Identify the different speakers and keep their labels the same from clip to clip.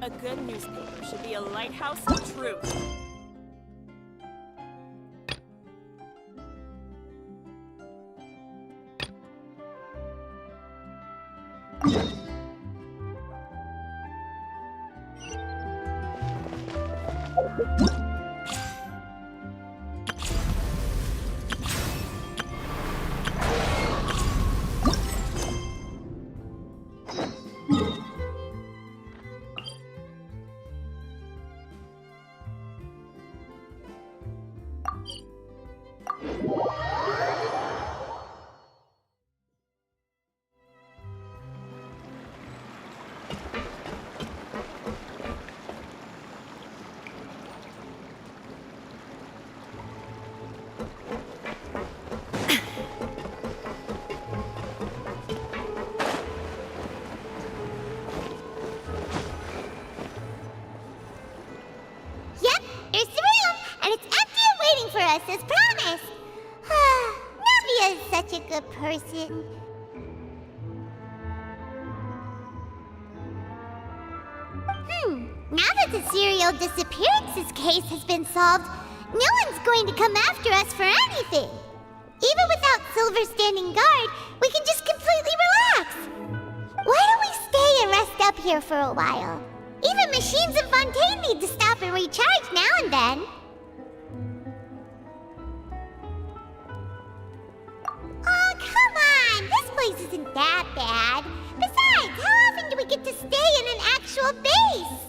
Speaker 1: A good newspaper should be a lighthouse of truth.
Speaker 2: Us as promised. Navia is such a good person. Now that the serial disappearances case has been solved, no one's going to come after us for anything. Even without Silver standing guard, we can just completely relax. Why don't we stay and rest up here for a while? Even machines in Fontaine need to stop and recharge now and then. Oh, come on! This place isn't that bad. Besides, how often do we get to stay in an actual base?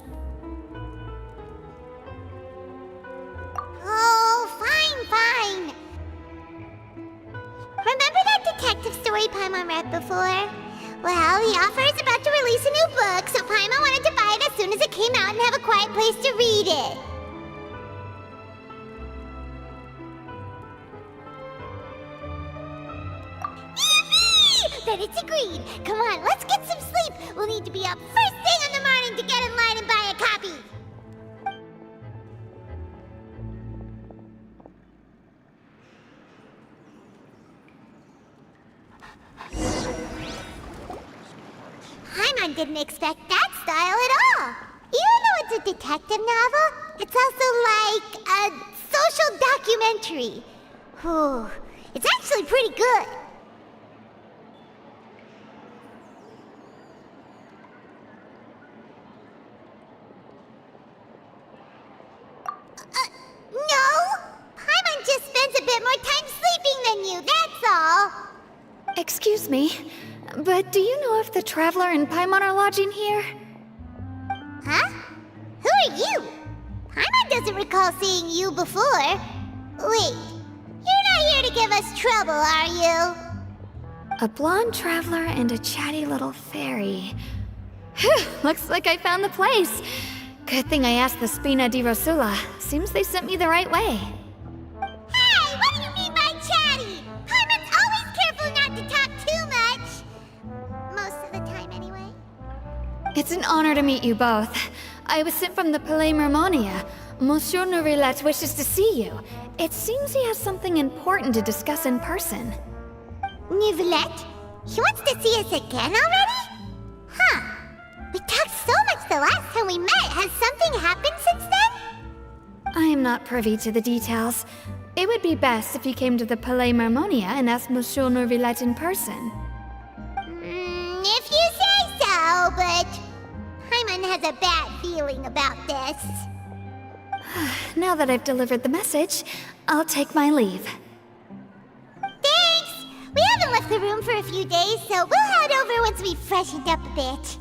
Speaker 2: Oh, fine. Remember that detective story Paimon read before? Well, the author is about to release a new book, so Paimon wanted to buy it as soon as it came out and have a quiet place to read it. Then it's agreed. Come on, let's get some sleep. We'll need to be up first thing in the morning to get in line and buy a copy. Paimon didn't expect that style at all. Even though it's a detective novel, it's also like a social documentary. Whew. It's actually pretty good. No! Paimon just spends a bit more time sleeping than you, that's all.
Speaker 3: Excuse me, but do you know if the Traveler and Paimon are lodging here?
Speaker 2: Huh? Who are you? Paimon doesn't recall seeing you before. Wait, you're not here to give us trouble, are you?
Speaker 3: A blonde traveler and a chatty little fairy. Whew, looks like I found the place. Good thing I asked the Spina di Rosula. Seems they sent me the right way.
Speaker 2: Hey, what do you mean by chatty? Paimon's always careful not to talk too much. Most of the time, anyway.
Speaker 3: It's an honor to meet you both. I was sent from the Palais Mermonia. Monsieur Nourilette wishes to see you. It seems he has something important to discuss in person.
Speaker 2: Nourilette? He wants to see us again already? Huh. We talked so much the last time we met. Has something happened since then?
Speaker 3: I am not privy to the details. It would be best if you came to the Palais Mermonia and asked Monsieur Nourilette in person.
Speaker 2: If you say so, but Paimon has a bad feeling about this.
Speaker 3: Now that I've delivered the message, I'll take my leave.
Speaker 2: Thanks! We haven't left the room for a few days, so we'll head over once we've freshened up a bit.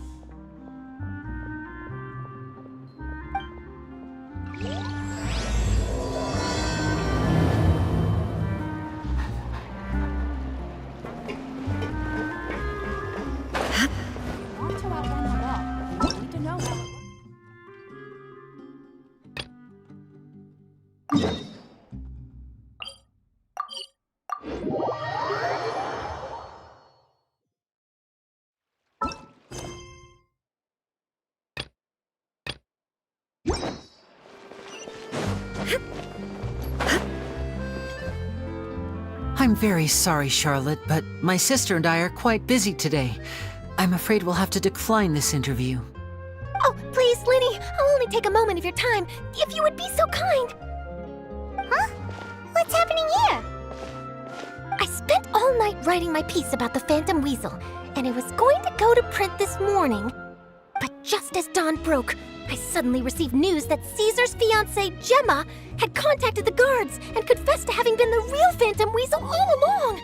Speaker 4: I'm very sorry, Charlotte, but my sister and I are quite busy today. I'm afraid we'll have to decline this interview.
Speaker 5: Oh, please, Linny, I'll only take a moment of your time, if you would be so kind.
Speaker 2: Huh? What's happening here?
Speaker 5: I spent all night writing my piece about the Phantom Weasel, and it was going to go to print this morning. But just as dawn broke, I suddenly received news that Caesar's fiancée, Gemma, had contacted the guards and confessed to having been the real Phantom Weasel all along.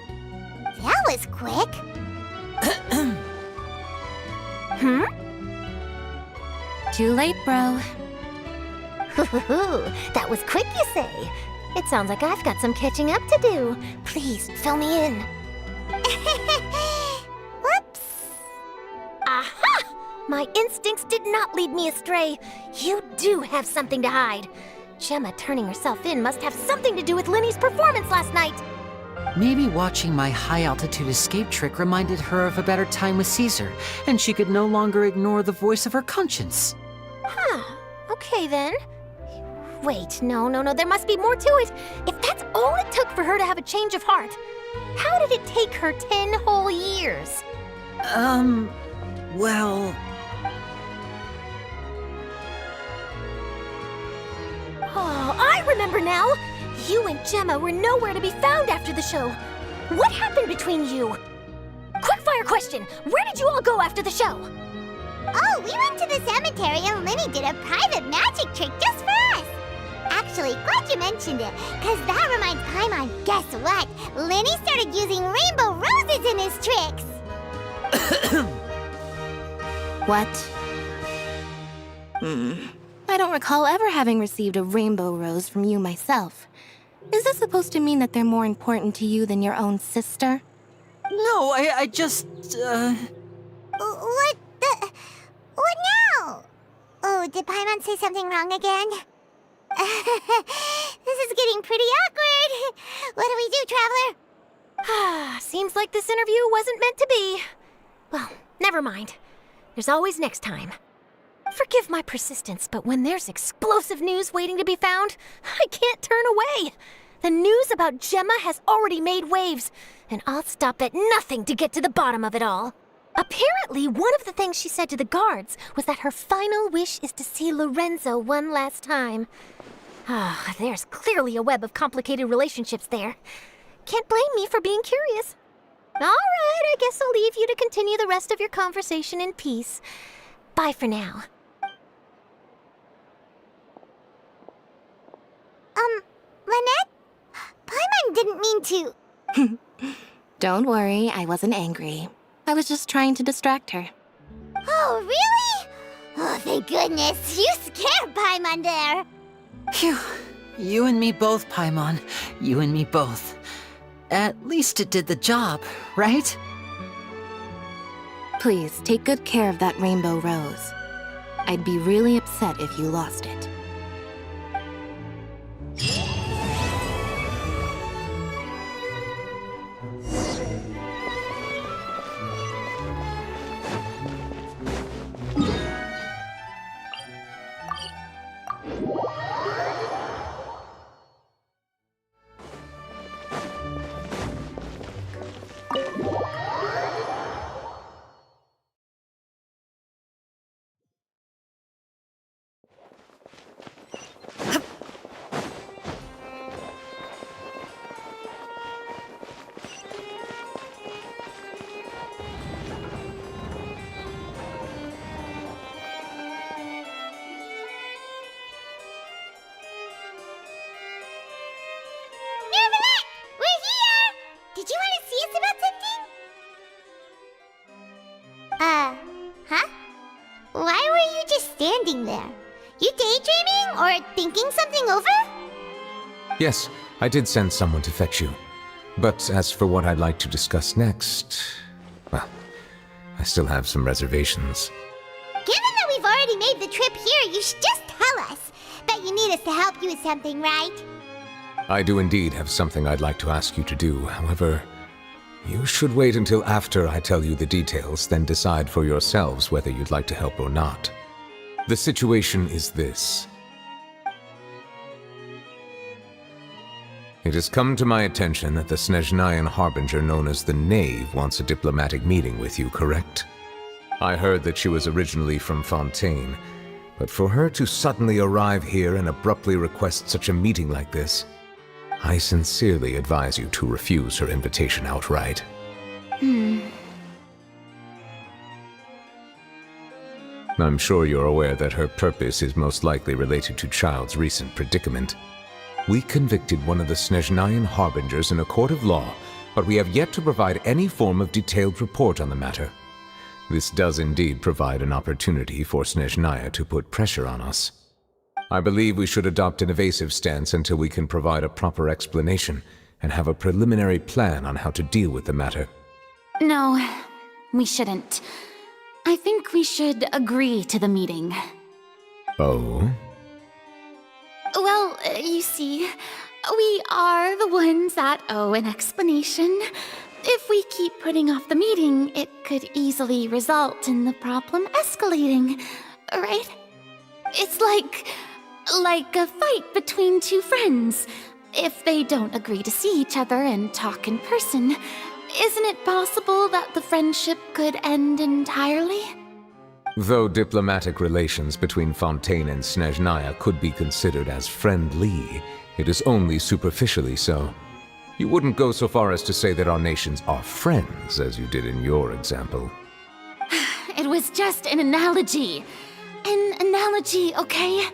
Speaker 2: That was quick.
Speaker 5: Too late, bro. That was quick, you say? It sounds like I've got some catching up to do. Please, fill me in.
Speaker 2: Whoops.
Speaker 5: Aha! My instincts did not lead me astray. You do have something to hide. Gemma turning herself in must have something to do with Linny's performance last night.
Speaker 4: Maybe watching my high-altitude escape trick reminded her of a better time with Caesar, and she could no longer ignore the voice of her conscience.
Speaker 5: Huh. Okay, then. Wait, no, there must be more to it. If that's all it took for her to have a change of heart, how did it take her 10 whole years?
Speaker 4: Well...
Speaker 5: Oh, I remember now! You and Gemma were nowhere to be found after the show. What happened between you? Quickfire question! Where did you all go after the show?
Speaker 2: Oh, we went to the cemetery and Linny did a private magic trick just for us. Actually, glad you mentioned it, because that reminds Paimon, guess what? Linny started using rainbow roses in his tricks.
Speaker 6: What? I don't recall ever having received a rainbow rose from you myself. Is this supposed to mean that they're more important to you than your own sister?
Speaker 4: No, I just,
Speaker 2: What now? Oh, did Paimon say something wrong again? This is getting pretty awkward. What do we do, Traveler?
Speaker 5: Seems like this interview wasn't meant to be. Well, never mind. There's always next time. Forgive my persistence, but when there's explosive news waiting to be found, I can't turn away. The news about Gemma has already made waves, and I'll stop at nothing to get to the bottom of it all. Apparently, one of the things she said to the guards was that her final wish is to see Lorenzo one last time. There's clearly a web of complicated relationships there. Can't blame me for being curious. All right, I guess I'll leave you to continue the rest of your conversation in peace. Bye for now.
Speaker 2: Lynette? Paimon didn't mean to...
Speaker 6: Don't worry, I wasn't angry. I was just trying to distract her.
Speaker 2: Oh, really? Oh, thank goodness. You scared Paimon there.
Speaker 4: Phew. You and me both, Paimon. You and me both. At least it did the job, right?
Speaker 6: Please, take good care of that rainbow rose. I'd be really upset if you lost it.
Speaker 2: Did you want to see us about something? Huh? Why were you just standing there? You daydreaming or thinking something over?
Speaker 7: Yes, I did send someone to fetch you. But as for what I'd like to discuss next, well, I still have some reservations.
Speaker 2: Given that we've already made the trip here, you should just tell us. Bet you need us to help you with something, right?
Speaker 7: I do indeed have something I'd like to ask you to do. However, you should wait until after I tell you the details, then decide for yourselves whether you'd like to help or not. The situation is this. It has come to my attention that the Snezhnayan Harbinger known as the Knave wants a diplomatic meeting with you, correct? I heard that she was originally from Fontaine, but for her to suddenly arrive here and abruptly request such a meeting like this, I sincerely advise you to refuse her invitation outright. I'm sure you're aware that her purpose is most likely related to Child's recent predicament. We convicted one of the Snezhnayan harbingers in a court of law, but we have yet to provide any form of detailed report on the matter. This does indeed provide an opportunity for Snezhnaya to put pressure on us. I believe we should adopt an evasive stance until we can provide a proper explanation and have a preliminary plan on how to deal with the matter.
Speaker 8: No, we shouldn't. I think we should agree to the meeting.
Speaker 7: Oh?
Speaker 8: Well, you see, we are the ones that owe an explanation. If we keep putting off the meeting, it could easily result in the problem escalating, right? It's like a fight between two friends. If they don't agree to see each other and talk in person, isn't it possible that the friendship could end entirely?
Speaker 7: Though diplomatic relations between Fontaine and Snezhnaya could be considered as friendly, it is only superficially so. You wouldn't go so far as to say that our nations are friends, as you did in your example.
Speaker 8: It was just an analogy. An analogy, okay?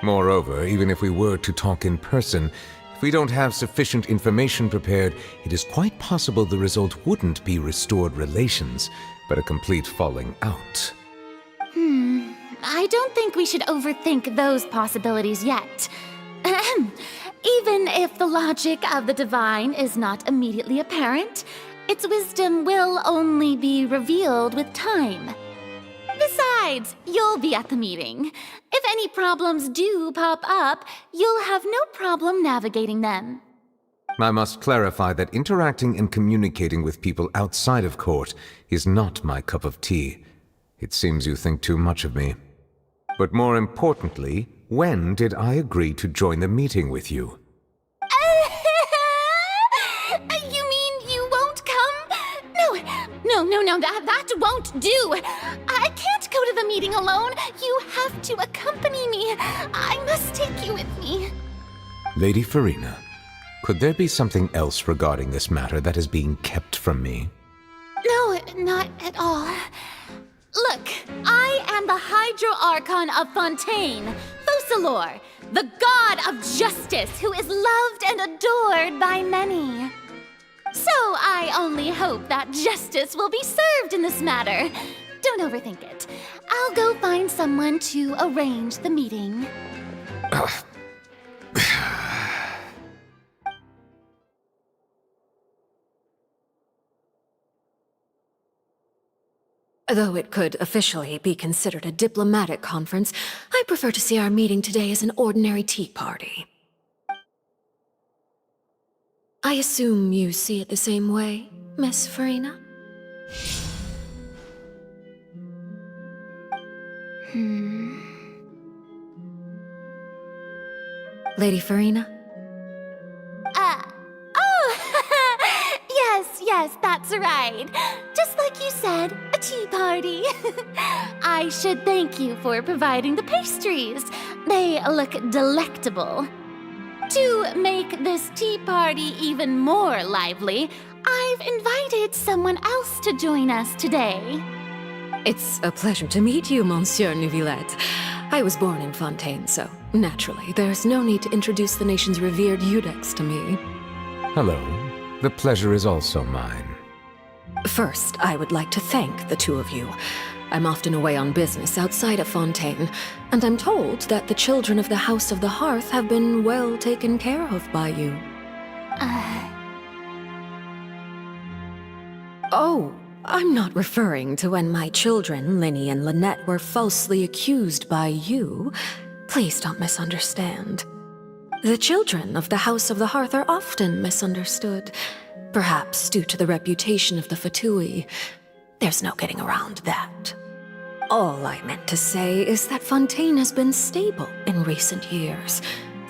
Speaker 7: Moreover, even if we were to talk in person, if we don't have sufficient information prepared, it is quite possible the result wouldn't be restored relations, but a complete falling out.
Speaker 8: I don't think we should overthink those possibilities yet. Even if the logic of the divine is not immediately apparent, its wisdom will only be revealed with time. Besides, you'll be at the meeting. If any problems do pop up, you'll have no problem navigating them.
Speaker 7: I must clarify that interacting and communicating with people outside of court is not my cup of tea. It seems you think too much of me. But more importantly, when did I agree to join the meeting with you?
Speaker 8: You mean you won't come? No, that won't do. I can't go to the meeting alone. You have to accompany me. I must take you with me.
Speaker 7: Lady Farina, could there be something else regarding this matter that is being kept from me?
Speaker 8: No, not at all. Look, I am the Hydro Archon of Fontaine, Focalor, the god of justice who is loved and adored by many. So I only hope that justice will be served in this matter. Don't overthink it. I'll go find someone to arrange the meeting.
Speaker 9: Though it could officially be considered a diplomatic conference, I prefer to see our meeting today as an ordinary tea party. I assume you see it the same way, Miss Farina? Lady Farina?
Speaker 8: Yes, that's right. Just like you said, a tea party. I should thank you for providing the pastries. They look delectable. To make this tea party even more lively, I've invited someone else to join us today.
Speaker 9: It's a pleasure to meet you, Monsieur Neuvillette. I was born in Fontaine, so naturally, there's no need to introduce the nation's revered Eudex to me.
Speaker 7: Hello. The pleasure is also mine.
Speaker 9: First, I would like to thank the two of you. I'm often away on business outside of Fontaine, and I'm told that the children of the House of the Hearth have been well taken care of by you. Oh, I'm not referring to when my children, Linny and Lynette, were falsely accused by you. Please don't misunderstand. The children of the House of the Hearth are often misunderstood, perhaps due to the reputation of the Fatui. There's no getting around that. All I meant to say is that Fontaine has been stable in recent years.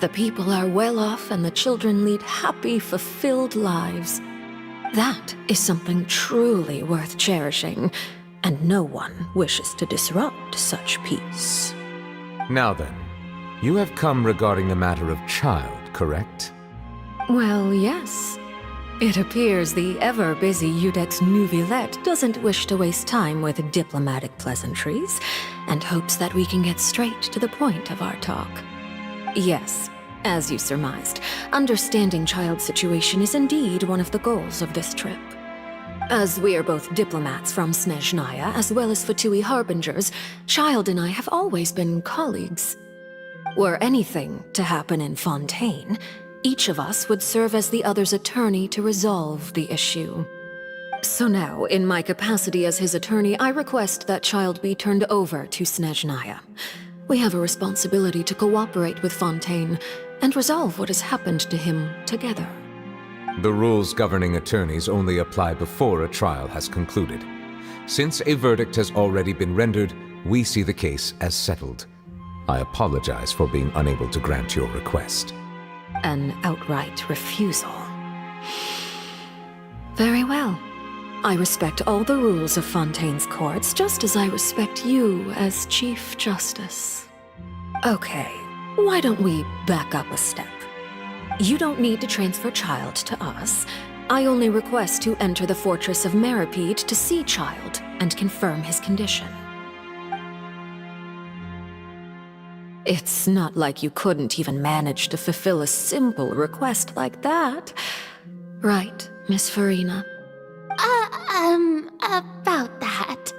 Speaker 9: The people are well off and the children lead happy, fulfilled lives. That is something truly worth cherishing. and no one wishes to disrupt such peace.
Speaker 7: Now then, you have come regarding the matter of child, correct?
Speaker 9: Well, yes. It appears the ever-busy Udex Nouvillette doesn't wish to waste time with diplomatic pleasantries, and hopes that we can get straight to the point of our talk. Yes, as you surmised, understanding Child's situation is indeed one of the goals of this trip. As we are both diplomats from Snezhnaya as well as Fatui Harbingers, Child and I have always been colleagues. Were anything to happen in Fontaine, each of us would serve as the other's attorney to resolve the issue. So now, in my capacity as his attorney, I request that Child be turned over to Snezhnaya. We have a responsibility to cooperate with Fontaine and resolve what has happened to him together.
Speaker 7: The rules governing attorneys only apply before a trial has concluded. Since a verdict has already been rendered, we see the case as settled. I apologize for being unable to grant your request.
Speaker 9: An outright refusal. Very well. I respect all the rules of Fontaine's courts, just as I respect you as Chief Justice. Okay, why don't we back up a step? You don't need to transfer Child to us. I only request to enter the Fortress of Meripede to see Child and confirm his condition. It's not like you couldn't even manage to fulfill a simple request like that. Right, Miss Farina?
Speaker 8: About that.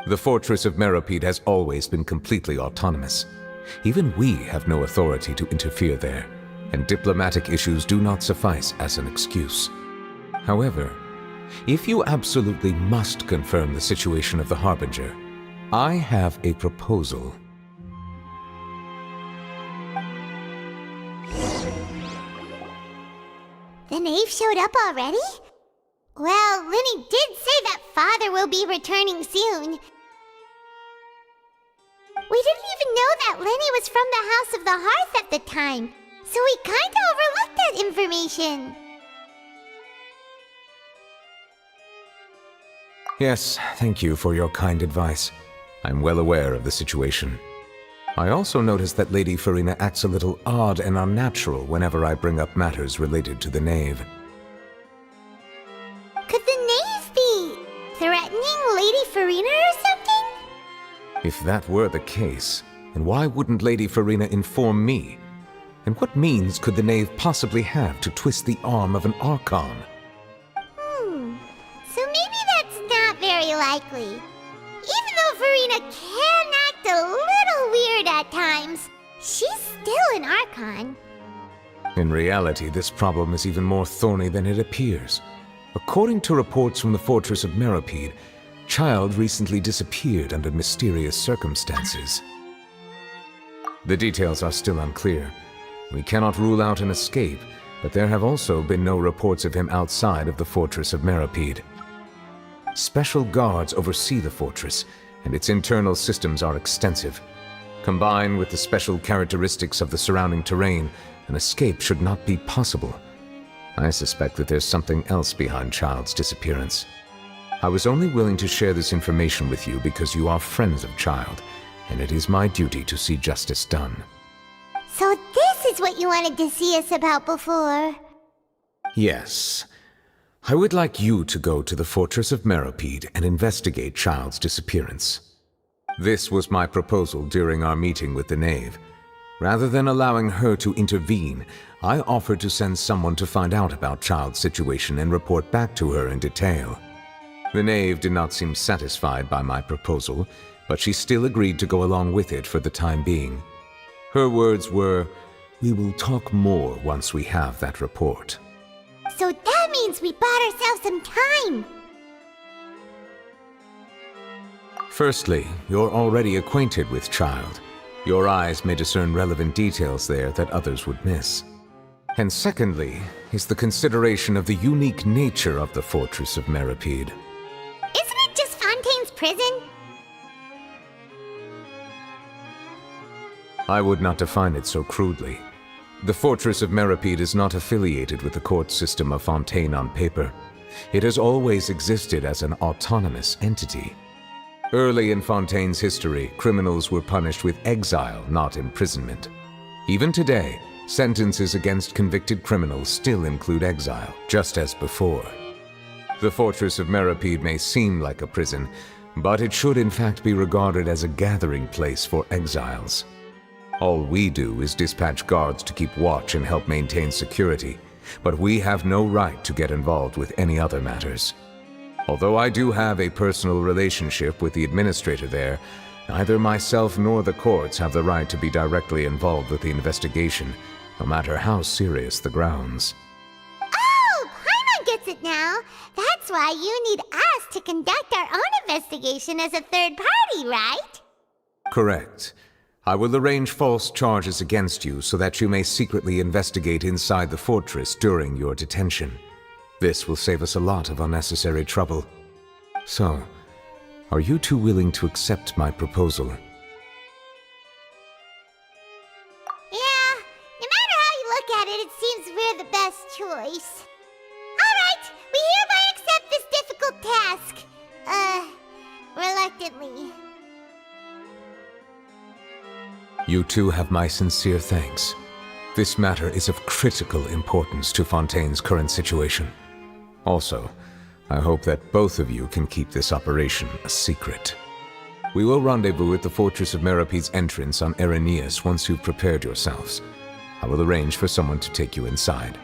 Speaker 7: The Fortress of Meripede has always been completely autonomous. Even we have no authority to interfere there, and diplomatic issues do not suffice as an excuse. However, if you absolutely must confirm the situation of the Harbinger, I have a proposal.
Speaker 2: The knave showed up already? Well, Lenny did say that Father will be returning soon. We didn't even know that Lenny was from the House of the Hearth at the time, so we kinda overlooked that information.
Speaker 7: Yes, thank you for your kind advice. I'm well aware of the situation. I also noticed that Lady Farina acts a little odd and unnatural whenever I bring up matters related to the knave.
Speaker 2: Could the knave be threatening Lady Farina or something?
Speaker 7: If that were the case, then why wouldn't Lady Farina inform me? And what means could the knave possibly have to twist the arm of an Archon?
Speaker 2: So maybe that's not very likely. Even though Farina can act a little weird at times, she's still an Archon.
Speaker 7: In reality, this problem is even more thorny than it appears. According to reports from the Fortress of Meripede, Child recently disappeared under mysterious circumstances. The details are still unclear. We cannot rule out an escape, but there have also been no reports of him outside of the Fortress of Meripede. Special guards oversee the fortress, and its internal systems are extensive. Combined with the special characteristics of the surrounding terrain, an escape should not be possible. I suspect that there's something else behind Child's disappearance. I was only willing to share this information with you because you are friends of Child, and it is my duty to see justice done.
Speaker 2: So this is what you wanted to see us about before.
Speaker 7: Yes. I would like you to go to the Fortress of Meripede and investigate Child's disappearance. This was my proposal during our meeting with the knave. Rather than allowing her to intervene, I offered to send someone to find out about Child's situation and report back to her in detail. The knave did not seem satisfied by my proposal, but she still agreed to go along with it for the time being. Her words were, "We will talk more once we have that report."
Speaker 2: So that means we bought ourselves some time.
Speaker 7: Firstly, you're already acquainted with Child. Your eyes may discern relevant details there that others would miss. And secondly, is the consideration of the unique nature of the Fortress of Meripede.
Speaker 2: Isn't it just Fontaine's prison?
Speaker 7: I would not define it so crudely. The Fortress of Meripede is not affiliated with the court system of Fontaine on paper. It has always existed as an autonomous entity. Early in Fontaine's history, criminals were punished with exile, not imprisonment. Even today, sentences against convicted criminals still include exile, just as before. The fortress of Meripede may seem like a prison, but it should in fact be regarded as a gathering place for exiles. All we do is dispatch guards to keep watch and help maintain security, but we have no right to get involved with any other matters. Although I do have a personal relationship with the administrator there, neither myself nor the courts have the right to be directly involved with the investigation, no matter how serious the grounds.
Speaker 2: Oh, Paimon gets it now. That's why you need us to conduct our own investigation as a third party, right?
Speaker 7: Correct. I will arrange false charges against you so that you may secretly investigate inside the fortress during your detention. This will save us a lot of unnecessary trouble. So, are you two willing to accept my proposal?
Speaker 2: Yeah, no matter how you look at it, it seems we're the best choice. Alright, we hereby accept this difficult task. Reluctantly.
Speaker 7: You two have my sincere thanks. This matter is of critical importance to Fontaine's current situation. Also, I hope that both of you can keep this operation a secret. We will rendezvous at the Fortress of Meripede's entrance on Erinius once you've prepared yourselves. I will arrange for someone to take you inside.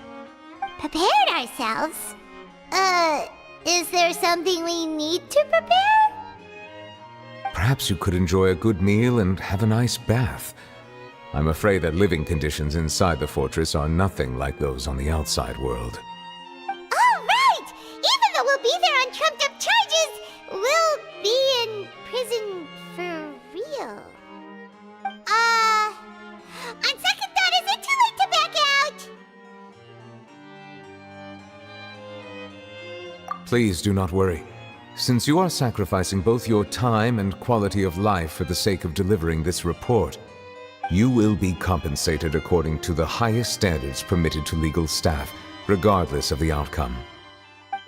Speaker 2: Prepared ourselves? Is there something we need to prepare?
Speaker 7: Perhaps you could enjoy a good meal and have a nice bath. I'm afraid that living conditions inside the fortress are nothing like those on the outside world.
Speaker 2: Oh, right! Even though we'll be there on trumped-up charges, we'll be in prison for real. On second thought, is it too late to back out?
Speaker 7: Please do not worry. Since you are sacrificing both your time and quality of life for the sake of delivering this report, you will be compensated according to the highest standards permitted to legal staff, regardless of the outcome.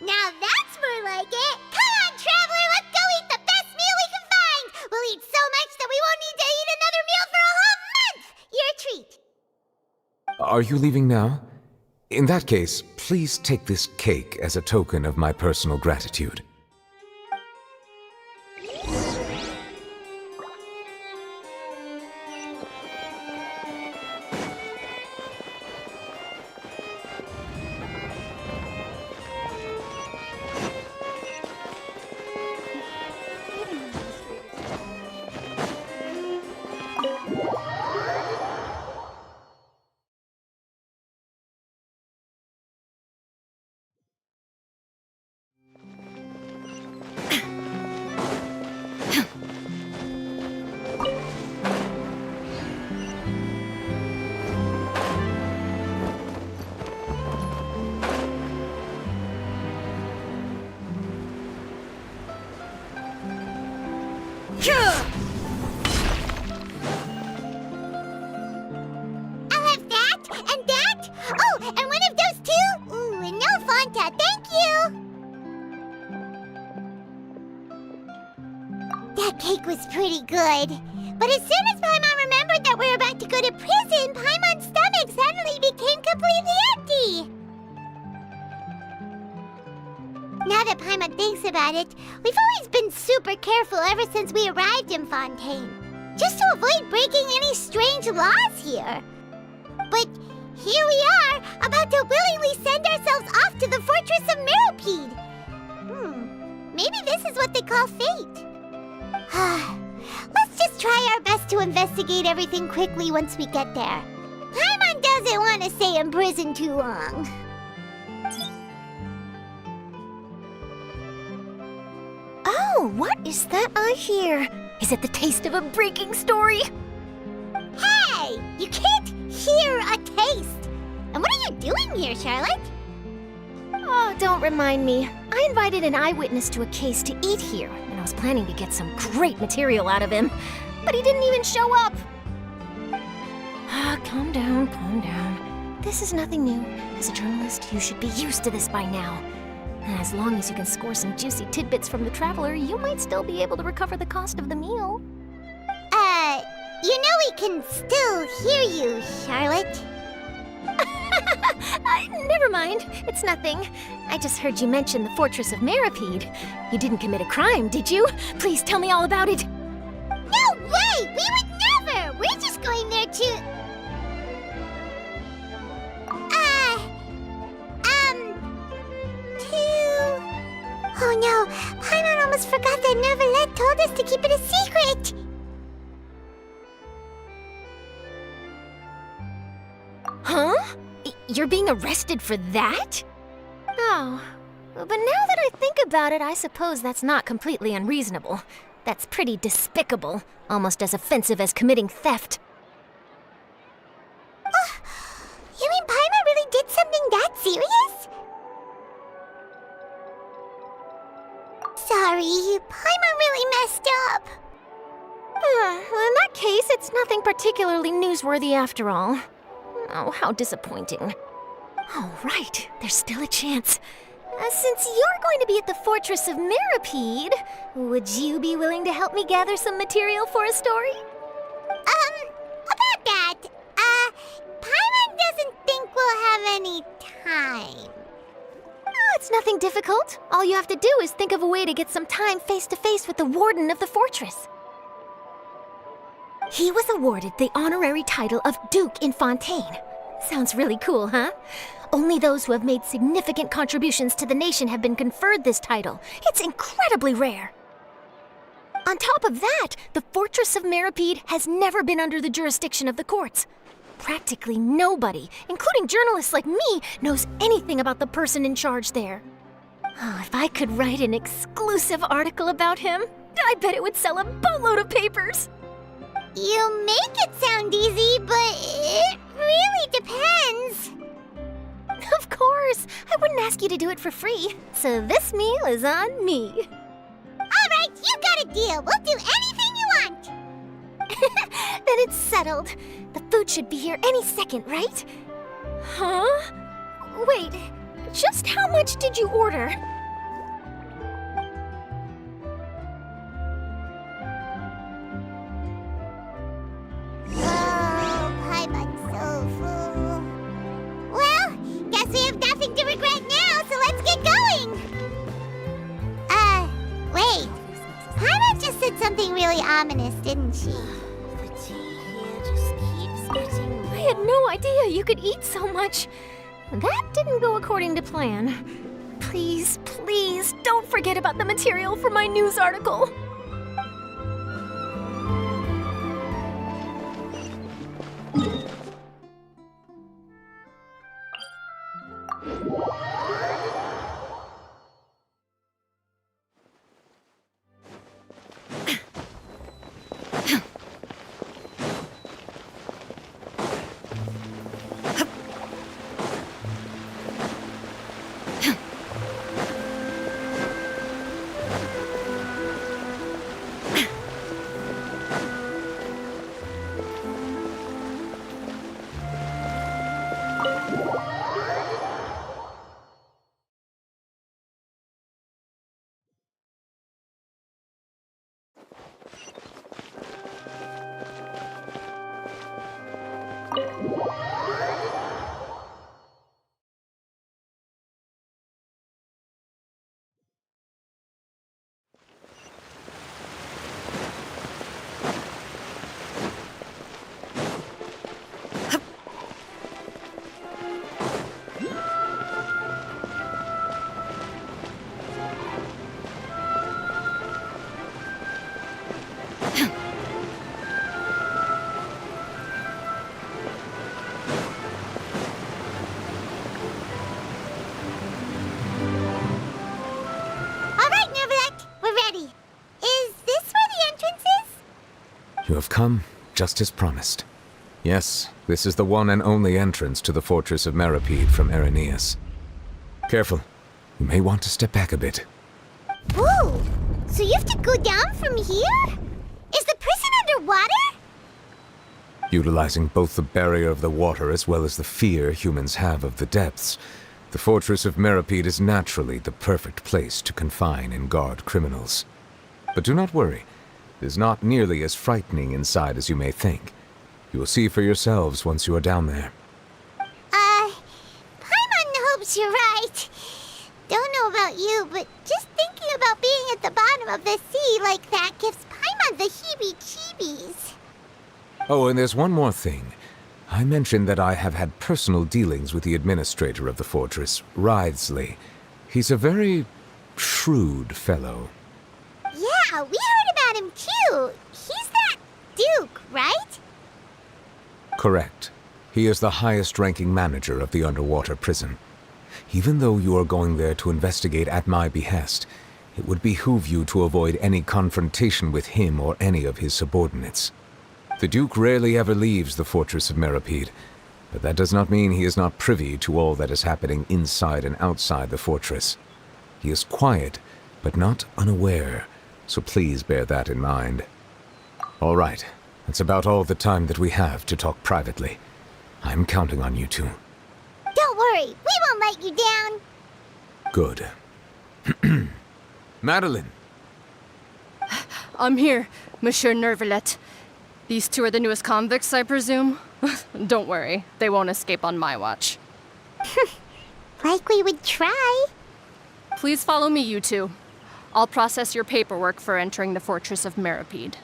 Speaker 2: Now that's more like it! Come on, traveler, let's go eat the best meal we can find! We'll eat so much that we won't need to eat another meal for a whole month! Your treat!
Speaker 7: Are you leaving now? In that case, please take this cake as a token of my personal gratitude.
Speaker 2: I'll have that, and that! Oh, and one of those two! Ooh, and no Fanta, thank you! That cake was pretty good. But as soon as Paimon remembered that we're about to go to prison, Paimon's stomach suddenly became completely empty! Now that Paimon thinks about it, we've always been super careful ever since we arrived in Fontaine. Just to avoid breaking any strange laws here. But here we are, about to willingly send ourselves off to the Fortress of Meripede. Maybe this is what they call fate. Let's just try our best to investigate everything quickly once we get there. Paimon doesn't want to stay in prison too long.
Speaker 5: Oh, what is that I hear? Is it the taste of a breaking story?
Speaker 2: Hey! You can't hear a taste! And what are you doing here, Charlotte?
Speaker 5: Oh, don't remind me. I invited an eyewitness to a case to eat here, and I was planning to get some great material out of him. But he didn't even show up. Calm down, calm down. This is nothing new. As a journalist, you should be used to this by now. As long as you can score some juicy tidbits from the Traveler, you might still be able to recover the cost of the meal.
Speaker 2: You know we can still hear you, Charlotte.
Speaker 5: Never mind. It's nothing. I just heard you mention the Fortress of Meripede. You didn't commit a crime, did you? Please tell me all about it.
Speaker 2: No way! We would never! We're just going there to... Oh no, Paimon almost forgot that Neuvillette told us to keep it a secret!
Speaker 5: Huh? You're being arrested for that? Oh, but now that I think about it, I suppose that's not completely unreasonable. That's pretty despicable, almost as offensive as committing theft.
Speaker 2: You mean Paimon really did something that serious? Sorry, Paimon really messed up.
Speaker 5: In that case, it's nothing particularly newsworthy after all. Oh, how disappointing. Oh, right, there's still a chance. Since you're going to be at the Fortress of Meripede, would you be willing to help me gather some material for a story?
Speaker 2: About that, Paimon doesn't think we'll have any time.
Speaker 5: Oh, it's nothing difficult. All you have to do is think of a way to get some time face-to-face with the warden of the fortress. He was awarded the honorary title of Duke in Fontaine. Sounds really cool, huh? Only those who have made significant contributions to the nation have been conferred this title. It's incredibly rare. On top of that, the Fortress of Meripede has never been under the jurisdiction of the courts. Practically nobody, including journalists like me, knows anything about the person in charge there. Oh, if I could write an exclusive article about him, I bet it would sell a boatload of papers.
Speaker 2: You make it sound easy, but it really depends.
Speaker 5: Of course, I wouldn't ask you to do it for free, so this meal is on me.
Speaker 2: All right, you got a deal. We'll do anything you want.
Speaker 5: Then it's settled. The food should be here any second, right? Huh? Wait, just how much did you order?
Speaker 2: Oh, Paimon's so full. Well, guess we have nothing to regret now, so let's get going. Wait. Paimon just said something really ominous, didn't she? The tea here just keeps getting...
Speaker 5: I had no idea you could eat so much. That didn't go according to plan. Please, please, don't forget about the material for my news article.
Speaker 7: You have come, just as promised. Yes, this is the one and only entrance to the Fortress of Meripede from Irenaeus. Careful. You may want to step back a bit.
Speaker 2: Whoa! So you have to go down from here? Is the prison underwater?
Speaker 7: Utilizing both the barrier of the water as well as the fear humans have of the depths, The fortress of Meripede is naturally the perfect place to confine and guard criminals. But do not worry, it is not nearly as frightening inside as you may think. You will see for yourselves once you are down there.
Speaker 2: Paimon hopes you're right. Don't know about you, but just thinking about being at the bottom of the sea like that gives Paimon the heebie-jeebies.
Speaker 7: Oh, and there's one more thing. I mentioned that I have had personal dealings with the administrator of the fortress, Wriothesley. He's a very shrewd fellow.
Speaker 2: Yeah, we heard about him too. He's that Duke, right?
Speaker 7: Correct. He is the highest-ranking manager of the underwater prison. Even though you are going there to investigate at my behest, it would behoove you to avoid any confrontation with him or any of his subordinates. The Duke rarely ever leaves the fortress of Meripede, but that does not mean he is not privy to all that is happening inside and outside the fortress. He is quiet, but not unaware, so please bear that in mind. All right, that's about all the time that we have to talk privately. I'm counting on you two.
Speaker 2: Don't worry, we won't let you down.
Speaker 7: Good. Madeline!
Speaker 1: I'm here, Monsieur Nervalet. These two are the newest convicts, I presume? Don't worry, they won't escape on my watch.
Speaker 2: Like we would try.
Speaker 1: Please follow me, you two. I'll process your paperwork for entering the Fortress of Meripede.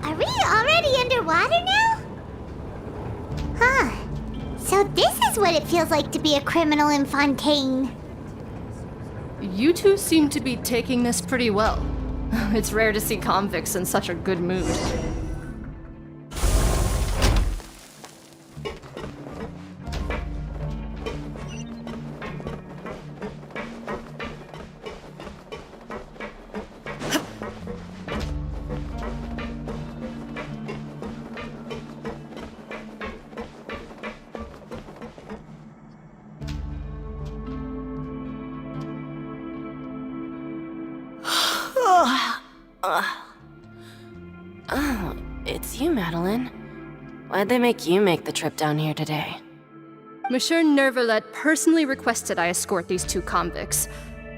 Speaker 2: Are we already underwater now? Huh. So this is what it feels like to be a criminal in Fontaine.
Speaker 1: You two seem to be taking this pretty well. It's rare to see convicts in such a good mood.
Speaker 10: Oh, it's you, Madeline. Why'd they make you make the trip down here today?
Speaker 1: Monsieur Nervalet personally requested I escort these two convicts.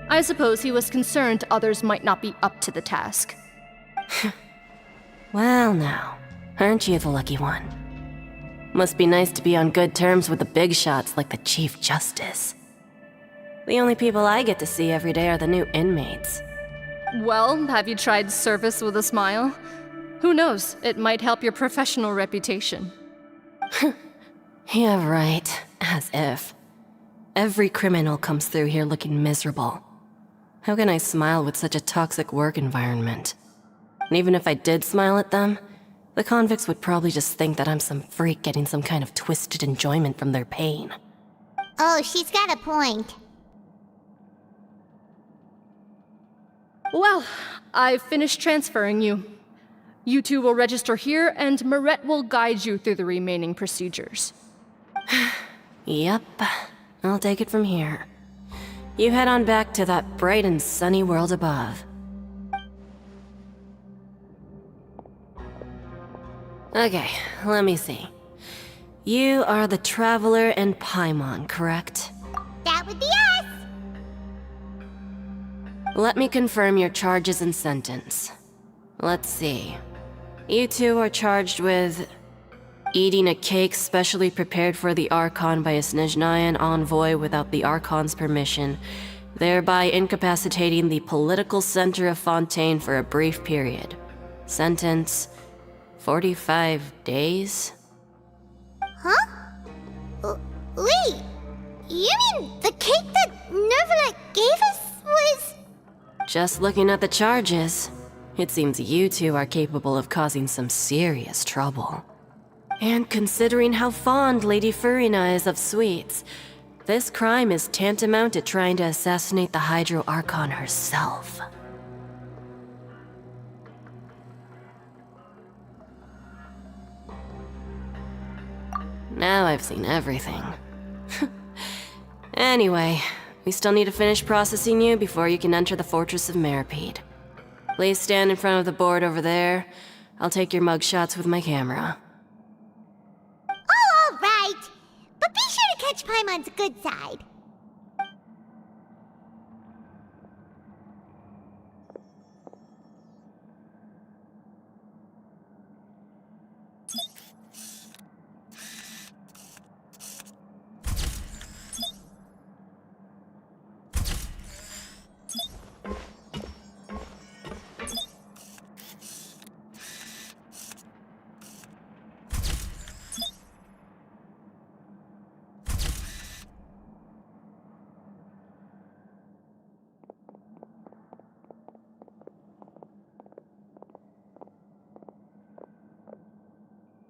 Speaker 1: I suppose he was concerned others might not be up to the task.
Speaker 10: Well now, aren't you the lucky one? Must be nice to be on good terms with the big shots like the Chief Justice. The only people I get to see every day are the new inmates.
Speaker 1: Well, have you tried service with a smile? Who knows, it might help your professional reputation.
Speaker 10: Yeah, right. As if. Every criminal comes through here looking miserable. How can I smile with such a toxic work environment? And even if I did smile at them, the convicts would probably just think that I'm some freak getting some kind of twisted enjoyment from their pain.
Speaker 2: Oh, she's got a point.
Speaker 1: Well, I've finished transferring you. You two will register here, and Marette will guide you through the remaining procedures.
Speaker 10: Yep, I'll take it from here. You head on back to that bright and sunny world above. Okay, let me see. You are the Traveler and Paimon, correct?
Speaker 2: That would be us!
Speaker 10: Let me confirm your charges and sentence. Let's see. You two are charged with eating a cake specially prepared for the Archon by a Snezhnayan envoy without the Archon's permission, thereby incapacitating the political center of Fontaine for a brief period. Sentence 45 days?
Speaker 2: Huh? Wait, you mean the cake that Nervalet gave us was...
Speaker 10: Just looking at the charges, it seems you two are capable of causing some serious trouble. And considering how fond Lady Furina is of sweets, this crime is tantamount to trying to assassinate the Hydro Archon herself. Now I've seen everything. Anyway, we still need to finish processing you before you can enter the Fortress of Meripede. Please stand in front of the board over there. I'll take your mugshots with my camera.
Speaker 2: Oh, all right. But be sure to catch Paimon's good side.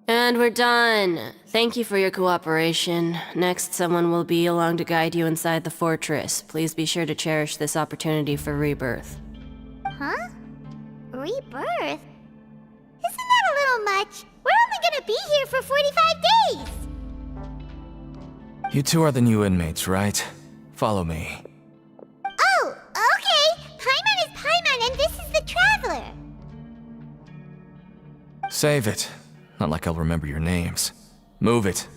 Speaker 10: And we're done. Thank you for your cooperation. Next, someone will be along to guide you inside the fortress. Please be sure to cherish this opportunity for rebirth.
Speaker 2: Huh? Rebirth? Isn't that a little much? We're only gonna be here for 45 days!
Speaker 11: You two are the new inmates, right? Follow me.
Speaker 2: Oh, okay! Paimon is Paimon and this is the Traveler!
Speaker 11: Save it. Not like I'll remember your names. Move it.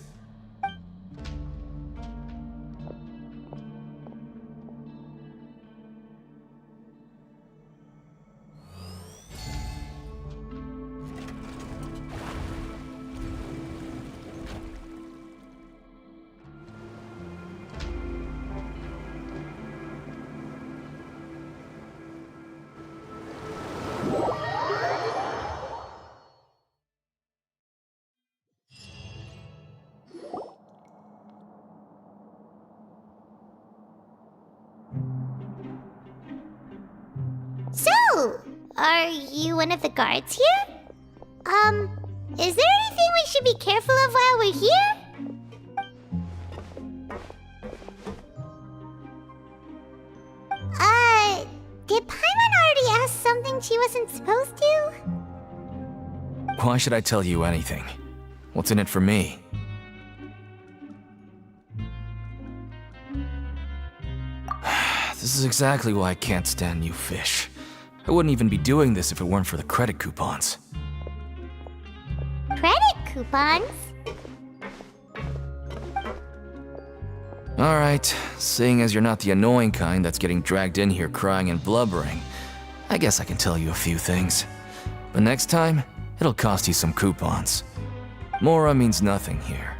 Speaker 2: So, are you one of the guards here? Is there anything we should be careful of while we're here? Did Paimon already ask something she wasn't supposed to?
Speaker 11: Why should I tell you anything? What's in it for me? This is exactly why I can't stand you fish. I wouldn't even be doing this if it weren't for the credit coupons.
Speaker 2: Credit coupons?
Speaker 11: Alright, seeing as you're not the annoying kind that's getting dragged in here crying and blubbering, I guess I can tell you a few things. But next time, it'll cost you some coupons. Mora means nothing here.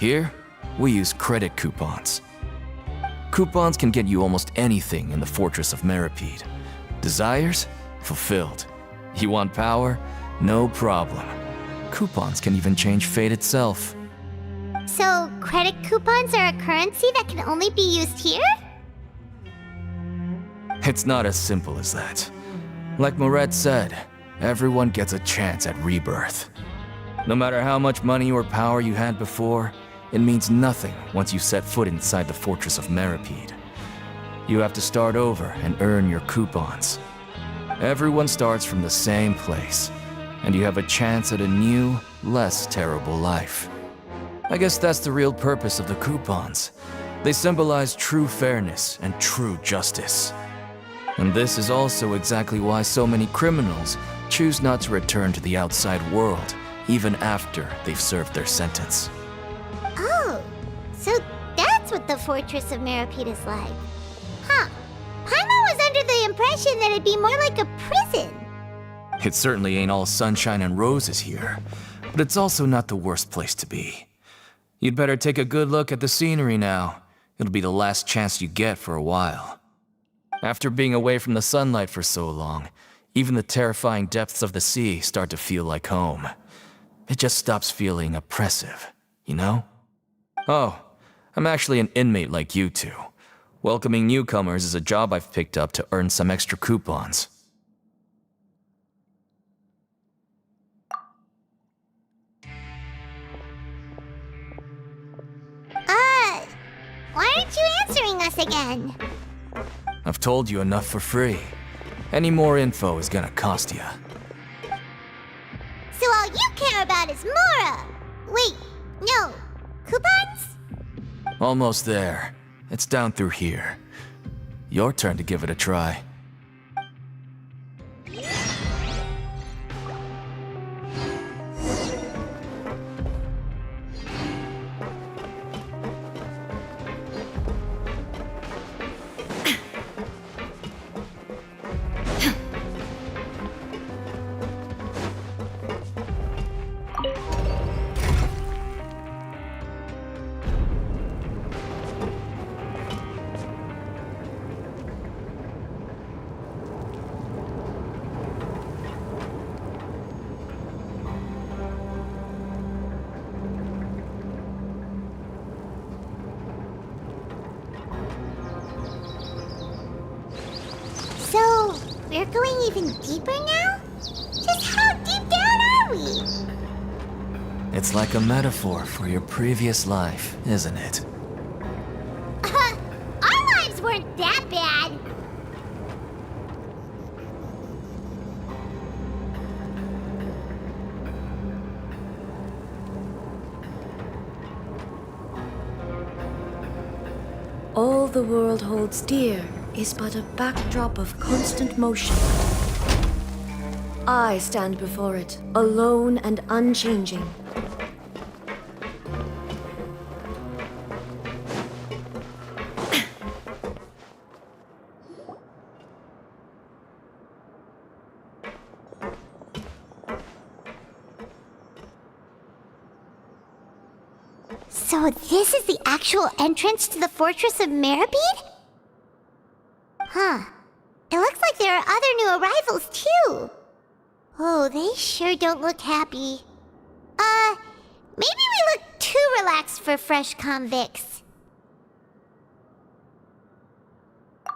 Speaker 11: Here, we use credit coupons. Coupons can get you almost anything in the Fortress of Meripede. Desires? Fulfilled. You want power? No problem. Coupons can even change fate itself.
Speaker 2: So, credit coupons are a currency that can only be used here?
Speaker 11: It's not as simple as that. Like Moret said, everyone gets a chance at rebirth. No matter how much money or power you had before, it means nothing once you set foot inside the Fortress of Meripede. You have to start over and earn your coupons. Everyone starts from the same place, and you have a chance at a new, less terrible life. I guess that's the real purpose of the coupons. They symbolize true fairness and true justice. And this is also exactly why so many criminals choose not to return to the outside world, even after they've served their sentence.
Speaker 2: Oh, so that's what the Fortress of Meripede is like. Huh. Paimon was under the impression that it'd be more like a prison.
Speaker 11: It certainly ain't all sunshine and roses here, but it's also not the worst place to be. You'd better take a good look at the scenery now. It'll be the last chance you get for a while. After being away from the sunlight for so long, Even the terrifying depths of the sea start to feel like home. It just stops feeling oppressive, you know? Oh, I'm actually an inmate like you two. Welcoming newcomers is a job I've picked up to earn some extra coupons.
Speaker 2: Why aren't you answering us again?
Speaker 11: I've told you enough for free. Any more info is gonna cost you.
Speaker 2: So all you care about is Mora! Wait, no. Coupons?
Speaker 11: Almost there. It's down through here. Your turn to give it a try.
Speaker 2: So, we're going even deeper now? Just how deep down are we?
Speaker 11: It's like a metaphor for your previous life, isn't it?
Speaker 2: Our lives weren't that bad.
Speaker 9: All the world holds dear is but a backdrop of constant motion. I stand before it, alone and unchanging.
Speaker 2: So this is the actual entrance to the Fortress of Meribed? Huh. It looks like there are other new arrivals, too. Oh, they sure don't look happy. Maybe we look too relaxed for fresh convicts.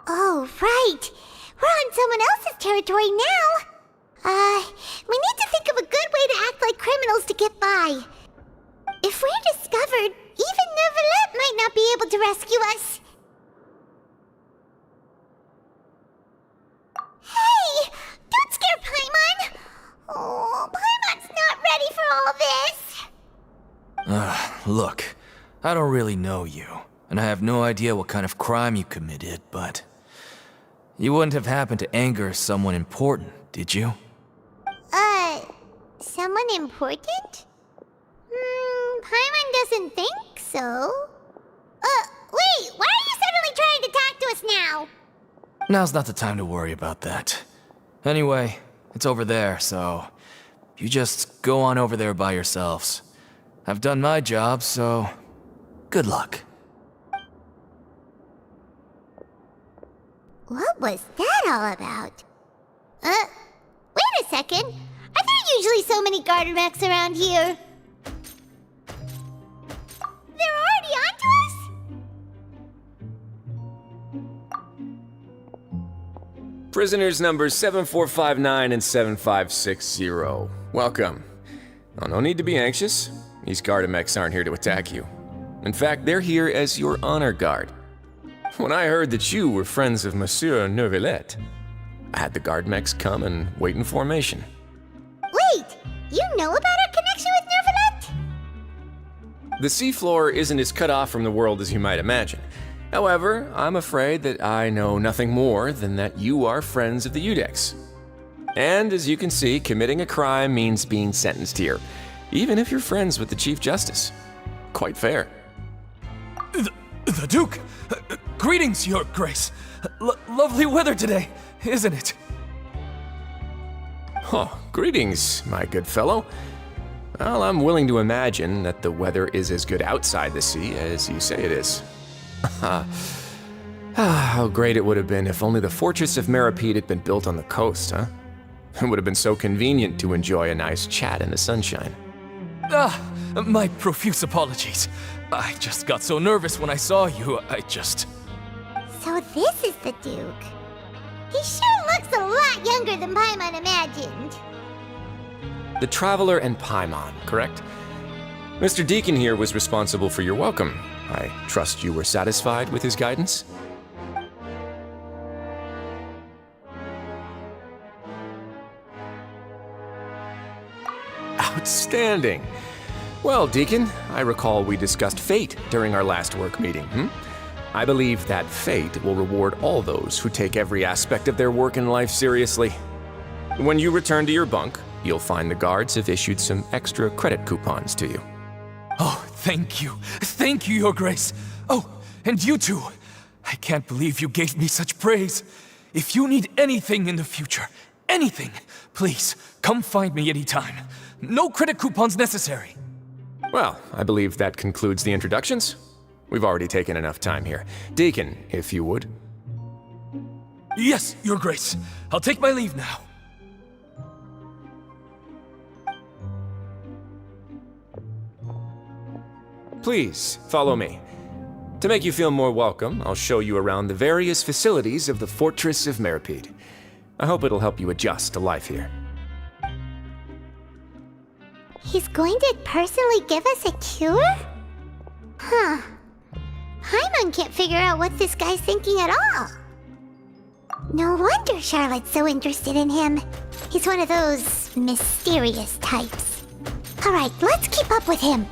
Speaker 2: Oh, right. We're on someone else's territory now. We need to think of a good way to act like criminals to get by. If we're discovered, even Nervalet might not be able to rescue us. Hey! Don't scare Paimon! Oh, Paimon's not ready for all this!
Speaker 11: Look, I don't really know you, and I have no idea what kind of crime you committed, but... You wouldn't have happened to anger someone important, did you?
Speaker 2: Someone important? Paimon doesn't think so. Wait, why are you suddenly trying to talk to us now?
Speaker 11: Now's not the time to worry about that. Anyway, it's over there, so... You just go on over there by yourselves. I've done my job, so... Good luck.
Speaker 2: What was that all about? Wait a second. Are there usually so many Gardermechs around here? They're already onto us?
Speaker 12: Prisoners numbers 7459 and 7560. Welcome. Oh, no need to be anxious. These Gardermechs aren't here to attack you. In fact, they're here as your honor guard. When I heard that you were friends of Monsieur Nervalet, I had the Gardermechs come and wait in formation.
Speaker 2: Wait! You know about our connection with Nervalet?
Speaker 12: The seafloor isn't as cut off from the world as you might imagine. However, I'm afraid that I know nothing more than that you are friends of the Udex. And as you can see, committing a crime means being sentenced here, even if you're friends with the Chief Justice. Quite fair.
Speaker 11: The Duke! Greetings, Your Grace! Lovely weather today, isn't it?
Speaker 12: Oh, greetings, my good fellow. Well, I'm willing to imagine that the weather is as good outside the sea as you say it is. How great it would have been if only the Fortress of Meribed had been built on the coast, huh? It would have been so convenient to enjoy a nice chat in the sunshine.
Speaker 11: My profuse apologies. I just got so nervous when I saw you,
Speaker 2: So this is the Duke. He sure looks a lot younger than Paimon imagined.
Speaker 12: The Traveler and Paimon, correct? Mr. Deacon here was responsible for your welcome. I trust you were satisfied with his guidance? Outstanding! Well, Deacon, I recall we discussed fate during our last work meeting, I believe that fate will reward all those who take every aspect of their work in life seriously. When you return to your bunk, you'll find the guards have issued some extra credit coupons to you.
Speaker 11: Oh, thank you. Thank you, Your Grace. Oh, and you too. I can't believe you gave me such praise. If you need anything in the future, anything, please, come find me anytime. No credit coupons necessary.
Speaker 12: Well, I believe that concludes the introductions. We've already taken enough time here. Deacon, if you would.
Speaker 11: Yes, Your Grace. I'll take my leave now.
Speaker 12: Please, follow me. To make you feel more welcome, I'll show you around the various facilities of the Fortress of Meripede. I hope it'll help you adjust to life here.
Speaker 2: He's going to personally give us a cure? Huh. Paimon can't figure out what this guy's thinking at all. No wonder Charlotte's so interested in him. He's one of those mysterious types. Alright, let's keep up with him.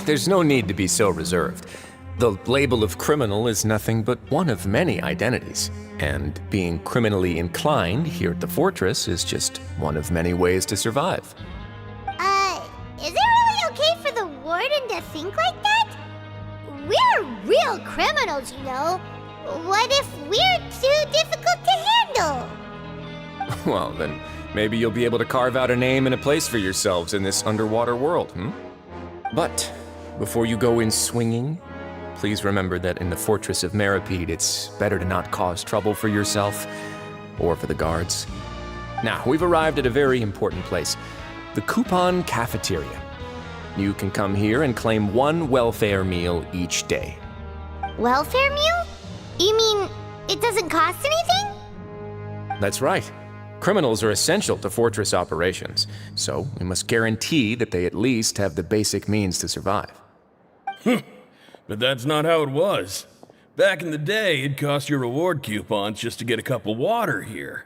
Speaker 12: There's no need to be so reserved. The label of criminal is nothing but one of many identities, and being criminally inclined here at the fortress is just one of many ways to survive.
Speaker 2: Is it really okay for the warden to think like that? We're real criminals, you know. What if we're too difficult to handle?
Speaker 12: Well, then maybe you'll be able to carve out a name and a place for yourselves in this underwater world, But before you go in swinging, please remember that in the Fortress of Meripede, it's better to not cause trouble for yourself or for the guards. Now, we've arrived at a very important place, the Coupon Cafeteria. You can come here and claim one welfare meal each day.
Speaker 2: Welfare meal? You mean it doesn't cost anything?
Speaker 12: That's right. Criminals are essential to Fortress operations, so we must guarantee that they at least have the basic means to survive.
Speaker 13: But that's not how it was. Back in the day, it cost your reward coupons just to get a cup of water here.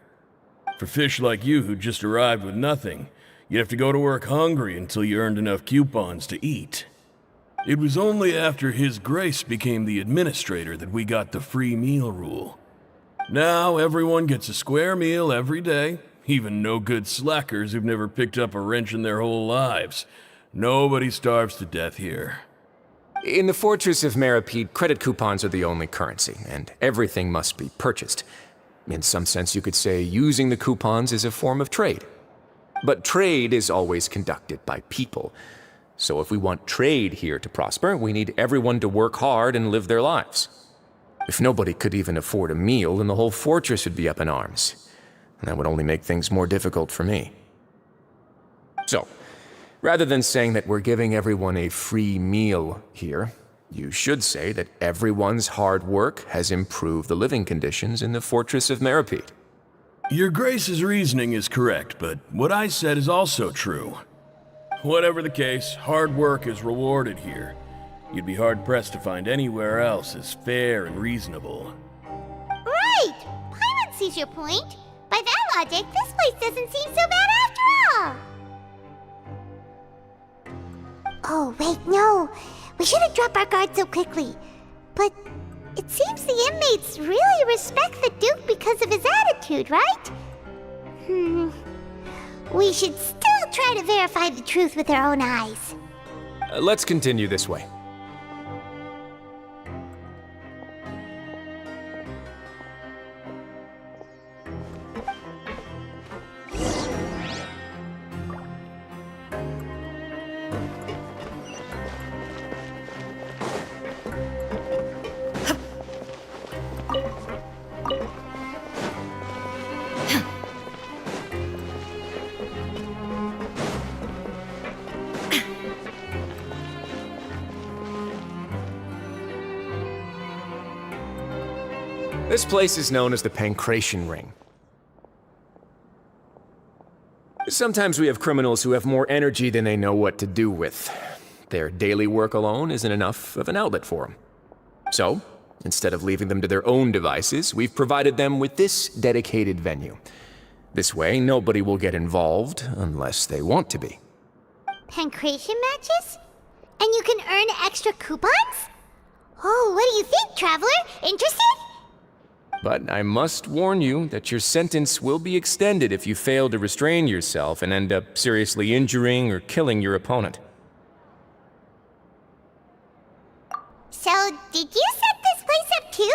Speaker 13: For fish like you who just arrived with nothing, you'd have to go to work hungry until you earned enough coupons to eat. It was only after His Grace became the administrator that we got the free meal rule. Now everyone gets a square meal every day, even no-good slackers who've never picked up a wrench in their whole lives. Nobody starves to death here.
Speaker 12: In the Fortress of Meripede, credit coupons are the only currency, and everything must be purchased. In some sense, you could say using the coupons is a form of trade. But trade is always conducted by people. So if we want trade here to prosper, we need everyone to work hard and live their lives. If nobody could even afford a meal, then the whole fortress would be up in arms. And that would only make things more difficult for me. So, rather than saying that we're giving everyone a free meal here, you should say that everyone's hard work has improved the living conditions in the Fortress of Meripede.
Speaker 13: Your Grace's reasoning is correct, but what I said is also true. Whatever the case, hard work is rewarded here. You'd be hard-pressed to find anywhere else as fair and reasonable.
Speaker 2: Right! Paimon sees your point. By that logic, this place doesn't seem so bad after all. Oh, wait, no. We shouldn't drop our guard so quickly. But it seems the inmates really respect the Duke because of his attitude, right? We should still try to verify the truth with our own eyes.
Speaker 12: Let's continue this way. This place is known as the Pancration Ring. Sometimes we have criminals who have more energy than they know what to do with. Their daily work alone isn't enough of an outlet for them. So, instead of leaving them to their own devices, we've provided them with this dedicated venue. This way, nobody will get involved unless they want to be.
Speaker 2: Pancration matches? And you can earn extra coupons? Oh, what do you think, Traveler? Interested?
Speaker 12: But I must warn you that your sentence will be extended if you fail to restrain yourself and end up seriously injuring or killing your opponent.
Speaker 2: So, did you set this place up too?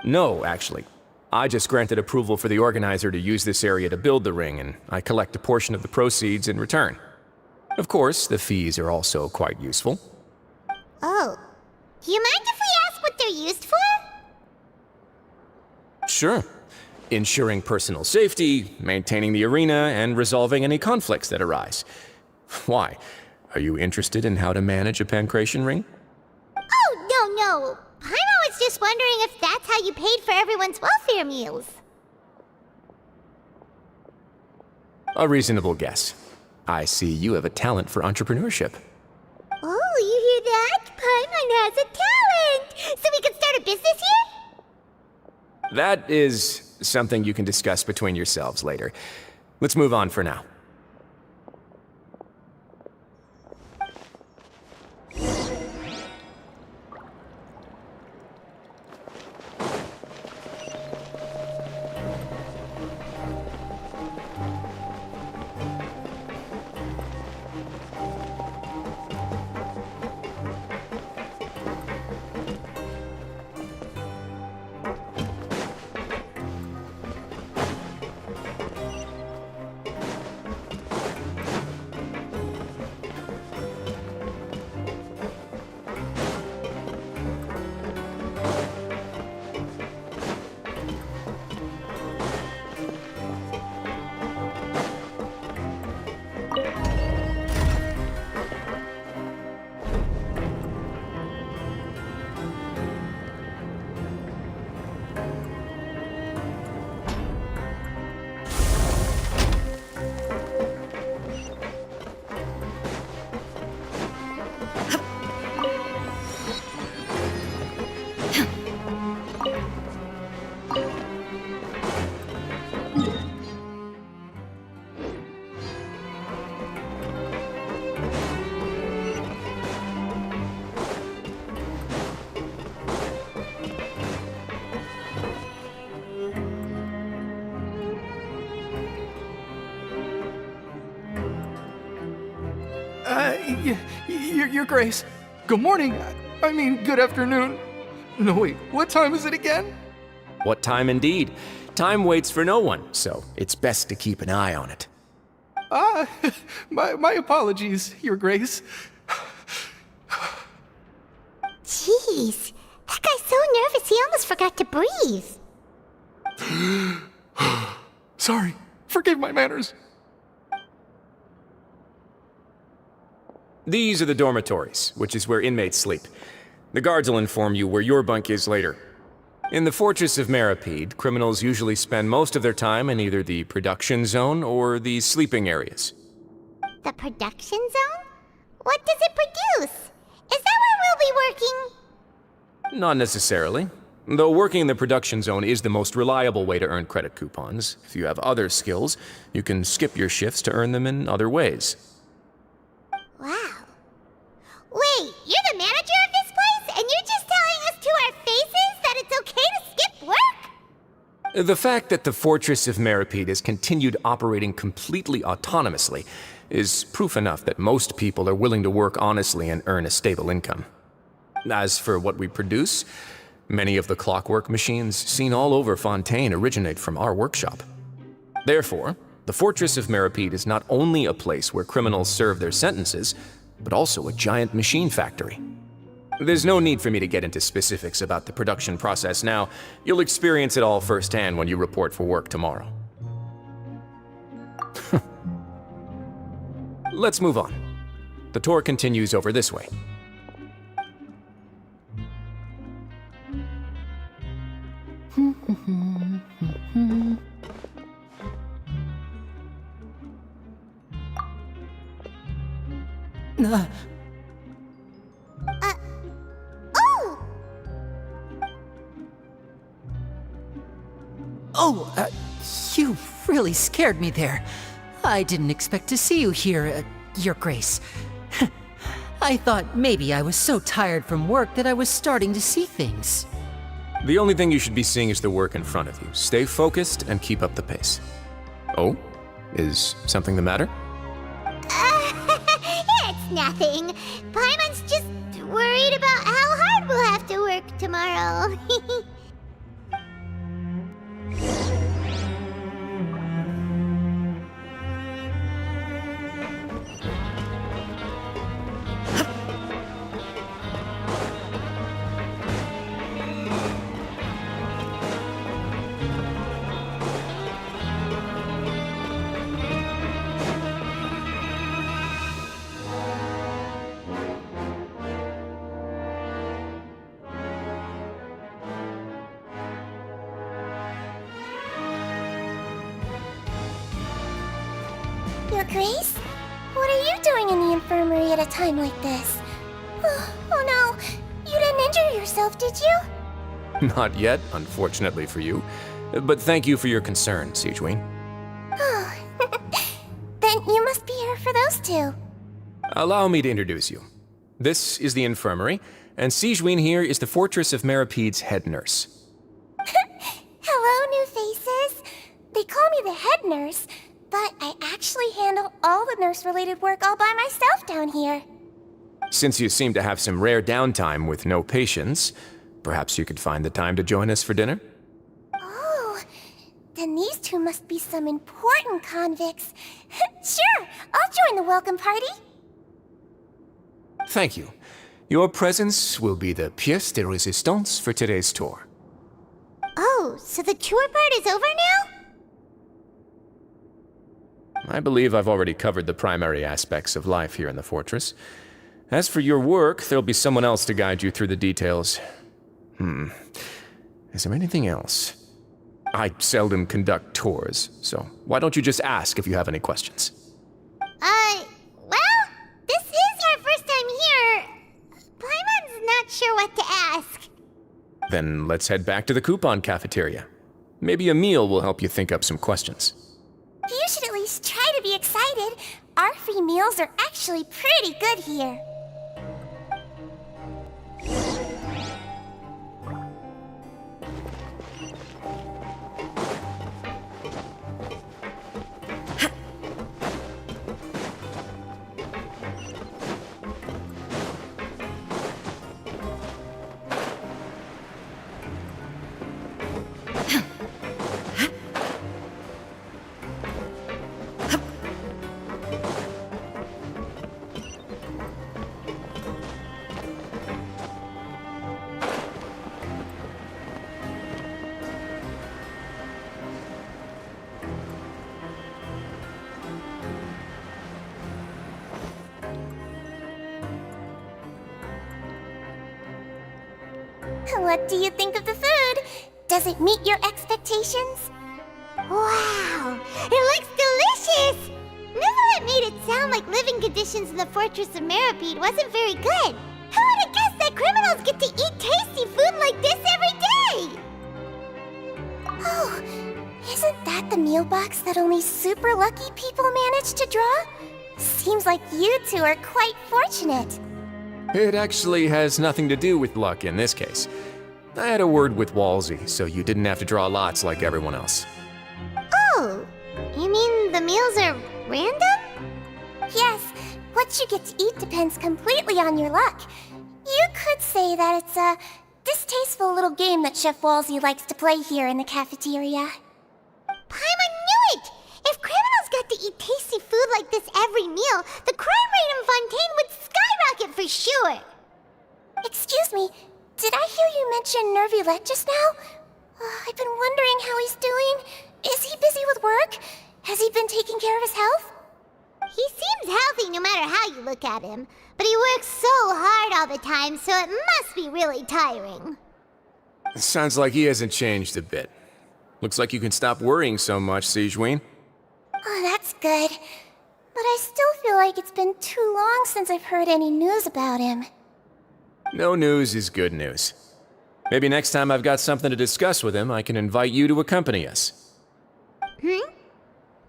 Speaker 12: No, actually. I just granted approval for the organizer to use this area to build the ring, and I collect a portion of the proceeds in return. Of course, the fees are also quite useful.
Speaker 2: Oh. Do you mind if we ask what they're used for?
Speaker 12: Sure. Ensuring personal safety, maintaining the arena, and resolving any conflicts that arise. Why? Are you interested in how to manage a pancration ring?
Speaker 2: Oh, no. I was just wondering if that's how you paid for everyone's welfare meals.
Speaker 12: A reasonable guess. I see you have a talent for entrepreneurship.
Speaker 2: Oh, you hear that? Paimon has a talent! So we can start a business here?
Speaker 12: That is something you can discuss between yourselves later. Let's move on for now.
Speaker 14: Your Grace. Good morning. I mean, good afternoon. No, wait, what time is it again?
Speaker 12: What time indeed? Time waits for no one, so it's best to keep an eye on it.
Speaker 14: My apologies, Your Grace.
Speaker 2: Jeez, that guy's so nervous he almost forgot to breathe.
Speaker 14: Sorry, forgive my manners.
Speaker 12: These are the dormitories, which is where inmates sleep. The guards will inform you where your bunk is later. In the Fortress of Meripede, criminals usually spend most of their time in either the production zone or the sleeping areas.
Speaker 2: The production zone? What does it produce? Is that where we'll be working?
Speaker 12: Not necessarily. Though working in the production zone is the most reliable way to earn credit coupons. If you have other skills, you can skip your shifts to earn them in other ways.
Speaker 2: Wow. Wait, you're the manager of this place, and you're just telling us to our faces that it's okay to skip work?
Speaker 12: The fact that the Fortress of Meripede has continued operating completely autonomously is proof enough that most people are willing to work honestly and earn a stable income. As for what we produce, many of the clockwork machines seen all over Fontaine originate from our workshop. Therefore, the Fortress of Meripede is not only a place where criminals serve their sentences, but also a giant machine factory. There's no need for me to get into specifics about the production process now. You'll experience it all firsthand when you report for work tomorrow. Let's move on. The tour continues over this way.
Speaker 2: Oh!
Speaker 4: Oh, you really scared me there. I didn't expect to see you here, Your Grace. I thought maybe I was so tired from work that I was starting to see things.
Speaker 12: The only thing you should be seeing is the work in front of you. Stay focused and keep up the pace. Oh? Is something the matter?
Speaker 2: It's nothing. Paimon's just worried about how hard we'll have to work tomorrow. Your Grace? What are you doing in the infirmary at a time like this? Oh no, you didn't injure yourself, did you?
Speaker 12: Not yet, unfortunately for you. But thank you for your concern, Sigewin.
Speaker 2: Oh, then you must be here for those two.
Speaker 12: Allow me to introduce you. This is the infirmary, and Sigewin here is the Fortress of Meripede's head nurse.
Speaker 2: Hello, new faces. They call me the head nurse, but I actually handle all the nurse-related work all by myself down here.
Speaker 12: Since you seem to have some rare downtime with no patients, perhaps you could find the time to join us for dinner?
Speaker 2: Oh, then these two must be some important convicts. Sure, I'll join the welcome party.
Speaker 12: Thank you. Your presence will be the pièce de résistance for today's tour.
Speaker 2: Oh, so the tour part is over now?
Speaker 12: I believe I've already covered the primary aspects of life here in the fortress. As for your work, there'll be someone else to guide you through the details. Is there anything else? I seldom conduct tours, so why don't you just ask if you have any questions?
Speaker 2: Well, this is our first time here. Paimon's not sure what to ask.
Speaker 12: Then let's head back to the coupon cafeteria. Maybe a meal will help you think up some questions.
Speaker 2: You should at least try to be excited. Our free meals are actually pretty good here. What do you think of the food? Does it meet your expectations? Wow, it looks delicious! Neverlet made it sound like living conditions in the Fortress of Meripede wasn't very good. Who would have guessed that criminals get to eat tasty food like this every day? Oh, isn't that the meal box that only super lucky people manage to draw? Seems like you two are quite fortunate.
Speaker 12: It actually has nothing to do with luck in this case. I had a word with Walsey, so you didn't have to draw lots like everyone else.
Speaker 2: Oh, you mean the meals are random? Yes, what you get to eat depends completely on your luck. You could say that it's a distasteful little game that Chef Walsey likes to play here in the cafeteria. Paimon knew it! If criminals got to eat tasty food like this every meal, the crime rate in Fontaine would skyrocket for sure! Excuse me, did I hear you mention Nervulette just now? I've been wondering how he's doing. Is he busy with work? Has he been taking care of his health? He seems healthy no matter how you look at him, but he works so hard all the time, so it must be really tiring.
Speaker 12: Sounds like he hasn't changed a bit. Looks like you can stop worrying so much, Sigewin.
Speaker 2: Oh, that's good. But I still feel like it's been too long since I've heard any news about him.
Speaker 12: No news is good news. Maybe next time I've got something to discuss with him, I can invite you to accompany us.
Speaker 2: But isn't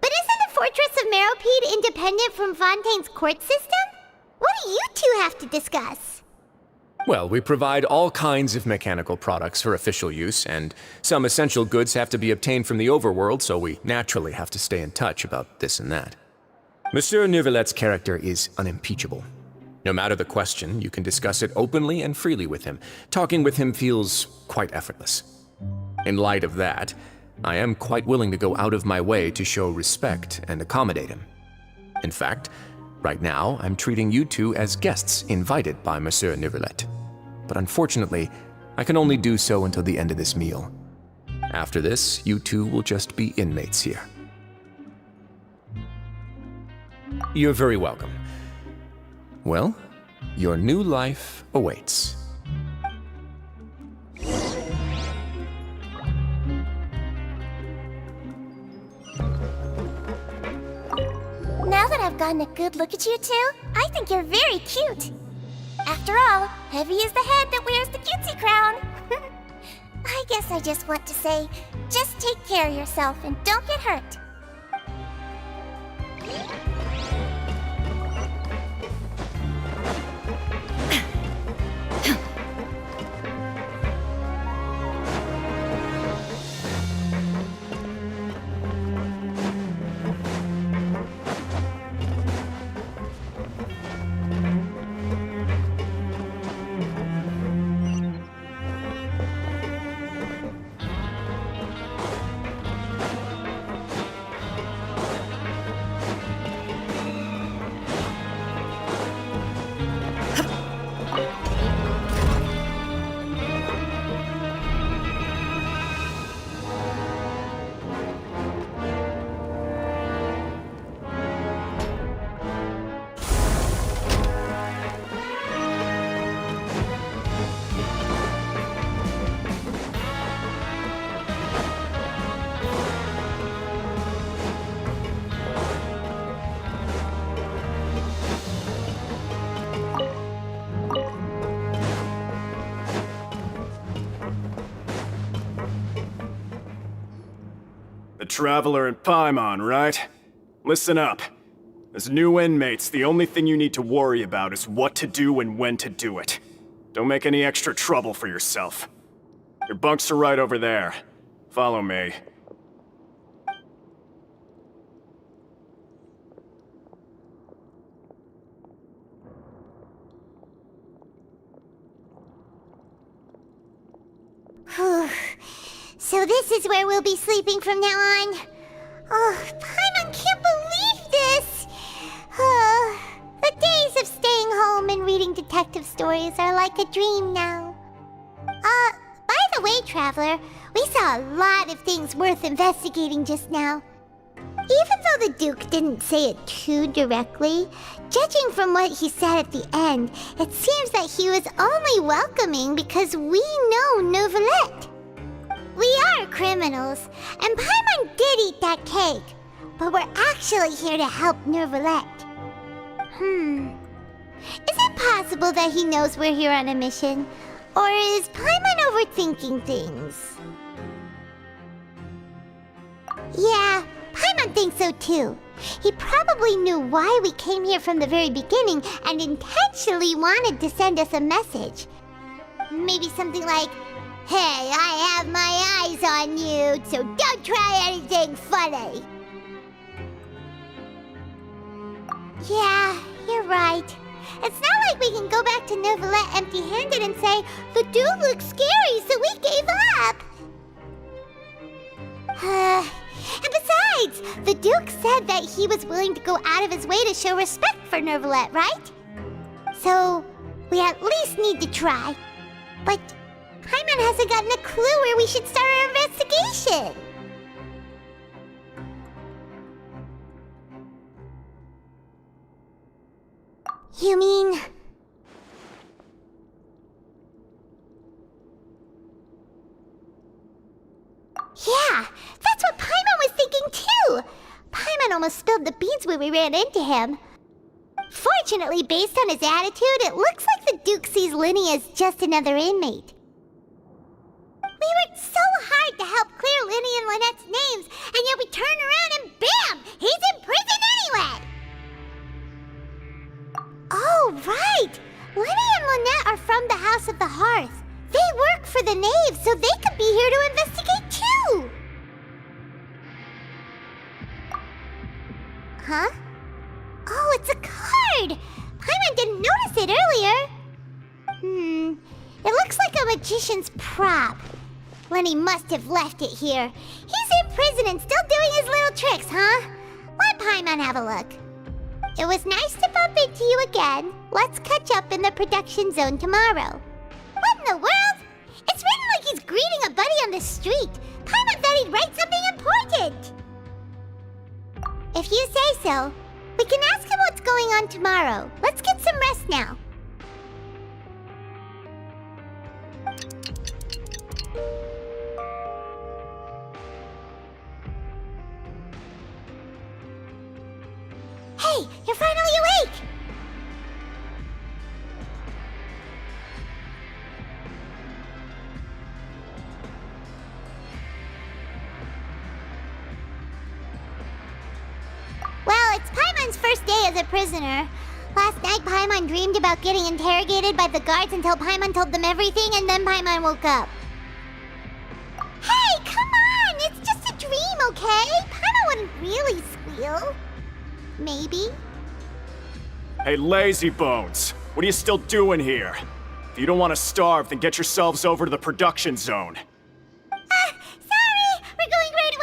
Speaker 2: the Fortress of Meropede independent from Fontaine's court system? What do you two have to discuss?
Speaker 12: Well, we provide all kinds of mechanical products for official use, and some essential goods have to be obtained from the overworld, so we naturally have to stay in touch about this and that. Monsieur Neuvillett's character is unimpeachable. No matter the question, you can discuss it openly and freely with him. Talking with him feels quite effortless. In light of that, I am quite willing to go out of my way to show respect and accommodate him. In fact, right now, I'm treating you two as guests invited by Monsieur Neuvillette. But unfortunately, I can only do so until the end of this meal. After this, you two will just be inmates here. You're very welcome. Well, your new life awaits.
Speaker 2: Now that I've gotten a good look at you two, I think you're very cute. After all, heavy is the head that wears the cutesy crown. I guess I just want to say, just take care of yourself and don't get hurt.
Speaker 15: The Traveler and Paimon, right? Listen up. As new inmates, the only thing you need to worry about is what to do and when to do it. Don't make any extra trouble for yourself. Your bunks are right over there. Follow me.
Speaker 2: So this is where we'll be sleeping from now on. Oh, Paimon can't believe this! The days of staying home and reading detective stories are like a dream now. By the way, Traveler, we saw a lot of things worth investigating just now. Even though the Duke didn't say it too directly, judging from what he said at the end, it seems that he was only welcoming because we know Neuvillette. We are criminals, and Paimon did eat that cake, but we're actually here to help Neuvillette. Is it possible that he knows we're here on a mission? Or is Paimon overthinking things? Yeah, Paimon thinks so too. He probably knew why we came here from the very beginning and intentionally wanted to send us a message. Maybe something like, "Hey, I have my eyes on you, so don't try anything funny." Yeah, you're right. It's not like we can go back to Neuvillette empty-handed and say, "The dude looks scary, so we gave up." And besides, the Duke said that he was willing to go out of his way to show respect for Neuvillette, right? So, we at least need to try. But Paimon hasn't gotten a clue where we should start our investigation. You mean... Yeah, that's what Paimon was thinking too! Paimon almost almost spilled the beans when we ran into him. Fortunately, based on his attitude, it looks like the Duke sees Linny as just another inmate. We worked so hard to help clear Linny and Lynette's names, and yet we turn around and bam! He's in prison anyway! Oh, right! Linny and Lynette are from the House of the Hearth. They work for the Knave, so they could be here to investigate too! Huh? Oh, it's a card! Paimon didn't notice it earlier. It looks like a magician's prop. Lenny must have left it here. He's in prison and still doing his little tricks, huh? Let Paimon have a look. It was nice to bump into you again. Let's catch up in the production zone tomorrow. What in the world? It's written like he's greeting a buddy on the street. Paimon thought he'd write something important. If you say so, we can ask him what's going on tomorrow. Let's get some rest now. Hey, you're finally awake! Well, it's Paimon's first day as a prisoner. Last night, Paimon dreamed about getting interrogated by the guards until Paimon told them everything, and then Paimon woke up. Hey, come on! It's just a dream, okay? Paimon wouldn't really squeal. Maybe.
Speaker 15: Hey, lazy bones! What are you still doing here? If you don't want to starve, then get yourselves over to the production zone.
Speaker 2: Sorry! We're going right away!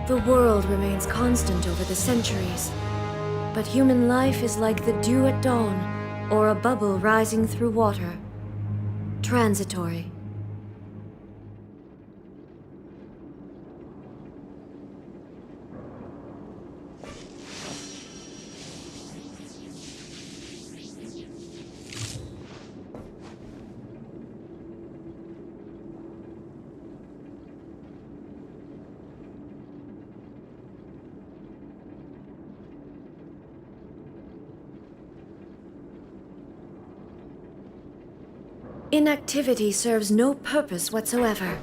Speaker 9: The world remains constant over the centuries, but human life is like the dew at dawn, or a bubble rising through water. Transitory. inactivity serves no purpose whatsoever.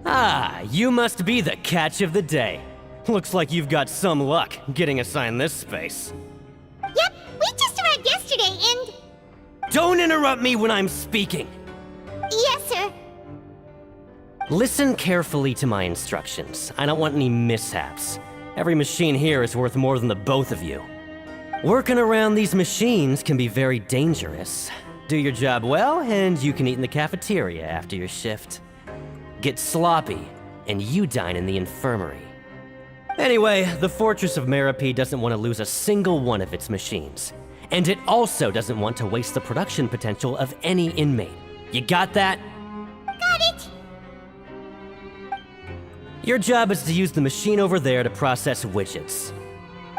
Speaker 16: Ah, you must be the catch of the day. Looks like you've got some luck getting assigned this space.
Speaker 2: Yep, we just arrived yesterday and...
Speaker 16: Don't interrupt me when I'm speaking!
Speaker 2: Yes, sir.
Speaker 16: Listen carefully to my instructions. I don't want any mishaps. Every machine here is worth more than the both of you. Working around these machines can be very dangerous. Do your job well, and you can eat in the cafeteria after your shift. Get sloppy, and you dine in the infirmary. Anyway, the Fortress of Meropide doesn't want to lose a single one of its machines. And it also doesn't want to waste the production potential of any inmate. You got that?
Speaker 2: Got it.
Speaker 16: Your job is to use the machine over there to process widgets.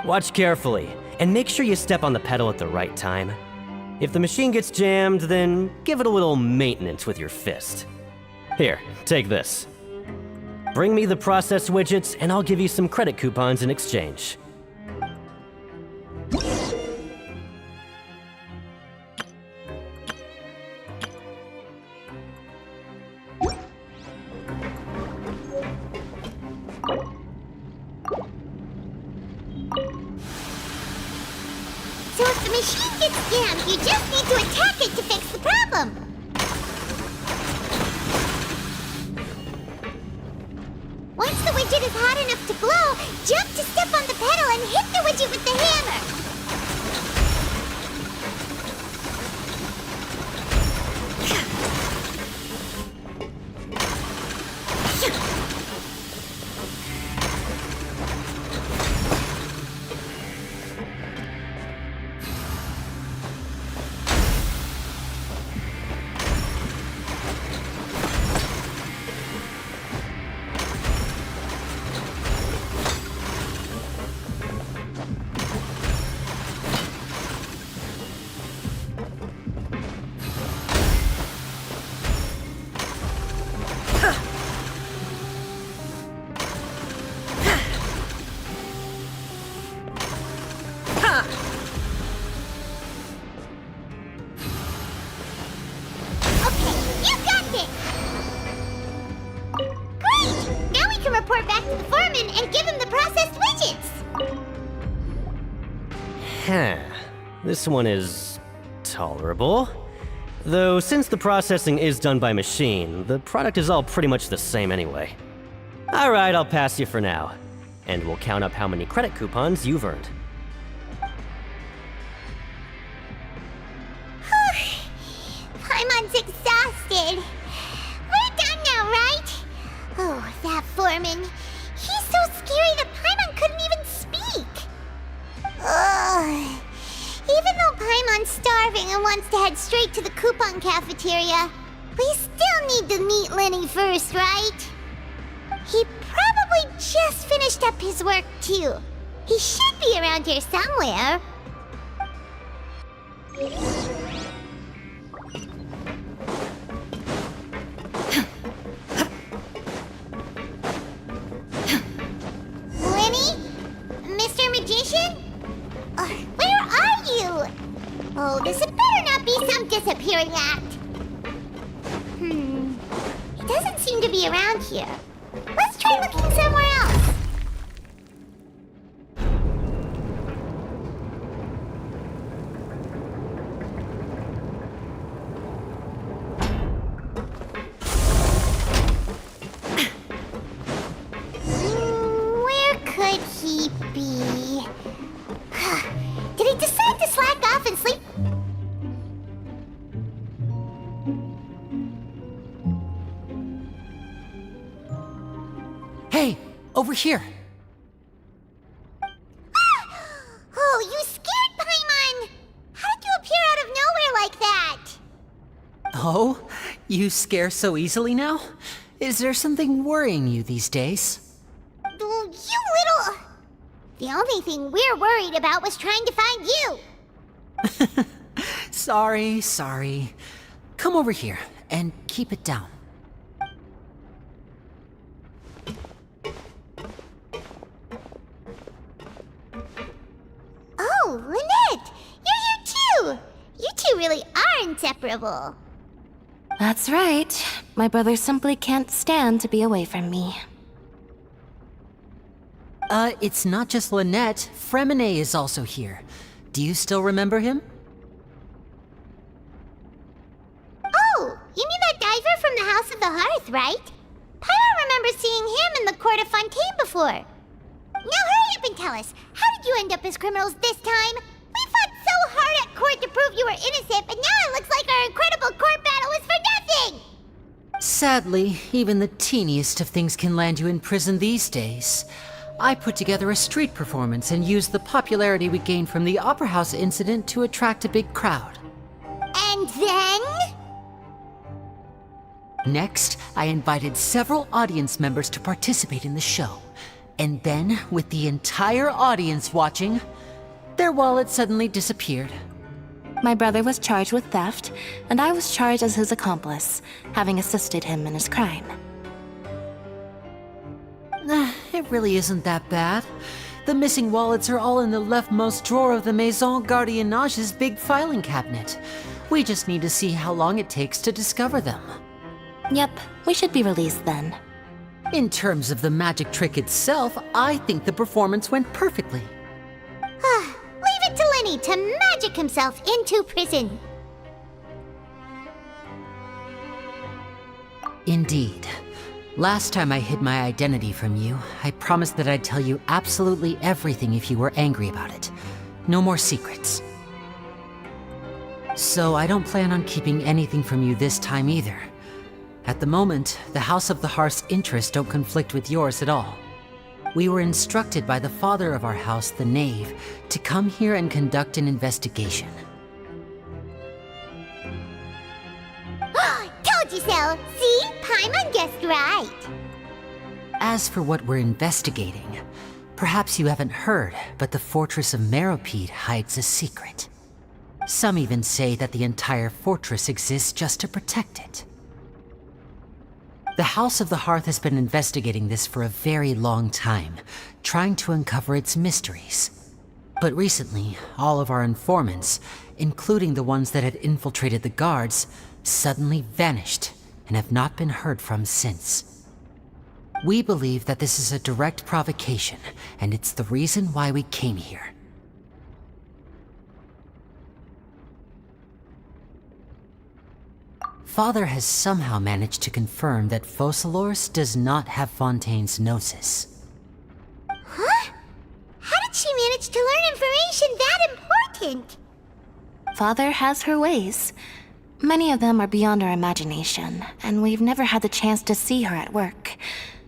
Speaker 16: Watch carefully, and make sure you step on the pedal at the right time. If the machine gets jammed, then give it a little maintenance with your fist. Here, take this. Bring me the processed widgets, and I'll give you some credit coupons in exchange.
Speaker 2: So if the machine gets jammed, you just need to attack it to fix the problem. Once the widget is hot enough to blow, jump to step on the pedal and hit the widget with the hammer. Report back to the foreman and give him the processed widgets!
Speaker 16: This one is tolerable. Though since the processing is done by machine, the product is all pretty much the same anyway. Alright, I'll pass you for now. And we'll count up how many credit coupons you've earned.
Speaker 2: Paimon's exhausted. We're done now, right? Oh, that foreman. He's so scary that Paimon couldn't even speak. Ugh. Even though Paimon's starving and wants to head straight to the coupon cafeteria, we still need to meet Lenny first, right? He probably just finished up his work, too. He should be around here somewhere. Where are you? Oh, this had better not be some disappearing act. He doesn't seem to be around here. Let's try looking somewhere else. Where could he be? Did he decide to slack off and sleep?
Speaker 4: Hey, over here.
Speaker 2: Oh, you scared Paimon! How did you appear out of nowhere like that?
Speaker 4: Oh, you scare so easily now? Is there something worrying you these days?
Speaker 2: You little... The only thing we're worried about was trying to find you.
Speaker 4: Sorry. come over here and keep it down.
Speaker 2: Oh, Lynette! You're here too! You two really are inseparable.
Speaker 6: That's right. My brother simply can't stand to be away from me.
Speaker 4: It's not just Lynette. Fremine is also here. Do you still remember him?
Speaker 2: Oh, you mean that diver from the House of the Hearth, right? Paimon remembers seeing him in the Court of Fontaine before. Now hurry up and tell us, how did you end up as criminals this time? We fought so hard at court to prove you were innocent, but now it looks like our incredible court battle was for nothing!
Speaker 4: Sadly, even the teeniest of things can land you in prison these days. I put together a street performance and used the popularity we gained from the Opera House incident to attract a big crowd.
Speaker 2: And then?
Speaker 4: Next, I invited several audience members to participate in the show. And then, with the entire audience watching, their wallet suddenly disappeared.
Speaker 6: My brother was charged with theft, and I was charged as his accomplice, having assisted him in his crime.
Speaker 4: It really isn't that bad. The missing wallets are all in the leftmost drawer of the Maison Gardiennage's big filing cabinet. We just need to see how long it takes to discover them.
Speaker 6: Yep, we should be released then.
Speaker 4: In terms of the magic trick itself, I think the performance went perfectly.
Speaker 2: Leave it to Lenny to magic himself into prison.
Speaker 4: Indeed. Last time I hid my identity from you, I promised that I'd tell you absolutely everything if you were angry about it. No more secrets. So I don't plan on keeping anything from you this time either. At the moment, the House of the Hearth's interests don't conflict with yours at all. We were instructed by the father of our house, the Knave, to come here and conduct an investigation.
Speaker 2: Told you so! See? Paimon guessed right.
Speaker 4: As for what we're investigating, perhaps you haven't heard, but the fortress of Meropide hides a secret. Some even say that the entire fortress exists just to protect it. The House of the Hearth has been investigating this for a very long time, trying to uncover its mysteries. But recently, all of our informants, including the ones that had infiltrated the guards, suddenly vanished and have not been heard from since. We believe that this is a direct provocation, and it's the reason why we came here. Father has somehow managed to confirm that Focalors does not have Fontaine's gnosis.
Speaker 2: Huh? How did she manage to learn information that important?
Speaker 6: Father has her ways. Many of them are beyond our imagination, and we've never had the chance to see her at work.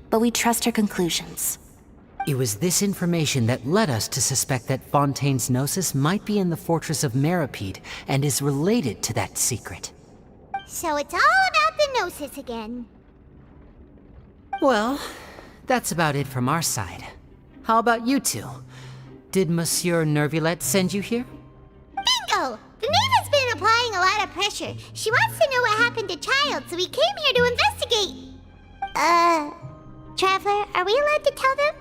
Speaker 6: But we trust her conclusions.
Speaker 4: It was this information that led us to suspect that Fontaine's gnosis might be in the fortress of Meropide and is related to that secret.
Speaker 2: So it's all about the Gnosis again.
Speaker 4: Well, that's about it from our side. How about you two? Did Monsieur Nervulette send you here?
Speaker 2: Bingo! The Knave has been applying a lot of pressure. She wants to know what happened to Child, so we came here to investigate. Traveler, are we allowed to tell them?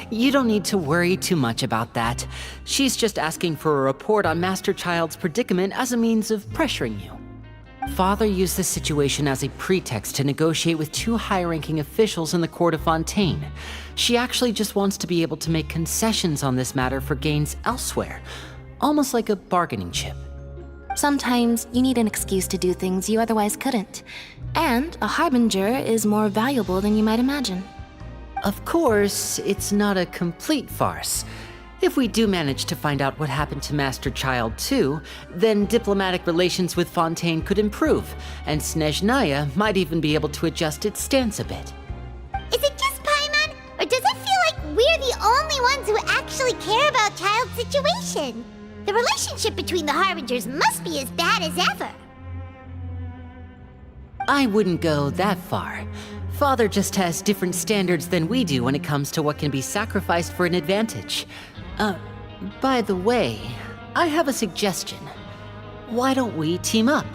Speaker 4: You don't need to worry too much about that. She's just asking for a report on Master Child's predicament as a means of pressuring you. Father used this situation as a pretext to negotiate with two high-ranking officials in the court of Fontaine. She actually just wants to be able to make concessions on this matter for gains elsewhere, almost like a bargaining chip.
Speaker 6: Sometimes you need an excuse to do things you otherwise couldn't. And a harbinger is more valuable than you might imagine.
Speaker 4: Of course, it's not a complete farce. If we do manage to find out what happened to Master Child too, then diplomatic relations with Fontaine could improve, and Snezhnaya might even be able to adjust its stance a bit.
Speaker 2: Is it just Paimon, or does it feel like we're the only ones who actually care about Child's situation? The relationship between the Harbingers must be as bad as ever.
Speaker 4: I wouldn't go that far. Father just has different standards than we do when it comes to what can be sacrificed for an advantage. By the way, I have a suggestion. Why don't we team up?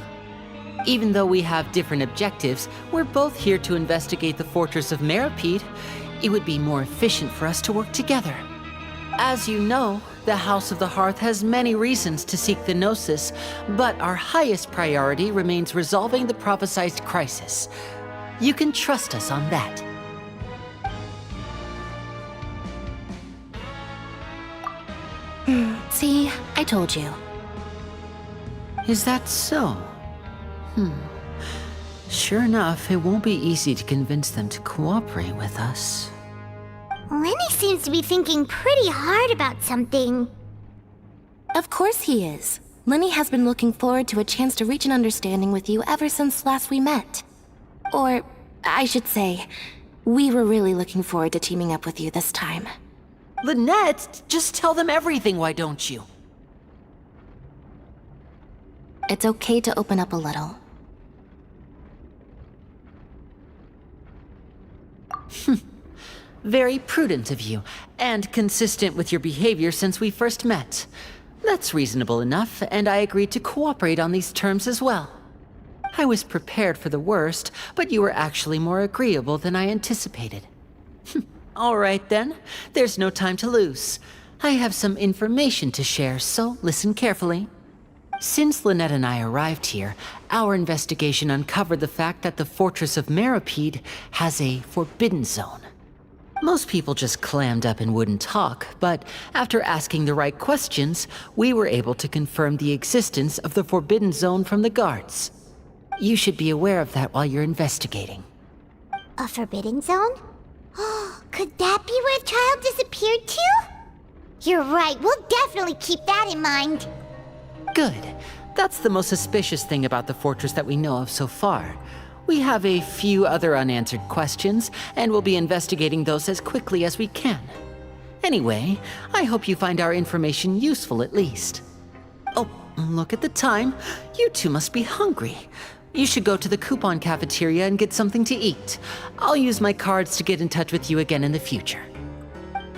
Speaker 4: Even though we have different objectives, we're both here to investigate the Fortress of Meripede. It would be more efficient for us to work together. As you know, the House of the Hearth has many reasons to seek the Gnosis, but our highest priority remains resolving the prophesized crisis. You can trust us on that.
Speaker 6: See, I told you.
Speaker 4: Is that so? Sure enough, it won't be easy to convince them to cooperate with us.
Speaker 2: Lenny seems to be thinking pretty hard about something.
Speaker 6: Of course he is. Lenny has been looking forward to a chance to reach an understanding with you ever since last we met. Or, I should say, we were really looking forward to teaming up with you this time.
Speaker 4: Lynette, just tell them everything, why don't you?
Speaker 6: It's okay to open up a little.
Speaker 4: Very prudent of you, and consistent with your behavior since we first met. That's reasonable enough, and I agreed to cooperate on these terms as well. I was prepared for the worst, but you were actually more agreeable than I anticipated. All right then, there's no time to lose. I have some information to share, so listen carefully. Since Lynette and I arrived here, our investigation uncovered the fact that the Fortress of Meripede has a forbidden zone. Most people just clammed up and wouldn't talk, but after asking the right questions, we were able to confirm the existence of the forbidden zone from the guards. You should be aware of that while you're investigating.
Speaker 2: A forbidden zone? Could that be where the child disappeared to? You're right, we'll definitely keep that in mind.
Speaker 4: Good. That's the most suspicious thing about the fortress that we know of so far. We have a few other unanswered questions, and we'll be investigating those as quickly as we can. Anyway, I hope you find our information useful at least. Oh, look at the time. You two must be hungry. You should go to the coupon cafeteria and get something to eat. I'll use my cards to get in touch with you again in the future.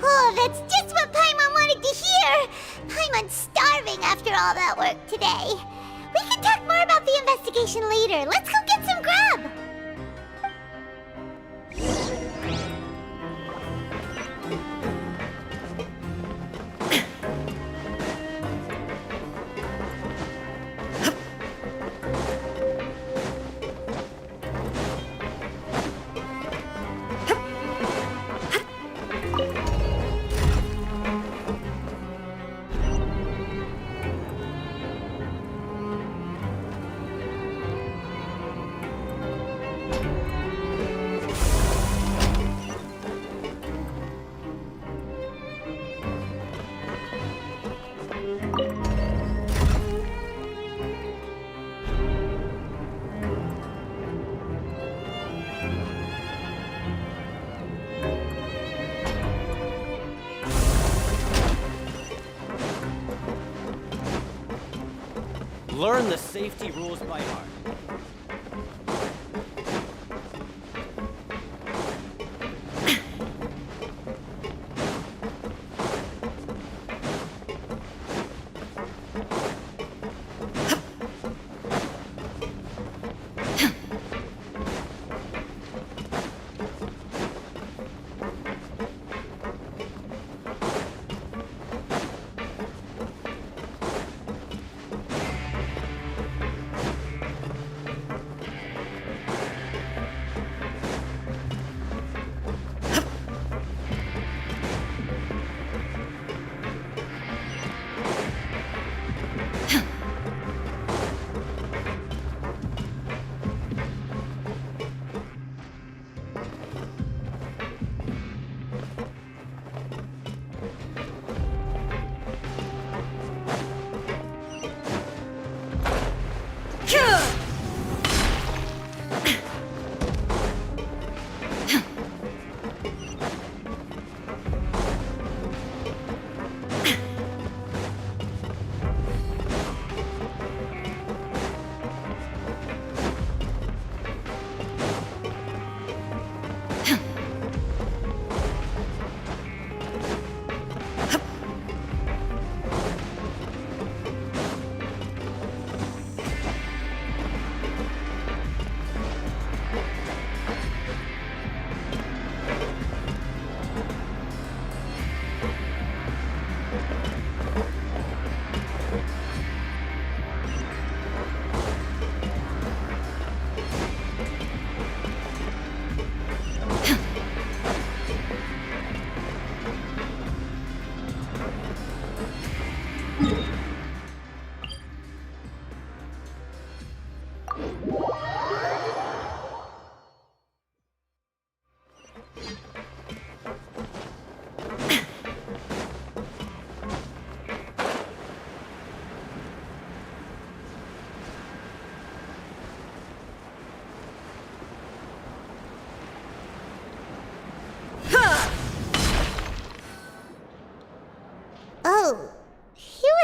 Speaker 2: Oh, that's just what Paimon wanted to hear! Paimon's starving after all that work today. We can talk more about the investigation later. Let's go get some grub!
Speaker 16: Learn the safety rules by heart.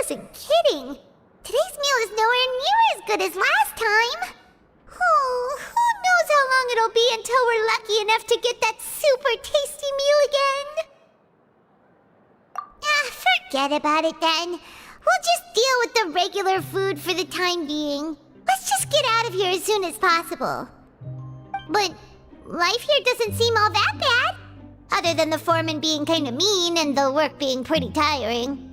Speaker 2: wasn't kidding. Today's meal is nowhere near as good as last time. Oh, who knows how long it'll be until we're lucky enough to get that super tasty meal again? Forget about it then. We'll just deal with the regular food for the time being. Let's just get out of here as soon as possible. But life here doesn't seem all that bad. Other than the foreman being kinda mean and the work being pretty tiring.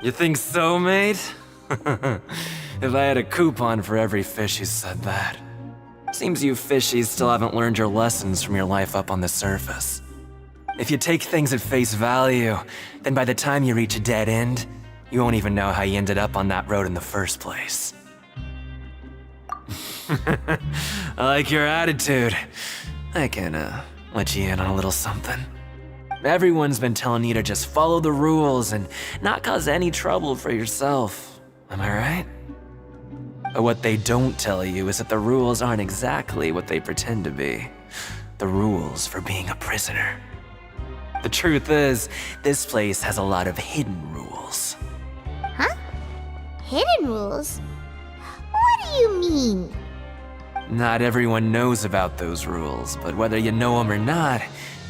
Speaker 11: You think so, mate? If I had a coupon for every fish who said that. Seems you fishies still haven't learned your lessons from your life up on the surface. If you take things at face value, then by the time you reach a dead end, you won't even know how you ended up on that road in the first place. I like your attitude. I can, let you in on a little something. Everyone's been telling you to just follow the rules and not cause any trouble for yourself. Am I right? But what they don't tell you is that the rules aren't exactly what they pretend to be. The rules for being a prisoner. The truth is, this place has a lot of hidden rules.
Speaker 2: Huh? Hidden rules? What do you mean?
Speaker 11: Not everyone knows about those rules, but whether you know them or not,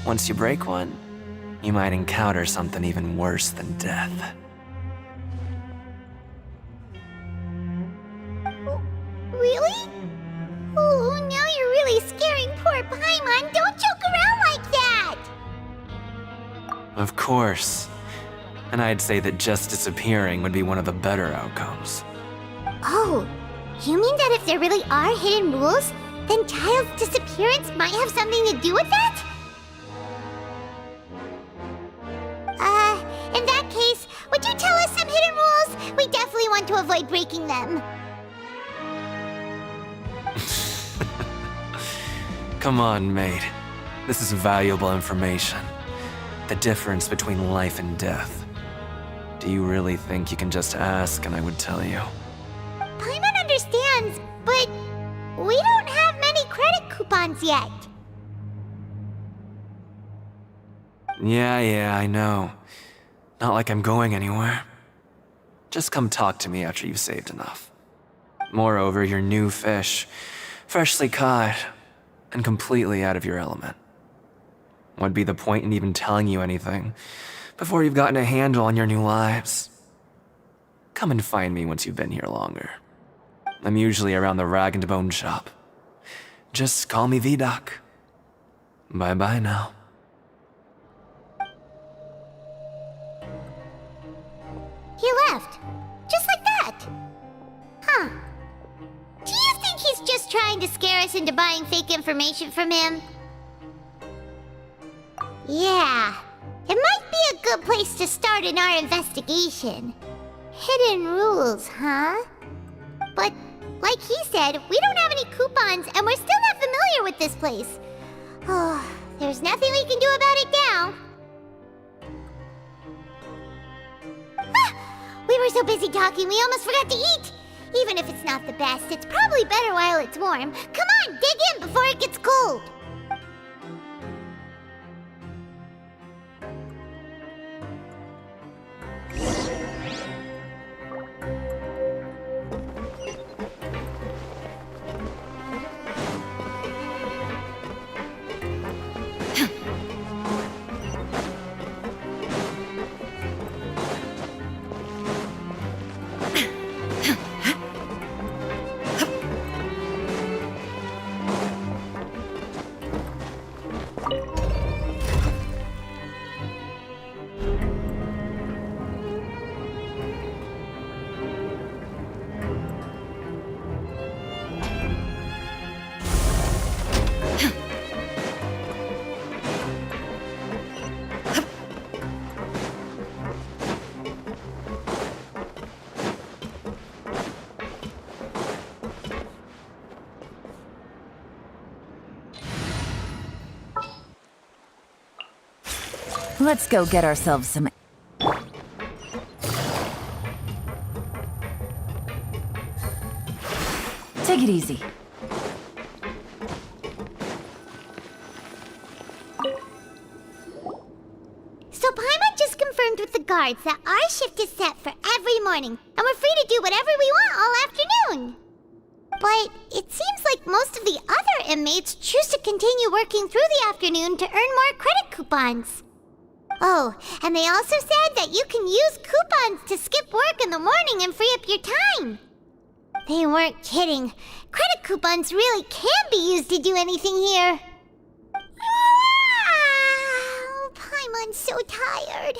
Speaker 11: once you break one, you might encounter something even worse than death.
Speaker 2: Really? Oh, now you're really scaring poor Paimon. Don't joke around like that!
Speaker 11: Of course. And I'd say that just disappearing would be one of the better outcomes.
Speaker 2: Oh, you mean that if there really are hidden rules, then Child's disappearance might have something to do with that? In that case, would you tell us some hidden rules? We definitely want to avoid breaking them.
Speaker 11: Come on, mate. This is valuable information. The difference between life and death. Do you really think you can just ask and I would tell you?
Speaker 2: Paimon understands, but we don't have many credit coupons yet.
Speaker 11: Yeah, I know. Not like I'm going anywhere. Just come talk to me after you've saved enough. Moreover, you're new fish, freshly caught, and completely out of your element. What'd be the point in even telling you anything before you've gotten a handle on your new lives? Come and find me once you've been here longer. I'm usually around the rag and bone shop. Just call me V-Doc. Bye-bye now.
Speaker 2: He left. Just like that. Huh. Do you think he's just trying to scare us into buying fake information from him? Yeah. It might be a good place to start in our investigation. Hidden rules, huh? But, like he said, we don't have any coupons and we're still not familiar with this place. Oh, there's nothing we can do about it now. We were so busy talking, we almost forgot to eat. Even if it's not the best, it's probably better while it's warm. Come on, dig in before it gets cold.
Speaker 17: Let's go get ourselves some... Take it easy.
Speaker 2: So Paimon just confirmed with the guards that our shift is set for every morning, and we're free to do whatever we want all afternoon. But it seems like most of the other inmates choose to continue working through the afternoon to earn more credit coupons. Oh, and they also said that you can use coupons to skip work in the morning and free up your time. They weren't kidding. Credit coupons really can be used to do anything here. Paimon's so tired.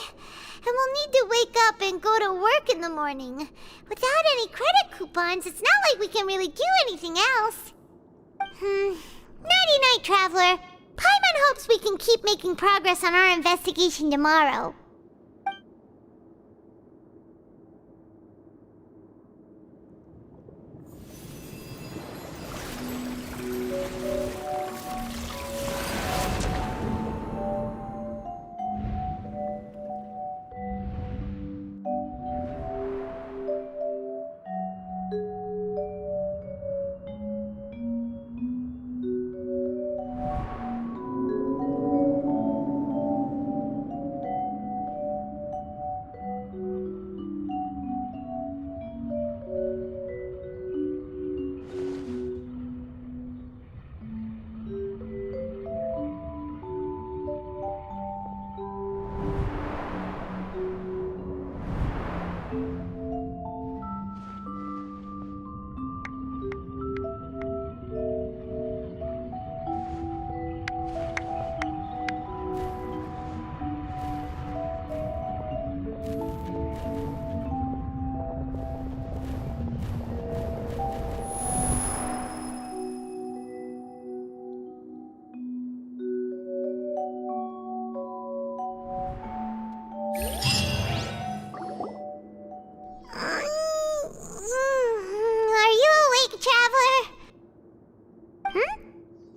Speaker 2: And we'll need to wake up and go to work in the morning. Without any credit coupons, it's not like we can really do anything else. Nighty-night, Traveler. Paimon hopes we can keep making progress on our investigation tomorrow.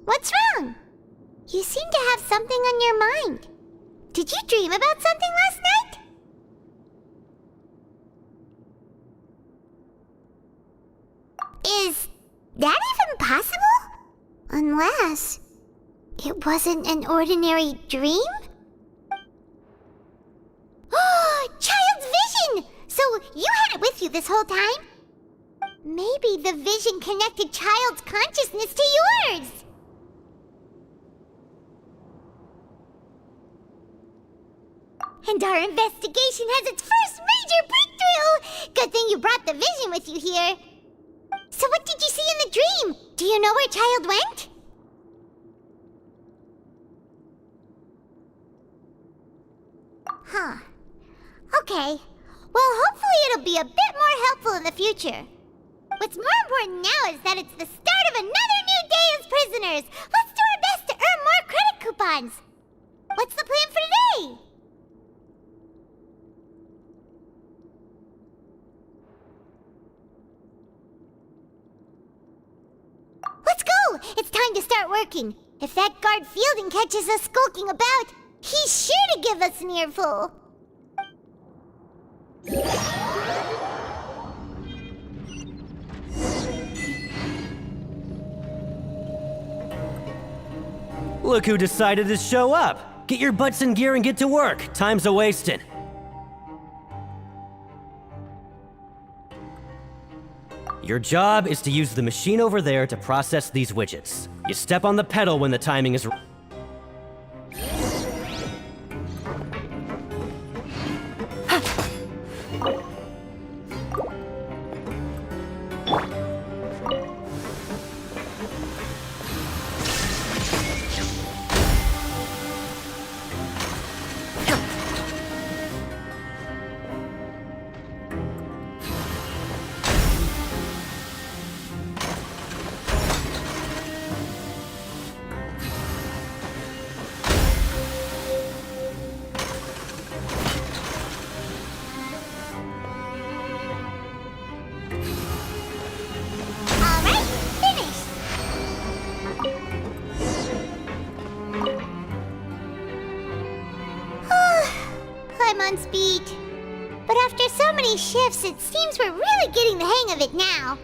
Speaker 2: What's wrong? You seem to have something on your mind. Did you dream about something last night? Is that even possible? Unless it wasn't an ordinary dream? Oh, Child's vision! So you had it with you this whole time? Maybe the vision connected Child's consciousness to yours. And our investigation has its first major breakthrough! Good thing you brought the vision with you here. So what did you see in the dream? Do you know where Child went? Huh. Okay. Well, hopefully it'll be a bit more helpful in the future. What's more important now is that it's the start of another new day as prisoners. Let's do our best to earn more credit coupons. What's the plan for today? Let's go! It's time to start working. If that guard Fielding catches us skulking about, he's sure to give us an earful.
Speaker 16: Look who decided to show up! Get your butts in gear and get to work. Time's a-wasting. Your job is to use the machine over there to process these widgets. You step on the pedal when the timing is... On speed. But after so many shifts, it seems we're really getting the hang of it now.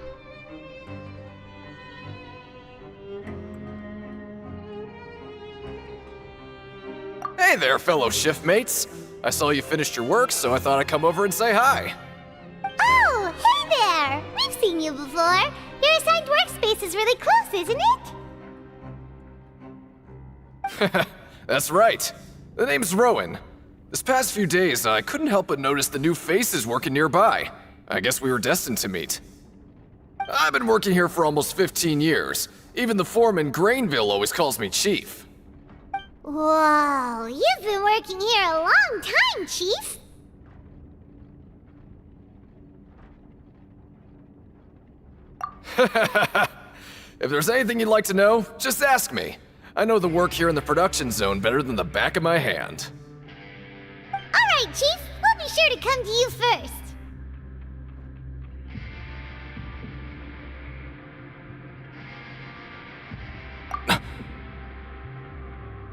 Speaker 18: Hey there, fellow shiftmates. I saw you finished your work, so I thought I'd come over and say hi.
Speaker 2: Oh, hey there! We've seen you before. Your assigned workspace is really close, isn't it?
Speaker 18: That's right. The name's Rowan. This past few days, I couldn't help but notice the new faces working nearby. I guess we were destined to meet. I've been working here for almost 15 years. Even the foreman, Grainville, always calls me Chief.
Speaker 2: Whoa, you've been working here a long time, Chief.
Speaker 18: If there's anything you'd like to know, just ask me. I know the work here in the production zone better than the back of my hand.
Speaker 2: All right, Chief. We'll be sure to come to you first.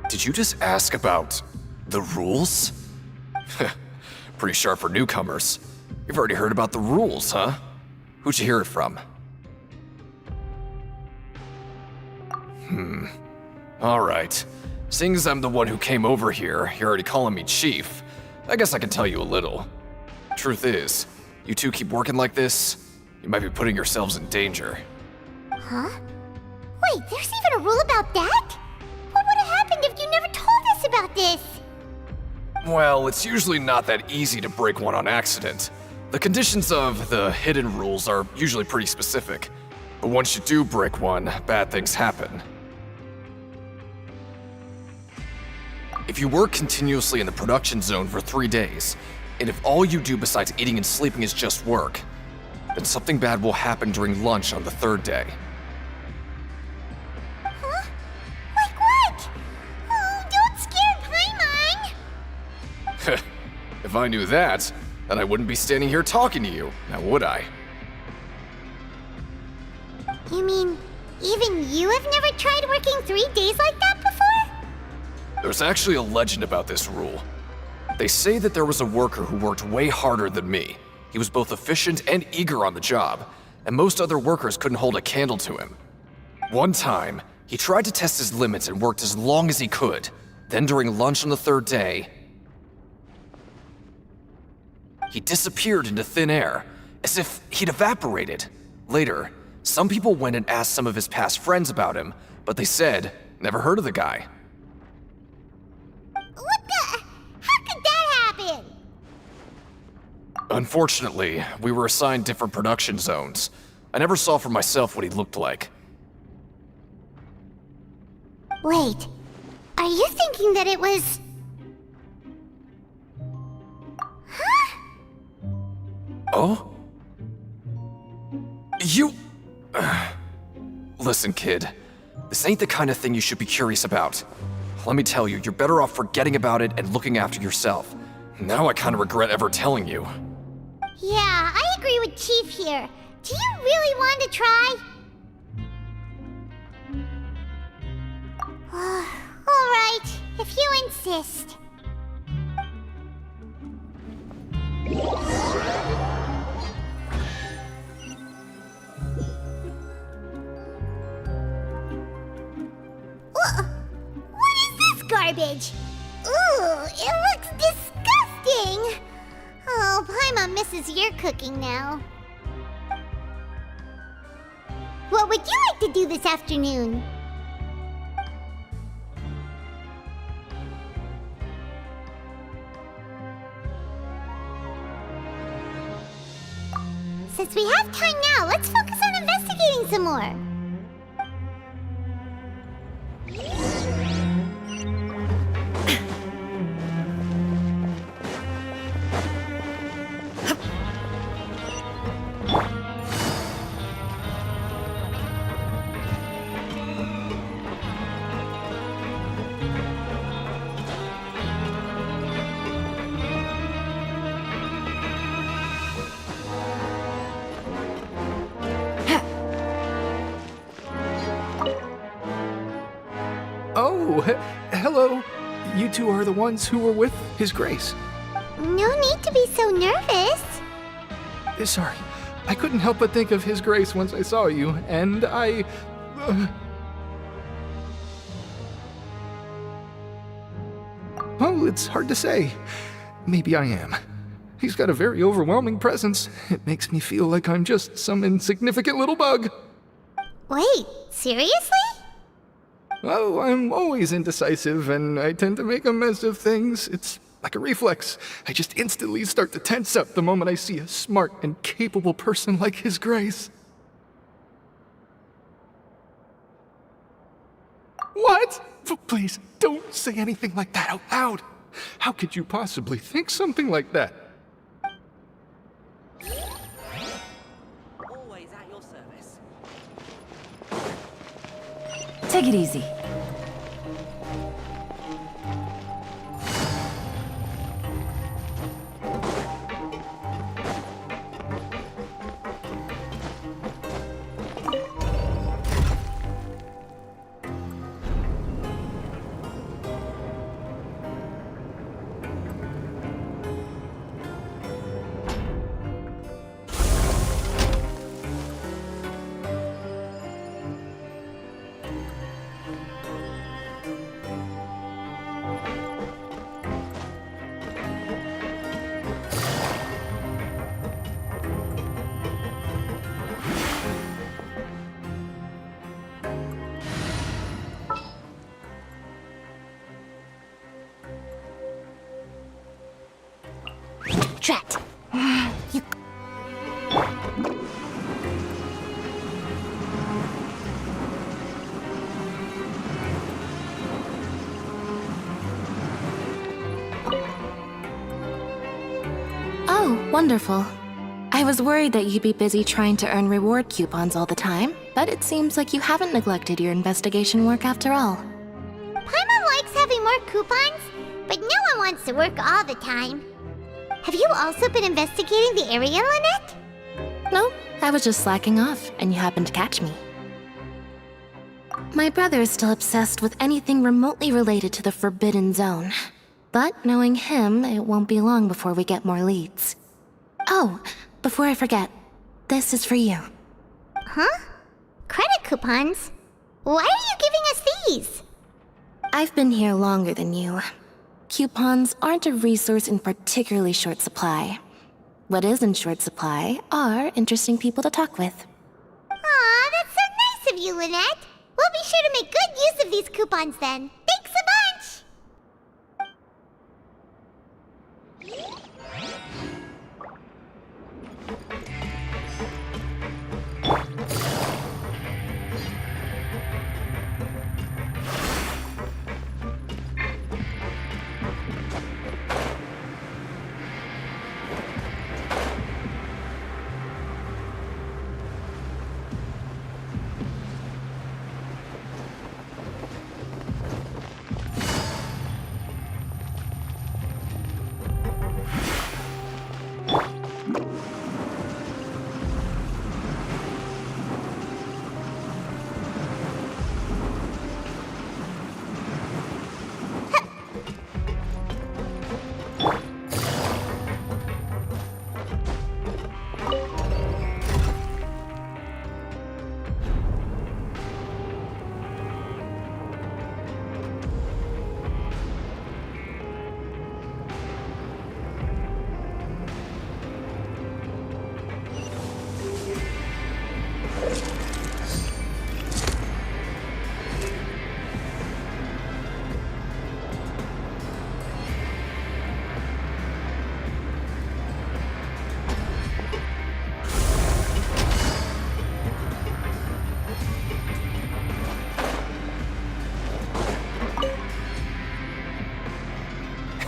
Speaker 18: Did you just ask about the rules? Pretty sharp for newcomers. You've already heard about the rules, huh? Who'd you hear it from? Alright. Seeing as I'm the one who came over here, you're already calling me Chief. I guess I can tell you a little. Truth is, you two keep working like this, you might be putting yourselves in danger.
Speaker 2: Huh? Wait, there's even a rule about that? What would have happened if you never told us about this?
Speaker 18: Well, it's usually not that easy to break one on accident. The conditions of the hidden rules are usually pretty specific. But once you do break one, bad things happen. If you work continuously in the production zone for 3 days, and if all you do besides eating and sleeping is just work, then something bad will happen during lunch on the 3rd day.
Speaker 2: Huh? Like what? Oh, don't scare Paimon!
Speaker 18: If I knew that, then I wouldn't be standing here talking to you, now would I?
Speaker 2: You mean, even you have never tried working 3 days like that before?
Speaker 18: There's actually a legend about this rule. They say that there was a worker who worked way harder than me. He was both efficient and eager on the job, and most other workers couldn't hold a candle to him. One time, he tried to test his limits and worked as long as he could. Then during lunch on the 3rd day, he disappeared into thin air, as if he'd evaporated. Later, some people went and asked some of his past friends about him, but they said, never heard of the guy.
Speaker 2: What the? How could that happen?
Speaker 18: Unfortunately, we were assigned different production zones. I never saw for myself what he looked like.
Speaker 2: Wait, are you thinking that it was... Huh?
Speaker 18: Oh? You... Listen, kid. This ain't the kind of thing you should be curious about. Let me tell you, you're better off forgetting about it and looking after yourself. Now I kind of regret ever telling you.
Speaker 2: Yeah, I agree with Chief here. Do you really want to try? Alright, if you insist. What is this garbage? Ooh, it looks disgusting! Oh, Paimon misses your cooking now. What would you like to do this afternoon? Since we have time now, let's focus on investigating some more.
Speaker 14: Oh, hello. You two are the ones who were with His Grace.
Speaker 2: No need to be so nervous.
Speaker 14: Sorry, I couldn't help but think of His Grace once I saw you, and I... Oh, it's hard to say. maybe I am. He's got a very overwhelming presence. It makes me feel like I'm just some insignificant little bug.
Speaker 2: Wait, seriously?
Speaker 14: Oh, I'm always indecisive, and I tend to make a mess of things. It's like a reflex. I just instantly start to tense up the moment I see a smart and capable person like His Grace. What? Please, don't say anything like that out loud. How could you possibly think something like that?
Speaker 17: Always at your service. Take it easy.
Speaker 2: Drat. You...
Speaker 6: Oh, wonderful. I was worried that you'd be busy trying to earn reward coupons all the time, but it seems like you haven't neglected your investigation work after all.
Speaker 2: Paimon likes having more coupons, but no one wants to work all the time. Have you also been investigating the area, Lynette?
Speaker 6: No, I was just slacking off, and you happened to catch me. My brother is still obsessed with anything remotely related to the Forbidden Zone. But knowing him, it won't be long before we get more leads. Oh, before I forget, this is for you.
Speaker 2: Huh? Credit coupons? Why are you giving us these?
Speaker 6: I've been here longer than you. Coupons aren't a resource in particularly short supply. What is in short supply are interesting people to talk with.
Speaker 2: Aw, that's so nice of you, Lynette. We'll be sure to make good use of these coupons then. Thanks a bunch!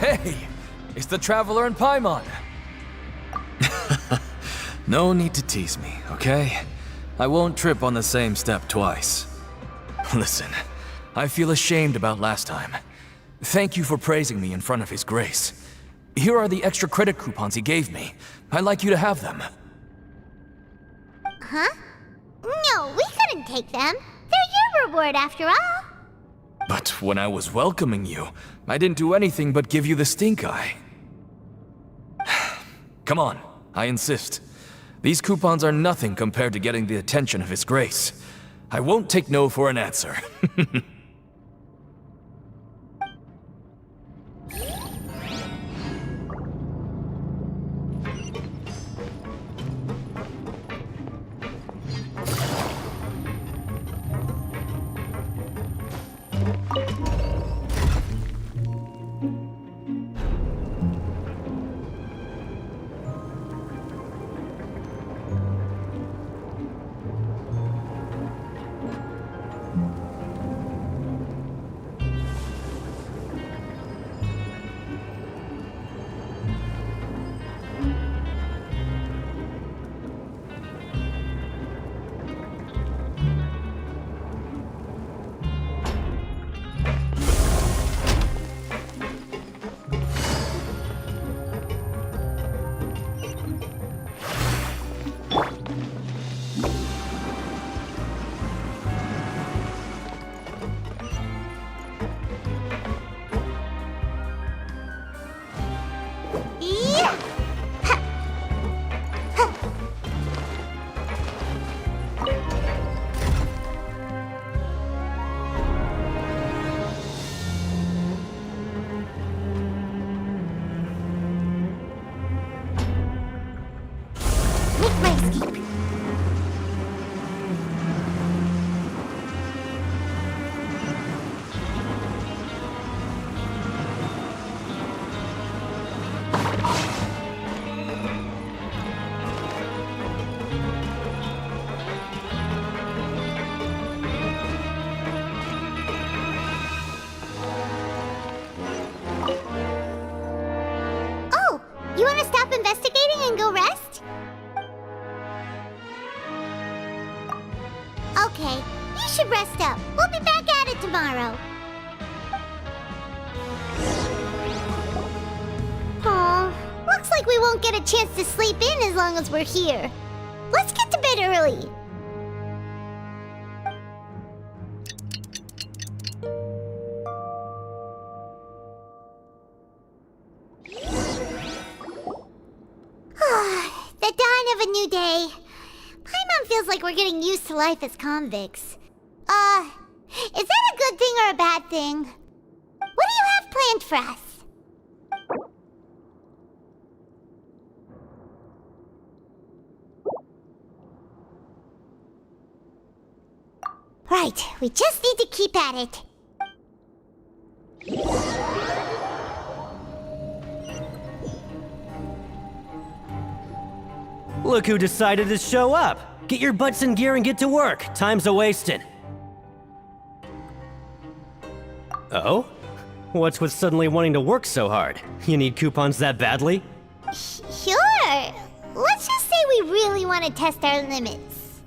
Speaker 11: Hey! It's the Traveler and Paimon! No need to tease me, okay? I won't trip on the same step twice. Listen, I feel ashamed about last time. Thank you for praising me in front of His Grace. Here are the extra credit coupons he gave me. I'd like you to have them.
Speaker 2: Huh? No, we couldn't take them. They're your reward after all.
Speaker 11: But when I was welcoming you, I didn't do anything but give you the stink eye. Come on, I insist. These coupons are nothing compared to getting the attention of His Grace. I won't take no for an answer.
Speaker 2: You want to stop investigating and go rest? Okay, you should rest up. We'll be back at it tomorrow. Aw, looks like we won't get a chance to sleep in as long as we're here. Let's get to bed early. The dawn of a new day. Paimon feels like we're getting used to life as convicts. Is that a good thing or a bad thing? What do you have planned for us? Right, we just need to keep at it.
Speaker 16: Look who decided to show up! Get your butts in gear and get to work. Time's a-wasting. Oh? What's with suddenly wanting to work so hard? You need coupons that badly?
Speaker 2: Sure. Let's just say we really want to test our limits.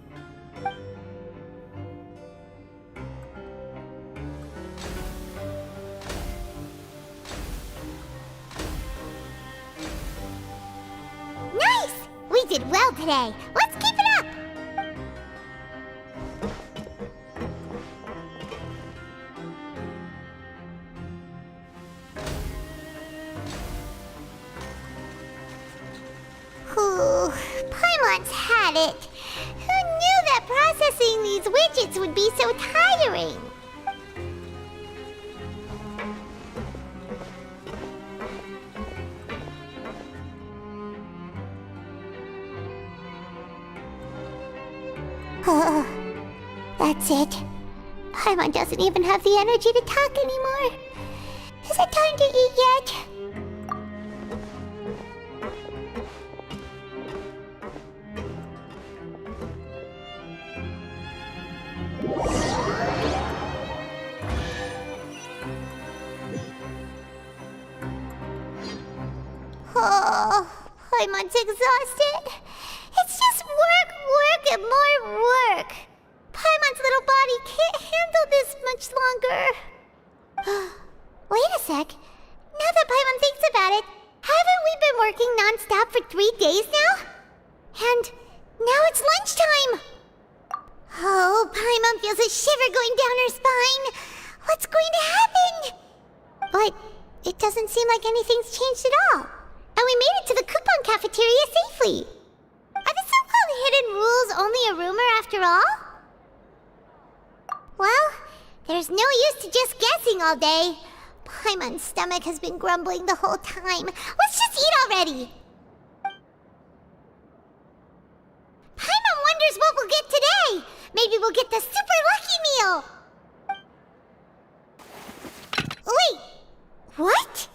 Speaker 2: Nice! We did well today. Let's keep it up! Ooh, Paimon's had it. Who knew that processing these widgets would be so tiring? That's it. Paimon doesn't even have the energy to talk anymore. Is it time to eat yet? Oh, Paimon's exhausted. It's just work, and more work. Paimon's little body can't handle this much longer. Wait a sec. Now that Paimon thinks about it, haven't we been working non-stop for 3 days now? And now it's lunchtime. Oh, Paimon feels a shiver going down her spine. What's going to happen? But it doesn't seem like anything's changed at all. And we made it to the coupon cafeteria safely. Are the so-called hidden rules only a rumor after all? Well, there's no use to just guessing all day. Paimon's stomach has been grumbling the whole time. Let's just eat already! Paimon wonders what we'll get today! Maybe we'll get the super lucky meal! Wait! What?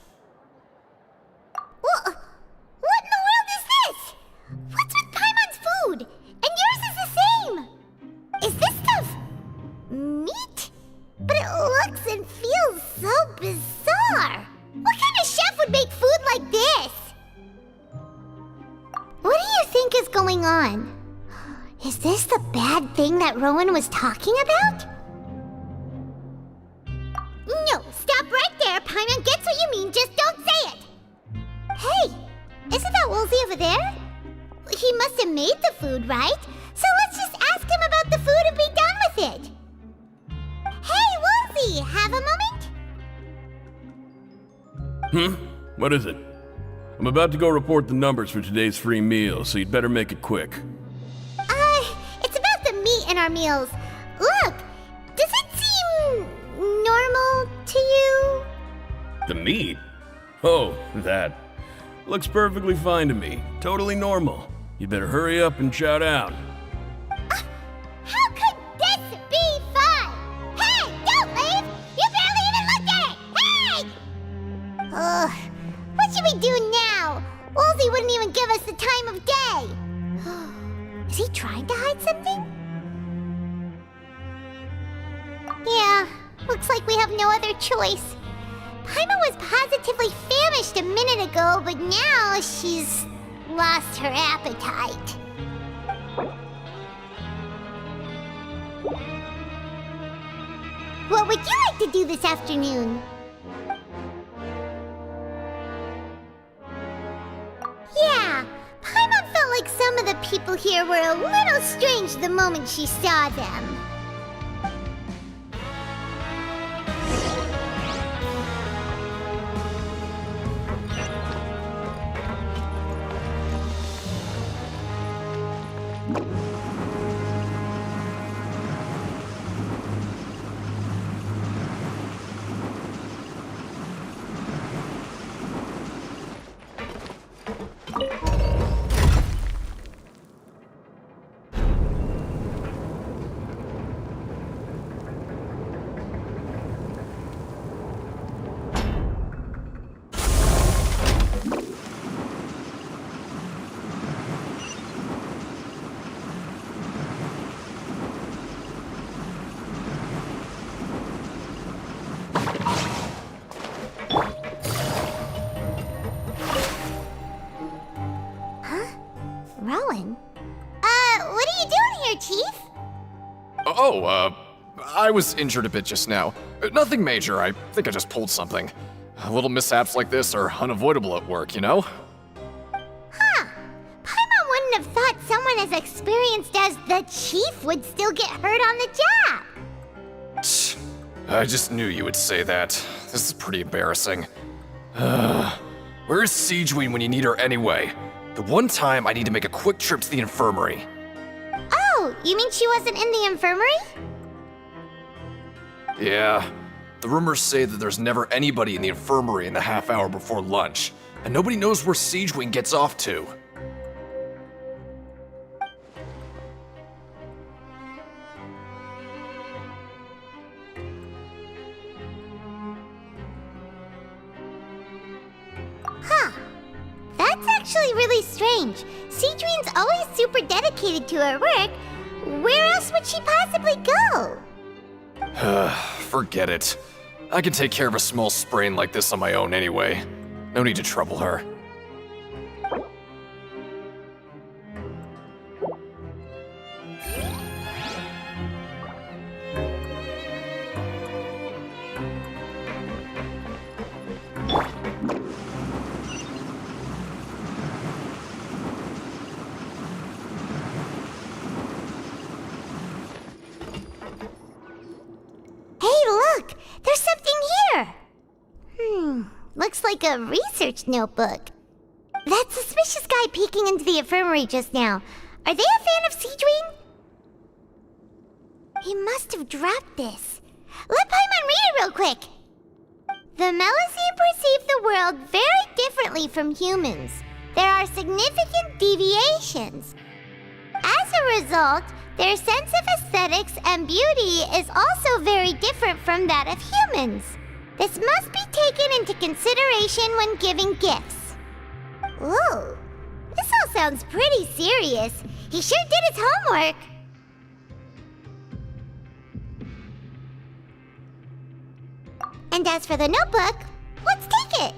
Speaker 2: What in the world is this? What's with Paimon's food? And yours is the same! Is this stuff meat? But it looks and feels so bizarre. What kind of chef would make food like this? What do you think is going on? Is this the bad thing that Rowan was talking about? No, stop right there. Paimon gets what you mean, just don't say it. Hey, isn't that Woolsey over there? He must have made the food, right? So let's just ask him about the food and be done with it. Hey, Woolsey, have a moment?
Speaker 13: What is it? I'm about to go report the numbers for today's free meal, so you'd better make it quick.
Speaker 2: It's about the meat in our meals. Look, does it seem normal to you?
Speaker 13: The meat? Oh, that. Looks perfectly fine to me. Totally normal. You'd better hurry up and shout out.
Speaker 2: How could this be fun? Hey, don't leave! You barely even looked at it! Hey! Ugh, what should we do now? Woolsey wouldn't even give us the time of day. Is he trying to hide something? Yeah, looks like we have no other choice. Paimon was positively famished a minute ago, but now she's lost her appetite. What would you like to do this afternoon? Yeah, Paimon felt like some of the people here were a little strange the moment she saw them. Rowan? What are you doing here, Chief?
Speaker 18: I was injured a bit just now. Nothing major, I think I just pulled something. Little mishaps like this are unavoidable at work, you know?
Speaker 2: Huh. Paimon wouldn't have thought someone as experienced as the Chief would still get hurt on the job.
Speaker 18: I just knew you would say that. This is pretty embarrassing. Where is Siegeween when you need her anyway? The one time I need to make a quick trip to the infirmary.
Speaker 2: Oh, you mean she wasn't in the infirmary?
Speaker 18: Yeah. The rumors say that there's never anybody in the infirmary in the half hour before lunch, and nobody knows where Siegeween gets off to.
Speaker 2: Huh. That's actually really strange. Siegeween's always super dedicated to her work. Where else would she possibly go?
Speaker 18: Forget it. I can take care of a small sprain like this on my own anyway. No need to trouble her.
Speaker 2: There's something here! Looks like a research notebook. That suspicious guy peeking into the infirmary just now, are they a fan of Siegeween? He must have dropped this. Let Paimon read it real quick! The Melusine perceive the world very differently from humans. There are significant deviations. As a result, their sense of aesthetics and beauty is also very different from that of humans. This must be taken into consideration when giving gifts. Ooh, this all sounds pretty serious. He sure did his homework. And as for the notebook, let's take it.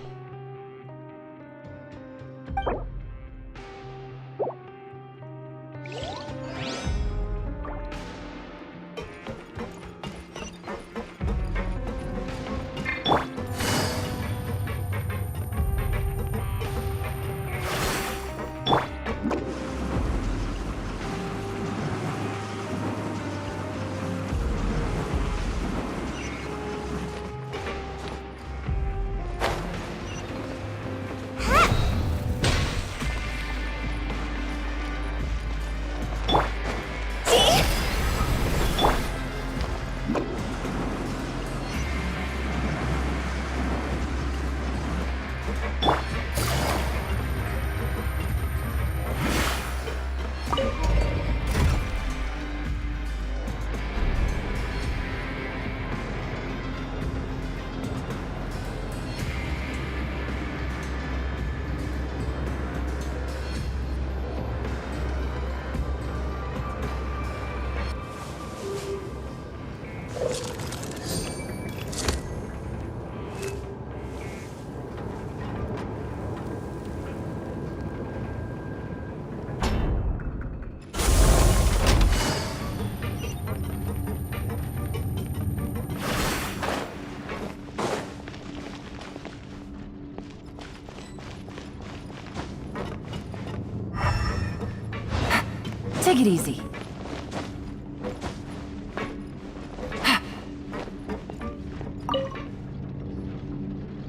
Speaker 17: Take it easy.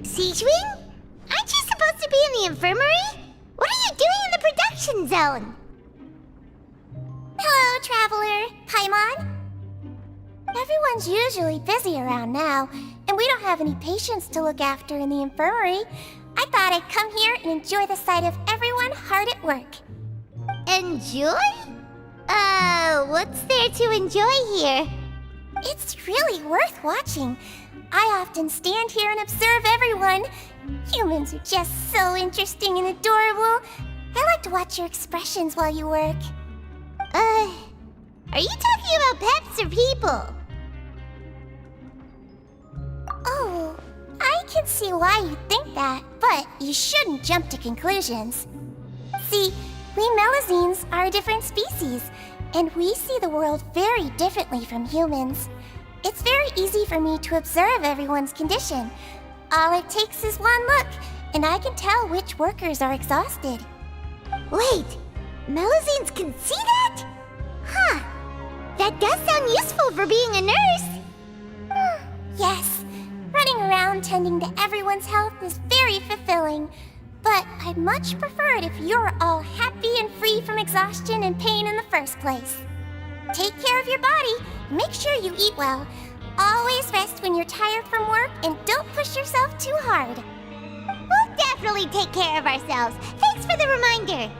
Speaker 2: Siege Wing? Aren't you supposed to be in the infirmary? What are you doing in the production zone?
Speaker 19: Hello, Traveler. Paimon? Everyone's usually busy around now, and we don't have any patients to look after in the infirmary. I thought I'd come here and enjoy the sight of everyone hard at work.
Speaker 2: Enjoy? What's there to enjoy here?
Speaker 19: It's really worth watching. I often stand here and observe everyone. Humans are just so interesting and adorable. I like to watch your expressions while you work.
Speaker 2: Are you talking about pets or people?
Speaker 19: Oh, I can see why you think that, but you shouldn't jump to conclusions. See, we Melazines are a different species, and we see the world very differently from humans. It's very easy for me to observe everyone's condition. All it takes is one look, and I can tell which workers are exhausted.
Speaker 2: Wait, Melazines can see that? Huh. That does sound useful for being a nurse.
Speaker 19: Yes, running around tending to everyone's health is very fulfilling. But I'd much prefer it if you're all happy and free from exhaustion and pain in the first place. Take care of your body, and make sure you eat well. Always rest when you're tired from work, and don't push yourself too hard.
Speaker 2: We'll definitely take care of ourselves. Thanks for the reminder.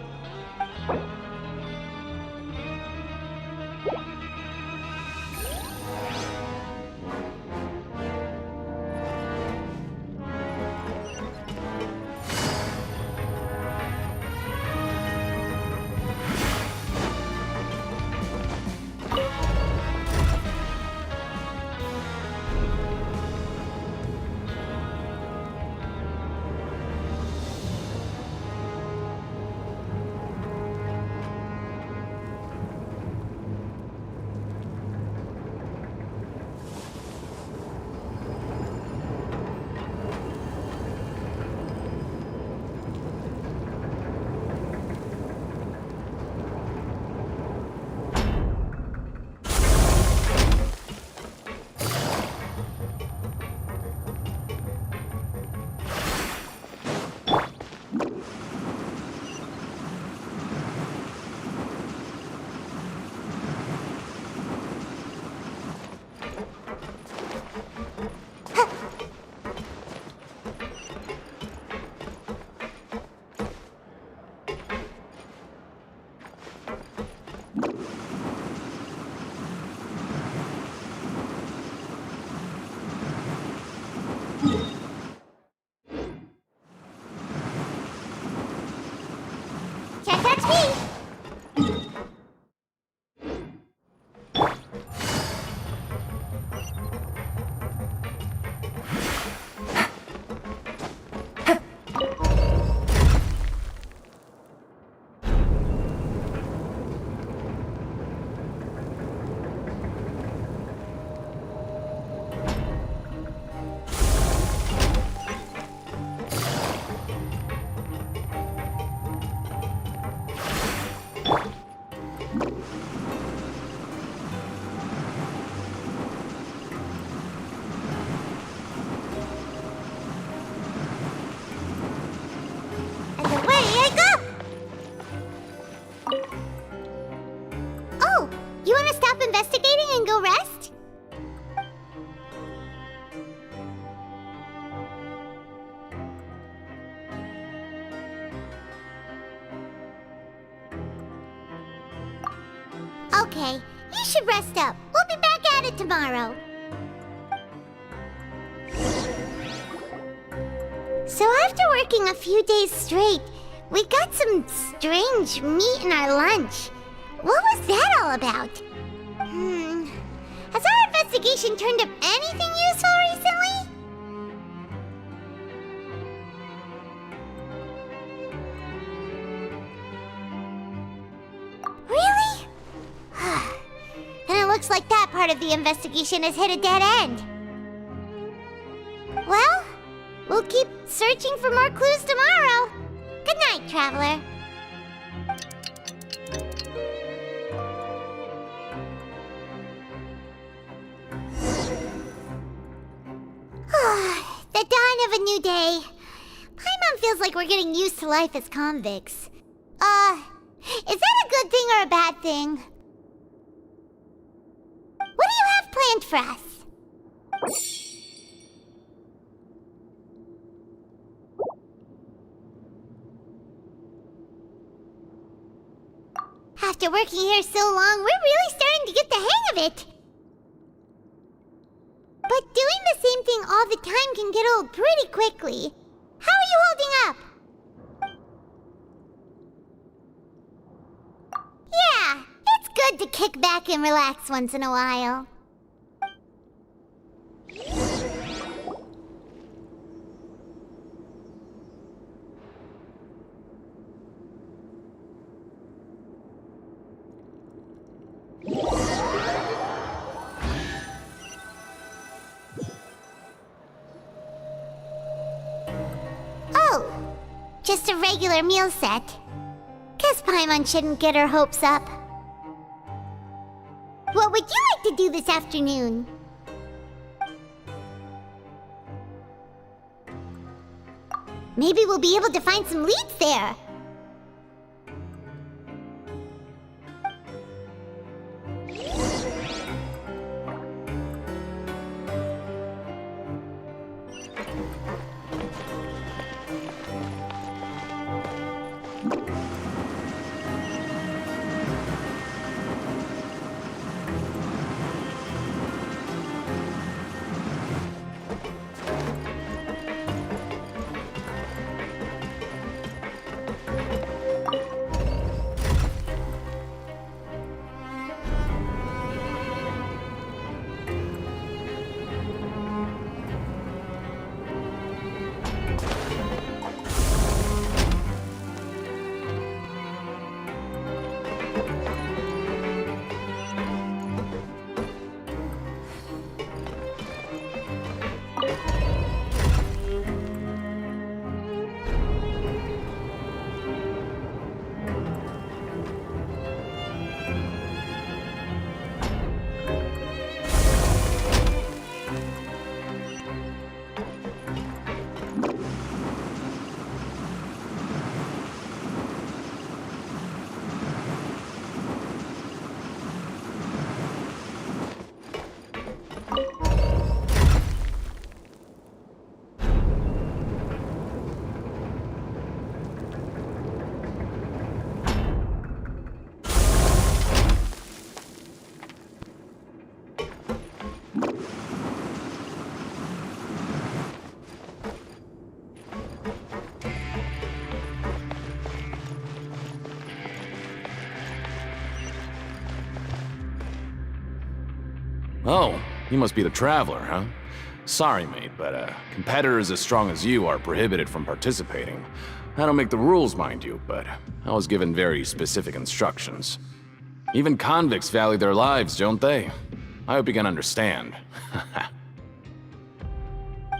Speaker 2: Can't touch me! You want to stop investigating and go rest? Okay, you should rest up. We'll be back at it tomorrow. So after working a few days straight, we got some strange meat in our lunch. What was that all about? Has our investigation turned up anything useful recently? Really? Then it looks like that part of the investigation has hit a dead end. Well, we'll keep searching for more clues tomorrow. Good night, Traveler. dawn of a new day. Paimon feels like we're getting used to life as convicts. Is that a good thing or a bad thing? What do you have planned for us? After working here so long, we're really starting to get the hang of it. But doing the same thing all the time can get old pretty quickly. How are you holding up? Yeah, it's good to kick back and relax once in a while. Oh, just a regular meal set. Guess Paimon shouldn't get her hopes up. What would you like to do this afternoon? Maybe we'll be able to find some leads there.
Speaker 18: Oh, you must be the Traveler, huh? Sorry, mate, but competitors as strong as you are prohibited from participating. I don't make the rules, mind you, but I was given very specific instructions. Even convicts value their lives, don't they? I hope you can understand.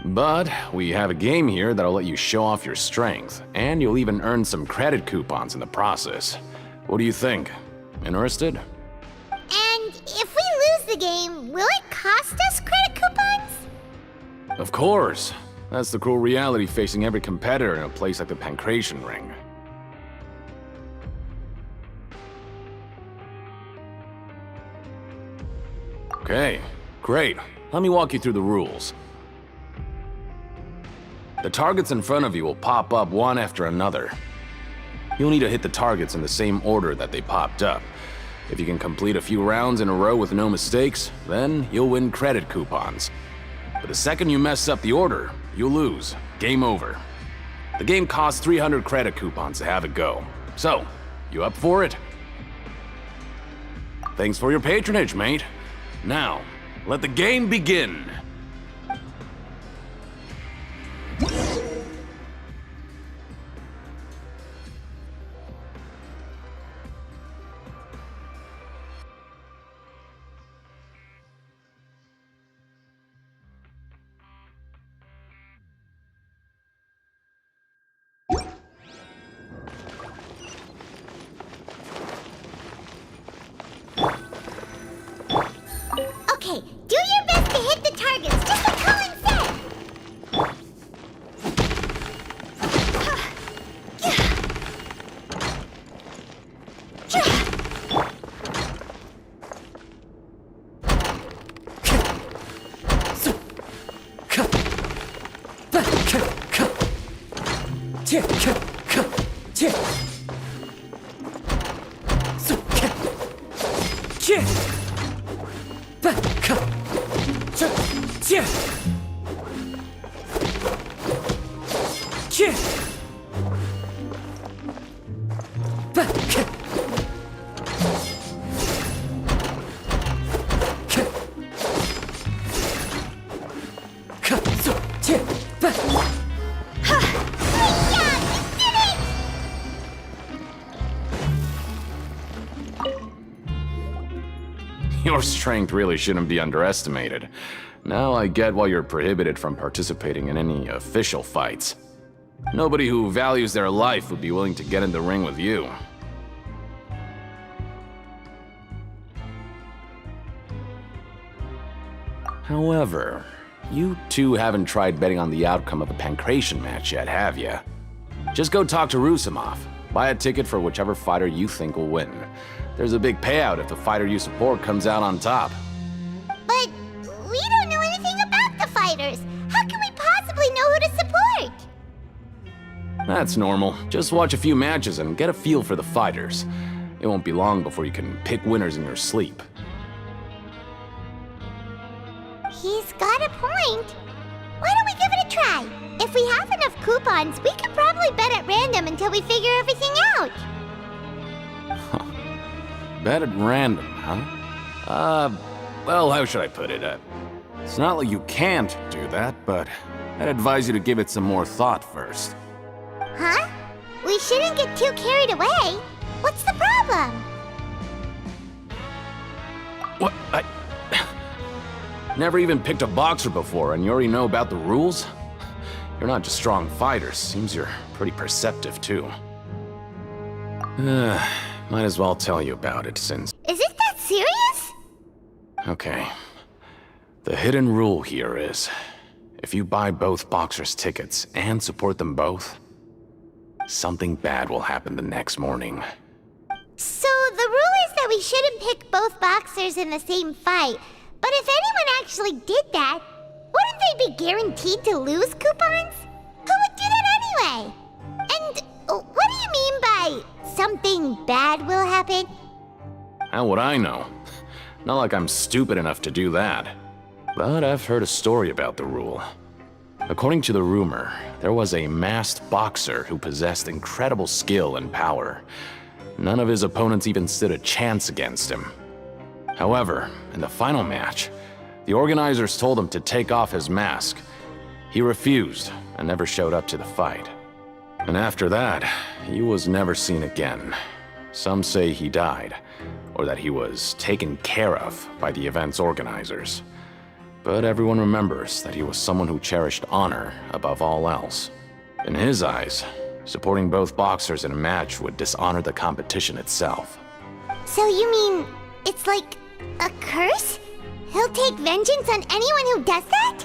Speaker 18: But we have a game here that'll let you show off your strength, and you'll even earn some credit coupons in the process. What do you think? Interested?
Speaker 2: And if we lose the game, will it cost us credit coupons?
Speaker 18: Of course. That's the cruel reality facing every competitor in a place like the Pancration Ring. Okay, great. Let me walk you through the rules. The targets in front of you will pop up one after another. You'll need to hit the targets in the same order that they popped up. If you can complete a few rounds in a row with no mistakes, then you'll win credit coupons. But the second you mess up the order, you'll lose. Game over. The game costs 300 credit coupons to have it go. So, you up for it? Thanks for your patronage, mate. Now, let the game begin.
Speaker 2: Okay, do your best to hit the target
Speaker 18: Your strength really shouldn't be underestimated. Now I get why you're prohibited from participating in any official fights. Nobody who values their life would be willing to get in the ring with you. However, you two haven't tried betting on the outcome of a Pancration match yet, have you? Just go talk to Rusimov. Buy a ticket for whichever fighter you think will win. There's a big payout if the fighter you support comes out on top.
Speaker 2: But we don't know anything about the fighters. How can we possibly know who to support?
Speaker 18: That's normal. Just watch a few matches and get a feel for the fighters. It won't be long before you can pick winners in your sleep.
Speaker 2: He's got a point. Why don't we give it a try? If we have enough coupons, we could probably bet at random until we figure everything out.
Speaker 18: Bet at random, huh? Well, how should I put it? It's not like you can't do that, but I'd advise you to give it some more thought first.
Speaker 2: Huh? We shouldn't get too carried away. What's the problem?
Speaker 18: What? Never even picked a boxer before, and you already know about the rules? You're not just strong fighters. Seems you're pretty perceptive, too. Might as well tell you about it, since...
Speaker 2: Is it that serious?
Speaker 18: Okay. The hidden rule here is, if you buy both boxers' tickets and support them both, something bad will happen the next morning.
Speaker 2: So the rule is that we shouldn't pick both boxers in the same fight, but if anyone actually did that, wouldn't they be guaranteed to lose coupons? Who would do that anyway? And what do you mean by something bad will happen?
Speaker 18: How would I know? Not like I'm stupid enough to do that. But I've heard a story about the rule. According to the rumor, there was a masked boxer who possessed incredible skill and power. None of his opponents even stood a chance against him. However, in the final match, the organizers told him to take off his mask. He refused and never showed up to the fight. And after that, he was never seen again. Some say he died, or that he was taken care of by the event's organizers. But everyone remembers that he was someone who cherished honor above all else. In his eyes, supporting both boxers in a match would dishonor the competition itself.
Speaker 2: So you mean it's like a curse? He'll take vengeance on anyone who does that?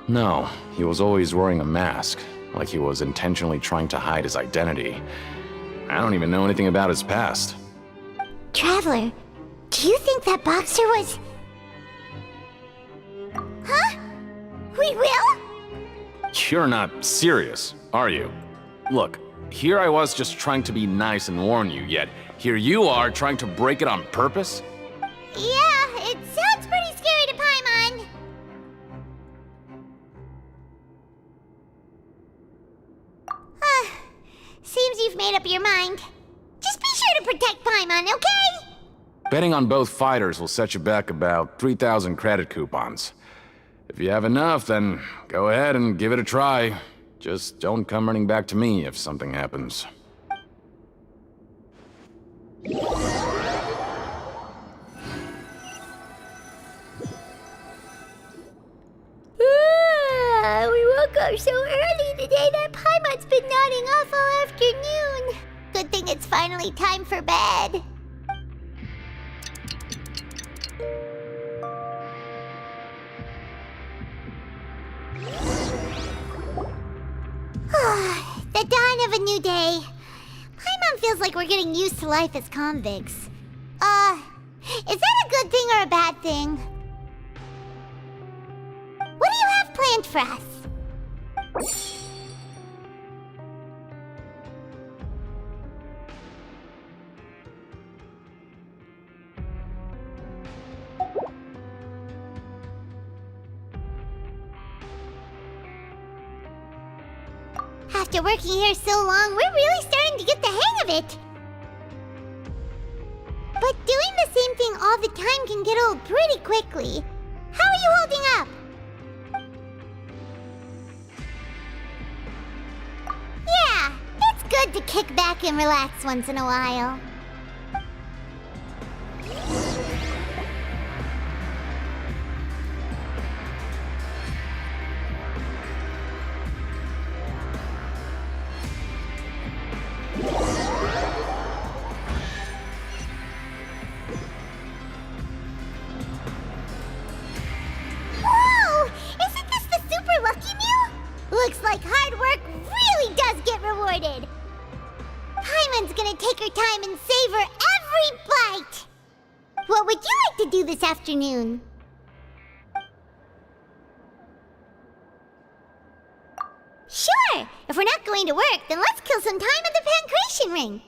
Speaker 18: No, he was always wearing a mask, like he was intentionally trying to hide his identity. I don't even know anything about his past.
Speaker 2: Traveler, do you think that boxer was... Huh? We will?
Speaker 18: You're not serious, are you? Look, here I was just trying to be nice and warn you, yet here you are trying to break it on purpose?
Speaker 2: Yeah, it sounds pretty scary to Paimon. Seems you've made up your mind. Just be sure to protect Paimon, okay?
Speaker 18: Betting on both fighters will set you back about 3,000 credit coupons. If you have enough, then go ahead and give it a try. Just don't come running back to me if something happens.
Speaker 2: We woke up so early today that Paimon's been nodding off all afternoon. Good thing it's finally time for bed. The dawn of a new day. Paimon feels like we're getting used to life as convicts. Is that a good thing or a bad thing? What do you have planned for us? after working here so long, we're really starting to get the hang of it. But doing the same thing all the time can get old pretty quickly. How are you holding up? Yeah, it's good to kick back and relax once in a while. Whoa! Isn't this the super lucky meal? Looks like hard work really does get rewarded. Paimon's gonna take her time and savor every bite. What would you like to do this afternoon? Sure! If we're not going to work, then let's kill some time at the Pancration Ring.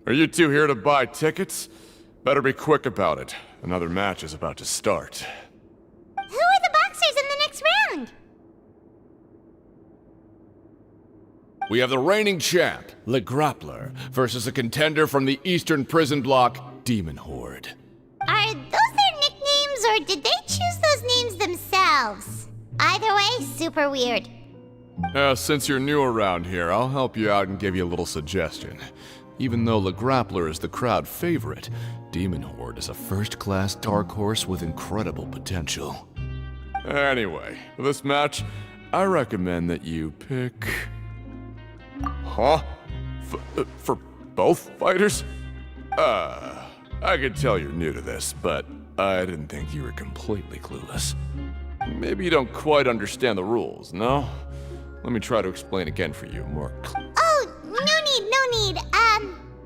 Speaker 20: Are you two here to buy tickets? Better be quick about it. Another match is about to start.
Speaker 2: Who are the boxers in the next round?
Speaker 20: We have the reigning champ, Le Grappler, versus a contender from the Eastern Prison Block, Demon Horde.
Speaker 2: Are those their nicknames, or did they choose those names themselves? Either way, super weird.
Speaker 20: Since you're new around here, I'll help you out and give you a little suggestion. Even though Le Grappler is the crowd favorite, Demon Horde is a first-class dark horse with incredible potential. Anyway, for this match, I recommend that you pick... Huh? For both fighters? I can tell you're new to this, but I didn't think you were completely clueless. Maybe you don't quite understand the rules, no? Let me try to explain again for you more
Speaker 2: Oh, no need.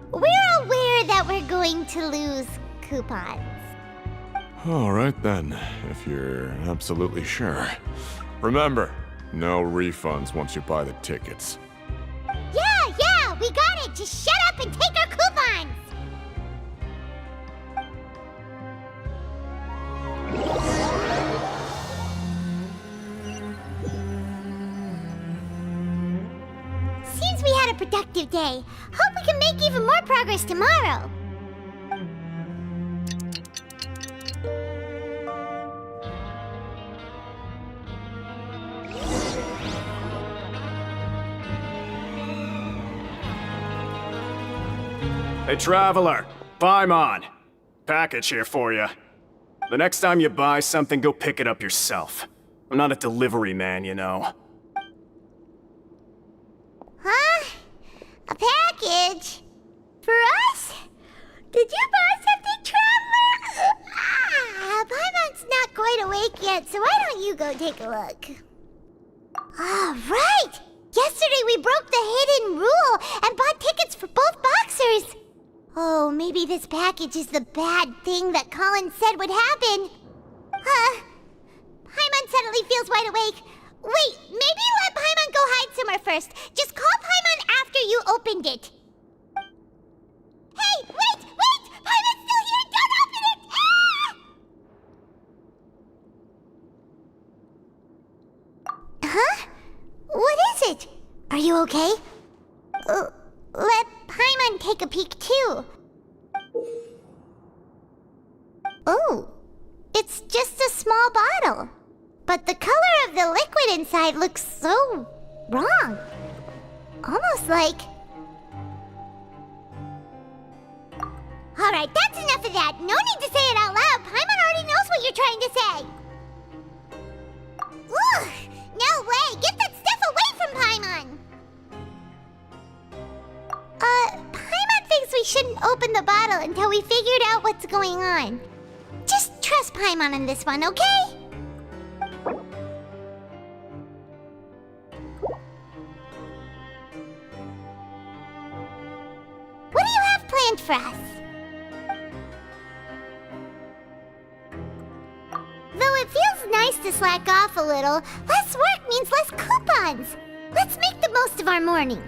Speaker 2: We're aware that we're going to lose coupons.
Speaker 20: Alright then, if you're absolutely sure. Remember, no refunds once you buy the tickets.
Speaker 2: Yeah, we got it! Just shut up and take our coupons! Seems we had a productive day. Hope we can make even more progress tomorrow.
Speaker 15: Hey, Traveler! Paimon! Package here for you. The next time you buy something, go pick it up yourself. I'm not a delivery man, you know.
Speaker 2: Huh? A package? For us? Did you buy something, Traveler? Paimon's not quite awake yet, so why don't you go take a look? Right! Yesterday we broke the hidden rule and bought tickets for both boxers. Oh, maybe this package is the bad thing that Colin said would happen. Paimon suddenly feels wide awake. Wait, maybe let Paimon go hide somewhere first. Just call Paimon after you opened it. Hey, wait! Paimon's still here! Don't open it! Ah! Huh? What is it? Are you okay? Let Paimon take a peek too. Oh, it's just a small bottle. But the color of the liquid inside looks so wrong. Almost like... Alright, that's enough of that. No need to say it out loud. Paimon already knows what you're trying to say. Ugh! No way! Get that stuff away from Paimon! Paimon thinks we shouldn't open the bottle until we figured out what's going on. Just trust Paimon on this one, okay? What do you have planned for us? Though it feels nice to slack off a little, less work means less coupons. Let's make the most of our morning.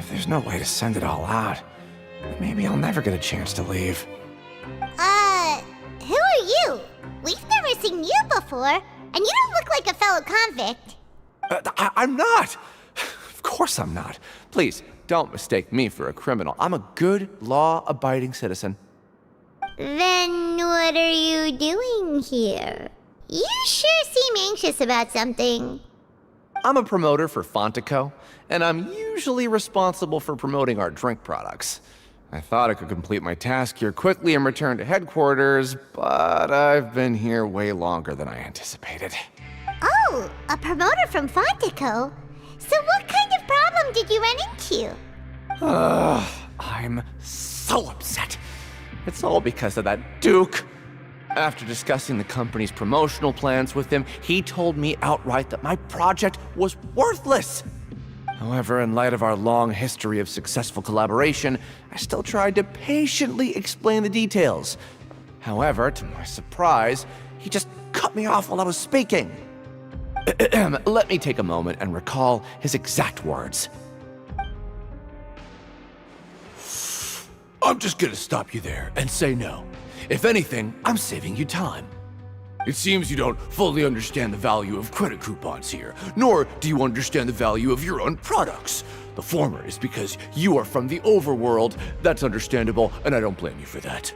Speaker 2: there's no way to send it all out. Maybe I'll never get a chance to leave. Who are you? We've never seen you before, and you don't look like a fellow convict.
Speaker 19: I'm not! Of course I'm not. Please, don't mistake me for a criminal. I'm a good, law-abiding citizen.
Speaker 2: Then what are you doing here? You sure seem anxious about something.
Speaker 19: I'm a promoter for Fontico, and I'm usually responsible for promoting our drink products. I thought I could complete my task here quickly and return to headquarters, but I've been here way longer than I anticipated.
Speaker 2: Oh, a promoter from Fontico? So what kind of problem did you run into?
Speaker 19: I'm so upset. It's all because of that Duke. After discussing the company's promotional plans with him, he told me outright that my project was worthless. However, in light of our long history of successful collaboration, I still tried to patiently explain the details. However, to my surprise, he just cut me off while I was speaking. Let me take a moment and recall his exact words. I'm just gonna stop you there and say no. If anything, I'm saving you time. It seems you don't fully understand the value of credit coupons here, nor do you understand the value of your own products. The former is because you are from the overworld. That's understandable, and I don't blame you for that.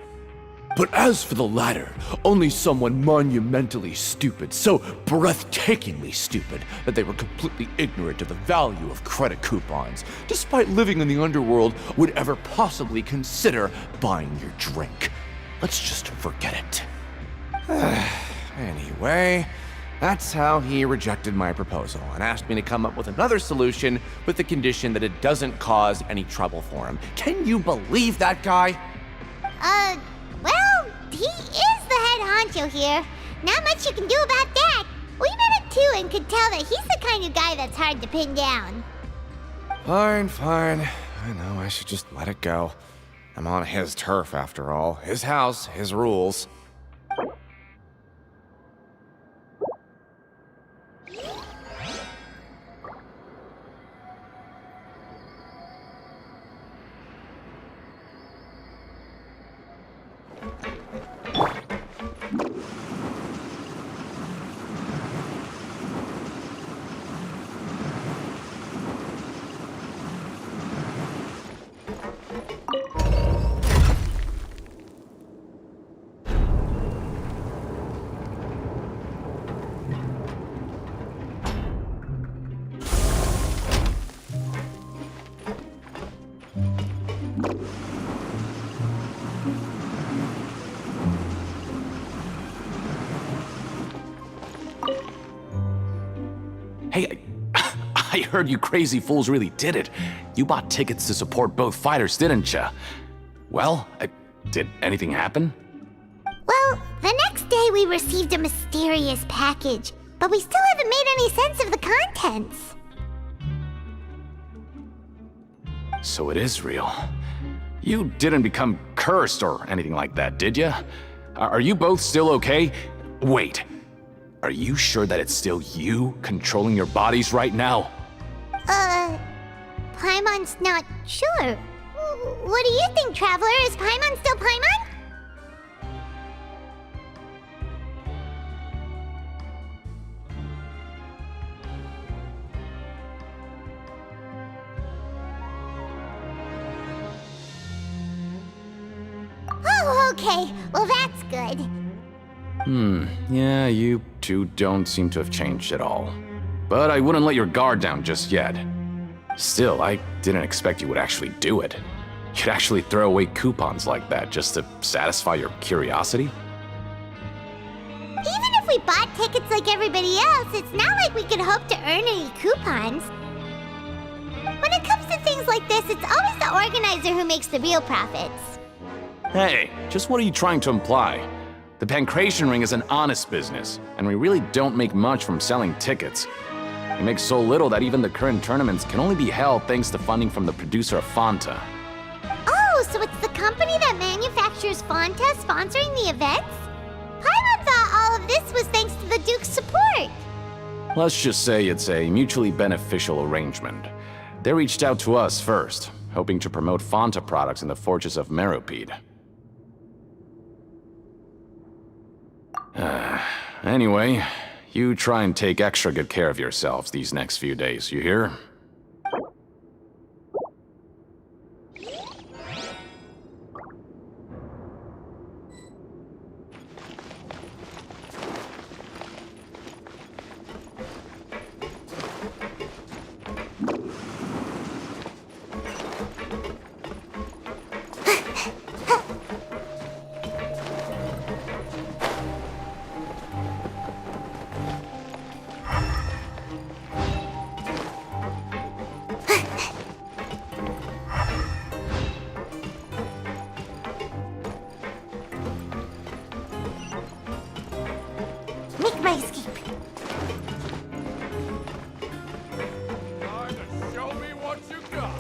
Speaker 19: But as for the latter, only someone monumentally stupid, so breathtakingly stupid that they were completely ignorant of the value of credit coupons, despite living in the underworld, would ever possibly consider buying your drink. Let's just forget it. Anyway, that's how he rejected my proposal and asked me to come up with another solution with the condition that it doesn't cause any trouble for him. Can you believe that guy?
Speaker 2: Well, he is the head honcho here. Not much you can do about that. We met him too and could tell that he's the kind of guy that's hard to pin down.
Speaker 19: Fine. I know I should just let it go. I'm on his turf after all. His house, his rules.
Speaker 11: Hey, I heard you crazy fools really did it. You bought tickets to support both fighters, didn't ya? Well, did anything happen?
Speaker 2: Well, the next day we received a mysterious package, but we still haven't made any sense of the contents.
Speaker 11: So it is real. You didn't become cursed or anything like that, did ya? Are you both still okay? Wait. Are you sure that it's still you controlling your bodies right now?
Speaker 2: Paimon's not sure. What do you think, Traveler? Is Paimon still Paimon? Oh, okay. Well, that's good.
Speaker 11: Yeah, you two don't seem to have changed at all. But I wouldn't let your guard down just yet. Still, I didn't expect you would actually do it. You'd actually throw away coupons like that just to satisfy your curiosity?
Speaker 2: Even if we bought tickets like everybody else, it's not like we could hope to earn any coupons. When it comes to things like this, it's always the organizer who makes the real profits.
Speaker 11: Hey, just what are you trying to imply? The Pancration Ring is an honest business, and we really don't make much from selling tickets. We make so little that even the current tournaments can only be held thanks to funding from the producer of Fanta.
Speaker 2: Oh, so it's the company that manufactures Fanta sponsoring the events? Paimon thought all of this was thanks to the Duke's support.
Speaker 11: Let's just say it's a mutually beneficial arrangement.
Speaker 2: They reached out to us first, hoping to promote Fonta products in the Fortress of Meropide. Anyway, you try and take extra good care of yourselves these next few days, you hear?
Speaker 19: Make my escape.
Speaker 20: Show me what you got.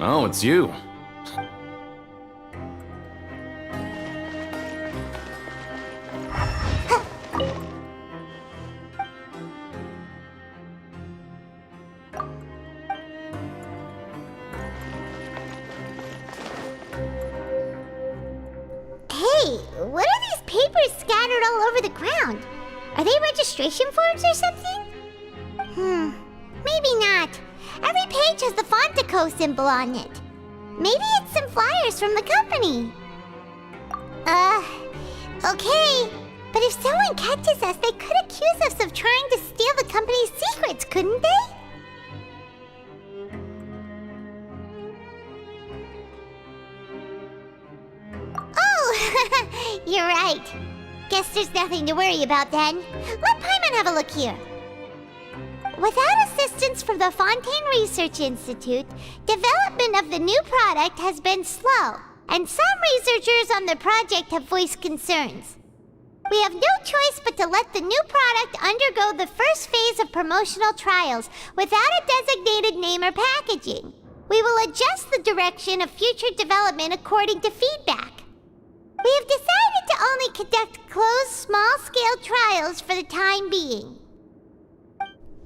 Speaker 2: Oh, it's you. Hey, what are these papers scattered all over the ground? Are they registration forms or something? Maybe not. Every page has the Fontico symbol on it. Maybe it's some flyers from the company. Okay. But if someone catches us, they could accuse us of trying to steal the company's secrets, couldn't they? Oh, you're right. Guess there's nothing to worry about then. Let Paimon have a look here. Without assistance from the Fontaine Research Institute, development of the new product has been slow, and some researchers on the project have voiced concerns. We have no choice but to let the new product undergo the first phase of promotional trials without a designated name or packaging. We will adjust the direction of future development according to feedback. We have decided to only conduct closed, small-scale trials for the time being.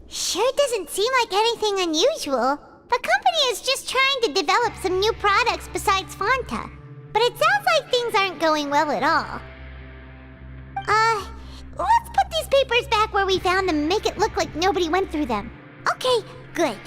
Speaker 2: Sure doesn't seem like anything unusual. The company is just trying to develop some new products besides Fonta. But it sounds like things aren't going well at all. Let's put these papers back where we found them and make it look like nobody went through them. Okay, good.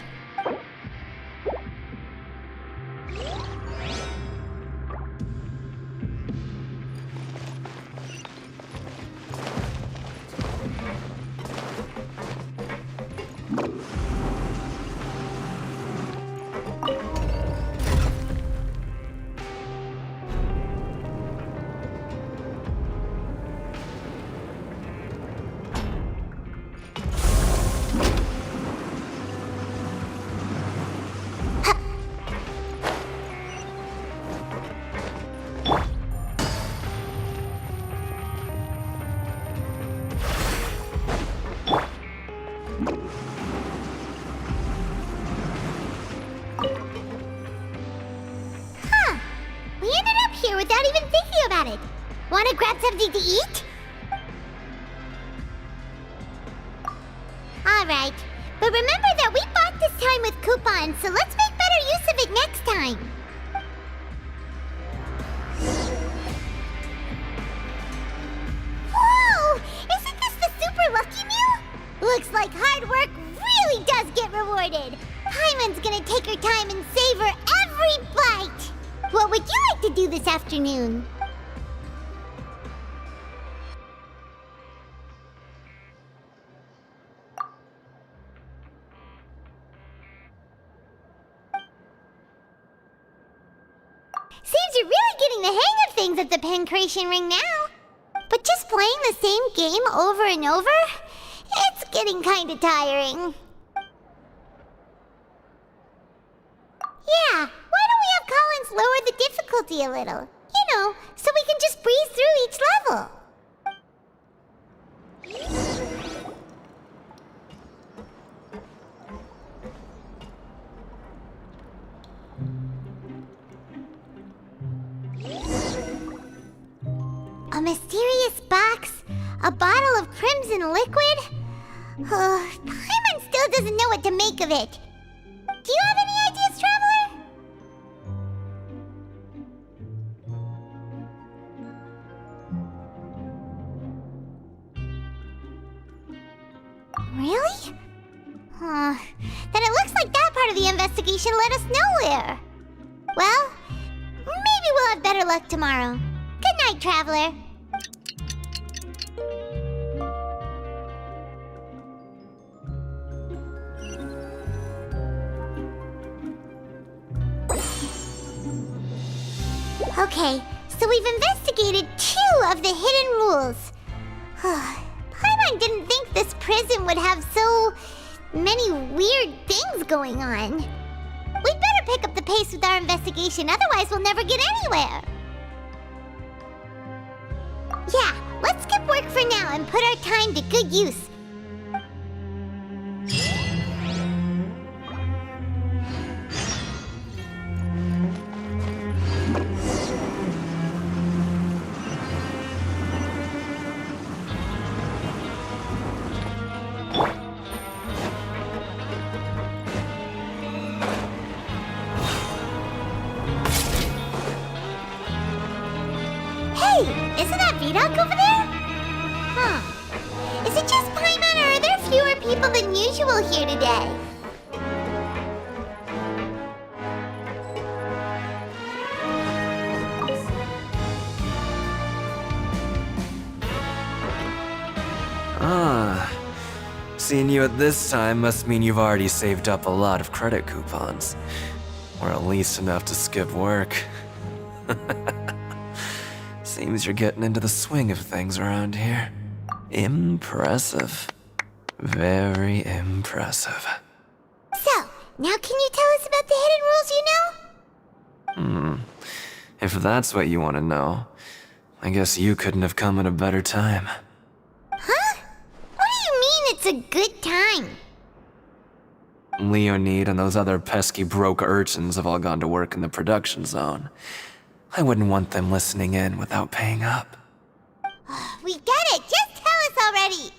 Speaker 2: Without even thinking about it. Wanna grab something to eat? Alright, but remember that we bought this time with coupons, so let's make better use of it next time. Whoa! Isn't this the super lucky meal? Looks like hard work really does get rewarded. Paimon's gonna take her time and savor every bite. What would you like to do this afternoon? Seems you're really getting the hang of things at the Pancration Ring now. But just playing the same game over and over? It's getting kinda tiring. Yeah, why don't we have Collins lower the difficulty a little? You know, so we can just breeze through each level. A mysterious box, a bottle of crimson liquid? Paimon still doesn't know what to make of it. Do you have any ideas, Traveler? Really? Then it looks like that part of the investigation led us nowhere. Well, maybe we'll have better luck tomorrow. Good night, Traveler. Okay, so we've investigated 2 of the hidden rules. Paimon didn't think this prison would have so many weird things going on. We'd better pick up the pace with our investigation, otherwise we'll never get anywhere. Yeah, let's skip work for now and put our time to good use. Isn't that Vidoc over there? Huh. Is it just Paimon, or are there fewer people than usual here today?
Speaker 19: Seeing you at this time must mean you've already saved up a lot of credit coupons. Or at least enough to skip work. Seems you're getting into the swing of things around here. Impressive. Very impressive.
Speaker 2: So, now can you tell us about the hidden rules you know?
Speaker 19: If that's what you want to know, I guess you couldn't have come at a better time.
Speaker 2: Huh? What do you mean it's a good time?
Speaker 19: Leonid and those other pesky broke urchins have all gone to work in the production zone. I wouldn't want them listening in without paying up.
Speaker 2: We get it! Just tell us already!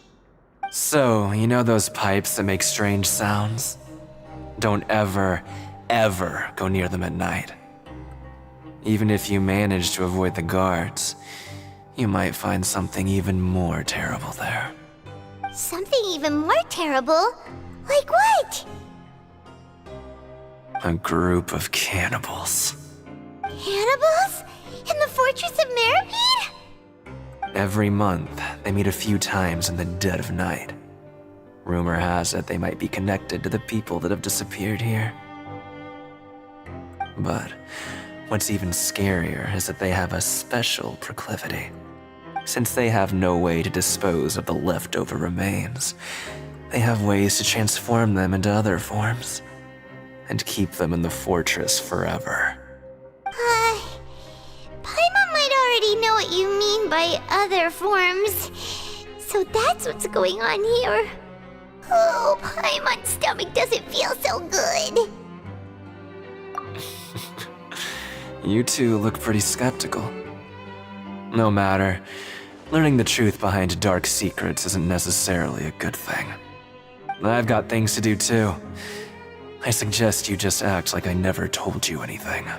Speaker 19: So, you know those pipes that make strange sounds? Don't ever, ever go near them at night. Even if you manage to avoid the guards, you might find something even more terrible there.
Speaker 2: Something even more terrible? Like what?
Speaker 19: A group of cannibals.
Speaker 2: Cannibals? In the Fortress of Meripede?
Speaker 19: Every month, they meet a few times in the dead of night. Rumor has it they might be connected to the people that have disappeared here. But what's even scarier is that they have a special proclivity. Since they have no way to dispose of the leftover remains, they have ways to transform them into other forms and keep them in the fortress forever.
Speaker 2: Paimon might already know what you mean by other forms. So that's what's going on here. Oh, Paimon's stomach doesn't feel so good.
Speaker 19: You two look pretty skeptical. No matter, learning the truth behind dark secrets isn't necessarily a good thing. I've got things to do too. I suggest you just act like I never told you anything.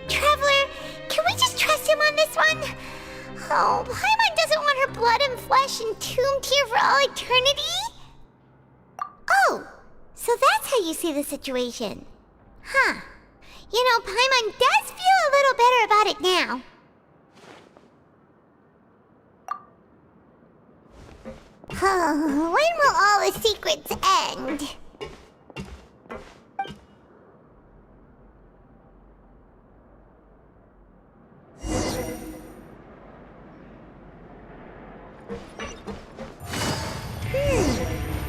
Speaker 2: Traveler, can we just trust him on this one? Oh, Paimon doesn't want her blood and flesh entombed here for all eternity? Oh, so that's how you see the situation. Huh. You know, Paimon does feel a little better about it now. When will all the secrets end?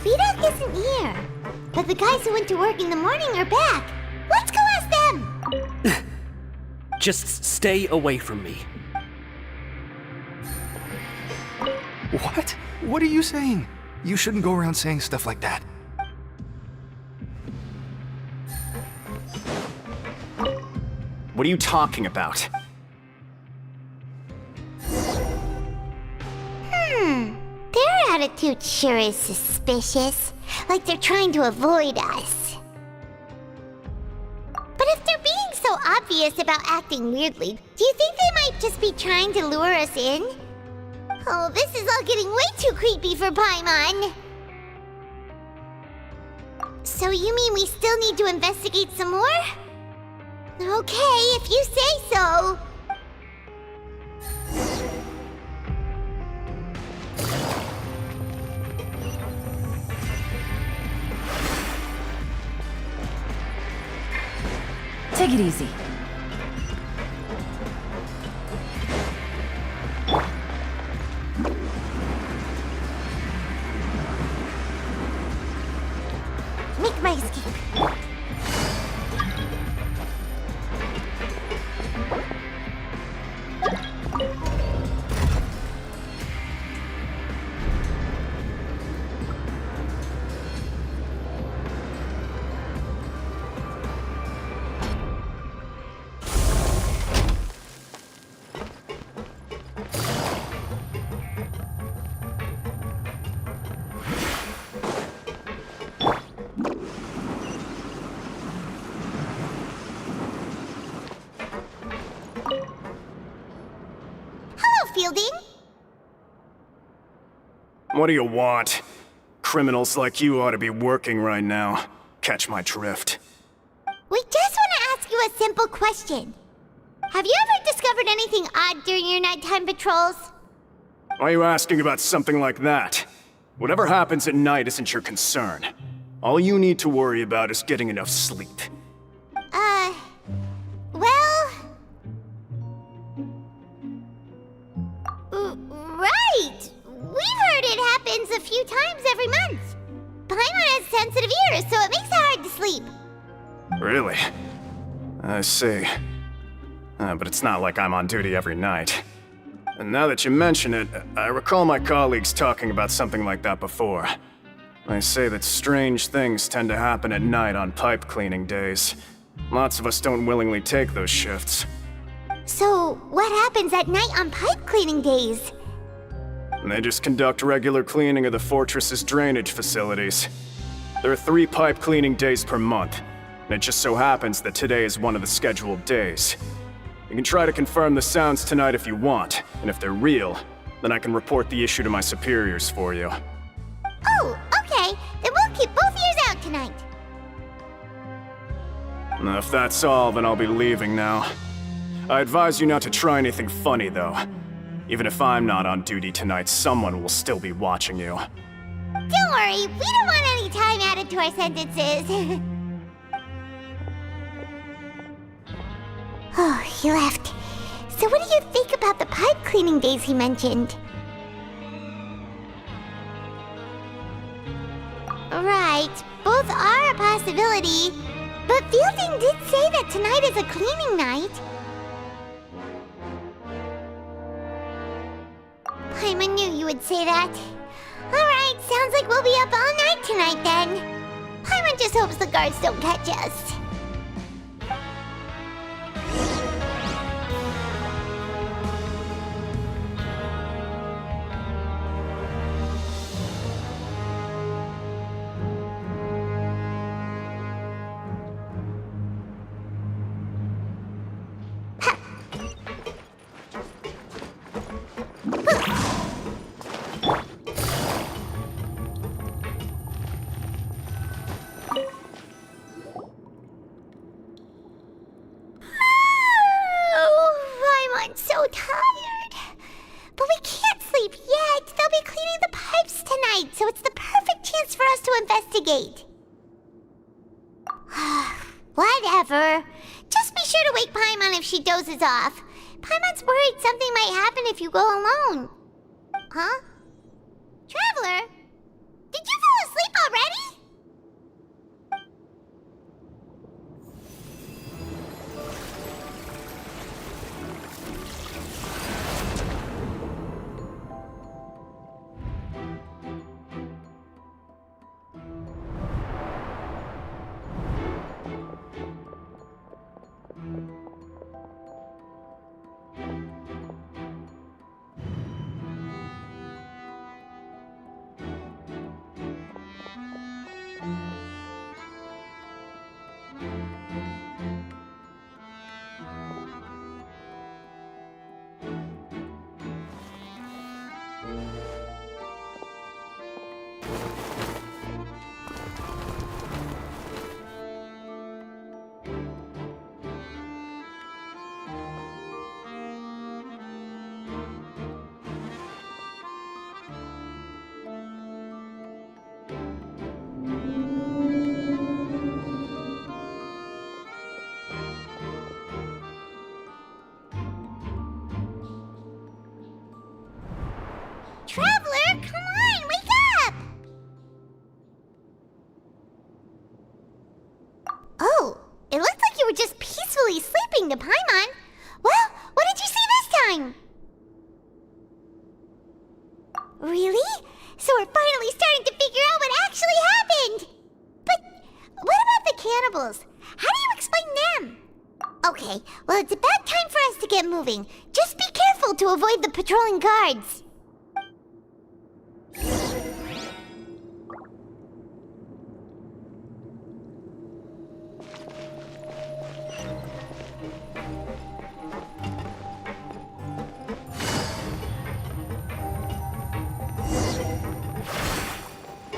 Speaker 2: Vidoc isn't here. But the guys who went to work in the morning are back. Let's go ask them!
Speaker 21: Just stay away from me.
Speaker 14: What? What are you saying? You shouldn't go around saying stuff like that.
Speaker 15: What are you talking about?
Speaker 2: Their attitude sure is suspicious. Like they're trying to avoid us. But if they're being so obvious about acting weirdly, do you think they might just be trying to lure us in? Oh, this is all getting way too creepy for Paimon. So you mean we still need to investigate some more? Okay, if you say so.
Speaker 17: Take it easy.
Speaker 2: Make my escape. Fielding?
Speaker 15: What do you want? Criminals like you ought to be working right now. Catch my drift.
Speaker 2: We just want to ask you a simple question. Have you ever discovered anything odd during your nighttime patrols?
Speaker 15: Why are you asking about something like that? Whatever happens at night isn't your concern. All you need to worry about is getting enough sleep.
Speaker 2: Well... right! We've heard it happens a few times every month. Paimon has sensitive ears, so it makes it hard to sleep.
Speaker 15: Really? I see. But it's not like I'm on duty every night. And now that you mention it, I recall my colleagues talking about something like that before. They say that strange things tend to happen at night on pipe cleaning days. Lots of us don't willingly take those shifts.
Speaker 2: So, what happens at night on pipe cleaning days?
Speaker 15: They just conduct regular cleaning of the fortress's drainage facilities. There are 3 pipe cleaning days per month, and it just so happens that today is one of the scheduled days. You can try to confirm the sounds tonight if you want, and if they're real, then I can report the issue to my superiors for you.
Speaker 2: Oh, okay. Then we'll keep both ears out tonight.
Speaker 15: If that's all, then I'll be leaving now. I advise you not to try anything funny, though. Even if I'm not on duty tonight, someone will still be watching you.
Speaker 2: Don't worry, we don't want any time added to our sentences. Oh, he left. So what do you think about the pipe cleaning days he mentioned? Right, both are a possibility. But Fielding did say that tonight is a cleaning night. Paimon knew you would say that. Alright, sounds like we'll be up all night tonight then. Paimon just hopes the guards don't catch us. I'm so tired. But we can't sleep yet. They'll be cleaning the pipes tonight, so it's the perfect chance for us to investigate. Whatever. Just be sure to wake Paimon if she dozes off. Paimon's worried something might happen if you go alone. Huh? Traveler? Did you fall asleep already? Traveler, come on, wake up! Oh, it looks like you were just peacefully sleeping to Paimon. Well, what did you see this time? Really? So we're finally starting to figure out what actually happened! But what about the cannibals? How do you explain them? Okay, well, it's about time for us to get moving. Just be careful to avoid the patrolling guards.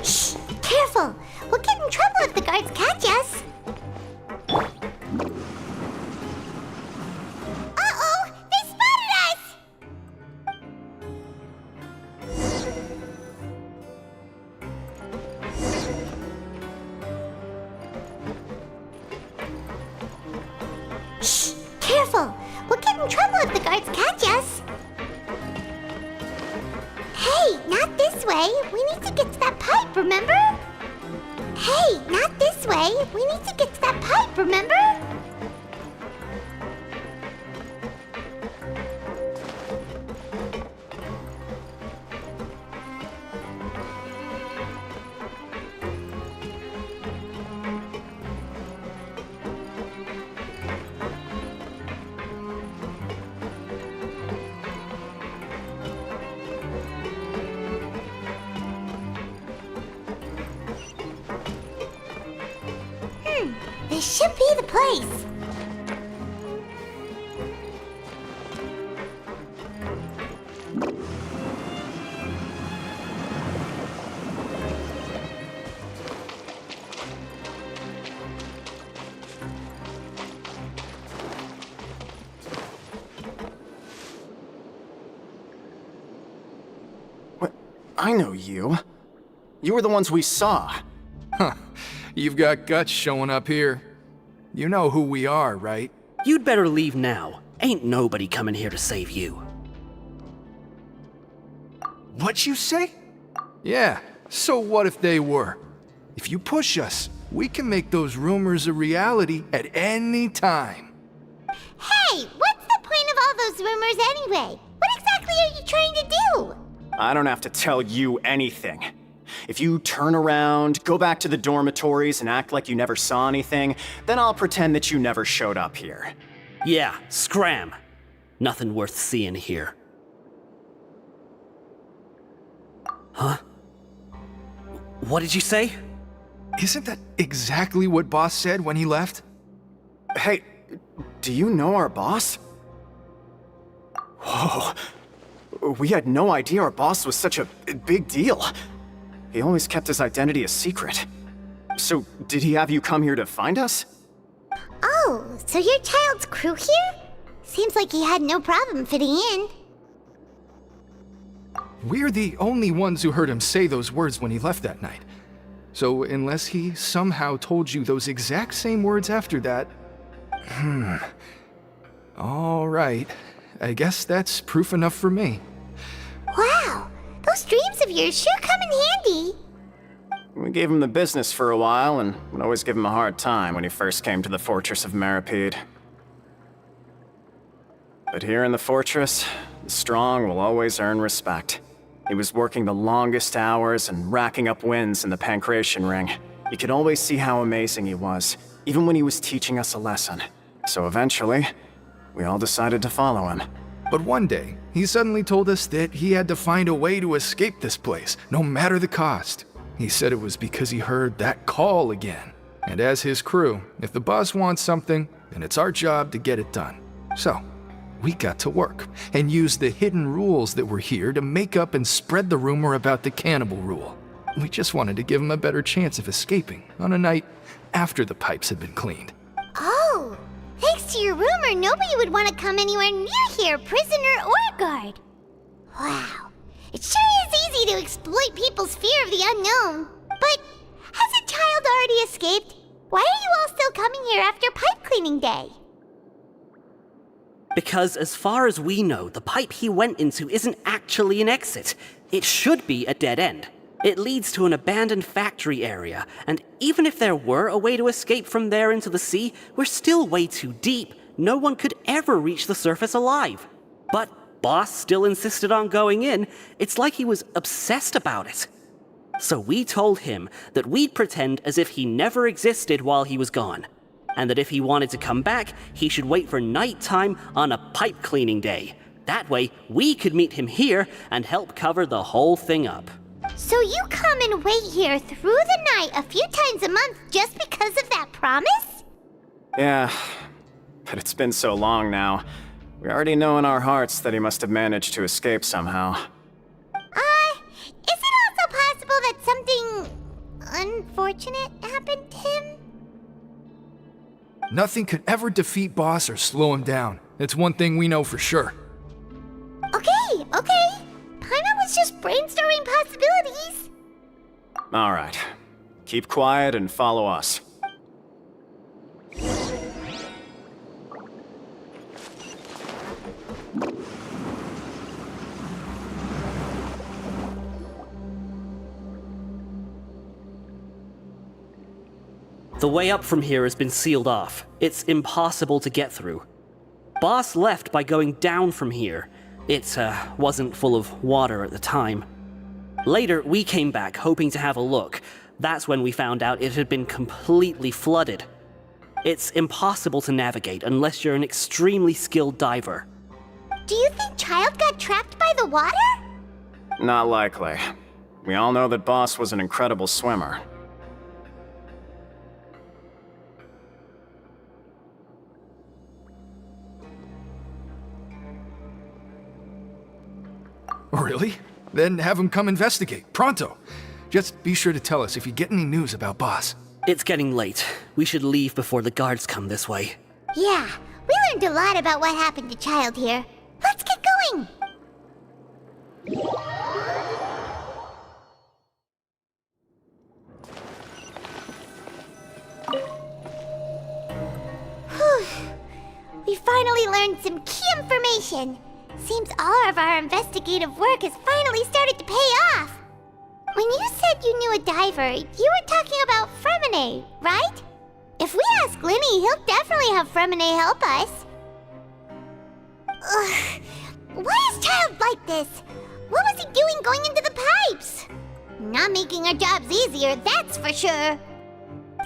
Speaker 2: Shh! Careful! We'll get in trouble if the guards catch us! Uh-oh! They spotted us! Shh! Careful! We'll get in trouble if the guards catch us! Hey, not this way! We need to get to that pipe, remember? Hey, not this way! We need to get to that pipe, remember? This should be the place.
Speaker 15: What? I know you. You were the ones we saw.
Speaker 14: Huh. You've got guts showing up here. You know who we are, right?
Speaker 21: You'd better leave now. Ain't nobody coming here to save you.
Speaker 14: What'd you say? Yeah, so what if they were? If you push us, we can make those rumors a reality at any time.
Speaker 2: Hey, what's the point of all those rumors anyway? What exactly are you trying to do?
Speaker 15: I don't have to tell you anything. If you turn around, go back to the dormitories, and act like you never saw anything, then I'll pretend that you never showed up here.
Speaker 21: Yeah, scram. Nothing worth seeing here. Huh? What did you say?
Speaker 14: Isn't that exactly what Boss said when he left?
Speaker 15: Hey, do you know our boss? Whoa. We had no idea our boss was such a big deal. He always kept his identity a secret. So, did he have you come here to find us?
Speaker 2: Oh, so your child's crew here? Seems like he had no problem fitting in.
Speaker 14: We're the only ones who heard him say those words when he left that night. So, unless he somehow told you those exact same words after that... All right. I guess that's proof enough for me.
Speaker 2: Wow, those dreams of yours sure come in handy.
Speaker 15: We gave him the business for a while, and would always give him a hard time when he first came to the fortress of Maripede. But here in the fortress, the strong will always earn respect. He was working the longest hours and racking up wins in the Pancration Ring. You could always see how amazing he was, even when he was teaching us a lesson. So eventually, we all decided to follow him.
Speaker 14: But one day, he suddenly told us that he had to find a way to escape this place, no matter the cost. He said it was because he heard that call again. And as his crew, if the boss wants something, then it's our job to get it done. So, we got to work and used the hidden rules that were here to make up and spread the rumor about the cannibal rule. We just wanted to give him a better chance of escaping on a night after the pipes had been cleaned.
Speaker 2: Oh, thanks to your rumor, nobody would want to come anywhere near here, prisoner or guard. Wow, it sure is easy to exploit people's fear of the unknown. But has a child already escaped? Why are you all still coming here after pipe cleaning day?
Speaker 21: Because as far as we know, the pipe he went into isn't actually an exit. It should be a dead end. It leads to an abandoned factory area, and even if there were a way to escape from there into the sea, we're still way too deep. No one could ever reach the surface alive. But Boss still insisted on going in. It's like he was obsessed about it. So we told him that we'd pretend as if he never existed while he was gone, and that if he wanted to come back, he should wait for nighttime on a pipe cleaning day. That way, we could meet him here and help cover the whole thing up.
Speaker 2: So you come and wait here through the night a few times a month just because of that promise?
Speaker 15: Yeah, but it's been so long now. We already know in our hearts that he must have managed to escape somehow.
Speaker 2: Is it also possible that something unfortunate happened to him?
Speaker 14: Nothing could ever defeat Boss or slow him down. It's one thing we know for sure.
Speaker 2: Okay. Paimon was just brainstorming possibilities.
Speaker 15: All right. Keep quiet and follow us.
Speaker 21: The way up from here has been sealed off. It's impossible to get through. Boss left by going down from here. It wasn't full of water at the time. Later, we came back hoping to have a look. That's when we found out it had been completely flooded. It's impossible to navigate unless you're an extremely skilled diver.
Speaker 2: Do you think Child got trapped by the water?
Speaker 15: Not likely. We all know that Boss was an incredible swimmer.
Speaker 14: Really? Then have him come investigate, pronto. Just be sure to tell us if you get any news about Boss.
Speaker 21: It's getting late. We should leave before the guards come this way.
Speaker 2: Yeah, we learned a lot about what happened to Child here. Let's get going! Whew. We finally learned some key information. Seems all of our investigative work has finally started to pay off. When you said you knew a diver, you were talking about Fremine, right? If we ask Linny, he'll definitely have Fremine help us. Ugh. Why is Child like this? What was he doing going into the pipes? Not making our jobs easier, that's for sure.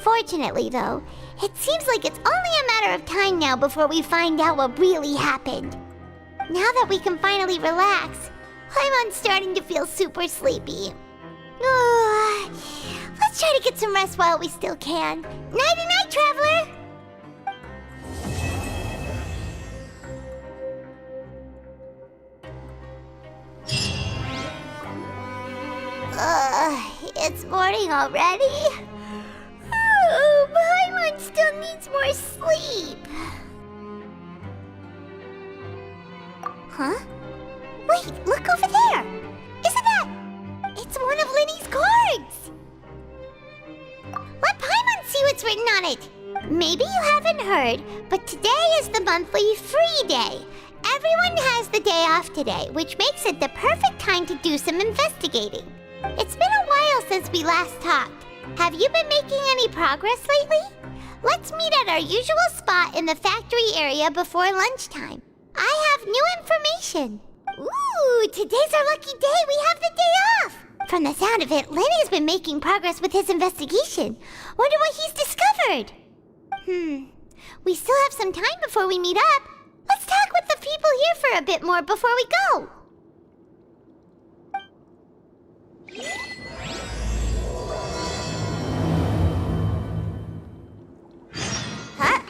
Speaker 2: Fortunately, though, it seems like it's only a matter of time now before we find out what really happened. Now that we can finally relax, I'm starting to feel super sleepy. Let's try to get some rest while we still can. Nighty-night, traveler! It's morning already? Oh, Paimon still needs more sleep. Huh? Wait, look over there! Isn't that... It's one of Linny's cards! Let Paimon see what's written on it! Maybe you haven't heard, but today is the monthly free day. Everyone has the day off today, which makes it the perfect time to do some investigating. It's been a while since we last talked. Have you been making any progress lately? Let's meet at our usual spot in the factory area before lunchtime. I have new information. Ooh, today's our lucky day. We have the day off. From the sound of it, Lenny's been making progress with his investigation. Wonder what he's discovered. We still have some time before we meet up. Let's talk with the people here for a bit more before we go. Huh?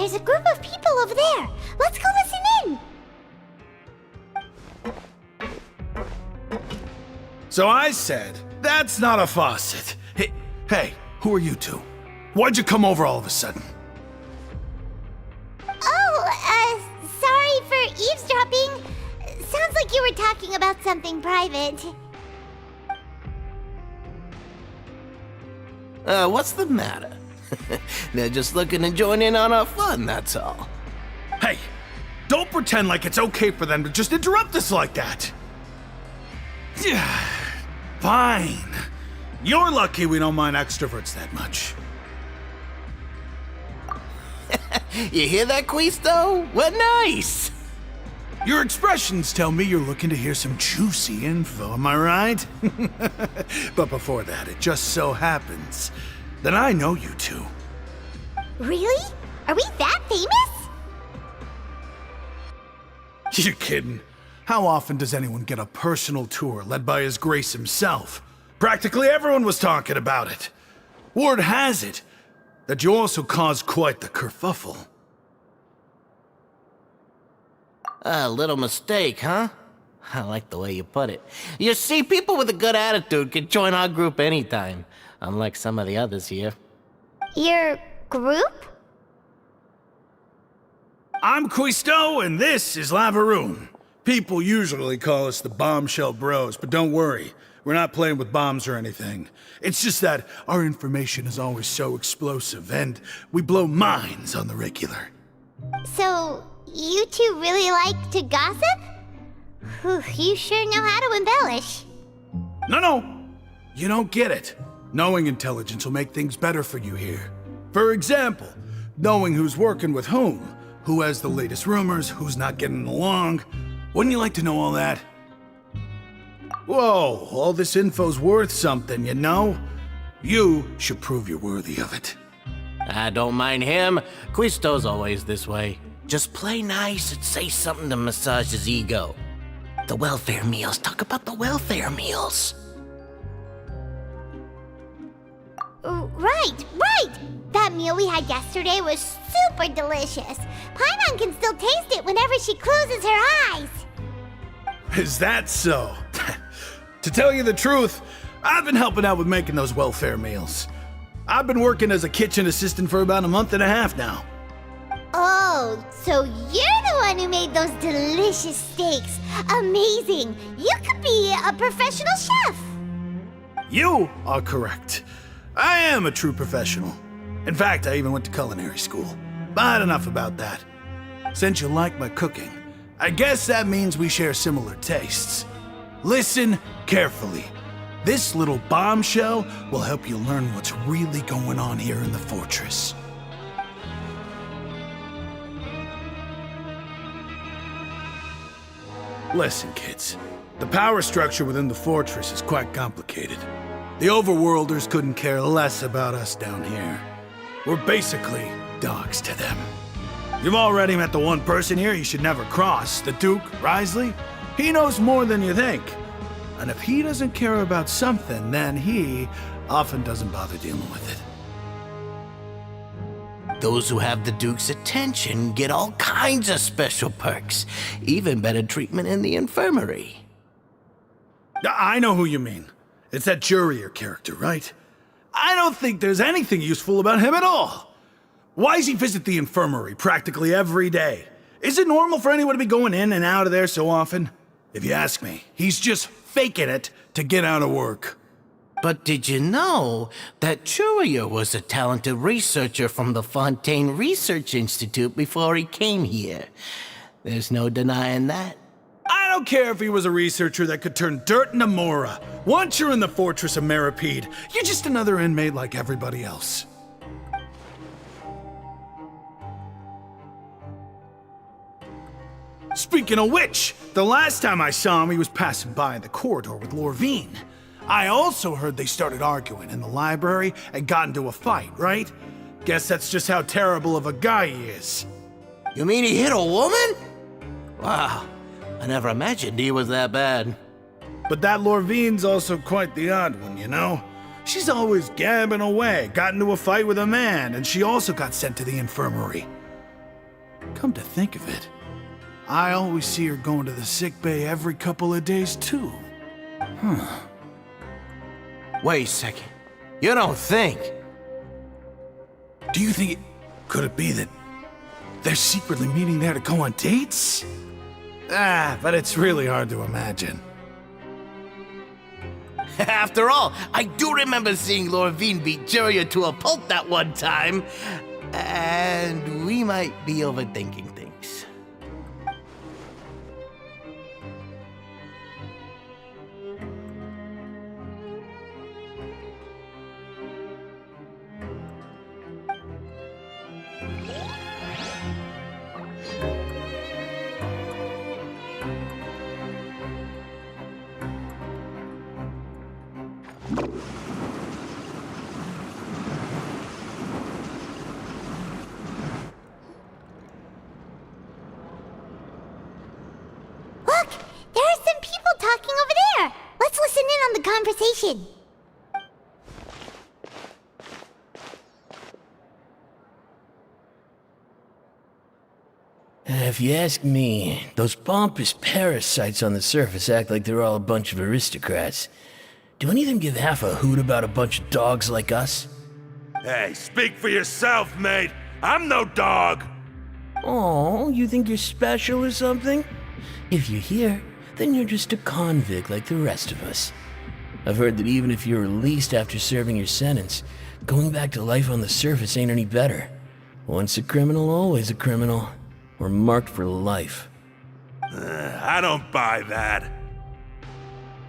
Speaker 2: there's a group of people over there. Let's go listen in.
Speaker 3: So I said, that's not a faucet. Hey, who are you two? Why'd you come over all of a sudden?
Speaker 2: Oh, sorry for eavesdropping. Sounds like you were talking about something private.
Speaker 22: What's the matter? They're just looking to join in on our fun, that's all.
Speaker 3: Hey, don't pretend like it's okay for them to just interrupt us like that. Yeah, fine. You're lucky we don't mind extroverts that much.
Speaker 22: You hear that, Quisto? What nice!
Speaker 3: Your expressions tell me you're looking to hear some juicy info, am I right? But before that, it just so happens that I know you two.
Speaker 2: Really? Are we that famous?
Speaker 3: You're kidding. How often does anyone get a personal tour led by His Grace himself? Practically everyone was talking about it. Word has it that you also caused quite the kerfuffle.
Speaker 22: A little mistake, huh? I like the way you put it. You see, people with a good attitude can join our group anytime, unlike some of the others here.
Speaker 2: Your group?
Speaker 3: I'm Quisto, and this is Lavaroon. People usually call us the Bombshell Bros, but don't worry. We're not playing with bombs or anything. It's just that our information is always so explosive, and we blow minds on the regular.
Speaker 2: So, you two really like to gossip? Whew, you sure know how to embellish.
Speaker 3: No. You don't get it. Knowing intelligence will make things better for you here. For example, knowing who's working with whom, who has the latest rumors, who's not getting along. Wouldn't you like to know all that? Whoa, all this info's worth something, you know? You should prove you're worthy of it.
Speaker 22: I don't mind him. Quisto's always this way. Just play nice and say something to massage his ego. The welfare meals. Talk about the welfare meals.
Speaker 2: Right. That meal we had yesterday was super delicious. Paimon can still taste it whenever she closes her eyes.
Speaker 3: Is that so? To tell you the truth, I've been helping out with making those welfare meals. I've been working as a kitchen assistant for about a month and a half now.
Speaker 2: Oh, so you're the one who made those delicious steaks. Amazing. You could be a professional chef.
Speaker 3: You are correct. I am a true professional. In fact, I even went to culinary school. But enough about that. Since you like my cooking, I guess that means we share similar tastes. Listen carefully. This little bombshell will help you learn what's really going on here in the fortress. Listen, kids. The power structure within the fortress is quite complicated. The overworlders couldn't care less about us down here. We're basically dogs to them. You've already met the one person here you should never cross, the Duke, Risley. He knows more than you think. And if he doesn't care about something, then he often doesn't bother dealing with it.
Speaker 22: Those who have the Duke's attention get all kinds of special perks, even better treatment in the infirmary.
Speaker 3: I know who you mean. It's that Jurier character, right? I don't think there's anything useful about him at all. Why does he visit the infirmary practically every day? Is it normal for anyone to be going in and out of there so often? If you ask me, he's just faking it to get out of work.
Speaker 22: But did you know that Jurier was a talented researcher from the Fontaine Research Institute before he came here? There's no denying that.
Speaker 3: I don't care if he was a researcher that could turn dirt into Mora. Once you're in the Fortress of Meripede, you're just another inmate like everybody else. Speaking of which, the last time I saw him, he was passing by in the corridor with Lorvine. I also heard they started arguing in the library and got into a fight, right? Guess that's just how terrible of a guy he is.
Speaker 22: You mean he hit a woman? Wow, I never imagined he was that bad.
Speaker 3: But that Lorvine's also quite the odd one, you know? She's always gabbing away, got into a fight with a man, and she also got sent to the infirmary. Come to think of it, I always see her going to the sick bay every couple of days, too. Huh.
Speaker 22: Wait a second. You don't think?
Speaker 3: Do you think could it be that they're secretly meeting there to go on dates? But it's really hard to imagine.
Speaker 22: After all, I do remember seeing Lorvine beat Juria to a pulp that one time. And we might be overthinking things.
Speaker 2: Look! There are some people talking over there! Let's listen in on the conversation.
Speaker 5: If you ask me, those pompous parasites on the surface act like they're all a bunch of aristocrats. Do any of them give half a hoot about a bunch of dogs like us?
Speaker 8: Hey, speak for yourself, mate. I'm no dog.
Speaker 5: Oh, you think you're special or something? If you're here, then you're just a convict like the rest of us. I've heard that even if you're released after serving your sentence, going back to life on the surface ain't any better. Once a criminal, always a criminal. We're marked for life.
Speaker 8: I don't buy that.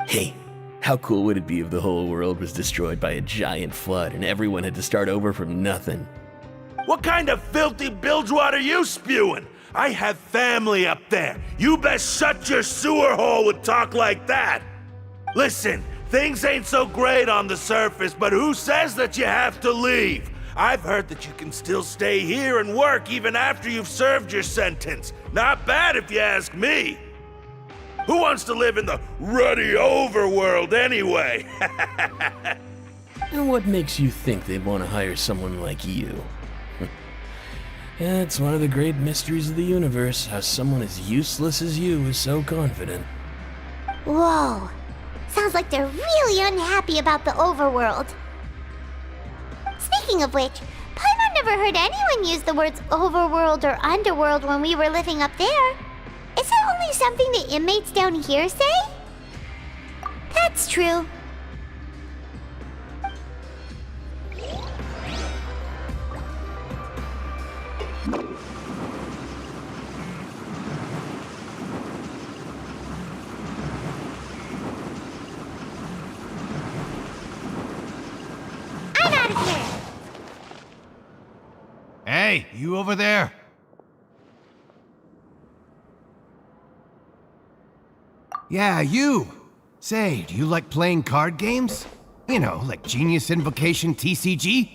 Speaker 5: Hey, how cool would it be if the whole world was destroyed by a giant flood and everyone had to start over from nothing?
Speaker 8: What kind of filthy bilgewater are you spewing? I have family up there. You best shut your sewer hole with talk like that. Listen, things ain't so great on the surface, but who says that you have to leave? I've heard that you can still stay here and work even after you've served your sentence. Not bad if you ask me. Who wants to live in the ruddy overworld anyway?
Speaker 5: And what makes you think they'd want to hire someone like you? It's one of the great mysteries of the universe, how someone as useless as you is so confident.
Speaker 2: Whoa. Sounds like they're really unhappy about the overworld. Speaking of which, Paimon never heard anyone use the words overworld or underworld when we were living up there. Is it only something the inmates down here say? That's true. I'm out of here.
Speaker 23: Hey, you over there? Yeah, you! Say, do you like playing card games? You know, like Genius Invocation TCG?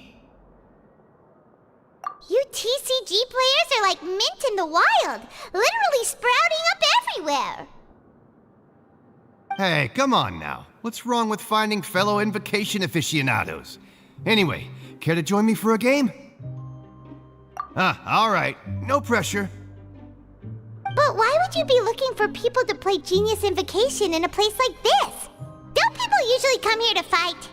Speaker 2: You TCG players are like mint in the wild, literally sprouting up everywhere.
Speaker 23: Hey, come on now. What's wrong with finding fellow Invocation aficionados? Anyway, care to join me for a game? Alright. No pressure.
Speaker 2: But why would you be looking for people to play Genius Invocation in a place like this? Don't people usually come here to fight?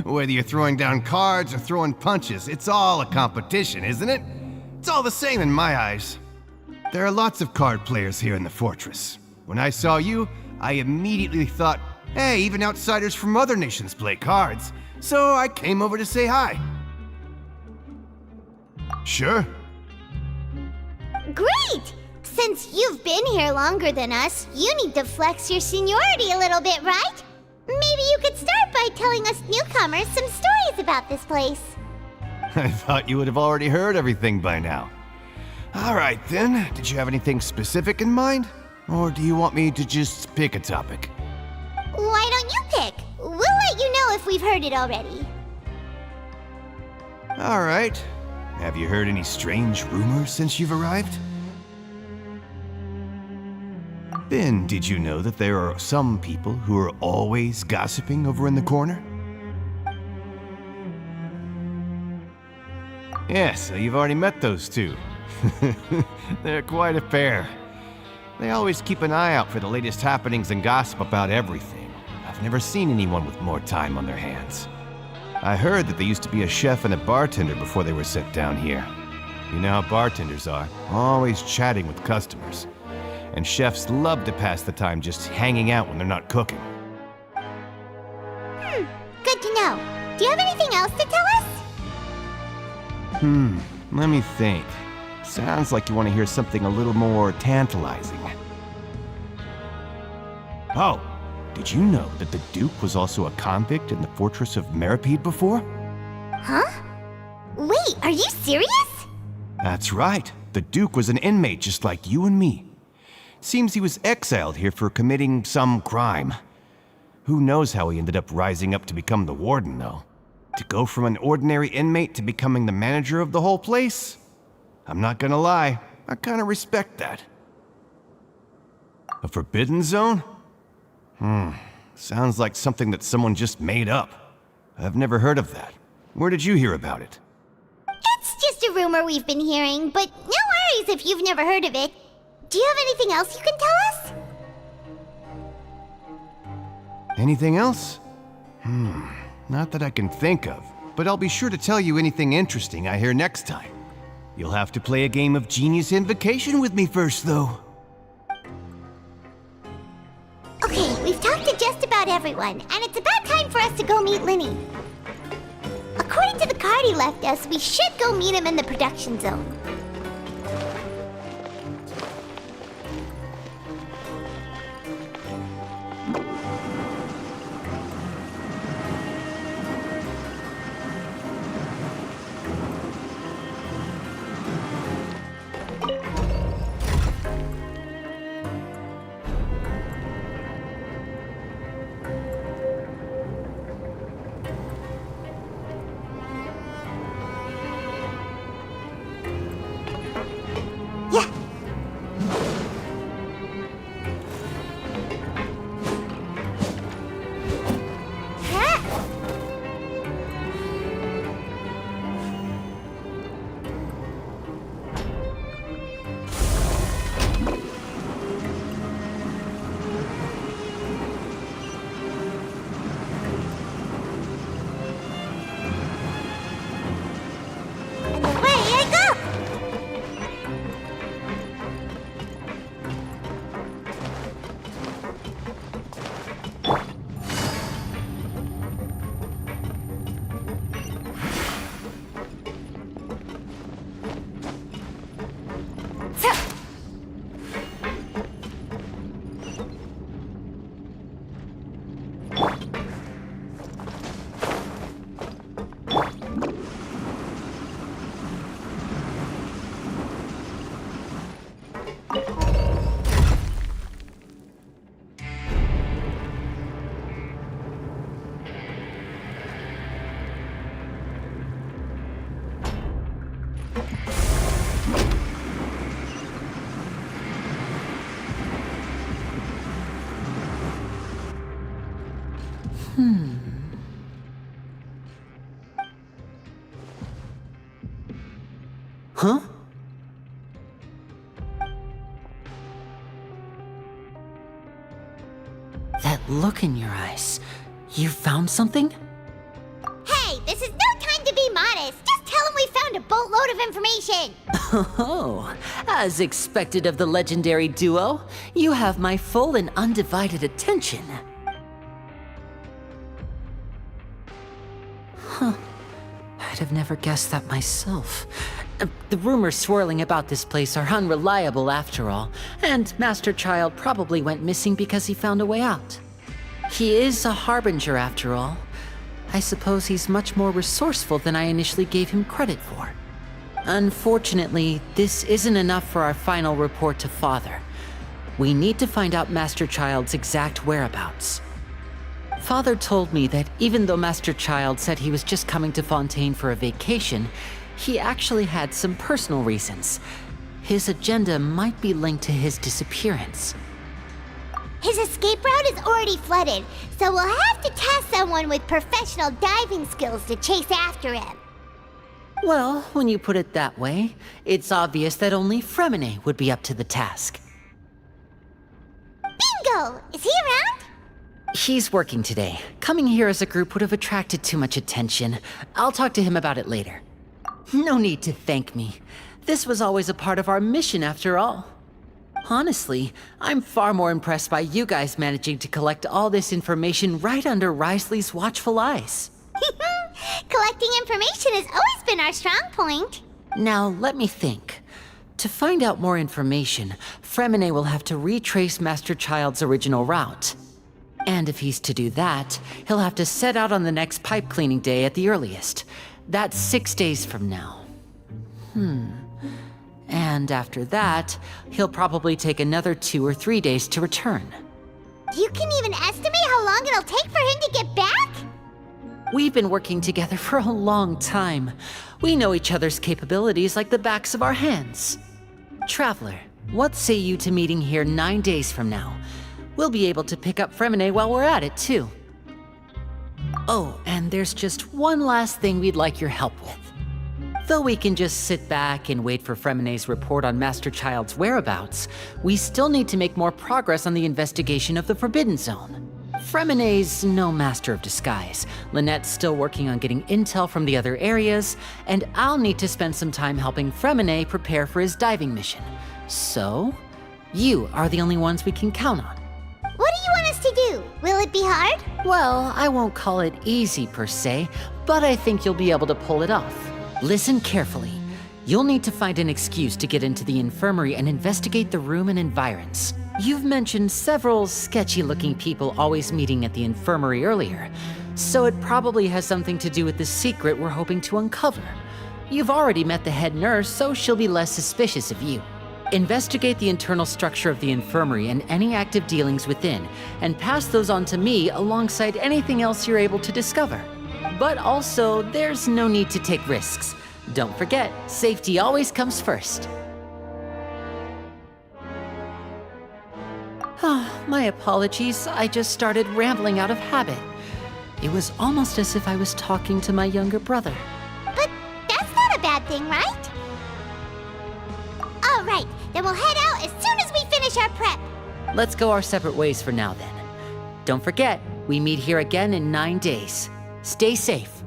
Speaker 23: Whether you're throwing down cards or throwing punches, it's all a competition, isn't it? It's all the same in my eyes. There are lots of card players here in the fortress. When I saw you, I immediately thought, hey, even outsiders from other nations play cards. So I came over to say hi. Sure.
Speaker 2: Great! Since you've been here longer than us, you need to flex your seniority a little bit, right? Maybe you could start by telling us newcomers some stories about this place.
Speaker 23: I thought you would have already heard everything by now. All right then, did you have anything specific in mind? Or do you want me to just pick a topic?
Speaker 2: Why don't you pick? We'll let you know if we've heard it already.
Speaker 23: All right. Have you heard any strange rumors since you've arrived? Ben, did you know that there are some people who are always gossiping over in the corner? Yeah, so you've already met those two. They're quite a pair. They always keep an eye out for the latest happenings and gossip about everything. I've never seen anyone with more time on their hands. I heard that they used to be a chef and a bartender before they were sent down here. You know how bartenders are, always chatting with customers. And chefs love to pass the time just hanging out when they're not cooking.
Speaker 2: Good to know. Do you have anything else to tell us?
Speaker 23: Let me think. Sounds like you want to hear something a little more tantalizing. Oh, did you know that the Duke was also a convict in the fortress of Meripede before?
Speaker 2: Huh? Wait, are you serious?
Speaker 23: That's right. The Duke was an inmate just like you and me. Seems he was exiled here for committing some crime. Who knows how he ended up rising up to become the warden, though? To go from an ordinary inmate to becoming the manager of the whole place? I'm not gonna lie, I kinda respect that. A forbidden zone? Sounds like something that someone just made up. I've never heard of that. Where did you hear about it?
Speaker 2: It's just a rumor we've been hearing, but no worries if you've never heard of it. Do you have anything else you can tell us?
Speaker 23: Anything else? Not that I can think of, but I'll be sure to tell you anything interesting I hear next time. You'll have to play a game of Genius Invocation with me first, though.
Speaker 2: Okay, we've talked to just about everyone, and it's about time for us to go meet Linny. According to the card he left us, we should go meet him in the production zone.
Speaker 4: Huh? That look in your eyes. You found something?
Speaker 2: Hey, this is no time to be modest. Just tell him we found a boatload of information.
Speaker 4: Oh, as expected of the legendary duo, you have my full and undivided attention. Huh. I'd have never guessed that myself. The rumors swirling about this place are unreliable after all, and Master Child probably went missing because he found a way out. He is a harbinger after all. I suppose he's much more resourceful than I initially gave him credit for. Unfortunately, this isn't enough for our final report to Father. We need to find out Master Child's exact whereabouts. Father told me that even though Master Child said he was just coming to Fontaine for a vacation, he actually had some personal reasons. His agenda might be linked to his disappearance.
Speaker 2: His escape route is already flooded, so we'll have to task someone with professional diving skills to chase after him.
Speaker 4: Well, when you put it that way, it's obvious that only Fremine would be up to the task.
Speaker 2: Bingo! Is he around?
Speaker 4: He's working today. Coming here as a group would have attracted too much attention. I'll talk to him about it later. No need to thank me. This was always a part of our mission after all. Honestly, I'm far more impressed by you guys managing to collect all this information right under Risley's watchful eyes.
Speaker 2: Collecting information has always been our strong point.
Speaker 4: Now, let me think. To find out more information, Fremine will have to retrace Master Child's original route. And if he's to do that, he'll have to set out on the next pipe cleaning day at the earliest. That's 6 days from now. And after that, he'll probably take another 2 or 3 days to return.
Speaker 2: You can even estimate how long it'll take for him to get back?
Speaker 4: We've been working together for a long time. We know each other's capabilities like the backs of our hands. Traveler, what say you to meeting here 9 days from now? We'll be able to pick up Fremine while we're at it, too. Oh, and there's just one last thing we'd like your help with. Though we can just sit back and wait for Fremine's report on Master Child's whereabouts, we still need to make more progress on the investigation of the Forbidden Zone. Fremine's no master of disguise. Lynette's still working on getting intel from the other areas, and I'll need to spend some time helping Fremine prepare for his diving mission. So, you are the only ones we can count on.
Speaker 2: What do you want us to do? Will it be hard?
Speaker 4: Well, I won't call it easy per se, but I think you'll be able to pull it off. Listen carefully. You'll need to find an excuse to get into the infirmary and investigate the room and environs. You've mentioned several sketchy-looking people always meeting at the infirmary earlier, so it probably has something to do with the secret we're hoping to uncover. You've already met the head nurse, so she'll be less suspicious of you. Investigate the internal structure of the infirmary and any active dealings within, and pass those on to me alongside anything else you're able to discover. But also, there's no need to take risks. Don't forget, safety always comes first. My apologies, I just started rambling out of habit. It was almost as if I was talking to my younger brother.
Speaker 2: But that's not a bad thing, right? All right, then we'll head out as soon as we finish our prep.
Speaker 4: Let's go our separate ways for now then. Don't forget, we meet here again in 9 days. Stay safe.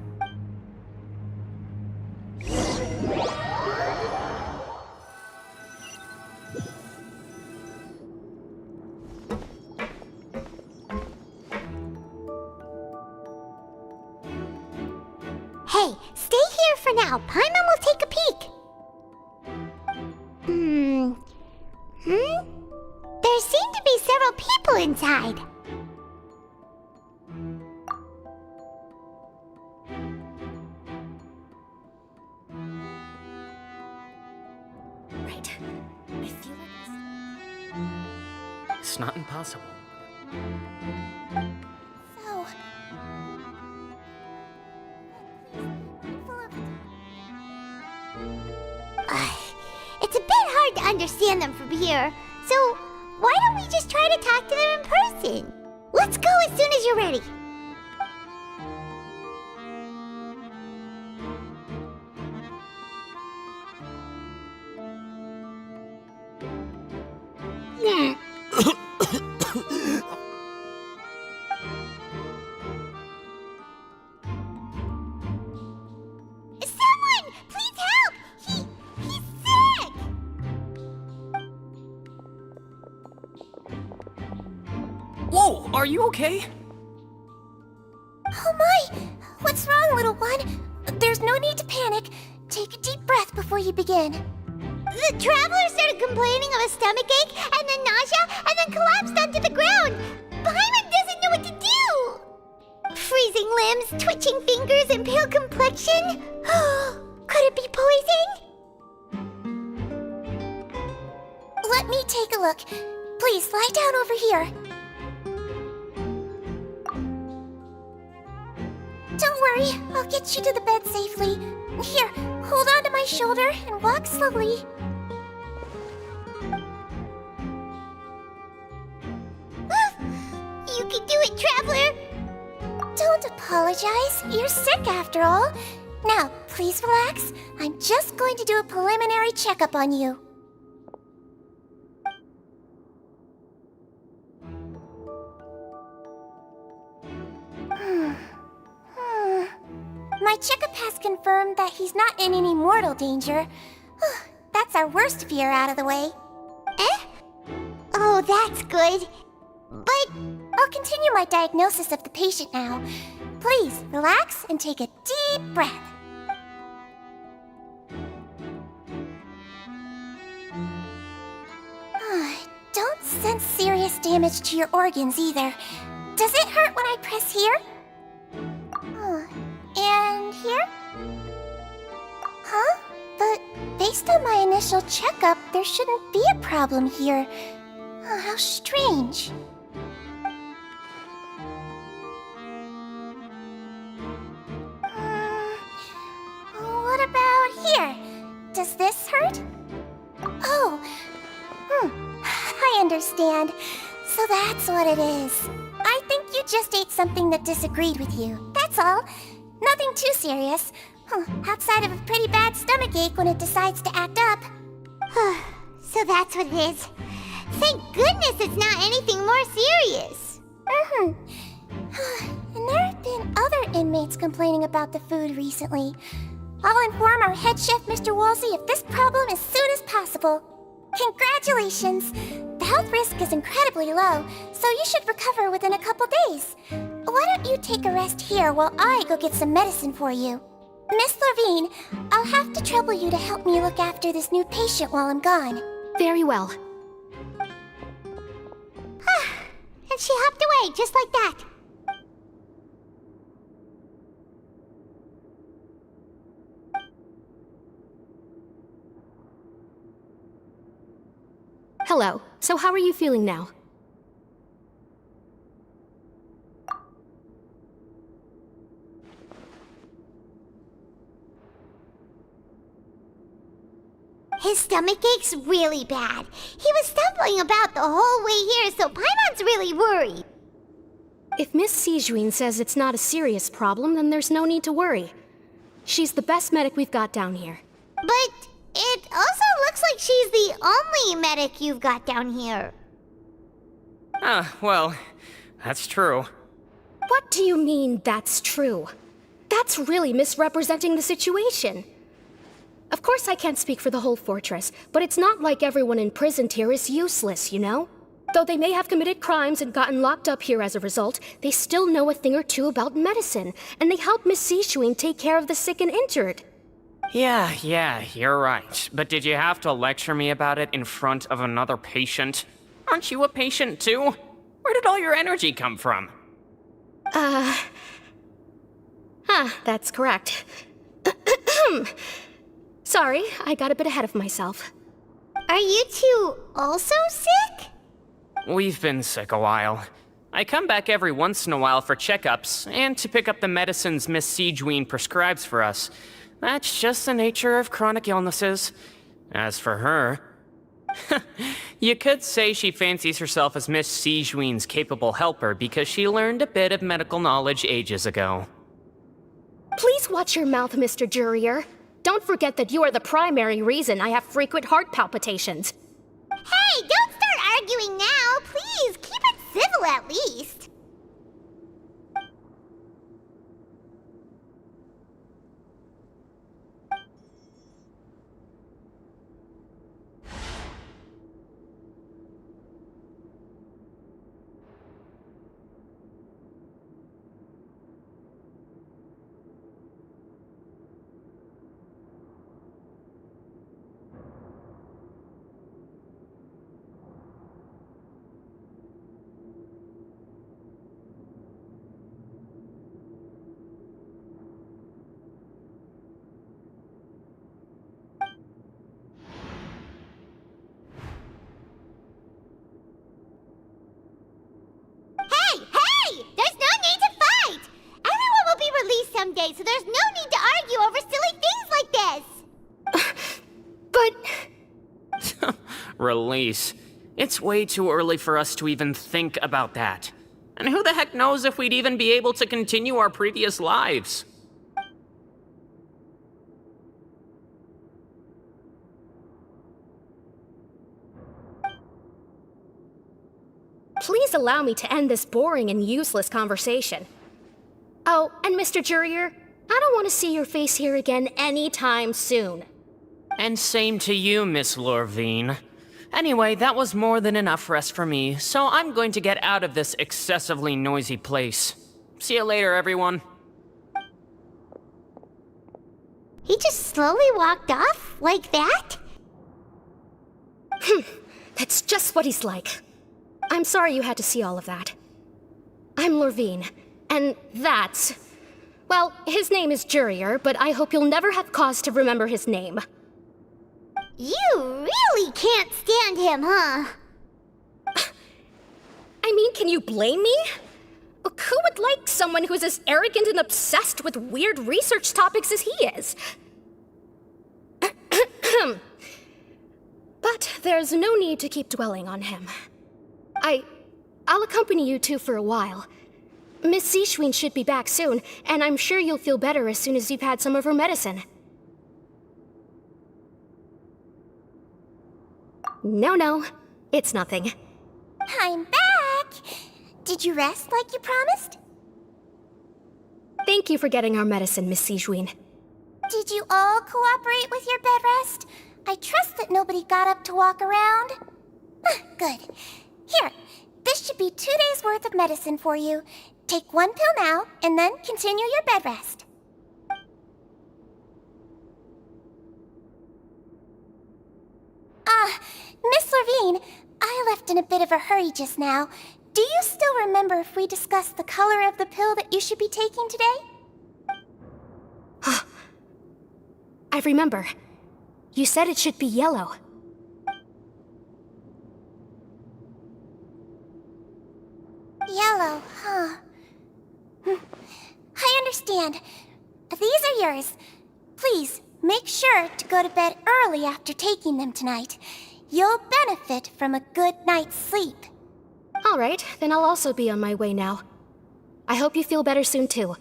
Speaker 2: Hey, stay here for now. Paimon will take a peek. There seem to be several people inside.
Speaker 6: Right. I feel like
Speaker 16: It's not impossible.
Speaker 19: So...
Speaker 2: It's a bit hard to understand them from here, so why don't we just try to talk to them in person? Let's go as soon as you're ready. Someone, please help! He's sick!
Speaker 16: Whoa, are you okay?
Speaker 19: Oh my! What's wrong, little one? There's no need to panic. Take a deep breath before you begin.
Speaker 2: The traveler started complaining of a stomachache, and then nausea, and then collapsed onto the ground. Paimon doesn't know what to do! Freezing limbs, twitching fingers, and pale complexion? Could it be poison?
Speaker 19: Let me take a look. Please, lie down over here. Don't worry, I'll get you to the bed safely. Here, hold on to my shoulder and walk slowly.
Speaker 2: You can do it, traveler!
Speaker 19: Don't apologize. You're sick after all. Now, please relax. I'm just going to do a preliminary checkup on you. My checkup has confirmed that he's not in any mortal danger. That's our worst fear out of the way.
Speaker 2: Oh, that's good. But
Speaker 19: I'll continue my diagnosis of the patient now. Please, relax and take a deep breath. Don't sense serious damage to your organs either. Does it hurt when I press here? And here? Huh? But based on my initial checkup, there shouldn't be a problem here. How strange. What about here? Does this hurt? Oh, I understand. So that's what it is. I think you just ate something that disagreed with you. That's all. Nothing too serious. Outside of a pretty bad stomachache when it decides to act up.
Speaker 2: So that's what it is. Thank goodness it's not anything more serious.
Speaker 19: And there have been other inmates complaining about the food recently. I'll inform our head chef, Mr. Woolsey, of this problem as soon as possible. Congratulations! The health risk is incredibly low, so you should recover within a couple days. Why don't you take a rest here while I go get some medicine for you? Miss Levine, I'll have to trouble you to help me look after this new patient while I'm gone.
Speaker 1: Very well.
Speaker 2: And she hopped away just like that.
Speaker 1: Hello. So how are you feeling now?
Speaker 2: His stomach ache's really bad. He was stumbling about the whole way here, so Paimon's really worried.
Speaker 1: If Miss Sijuin says it's not a serious problem, then there's no need to worry. She's the best medic we've got down here.
Speaker 2: But it also looks like she's the only medic you've got down here.
Speaker 7: Well, that's true.
Speaker 1: What do you mean, that's true? That's really misrepresenting the situation. Of course I can't speak for the whole fortress, but it's not like everyone imprisoned here is useless, you know? Though they may have committed crimes and gotten locked up here as a result, they still know a thing or two about medicine, and they help Miss Sijuin take care of the sick and injured.
Speaker 7: Yeah, you're right. But did you have to lecture me about it in front of another patient? Aren't you a patient too? Where did all your energy come from?
Speaker 1: That's correct. Sorry, I got a bit ahead of myself.
Speaker 2: Are you two also sick?
Speaker 7: We've been sick a while. I come back every once in a while for checkups, and to pick up the medicines Miss Sijuin prescribes for us. That's just the nature of chronic illnesses. As for her... you could say she fancies herself as Miss Sijuin's capable helper because she learned a bit of medical knowledge ages ago.
Speaker 1: Please watch your mouth, Mr. Jurier. Don't forget that you are the primary reason I have frequent heart palpitations.
Speaker 2: Hey, don't start arguing now! Please, keep it civil at least. Someday, so there's no need to argue over silly things like this.
Speaker 7: But... Release. It's way too early for us to even think about that. And who the heck knows if we'd even be able to continue our previous lives?
Speaker 1: allow me to end this boring and useless conversation. Oh, and Mr. Jurier, I don't want to see your face here again anytime soon.
Speaker 7: And same to you, Miss Lorvine. Anyway, that was more than enough rest for me, so I'm going to get out of this excessively noisy place. See you later, everyone.
Speaker 2: He just slowly walked off like that?
Speaker 1: That's just what he's like. I'm sorry you had to see all of that. I'm Lorvine, and that's... Well, his name is Jurier, but I hope you'll never have cause to remember his name.
Speaker 2: You really can't stand him, huh?
Speaker 1: I mean, can you blame me? Who would like someone who's as arrogant and obsessed with weird research topics as he is? But there's no need to keep dwelling on him. I'll accompany you two for a while. Miss Zishwin should be back soon, and I'm sure you'll feel better as soon as you've had some of her medicine. No, it's nothing.
Speaker 19: I'm back! Did you rest like you promised?
Speaker 1: Thank you for getting our medicine, Miss Zishwin.
Speaker 19: Did you all cooperate with your bed rest? I trust that nobody got up to walk around. Good. Here, this should be 2 days' worth of medicine for you. Take 1 pill now, and then continue your bed rest. Miss Lorvine, I left in a bit of a hurry just now. Do you still remember if we discussed the color of the pill that you should be taking today?
Speaker 1: I remember. You said it should be yellow.
Speaker 19: Yellow, huh? I understand. These are yours. Please, make sure to go to bed early after taking them tonight. You'll benefit from a good night's sleep.
Speaker 1: All right, then I'll also be on my way now. I hope you feel better soon, too.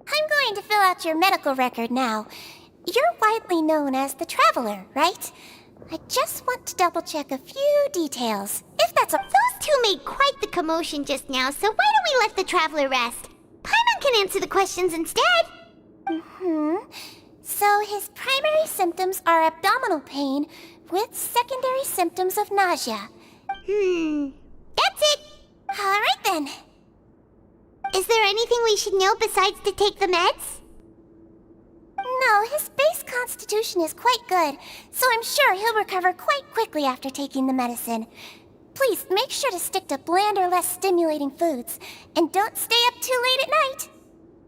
Speaker 19: I'm going to fill out your medical record now. You're widely known as the Traveler, right? I just want to double-check a few details, if that's a...
Speaker 2: Those two made quite the commotion just now, so why don't we let the Traveler rest? Paimon can answer the questions instead.
Speaker 19: So his primary symptoms are abdominal pain with secondary symptoms of nausea.
Speaker 2: That's it.
Speaker 19: All right then.
Speaker 2: Is there anything we should know besides to take the meds?
Speaker 19: No, his base constitution is quite good, so I'm sure he'll recover quite quickly after taking the medicine. Please make sure to stick to bland or less stimulating foods, and don't stay up too late at night.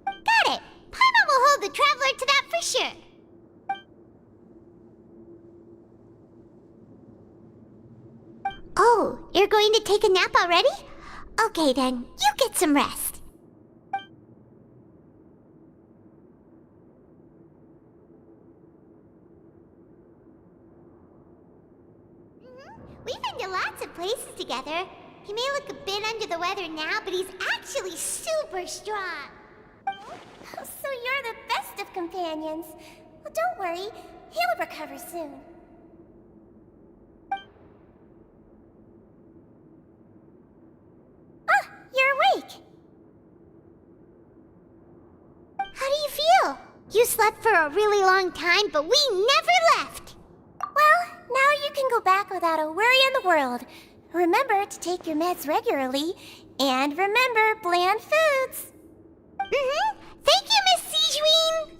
Speaker 2: Got it. Paimon will hold the Traveler to that for sure. Oh, you're going to take a nap already? Okay then, you get some rest. We've been to lots of places together. He may look a bit under the weather now, but he's actually super strong.
Speaker 19: So you're the best of companions. Well, don't worry. He'll recover soon. Ah, you're awake.
Speaker 2: How do you feel? You slept for a really long time, but we never left.
Speaker 19: Well, now you can go back without a worry in the world. Remember to take your meds regularly, and remember bland foods.
Speaker 2: Thank you, Miss Zishwin.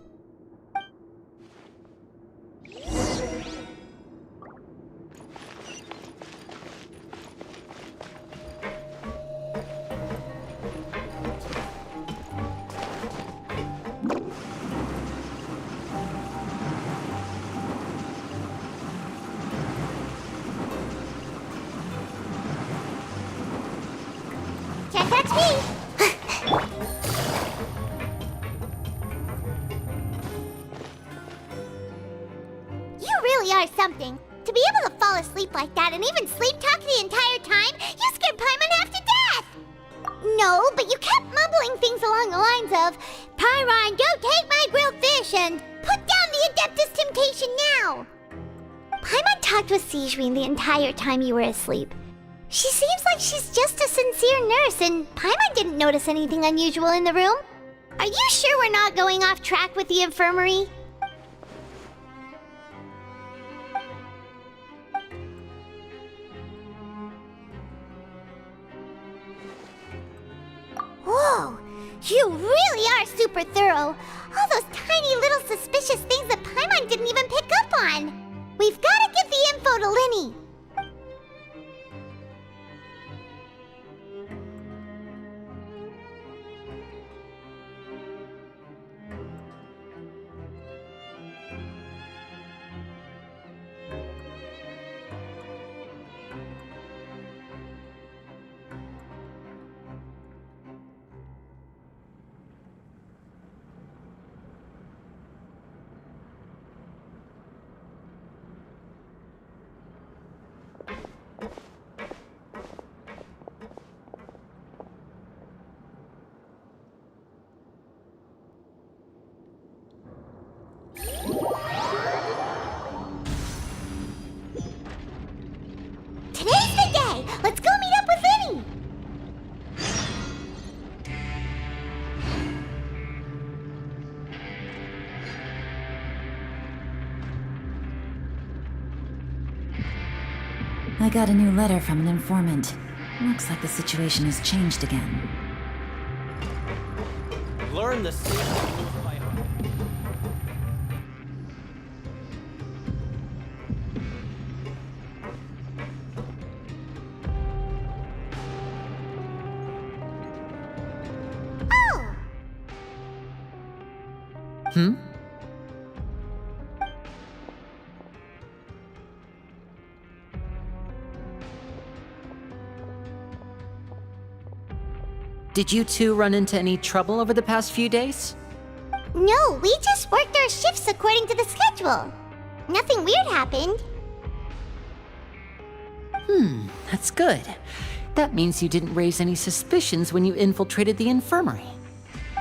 Speaker 2: Can't touch me. really are something. To be able to fall asleep like that and even sleep talk the entire time, you scared Paimon half to death! No, but you kept mumbling things along the lines of, Pyron, don't take my grilled fish, and put down the Adeptus Temptation now! Paimon talked with Sigewinne the entire time you were asleep. She seems like she's just a sincere nurse, and Paimon didn't notice anything unusual in the room. Are you sure we're not going off track with the infirmary? Whoa! You really are super thorough! All those tiny little suspicious things that Paimon didn't even pick up on! We've gotta get the info to Linny! Today's the day! Let's go meet up with Linny!
Speaker 17: I got a new letter from an informant. Looks like the situation has changed again.
Speaker 16: Learn the secret by heart.
Speaker 4: Hmm? Did you two run into any trouble over the past few days?
Speaker 2: No, we just worked our shifts according to the schedule. Nothing weird happened.
Speaker 4: That's good. That means you didn't raise any suspicions when you infiltrated the infirmary.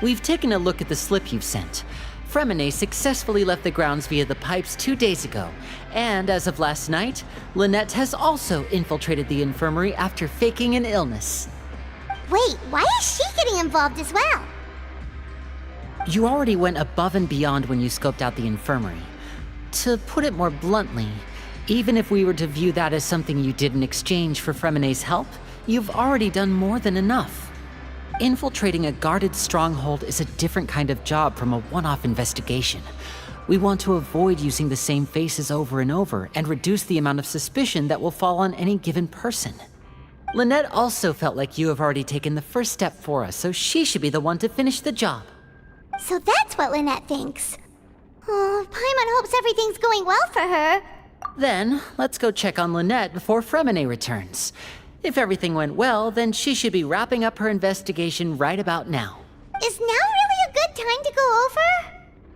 Speaker 4: We've taken a look at the slip you've sent. Fremine successfully left the grounds via the pipes 2 days ago, and as of last night, Lynette has also infiltrated the infirmary after faking an illness.
Speaker 2: Wait, why is she getting involved as well?
Speaker 4: You already went above and beyond when you scoped out the infirmary. To put it more bluntly, even if we were to view that as something you did in exchange for Fremine's help, you've already done more than enough. Infiltrating a guarded stronghold is a different kind of job from a one-off investigation. We want to avoid using the same faces over and over and reduce the amount of suspicion that will fall on any given person. Lynette also felt like you have already taken the first step for us, so she should be the one to finish the job.
Speaker 2: So that's what Lynette thinks. Oh, Paimon hopes everything's going well for her.
Speaker 4: Then, let's go check on Lynette before Fremine returns. If everything went well, then she should be wrapping up her investigation right about now.
Speaker 2: Is now really a good time to go over?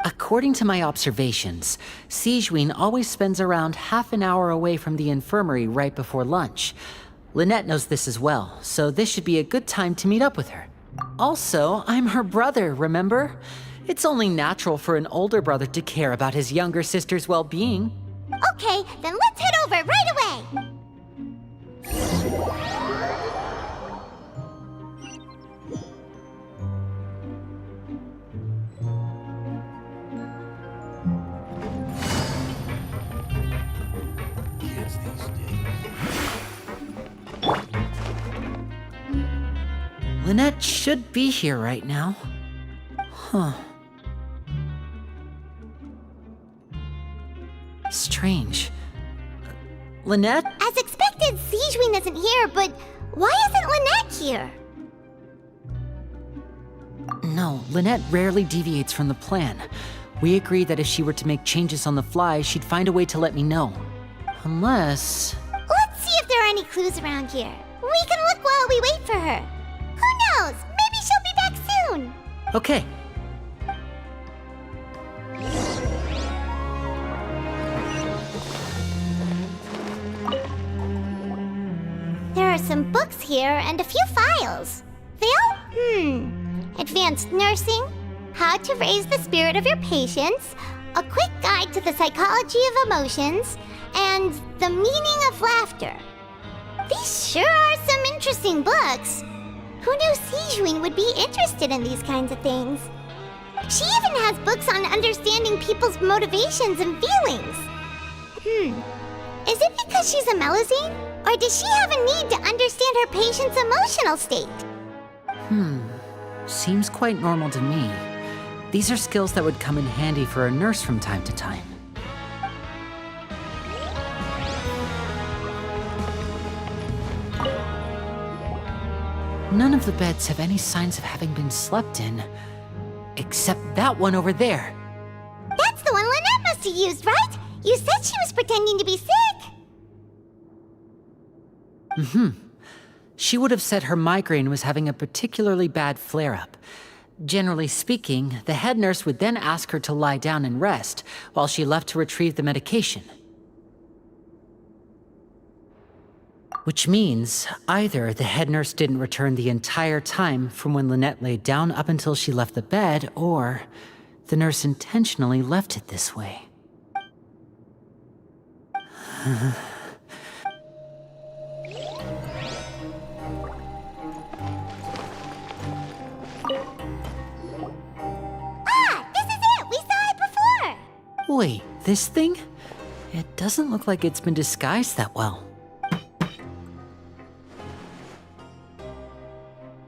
Speaker 4: According to my observations, Sigewinne always spends around half an hour away from the infirmary right before lunch. Lynette knows this as well, so this should be a good time to meet up with her. Also, I'm her brother, remember? It's only natural for an older brother to care about his younger sister's well-being.
Speaker 2: Okay, then let's head over right away!
Speaker 4: Lynette should be here right now. Huh. Strange. Lynette?
Speaker 2: As expected, Sigewinne isn't here, but why isn't Lynette here?
Speaker 4: No, Lynette rarely deviates from the plan. We agreed that if she were to make changes on the fly, she'd find a way to let me know. Unless...
Speaker 2: Let's see if there are any clues around here. We can look while we wait for her. Who knows? Maybe she'll be back soon.
Speaker 4: Okay.
Speaker 2: some books here and a few files. They all, advanced nursing, how to raise the spirit of your patients, a quick guide to the psychology of emotions, and the meaning of laughter. These sure are some interesting books. Who knew Sijuin would be interested in these kinds of things? She even has books on understanding people's motivations and feelings. Is it because she's a Melusine? Or does she have a need to understand her patient's emotional state?
Speaker 4: Seems quite normal to me. These are skills that would come in handy for a nurse from time to time. None of the beds have any signs of having been slept in, except that one over there.
Speaker 2: That's the one Lynette must have used, right? You said she was pretending to be sick.
Speaker 4: She would have said her migraine was having a particularly bad flare-up. Generally speaking, the head nurse would then ask her to lie down and rest, while she left to retrieve the medication. Which means, either the head nurse didn't return the entire time from when Lynette laid down up until she left the bed, or the nurse intentionally left it this way.
Speaker 2: This is it! We saw it before!
Speaker 4: Wait, this thing? It doesn't look like it's been disguised that well.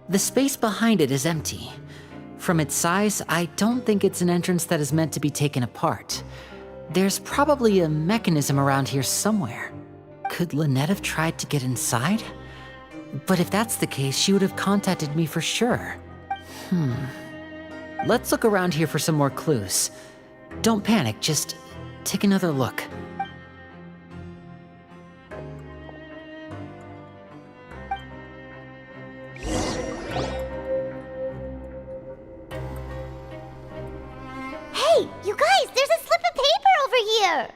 Speaker 4: The space behind it is empty. From its size, I don't think it's an entrance that is meant to be taken apart. There's probably a mechanism around here somewhere. Could Lynette have tried to get inside? But if that's the case, she would have contacted me for sure. Let's look around here for some more clues. Don't panic, just take another look.
Speaker 2: Hey, you guys, there's a slip of paper over here!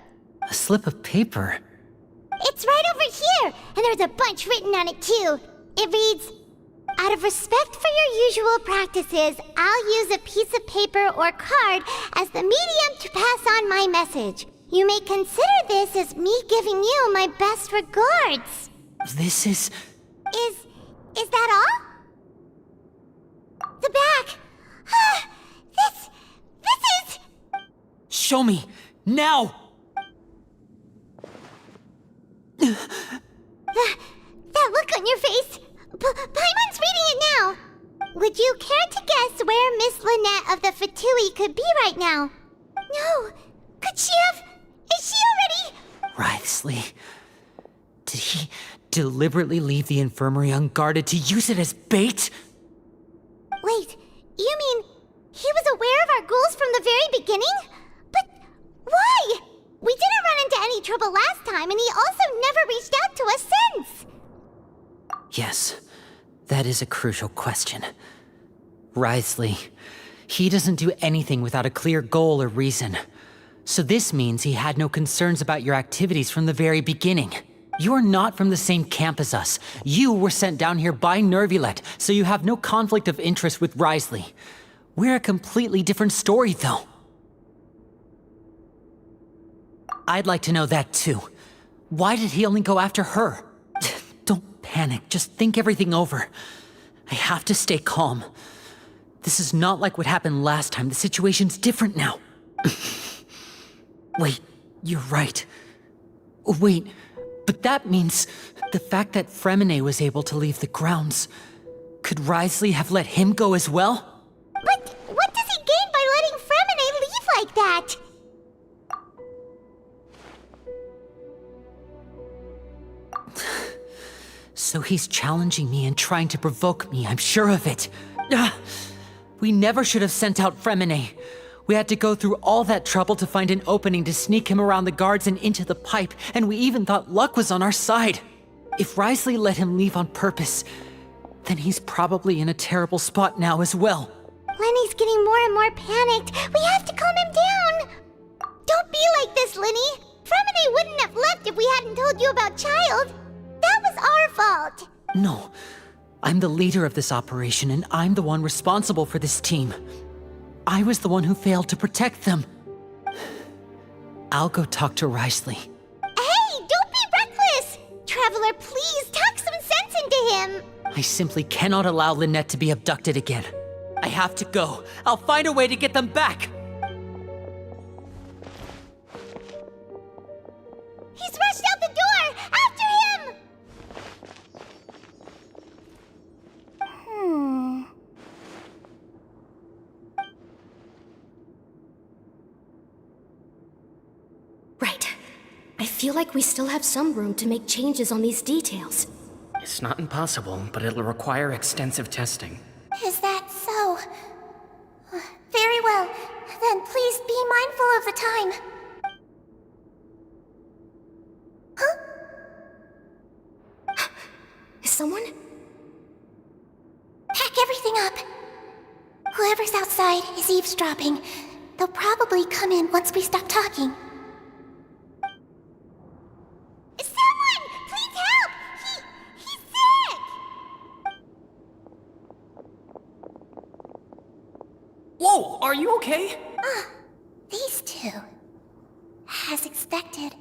Speaker 4: A slip of paper?
Speaker 2: It's right over here, and there's a bunch written on it too. It reads, "Out of respect for your usual practices, I'll use a piece of paper or card as the medium to pass on my message. You may consider this as me giving you my best regards."
Speaker 4: This is...
Speaker 2: Is that all? The back. This is...
Speaker 4: Show me! Now!
Speaker 2: That look on your face. Paimon's reading it now. Would you care to guess where Miss Lynette of the Fatui could be right now? No. Could she have... Is she already...
Speaker 4: Writhsley. Did he deliberately leave the infirmary unguarded to use it as bait?
Speaker 2: Wait, you mean he was aware of our goals from the very beginning? But why? We didn't run into any trouble last time, and he also never reached out to us since.
Speaker 4: Yes, that is a crucial question. Writhsley. He doesn't do anything without a clear goal or reason. So this means he had no concerns about your activities from the very beginning. You're not from the same camp as us. You were sent down here by Nervulet, so you have no conflict of interest with Writhsley. We're a completely different story, though. I'd like to know that, too. Why did he only go after her? Don't panic, just think everything over. I have to stay calm. This is not like what happened last time. The situation's different now. Wait, you're right. Wait, but that means the fact that Fremine was able to leave the grounds. Could Writhsley have let him go as well?
Speaker 2: But what does he gain by letting Fremine leave like that?
Speaker 4: So he's challenging me and trying to provoke me, I'm sure of it. We never should have sent out Fremine. We had to go through all that trouble to find an opening to sneak him around the guards and into the pipe, and we even thought luck was on our side. If Writhsley let him leave on purpose, then he's probably in a terrible spot now as well.
Speaker 2: Lenny's getting more and more panicked. We have to calm him down. Don't be like this, Lenny. Fremine wouldn't have left if we hadn't told you about Child. That was our fault.
Speaker 4: No. I'm the leader of this operation, and I'm the one responsible for this team. I was the one who failed to protect them. I'll go talk to Risley.
Speaker 2: Hey, don't be reckless! Traveler, please talk some sense into him!
Speaker 4: I simply cannot allow Lynette to be abducted again. I have to go. I'll find a way to get them back!
Speaker 2: He's rushed out the door! After him!
Speaker 1: Right. I feel like we still have some room to make changes on these details.
Speaker 7: It's not impossible, but it'll require extensive testing.
Speaker 19: Is that so? Very well. Then please be mindful of the time.
Speaker 1: Is someone?
Speaker 19: Pack everything up. Whoever's outside is eavesdropping. They'll probably come in once we stop talking.
Speaker 2: Someone! Please help! He's sick!
Speaker 7: Whoa, are you okay?
Speaker 19: These two. As expected,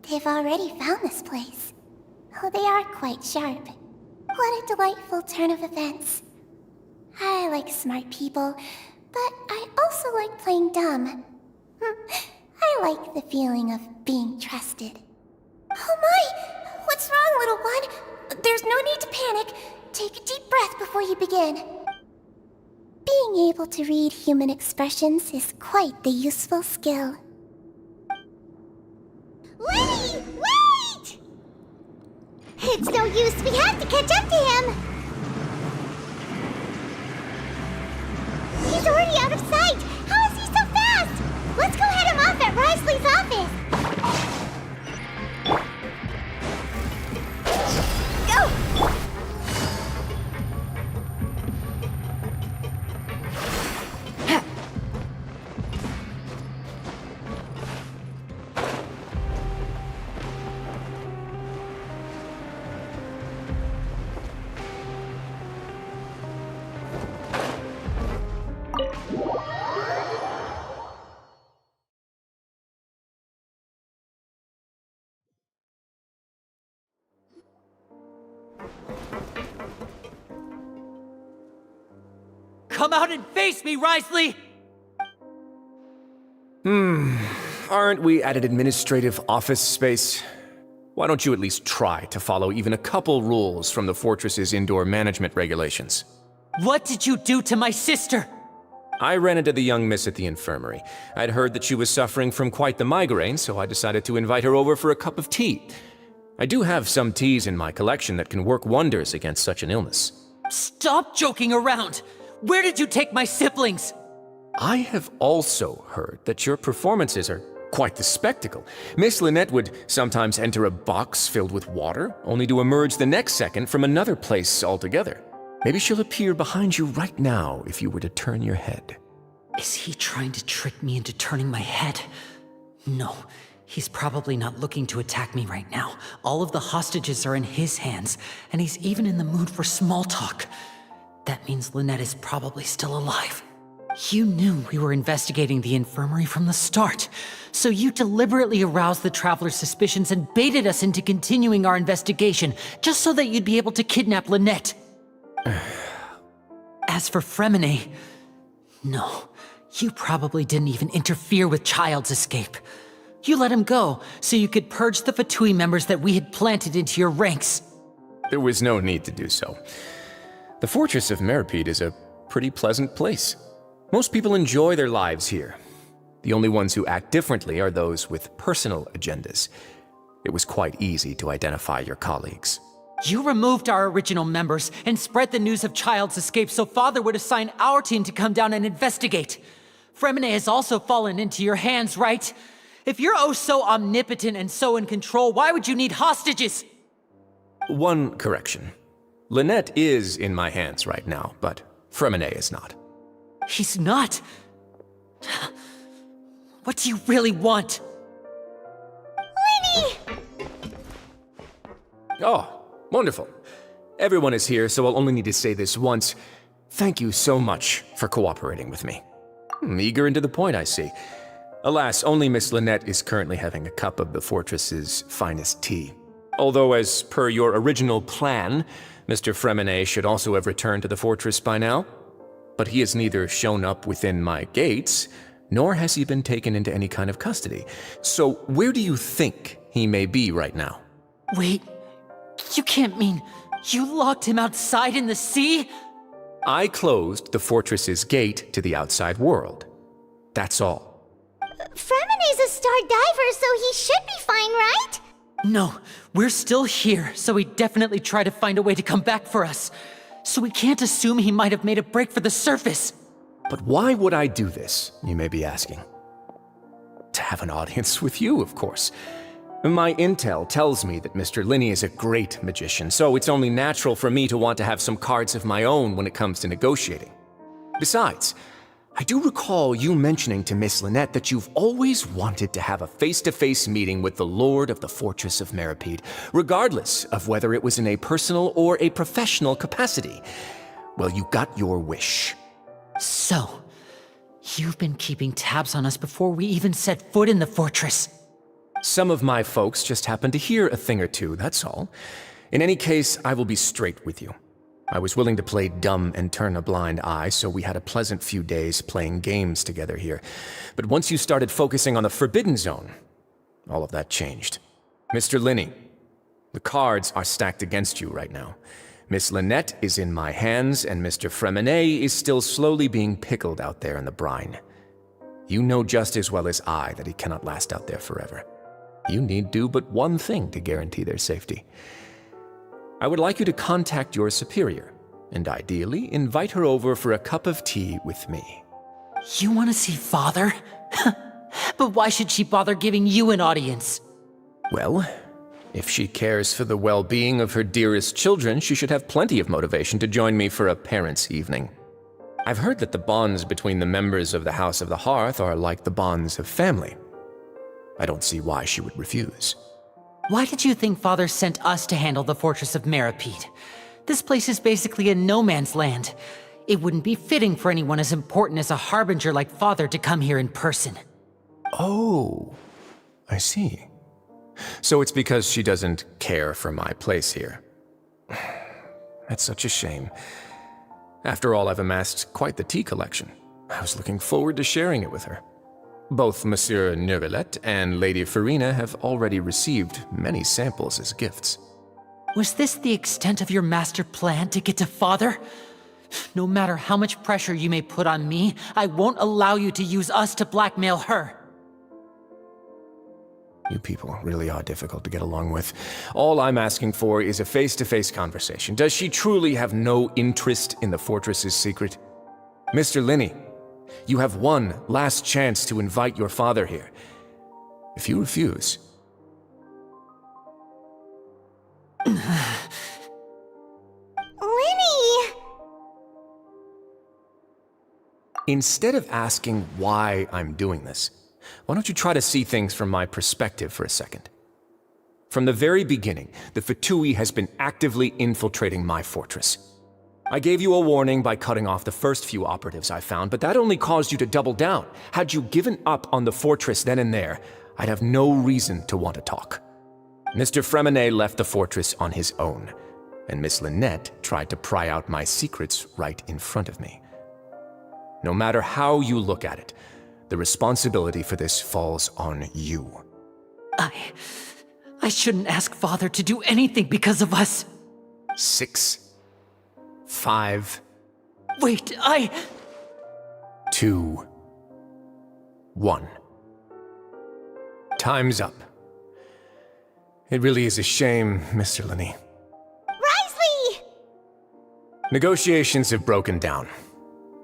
Speaker 19: they've already found this place. Oh, they are quite sharp. What a delightful turn of events. I like smart people, but I also like playing dumb. I like the feeling of being trusted. Oh my! What's wrong, little one? There's no need to panic. Take a deep breath before you begin. Being able to read human expressions is quite the useful skill.
Speaker 2: Lenny! Wait! It's no use. We have to catch up to him. He's already out of sight. How is he so fast? Let's go head him off at Risley's office. Go!
Speaker 4: Come out and face me, Risley!
Speaker 9: Aren't we at an administrative office space? Why don't you at least try to follow even a couple rules from the fortress's indoor management regulations?
Speaker 4: What did you do to my sister?
Speaker 9: I ran into the young miss at the infirmary. I'd heard that she was suffering from quite the migraine, so I decided to invite her over for a cup of tea. I do have some teas in my collection that can work wonders against such an illness.
Speaker 4: Stop joking around! Where did you take my siblings?
Speaker 9: I have also heard that your performances are quite the spectacle. Miss Lynette would sometimes enter a box filled with water, only to emerge the next second from another place altogether. Maybe she'll appear behind you right now if you were to turn your head.
Speaker 4: Is he trying to trick me into turning my head? No, he's probably not looking to attack me right now. All of the hostages are in his hands, and he's even in the mood for small talk. That means Lynette is probably still alive. You knew we were investigating the infirmary from the start, so you deliberately aroused the Traveler's suspicions and baited us into continuing our investigation, just so that you'd be able to kidnap Lynette. As for Fremine, no, you probably didn't even interfere with Child's escape. You let him go, so you could purge the Fatui members that we had planted into your ranks.
Speaker 9: There was no need to do so. The Fortress of Meripede is a pretty pleasant place. Most people enjoy their lives here. The only ones who act differently are those with personal agendas. It was quite easy to identify your colleagues.
Speaker 4: You removed our original members and spread the news of Child's escape so Father would assign our team to come down and investigate. Fremine has also fallen into your hands, right? If you're oh so omnipotent and so in control, why would you need hostages?
Speaker 9: One correction. Lynette is in my hands right now, but Fremine is not.
Speaker 4: He's not? What do you really want?
Speaker 2: Lenny!
Speaker 9: Oh, wonderful. everyone is here, so I'll only need to say this once. Thank you so much for cooperating with me. Eager and to the point, I see. Alas, only Miss Lynette is currently having a cup of the fortress's finest tea. Although, as per your original plan, Mr. Fremenet should also have returned to the fortress by now. But he has neither shown up within my gates, nor has he been taken into any kind of custody. So where do you think he may be right now?
Speaker 4: Wait, you can't mean you locked him outside in the sea?
Speaker 9: I closed the fortress's gate to the outside world. That's all.
Speaker 2: Fremenet's a star diver, so he should be fine, right?
Speaker 4: No, we're still here, so he definitely tried to find a way to come back for us. So we can't assume he might have made a break for the surface.
Speaker 9: But why would I do this, you may be asking? To have an audience with you, of course. My intel tells me that Mr. Linney is a great magician, so it's only natural for me to want to have some cards of my own when it comes to negotiating. Besides, I do recall you mentioning to Miss Lynette that you've always wanted to have a face-to-face meeting with the Lord of the Fortress of Meripede, regardless of whether it was in a personal or a professional capacity. Well, you got your wish.
Speaker 4: So, you've been keeping tabs on us before we even set foot in the fortress.
Speaker 9: Some of my folks just happened to hear a thing or two, that's all. In any case, I will be straight with you. I was willing to play dumb and turn a blind eye, so we had a pleasant few days playing games together here. But once you started focusing on the Forbidden Zone, all of that changed. Mr. Linney, the cards are stacked against you right now. Miss Lynette is in my hands, and Mr. Fremenet is still slowly being pickled out there in the brine. You know just as well as I that he cannot last out there forever. You need do but one thing to guarantee their safety. I would like you to contact your superior, and ideally invite her over for a cup of tea with me.
Speaker 4: You want to see Father? But why should she bother giving you an audience?
Speaker 9: Well, if she cares for the well-being of her dearest children, she should have plenty of motivation to join me for a parents' evening. I've heard that the bonds between the members of the House of the Hearth are like the bonds of family. I don't see why she would refuse.
Speaker 4: Why did you think Father sent us to handle the Fortress of Meripede? This place is basically a no-man's land. It wouldn't be fitting for anyone as important as a harbinger like Father to come here in person.
Speaker 9: Oh, I see. So it's because she doesn't care for my place here. That's such a shame. After all, I've amassed quite the tea collection. I was looking forward to sharing it with her. Both Monsieur Neuvillette and Lady Farina have already received many samples as gifts.
Speaker 4: Was this the extent of your master plan to get to Father? No matter how much pressure you may put on me, I won't allow you to use us to blackmail her.
Speaker 9: You people really are difficult to get along with. All I'm asking for is a face-to-face conversation. Does she truly have no interest in the fortress's secret? Mr. Linney, you have one last chance to invite your father here. If you refuse...
Speaker 2: Linny!
Speaker 9: Instead of asking why I'm doing this, why don't you try to see things from my perspective for a second? From the very beginning, the Fatui has been actively infiltrating my fortress. I gave you a warning by cutting off the first few operatives I found, but that only caused you to double down. Had you given up on the fortress then and there, I'd have no reason to want to talk. Mr. Fremenet left the fortress on his own, and Miss Lynette tried to pry out my secrets right in front of me. No matter how you look at it, the responsibility for this falls on you.
Speaker 4: I shouldn't ask Father to do anything because of us.
Speaker 9: 6, 5...
Speaker 4: Wait,
Speaker 9: 2, 1. Time's up. It really is a shame, Mr. Linney.
Speaker 2: Risley!
Speaker 9: Negotiations have broken down.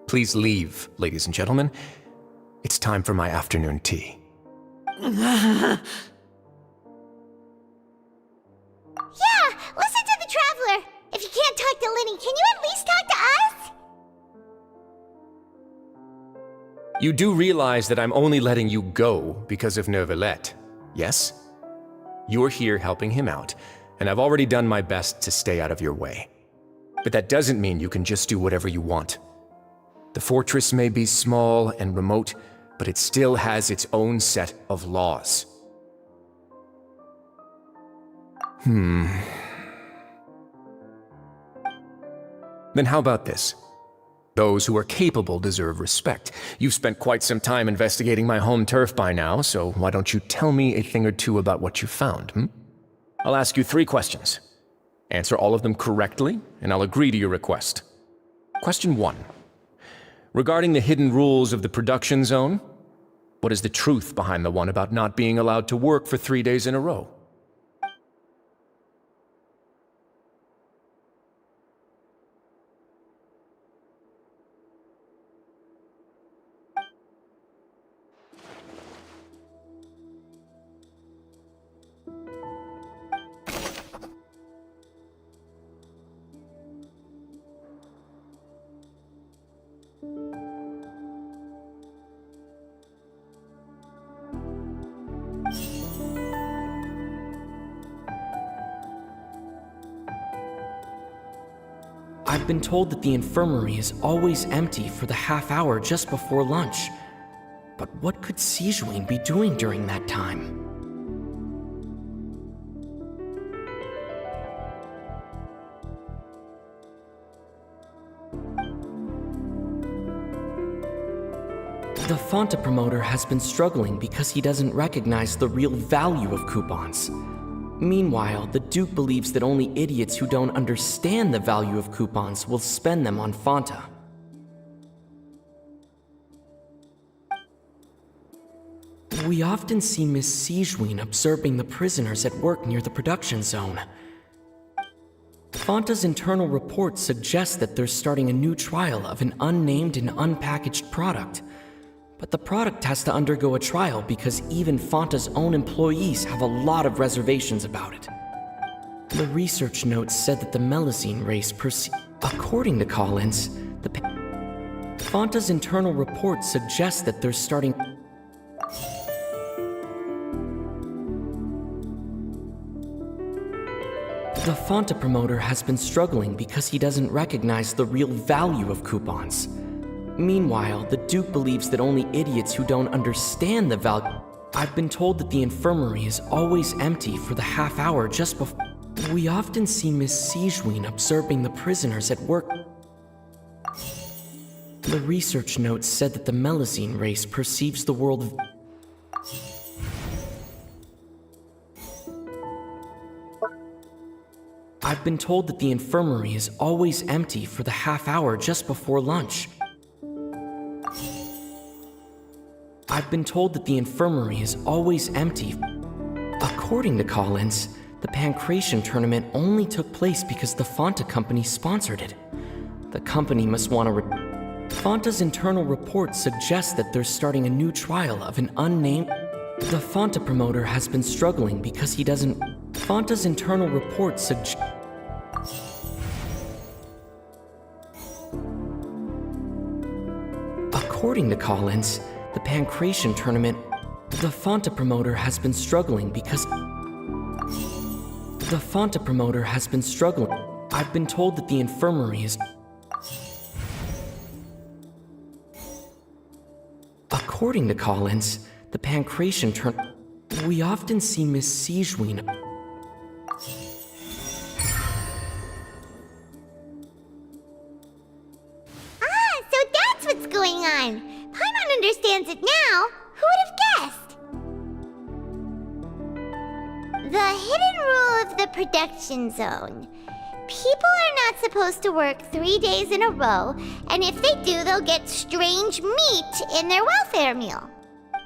Speaker 9: Please leave, ladies and gentlemen. It's time for my afternoon tea.
Speaker 2: Yeah, listen to the Traveler! If you can't talk to Linny, can you at least talk to us?
Speaker 9: You do realize that I'm only letting you go because of Neuvillette, yes? You're here helping him out, and I've already done my best to stay out of your way. But that doesn't mean you can just do whatever you want. The fortress may be small and remote, but it still has its own set of laws. Then how about this? Those who are capable deserve respect. You've spent quite some time investigating my home turf by now, so why don't you tell me a thing or two about what you found, I'll ask you 3 questions. Answer all of them correctly, and I'll agree to your request. Question 1. Regarding the hidden rules of the production zone, what is the truth behind the one about not being allowed to work for 3 days in a row?
Speaker 10: I've been told that the infirmary is always empty for the half hour just before lunch. But what could Sijuin be doing during that time? The Fonta promoter has been struggling because he doesn't recognize the real value of coupons. Meanwhile, the Duke believes that only idiots who don't understand the value of coupons will spend them on Fonta. We often see Miss Sijuin observing the prisoners at work near the production zone. Fonta's internal report suggests that they're starting a new trial of an unnamed and unpackaged product. But the product has to undergo a trial because even Fonta's own employees have a lot of reservations about it. The research notes said that the Melusine race according to Collins, Fonta's internal report suggests that they're starting... The Fonta promoter has been struggling because he doesn't recognize the real value of coupons. Meanwhile, the Duke believes that only idiots who don't understand the value... I've been told that the infirmary is always empty for the half hour just before... We often see Miss Sijuin observing the prisoners at work. The research notes said that the Melusine race perceives the world... I've been told that the infirmary is always empty for the half hour just before lunch. I've been told that the infirmary is always empty. According to Collins, the Pancration tournament only took place because the Fonta company sponsored it. The company must want to... Fonta's internal report suggests that they're starting a new trial of an unnamed... The Fonta promoter has been struggling because he doesn't... Fonta's internal report suggests... According to Collins, the Pancration tournament... The Fonta promoter has been struggling because... The Fonta promoter has been struggling. I've been told that the infirmary is... According to Collins, the Pancration tournament... We often see Miss Sijuin...
Speaker 2: So that's what's going on. Paimon understands it now. Who would have guessed? The hidden rule of the production zone. People are not supposed to work 3 days in a row, and if they do, they'll get strange meat in their welfare meal.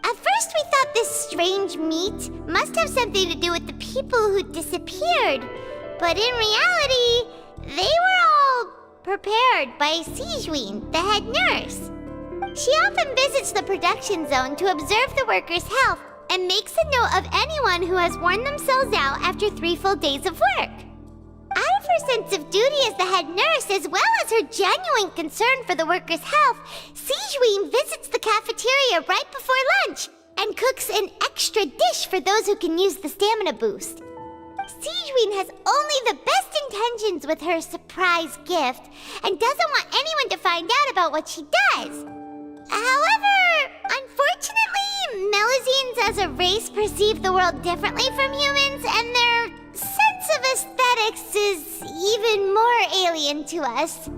Speaker 2: At first, we thought this strange meat must have something to do with the people who disappeared, but in reality, they were all prepared by Sijuin, the head nurse. She often visits the production zone to observe the workers' health and makes a note of anyone who has worn themselves out after 3 full days of work. Out of her sense of duty as the head nurse, as well as her genuine concern for the workers' health, Sijuin visits the cafeteria right before lunch and cooks an extra dish for those who can use the stamina boost. Sigewin has only the best intentions with her surprise gift and doesn't want anyone to find out about what she does. However, unfortunately, Melazines as a race perceive the world differently from humans, and their sense of aesthetics is even more alien to us.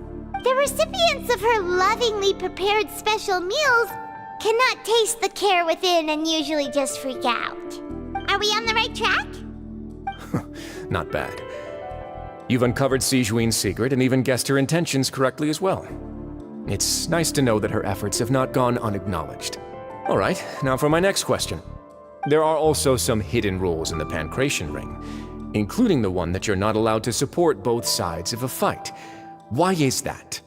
Speaker 2: The recipients of her lovingly prepared special meals cannot taste the care within and usually just freak out. Are we on the right track?
Speaker 9: Not bad. You've uncovered Sigewin's secret and even guessed her intentions correctly as well. It's nice to know that her efforts have not gone unacknowledged. All right, now for my next question. There are also some hidden rules in the Pancration Ring, including the one that you're not allowed to support both sides of a fight. Why is that?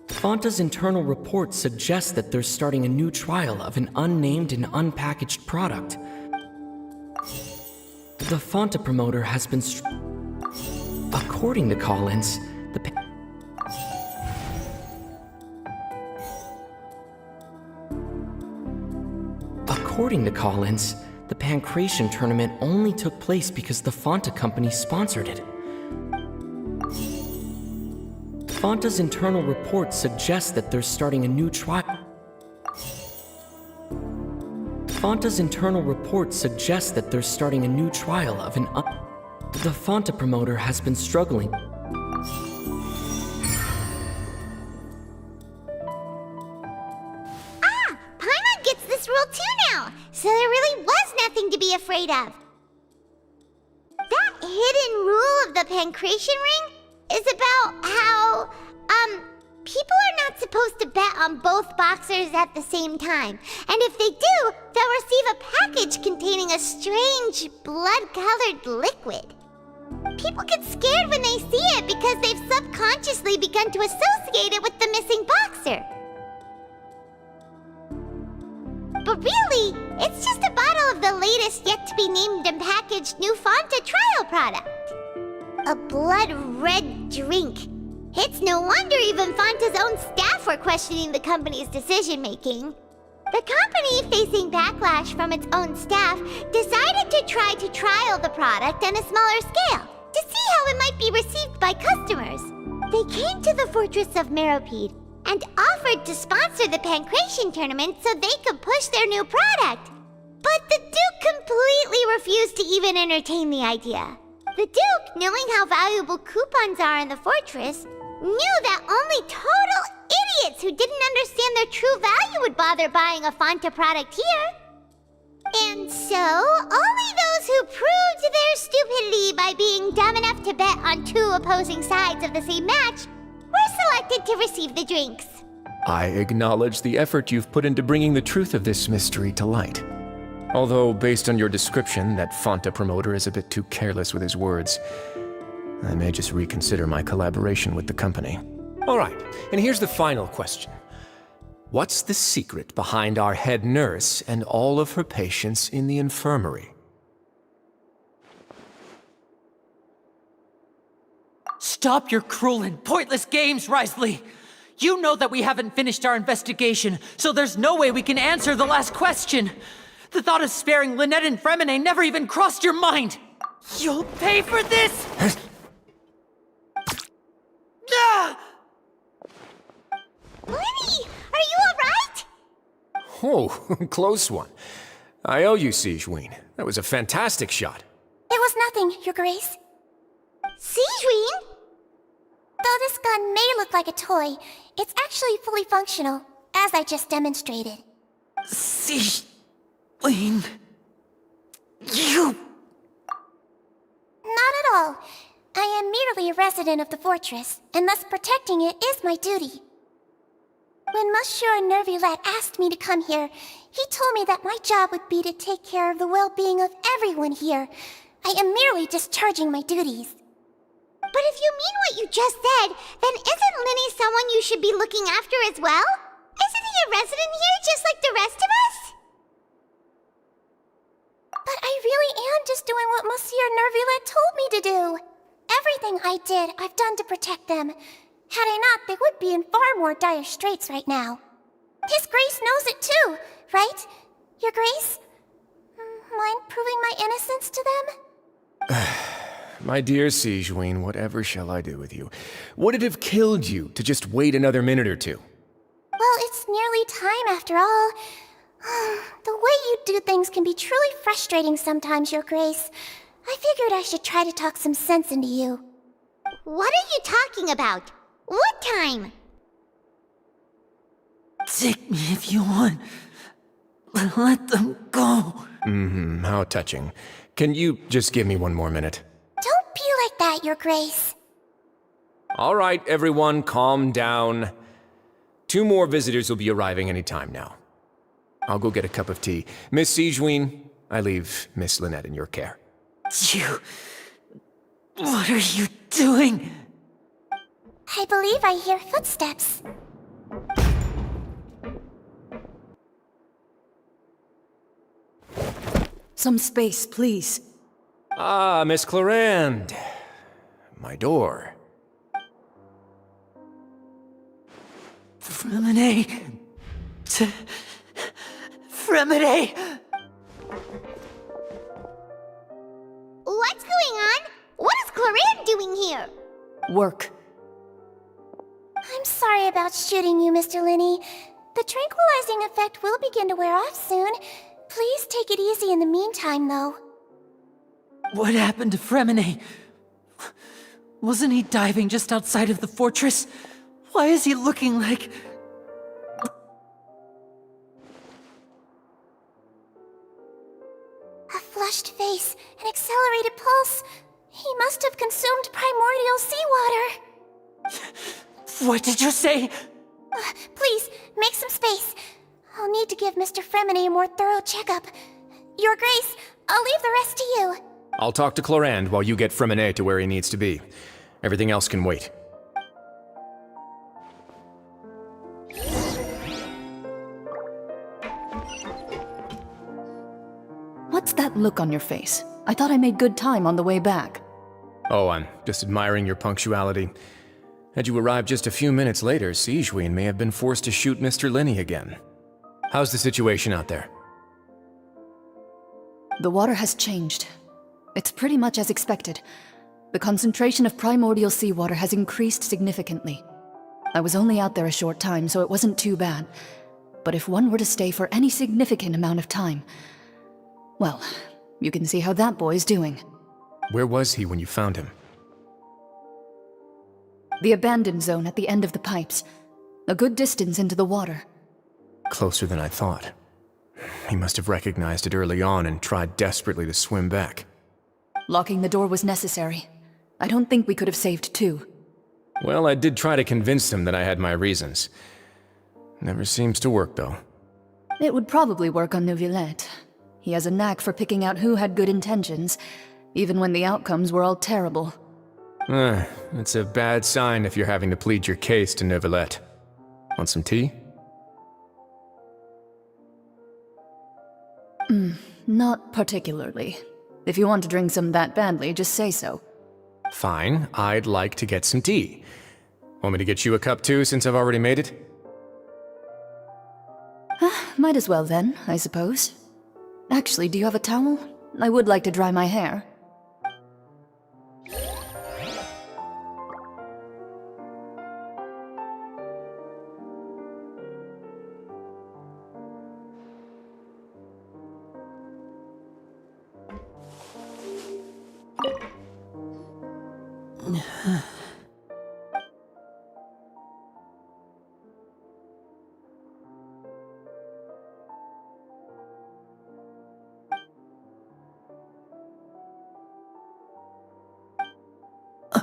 Speaker 10: Fanta's internal report suggests that they're starting a new trial of an unnamed and unpackaged product. The Fanta promoter has been according to Collins, the Pancration tournament only took place because the Fanta company sponsored it. Fanta's internal report suggests that they're starting a new trial. Fanta's internal report suggests that they're starting a new trial of an the Fanta promoter has been struggling.
Speaker 2: Paimon gets this rule too now, so there really was nothing to be afraid of. That hidden rule of the Pancration Ring is about how, people are not supposed to bet on both boxers at the same time. And if they do, they'll receive a package containing a strange, blood-colored liquid. People get scared when they see it because they've subconsciously begun to associate it with the missing boxer. But really, it's just a bottle of the latest yet-to-be-named and packaged new Fanta trial product. A blood-red drink. It's no wonder even Fanta's own staff were questioning the company's decision-making. The company, facing backlash from its own staff, decided to try to trial the product on a smaller scale to see how it might be received by customers. They came to the fortress of Meropide and offered to sponsor the Pancration tournament so they could push their new product. But the Duke completely refused to even entertain the idea. The Duke, knowing how valuable coupons are in the fortress, knew that only total idiots who didn't understand their true value would bother buying a Fanta product here. And so, only those who proved their stupidity by being dumb enough to bet on two opposing sides of the same match were selected to receive the drinks.
Speaker 9: I acknowledge the effort you've put into bringing the truth of this mystery to light. Although, based on your description, that Fanta promoter is a bit too careless with his words. I may just reconsider my collaboration with the company. All right, and here's the final question. What's the secret behind our head nurse and all of her patients in the infirmary?
Speaker 4: Stop your cruel and pointless games, Risley! You know that we haven't finished our investigation, so there's no way we can answer the last question! The thought of sparing Lynette and Fremine never even crossed your mind! You'll pay for this! Ah!
Speaker 2: Lenny, are you alright?
Speaker 9: Oh, close one. I owe you, Sigewin. That was a fantastic shot.
Speaker 19: It was nothing, Your Grace.
Speaker 2: Sigewin?
Speaker 19: Though this gun may look like a toy, it's actually fully functional, as I just demonstrated.
Speaker 4: Sigewin... You...
Speaker 19: Not at all. I am merely a resident of the fortress, and thus protecting it is my duty. When Monsieur Nervulet asked me to come here, he told me that my job would be to take care of the well-being of everyone here. I am merely discharging my duties.
Speaker 2: But if you mean what you just said, then isn't Linny someone you should be looking after as well? Isn't he a resident here just like the rest of us?
Speaker 19: But I really am just doing what Monsieur Nervulet told me to do. Everything I did, I've done to protect them. Had I not, they would be in far more dire straits right now. His Grace knows it too, right? Your Grace? Mind proving my innocence to them?
Speaker 9: My dear Sigewinne, whatever shall I do with you? Would it have killed you to just wait another minute or two?
Speaker 19: Well, it's nearly time after all. The way you do things can be truly frustrating sometimes, Your Grace. I figured I should try to talk some sense into you.
Speaker 2: What are you talking about? What time?
Speaker 4: Take me if you want. Let them go.
Speaker 9: How touching. Can you just give me one more minute?
Speaker 19: Don't be like that, Your Grace.
Speaker 9: All right, everyone, calm down. 2 more visitors will be arriving any time now. I'll go get a cup of tea. Miss Sigewinne, I leave Miss Lynette in your care.
Speaker 4: You... What are you doing?
Speaker 19: I believe I hear footsteps.
Speaker 17: Some space, please.
Speaker 9: Ah, Miss Clarande. My door.
Speaker 4: Fremine. Fremine!
Speaker 2: What's going on? What is Clarande doing here?
Speaker 17: Work.
Speaker 19: I'm sorry about shooting you, Mr. Linney. The tranquilizing effect will begin to wear off soon. Please take it easy in the meantime, though.
Speaker 4: What happened to Fremine? Wasn't he diving just outside of the fortress? Why is he looking like...
Speaker 19: A flushed face, an accelerated pulse. He must have consumed primordial seawater.
Speaker 4: What did you say?
Speaker 19: Please, make some space. I'll need to give Mr. Fremine a more thorough checkup. Your Grace, I'll leave the rest to you.
Speaker 9: I'll talk to Clarande while you get Fremine to where he needs to be. Everything else can wait.
Speaker 17: What's that look on your face? I thought I made good time on the way back.
Speaker 9: Oh, I'm just admiring your punctuality. Had you arrived just a few minutes later, Sigewinne may have been forced to shoot Mr. Linney again. How's the situation out there?
Speaker 17: The water has changed. It's pretty much as expected. The concentration of primordial seawater has increased significantly. I was only out there a short time, so it wasn't too bad. But if one were to stay for any significant amount of time... Well, you can see how that boy's doing.
Speaker 9: Where was he when you found him?
Speaker 17: The abandoned zone at the end of the pipes. A good distance into the water.
Speaker 9: Closer than I thought. He must have recognized it early on and tried desperately to swim back.
Speaker 17: Locking the door was necessary. I don't think we could have saved 2.
Speaker 9: Well, I did try to convince him that I had my reasons. Never seems to work, though.
Speaker 17: It would probably work on Neuvillette. He has a knack for picking out who had good intentions, even when the outcomes were all terrible.
Speaker 9: It's a bad sign if you're having to plead your case to Neuvillette. Want some tea?
Speaker 17: Not particularly. If you want to drink some that badly, just say so.
Speaker 9: Fine, I'd like to get some tea. Want me to get you a cup too, since I've already made it?
Speaker 17: Might as well then, I suppose. Actually, do you have a towel? I would like to dry my hair.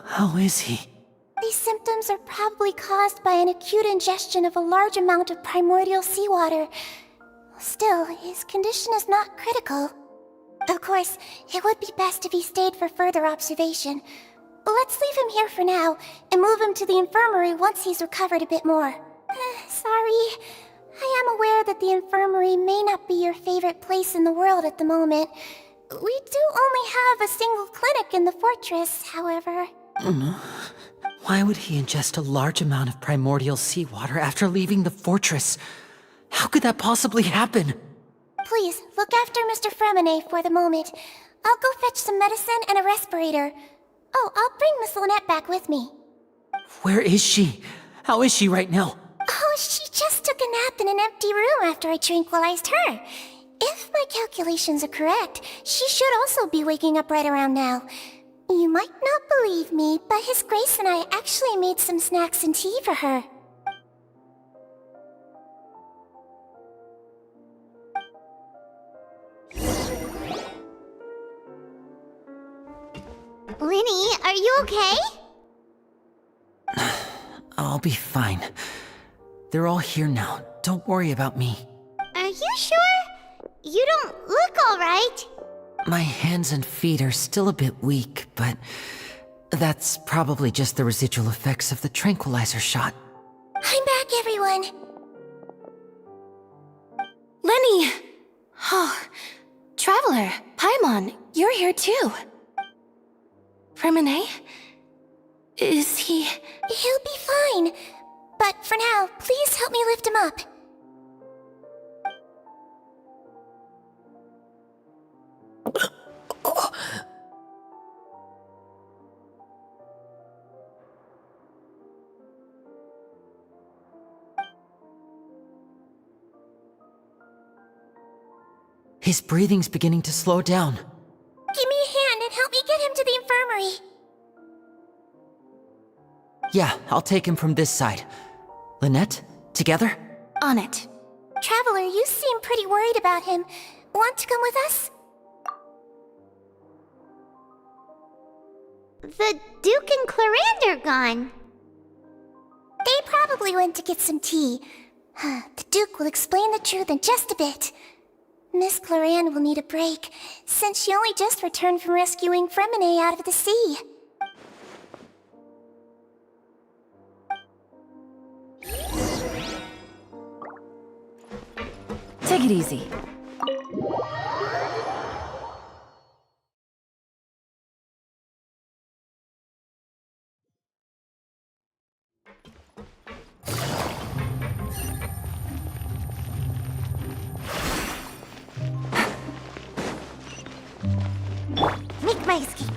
Speaker 4: How is he?
Speaker 19: These symptoms are probably caused by an acute ingestion of a large amount of primordial seawater. Still, his condition is not critical. Of course, it would be best if he stayed for further observation. But let's leave him here for now, and move him to the infirmary once he's recovered a bit more. Sorry. I am aware that the infirmary may not be your favorite place in the world at the moment. We do only have a single clinic in the fortress, however.
Speaker 4: Why would he ingest a large amount of primordial seawater after leaving the fortress? How could that possibly happen?
Speaker 19: Please, look after Mr. Fremine for the moment. I'll go fetch some medicine and a respirator. Oh, I'll bring Miss Lynette back with me.
Speaker 4: Where is she? How is she right now?
Speaker 19: Oh, she just took a nap in an empty room after I tranquilized her. If my calculations are correct, she should also be waking up right around now. You might not believe me, but His Grace and I actually made some snacks and tea for her.
Speaker 2: Linny, are you okay?
Speaker 4: I'll be fine. They're all here now. Don't worry about me.
Speaker 2: Are you sure? You don't look alright.
Speaker 4: My hands and feet are still a bit weak, but that's probably just the residual effects of the tranquilizer shot.
Speaker 19: I'm back, everyone.
Speaker 6: Lenny! Oh, Traveler, Paimon, you're here too. Fremine? Is he...
Speaker 19: He'll be fine. But for now, please help me lift him up.
Speaker 4: His breathing's beginning to slow down.
Speaker 19: Give me a hand and help me get him to the infirmary.
Speaker 4: Yeah, I'll take him from this side. Lynette, together?
Speaker 6: On it.
Speaker 19: Traveler, you seem pretty worried about him. Want to come with us?
Speaker 2: The Duke and Clarande are gone.
Speaker 19: They probably went to get some tea. The Duke will explain the truth in just a bit. Miss Clarande will need a break, since she only just returned from rescuing Fremine out of the sea.
Speaker 17: Take it easy.
Speaker 2: Make my escape.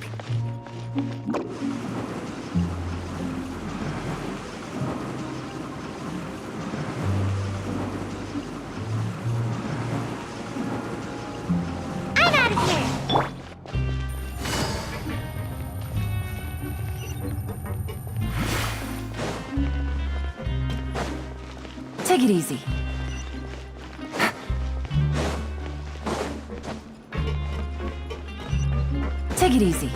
Speaker 2: I'm out of here.
Speaker 17: Take it easy. Take it easy.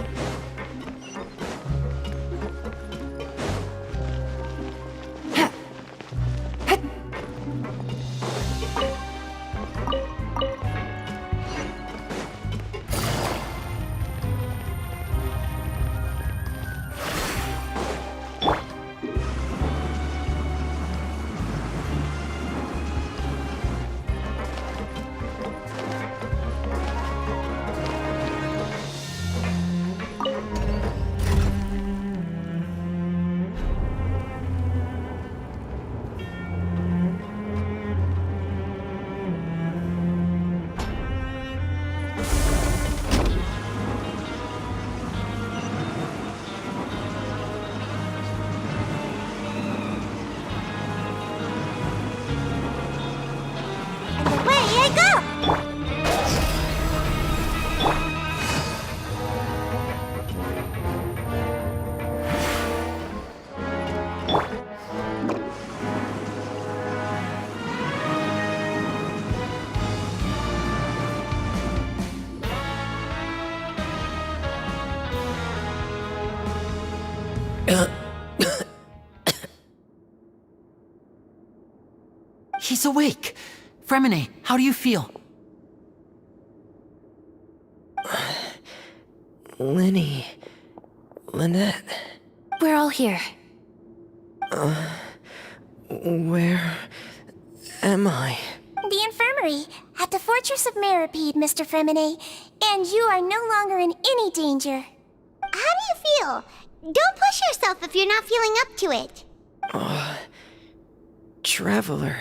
Speaker 4: He's awake. Fremine, how do you feel?
Speaker 6: Lynette. We're all here.
Speaker 4: Where am I?
Speaker 19: The infirmary, at the Fortress of Meripede, Mr. Fremine. And you are no longer in any danger. How do you
Speaker 2: feel? Don't push yourself if you're not feeling up to it.
Speaker 4: Traveler.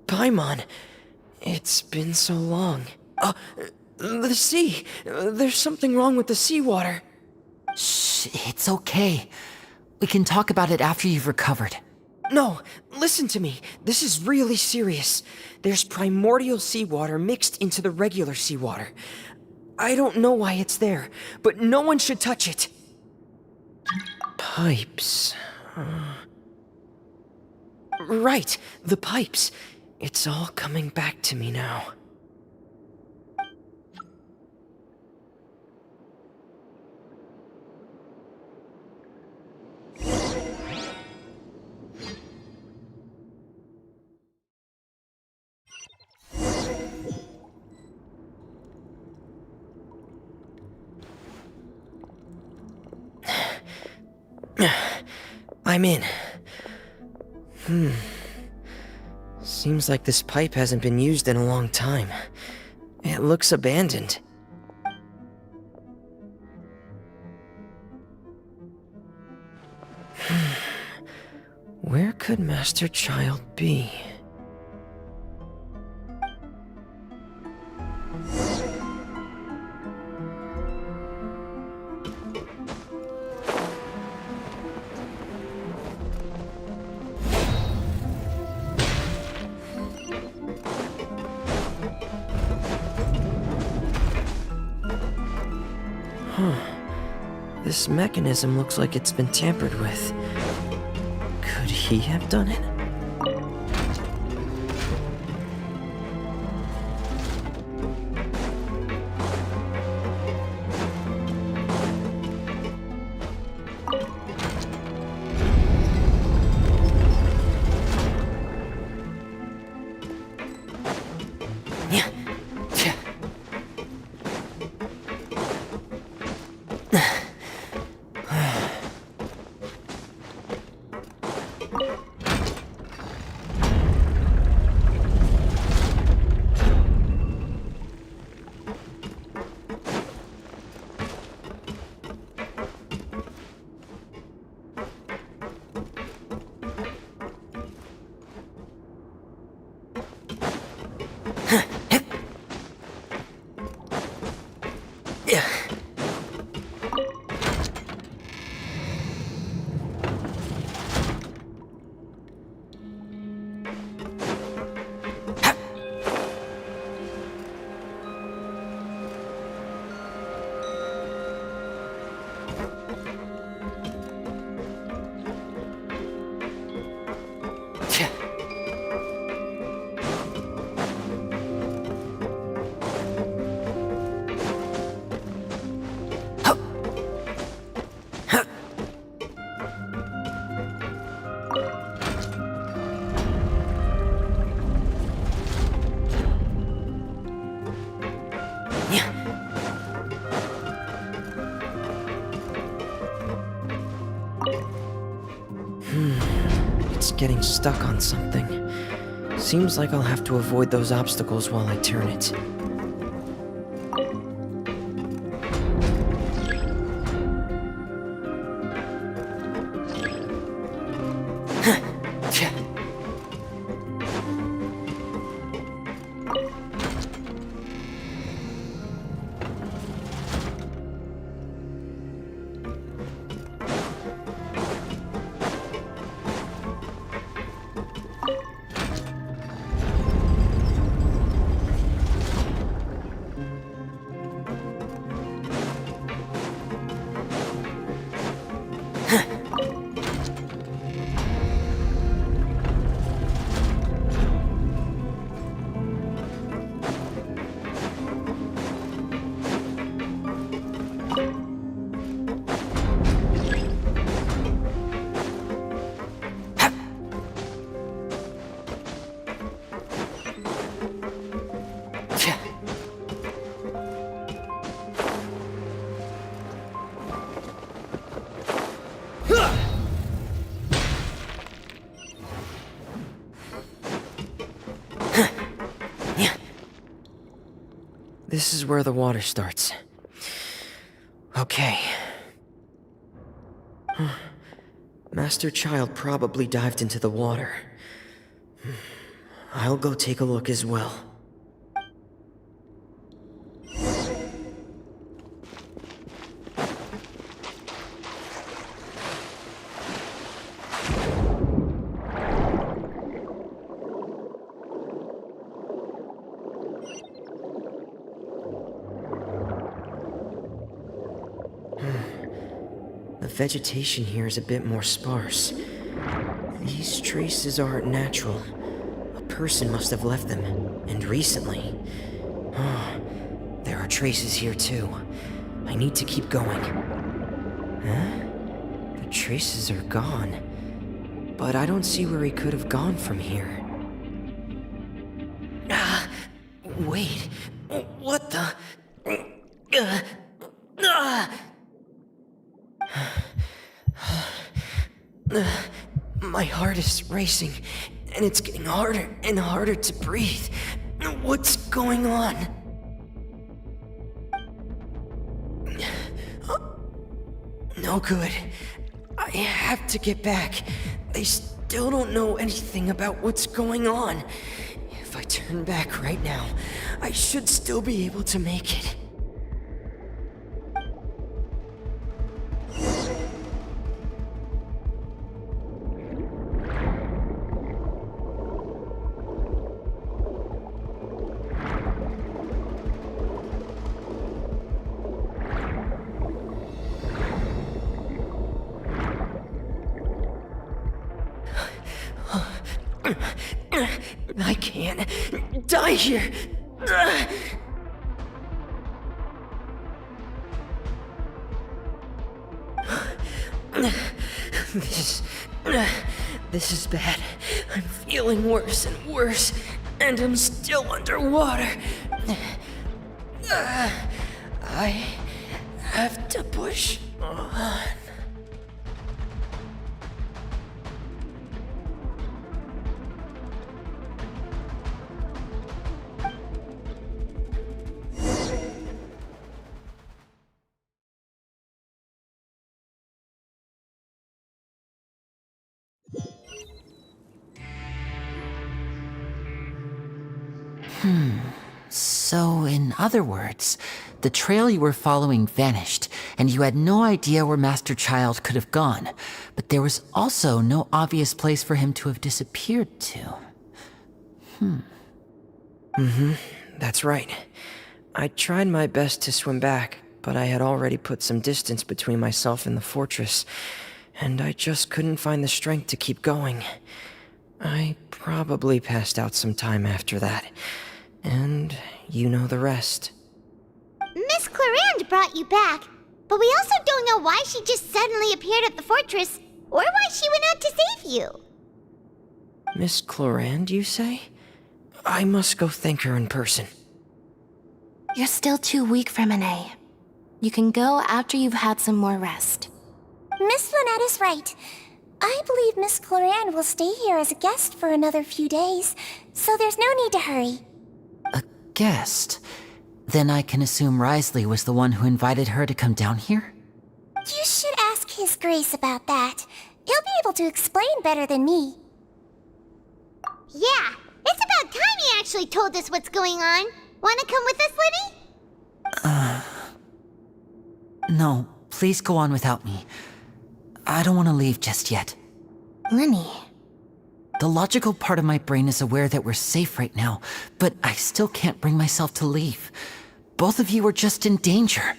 Speaker 4: Paimon. It's been so long. The sea. There's something wrong with the seawater. Shh, it's okay. We can talk about it after you've recovered. No, listen to me. This is really serious. There's primordial seawater mixed into the regular seawater. I don't know why it's there, but no one should touch it. Pipes. Right, the pipes. It's all coming back to me now. I'm in. Seems like this pipe hasn't been used in a long time. It looks abandoned. Where could Master Child be? This mechanism looks like it's been tampered with. Could he have done it? It's getting stuck on something. Seems like I'll have to avoid those obstacles while I turn it. This is where the water starts. Okay.
Speaker 12: Master Child probably dived into the water. I'll go take a look as well. The vegetation here is a bit more sparse. These traces aren't natural. A person must have left them, and recently. Oh, there are traces here too. I need to keep going. Huh? The traces are gone. But I don't see where he could have gone from here. Wait. What the? My heart is racing, and it's getting harder and harder to breathe. What's going on? No good. I have to get back. They still don't know anything about what's going on. If I turn back right now, I should still be able to make it. I can't die here. This is bad. I'm feeling worse and worse, and I'm still underwater. I have to push on.
Speaker 4: So, in other words, the trail you were following vanished, and you had no idea where Master Child could have gone, but there was also no obvious place for him to have disappeared to.
Speaker 12: That's right. I tried my best to swim back, but I had already put some distance between myself and the fortress, and I just couldn't find the strength to keep going. I probably passed out some time after that. And you know the rest.
Speaker 2: Miss Clarande brought you back, but we also don't know why she just suddenly appeared at the fortress, or why she went out to save you.
Speaker 12: Miss Clarande, you say? I must go thank her in person.
Speaker 6: You're still too weak for Monet. You can go after you've had some more rest.
Speaker 19: Miss Lynette is right. I believe Miss Clarande will stay here as a guest for another few days, so there's no need to hurry.
Speaker 4: Guest? Then I can assume Risley was the one who invited her to come down here?
Speaker 19: You should ask His Grace about that. He'll be able to explain better than me.
Speaker 2: Yeah, it's about time he actually told us what's going on. Wanna come with us, Lenny?
Speaker 4: No, please go on without me. I don't want to leave just yet.
Speaker 6: Lenny.
Speaker 4: The logical part of my brain is aware that we're safe right now, but I still can't bring myself to leave. Both of you are just in danger.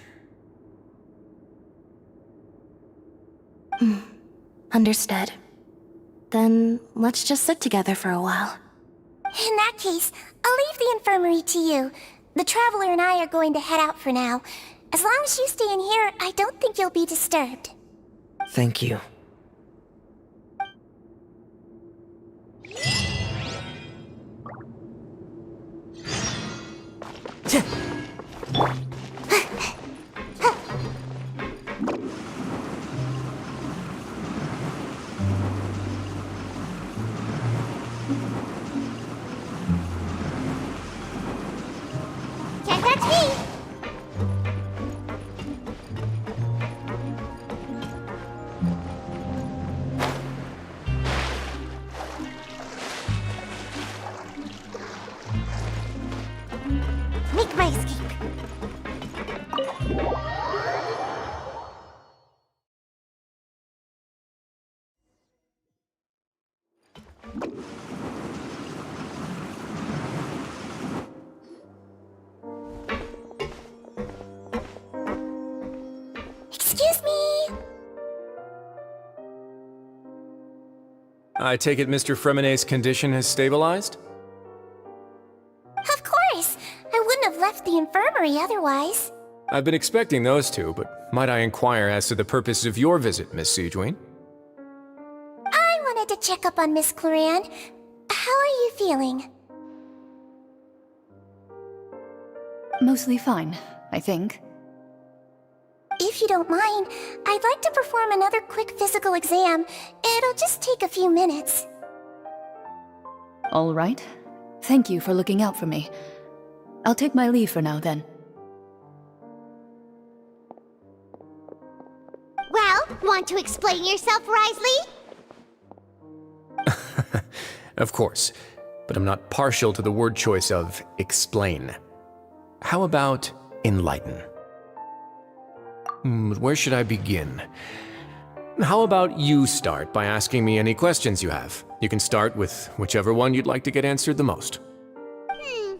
Speaker 6: Understood. Then let's just sit together for a while.
Speaker 19: In that case, I'll leave the infirmary to you. The Traveler and I are going to head out for now. As long as you stay in here, I don't think you'll be disturbed.
Speaker 12: Thank you.
Speaker 2: Can't touch me!
Speaker 19: Excuse me.
Speaker 9: I take it Mr. Fremenet's condition has stabilized?
Speaker 19: Of course. I wouldn't have left the infirmary otherwise.
Speaker 9: I've been expecting those two, but might I inquire as to the purpose of your visit, Miss Siegewien?
Speaker 19: I wanted to check up on Miss Cloran. How are you feeling?
Speaker 17: Mostly fine, I think.
Speaker 19: If you don't mind, I'd like to perform another quick physical exam. It'll just take a few minutes.
Speaker 17: All right. Thank you for looking out for me. I'll take my leave for now, then.
Speaker 2: Well, want to explain yourself, Risley?
Speaker 9: Of course, but I'm not partial to the word choice of explain. How about enlighten? Where should I begin? How about you start by asking me any questions you have? You can start with whichever one you'd like to get answered the most.
Speaker 2: Then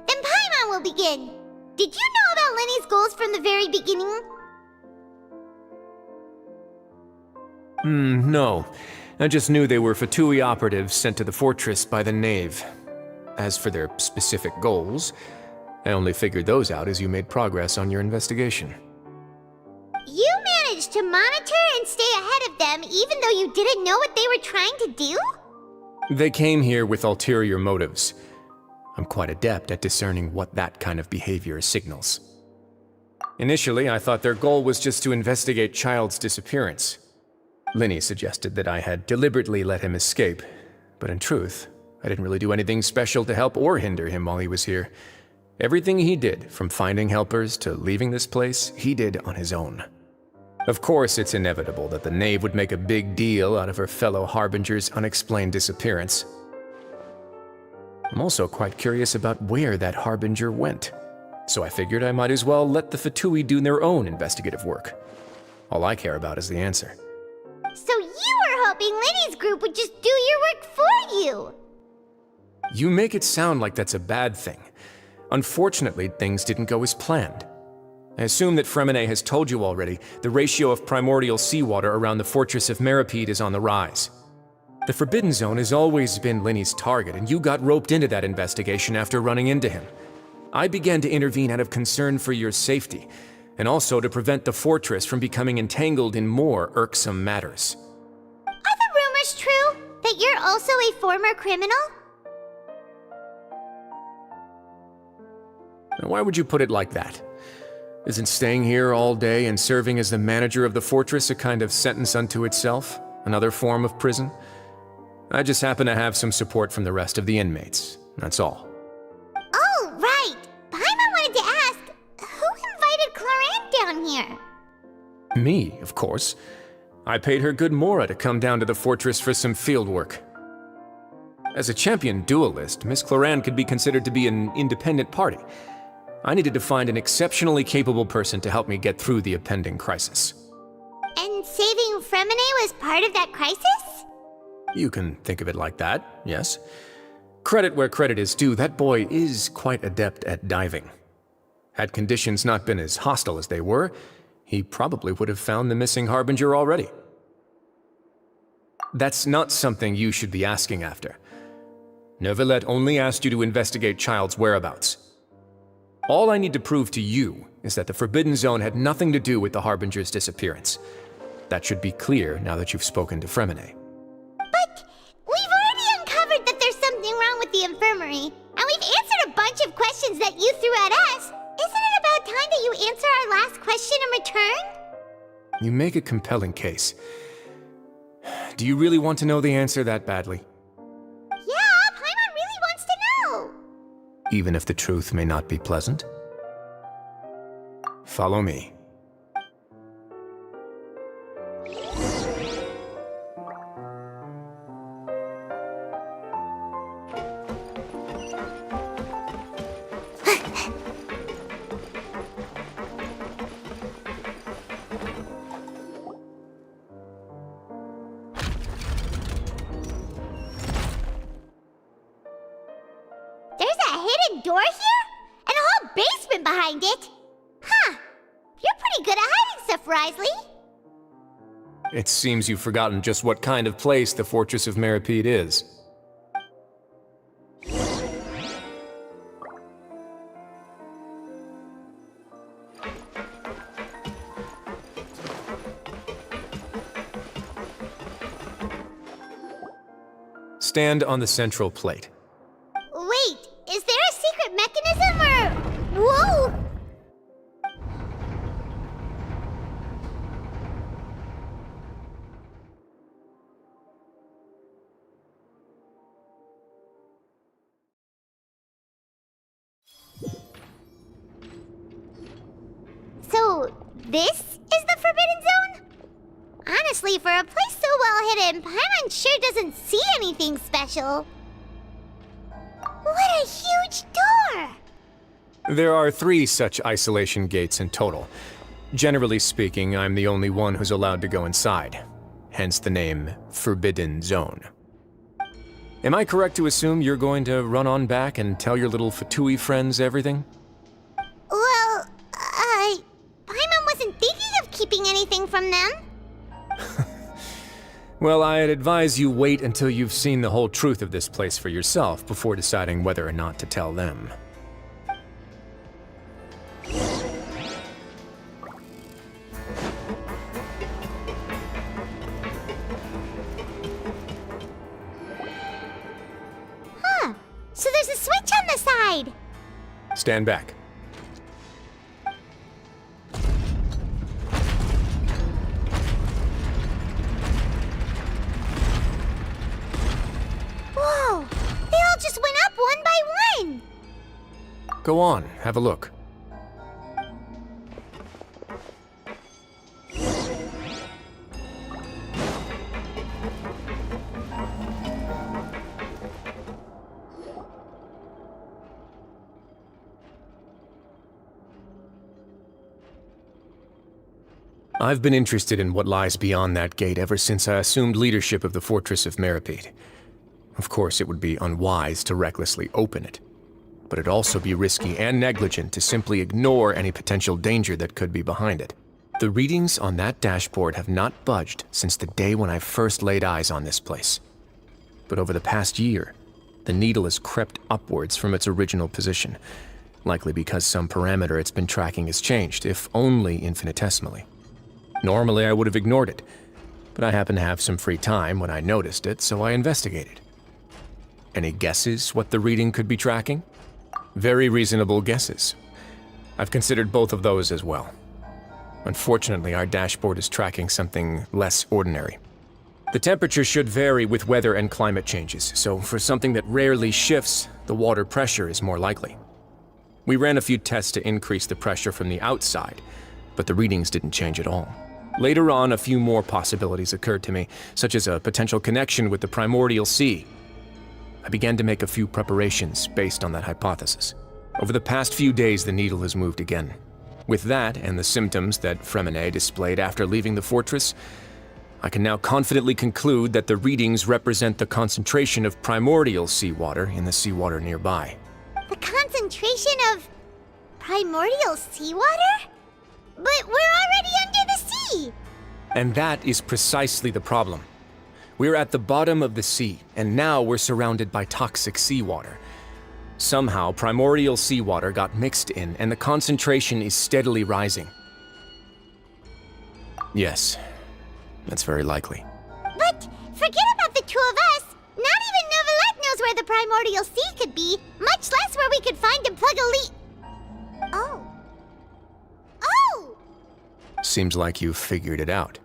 Speaker 2: Paimon will begin. Did you know about Lenny's goals from the very beginning?
Speaker 9: No. I just knew they were Fatui operatives sent to the fortress by the Knave. As for their specific goals, I only figured those out as you made progress on your investigation.
Speaker 2: You managed to monitor and stay ahead of them even though you didn't know what they were trying to do?
Speaker 9: They came here with ulterior motives. I'm quite adept at discerning what that kind of behavior signals. Initially, I thought their goal was just to investigate Child's disappearance. Linny suggested that I had deliberately let him escape, but in truth, I didn't really do anything special to help or hinder him while he was here. Everything he did, from finding helpers to leaving this place, he did on his own. Of course, it's inevitable that the Knave would make a big deal out of her fellow Harbinger's unexplained disappearance. I'm also quite curious about where that Harbinger went, so I figured I might as well let the Fatui do their own investigative work. All I care about is the answer.
Speaker 2: So you were hoping Lenny's group would just do your work for you!
Speaker 9: You make it sound like that's a bad thing. Unfortunately, things didn't go as planned. I assume that Fremenet has told you already the ratio of primordial seawater around the fortress of Meripede is on the rise. The Forbidden Zone has always been Linny's target, and you got roped into that investigation after running into him. I began to intervene out of concern for your safety, and also to prevent the fortress from becoming entangled in more irksome matters.
Speaker 2: Are the rumors true? That you're also a former criminal?
Speaker 9: Now, why would you put it like that? Isn't staying here all day and serving as the manager of the fortress a kind of sentence unto itself? Another form of prison? I just happen to have some support from the rest of the inmates, that's all.
Speaker 2: Oh, right! Paimon wanted to ask, who invited Cloran down here?
Speaker 9: Me, of course. I paid her good mora to come down to the fortress for some field work. As a champion duelist, Miss Cloran could be considered to be an independent party. I needed to find an exceptionally capable person to help me get through the impending crisis.
Speaker 2: And saving Fremenet was part of that crisis?
Speaker 9: You can think of it like that, yes. Credit where credit is due, that boy is quite adept at diving. Had conditions not been as hostile as they were, he probably would have found the missing Harbinger already. That's not something you should be asking after. Neuvillette only asked you to investigate Child's whereabouts. All I need to prove to you is that the Forbidden Zone had nothing to do with the Harbinger's disappearance. That should be clear now that you've spoken to Fremenet.
Speaker 2: But we've already uncovered that there's something wrong with the infirmary, and we've answered a bunch of questions that you threw at us. Isn't it about time that you answer our last question in return?
Speaker 9: You make a compelling case. Do you really want to know the answer that badly?
Speaker 2: Yeah, Paimon really wants to know!
Speaker 9: Even if the truth may not be pleasant? Follow me.
Speaker 2: hidden door here? And a whole basement behind it? Huh. You're pretty good at hiding stuff, Risley.
Speaker 9: It seems you've forgotten just what kind of place the Fortress of Meripede is. Stand on the central plate.
Speaker 2: Wait, is there a secret mechanism or... Whoa! So, this is the Forbidden Zone? Honestly, for a place so well hidden, Paimon sure doesn't see anything special. What a huge door!
Speaker 9: There are 3 such isolation gates in total. Generally speaking, I'm the only one who's allowed to go inside. Hence the name Forbidden Zone. Am I correct to assume you're going to run on back and tell your little Fatui friends everything?
Speaker 2: Well, Paimon wasn't thinking of keeping anything from them.
Speaker 9: Well, I'd advise you wait until you've seen the whole truth of this place for yourself before deciding whether or not to tell them.
Speaker 2: Huh. So there's a switch on the side.
Speaker 9: Stand back.
Speaker 2: Whoa! They all just went up one by one!
Speaker 9: Go on, have a look. I've been interested in what lies beyond that gate ever since I assumed leadership of the Fortress of Meripede. Of course, it would be unwise to recklessly open it, but it'd also be risky and negligent to simply ignore any potential danger that could be behind it. The readings on that dashboard have not budged since the day when I first laid eyes on this place. But over the past year, the needle has crept upwards from its original position, likely because some parameter it's been tracking has changed, if only infinitesimally. Normally, I would have ignored it, but I happened to have some free time when I noticed it, so I investigated. Any guesses what the reading could be tracking? Very reasonable guesses. I've considered both of those as well. Unfortunately, our dashboard is tracking something less ordinary. The temperature should vary with weather and climate changes, so for something that rarely shifts, the water pressure is more likely. We ran a few tests to increase the pressure from the outside, but the readings didn't change at all. Later on, a few more possibilities occurred to me, such as a potential connection with the primordial sea. I began to make a few preparations based on that hypothesis. Over the past few days, the needle has moved again. With that, and the symptoms that Fremine displayed after leaving the fortress, I can now confidently conclude that the readings represent the concentration of primordial seawater in the seawater nearby.
Speaker 2: The concentration of primordial seawater? But we're already under the sea!
Speaker 9: And that is precisely the problem. We're at the bottom of the sea, and now we're surrounded by toxic seawater. Somehow, primordial seawater got mixed in, and the concentration is steadily rising. Yes, that's very likely.
Speaker 2: But forget about the two of us! Not even Novelette knows where the primordial sea could be, much less where we could find and plug a leak. Oh. Oh!
Speaker 9: Seems like you've figured it out.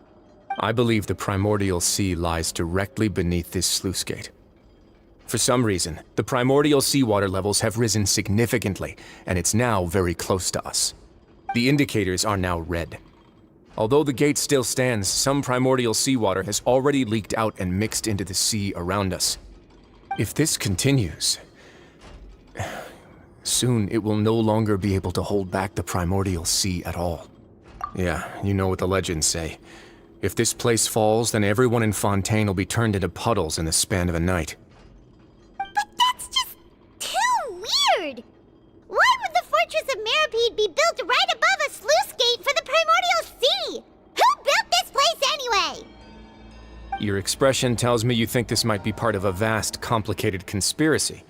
Speaker 9: I believe the primordial sea lies directly beneath this sluice gate. For some reason, the primordial seawater levels have risen significantly, and it's now very close to us. The indicators are now red. Although the gate still stands, some primordial seawater has already leaked out and mixed into the sea around us. If this continues, soon it will no longer be able to hold back the primordial sea at all. Yeah, you know what the legends say. If this place falls, then everyone in Fontaine will be turned into puddles in the span of a night.
Speaker 2: But that's just too weird!
Speaker 9: Your expression tells me you think this might be part of a vast, complicated conspiracy.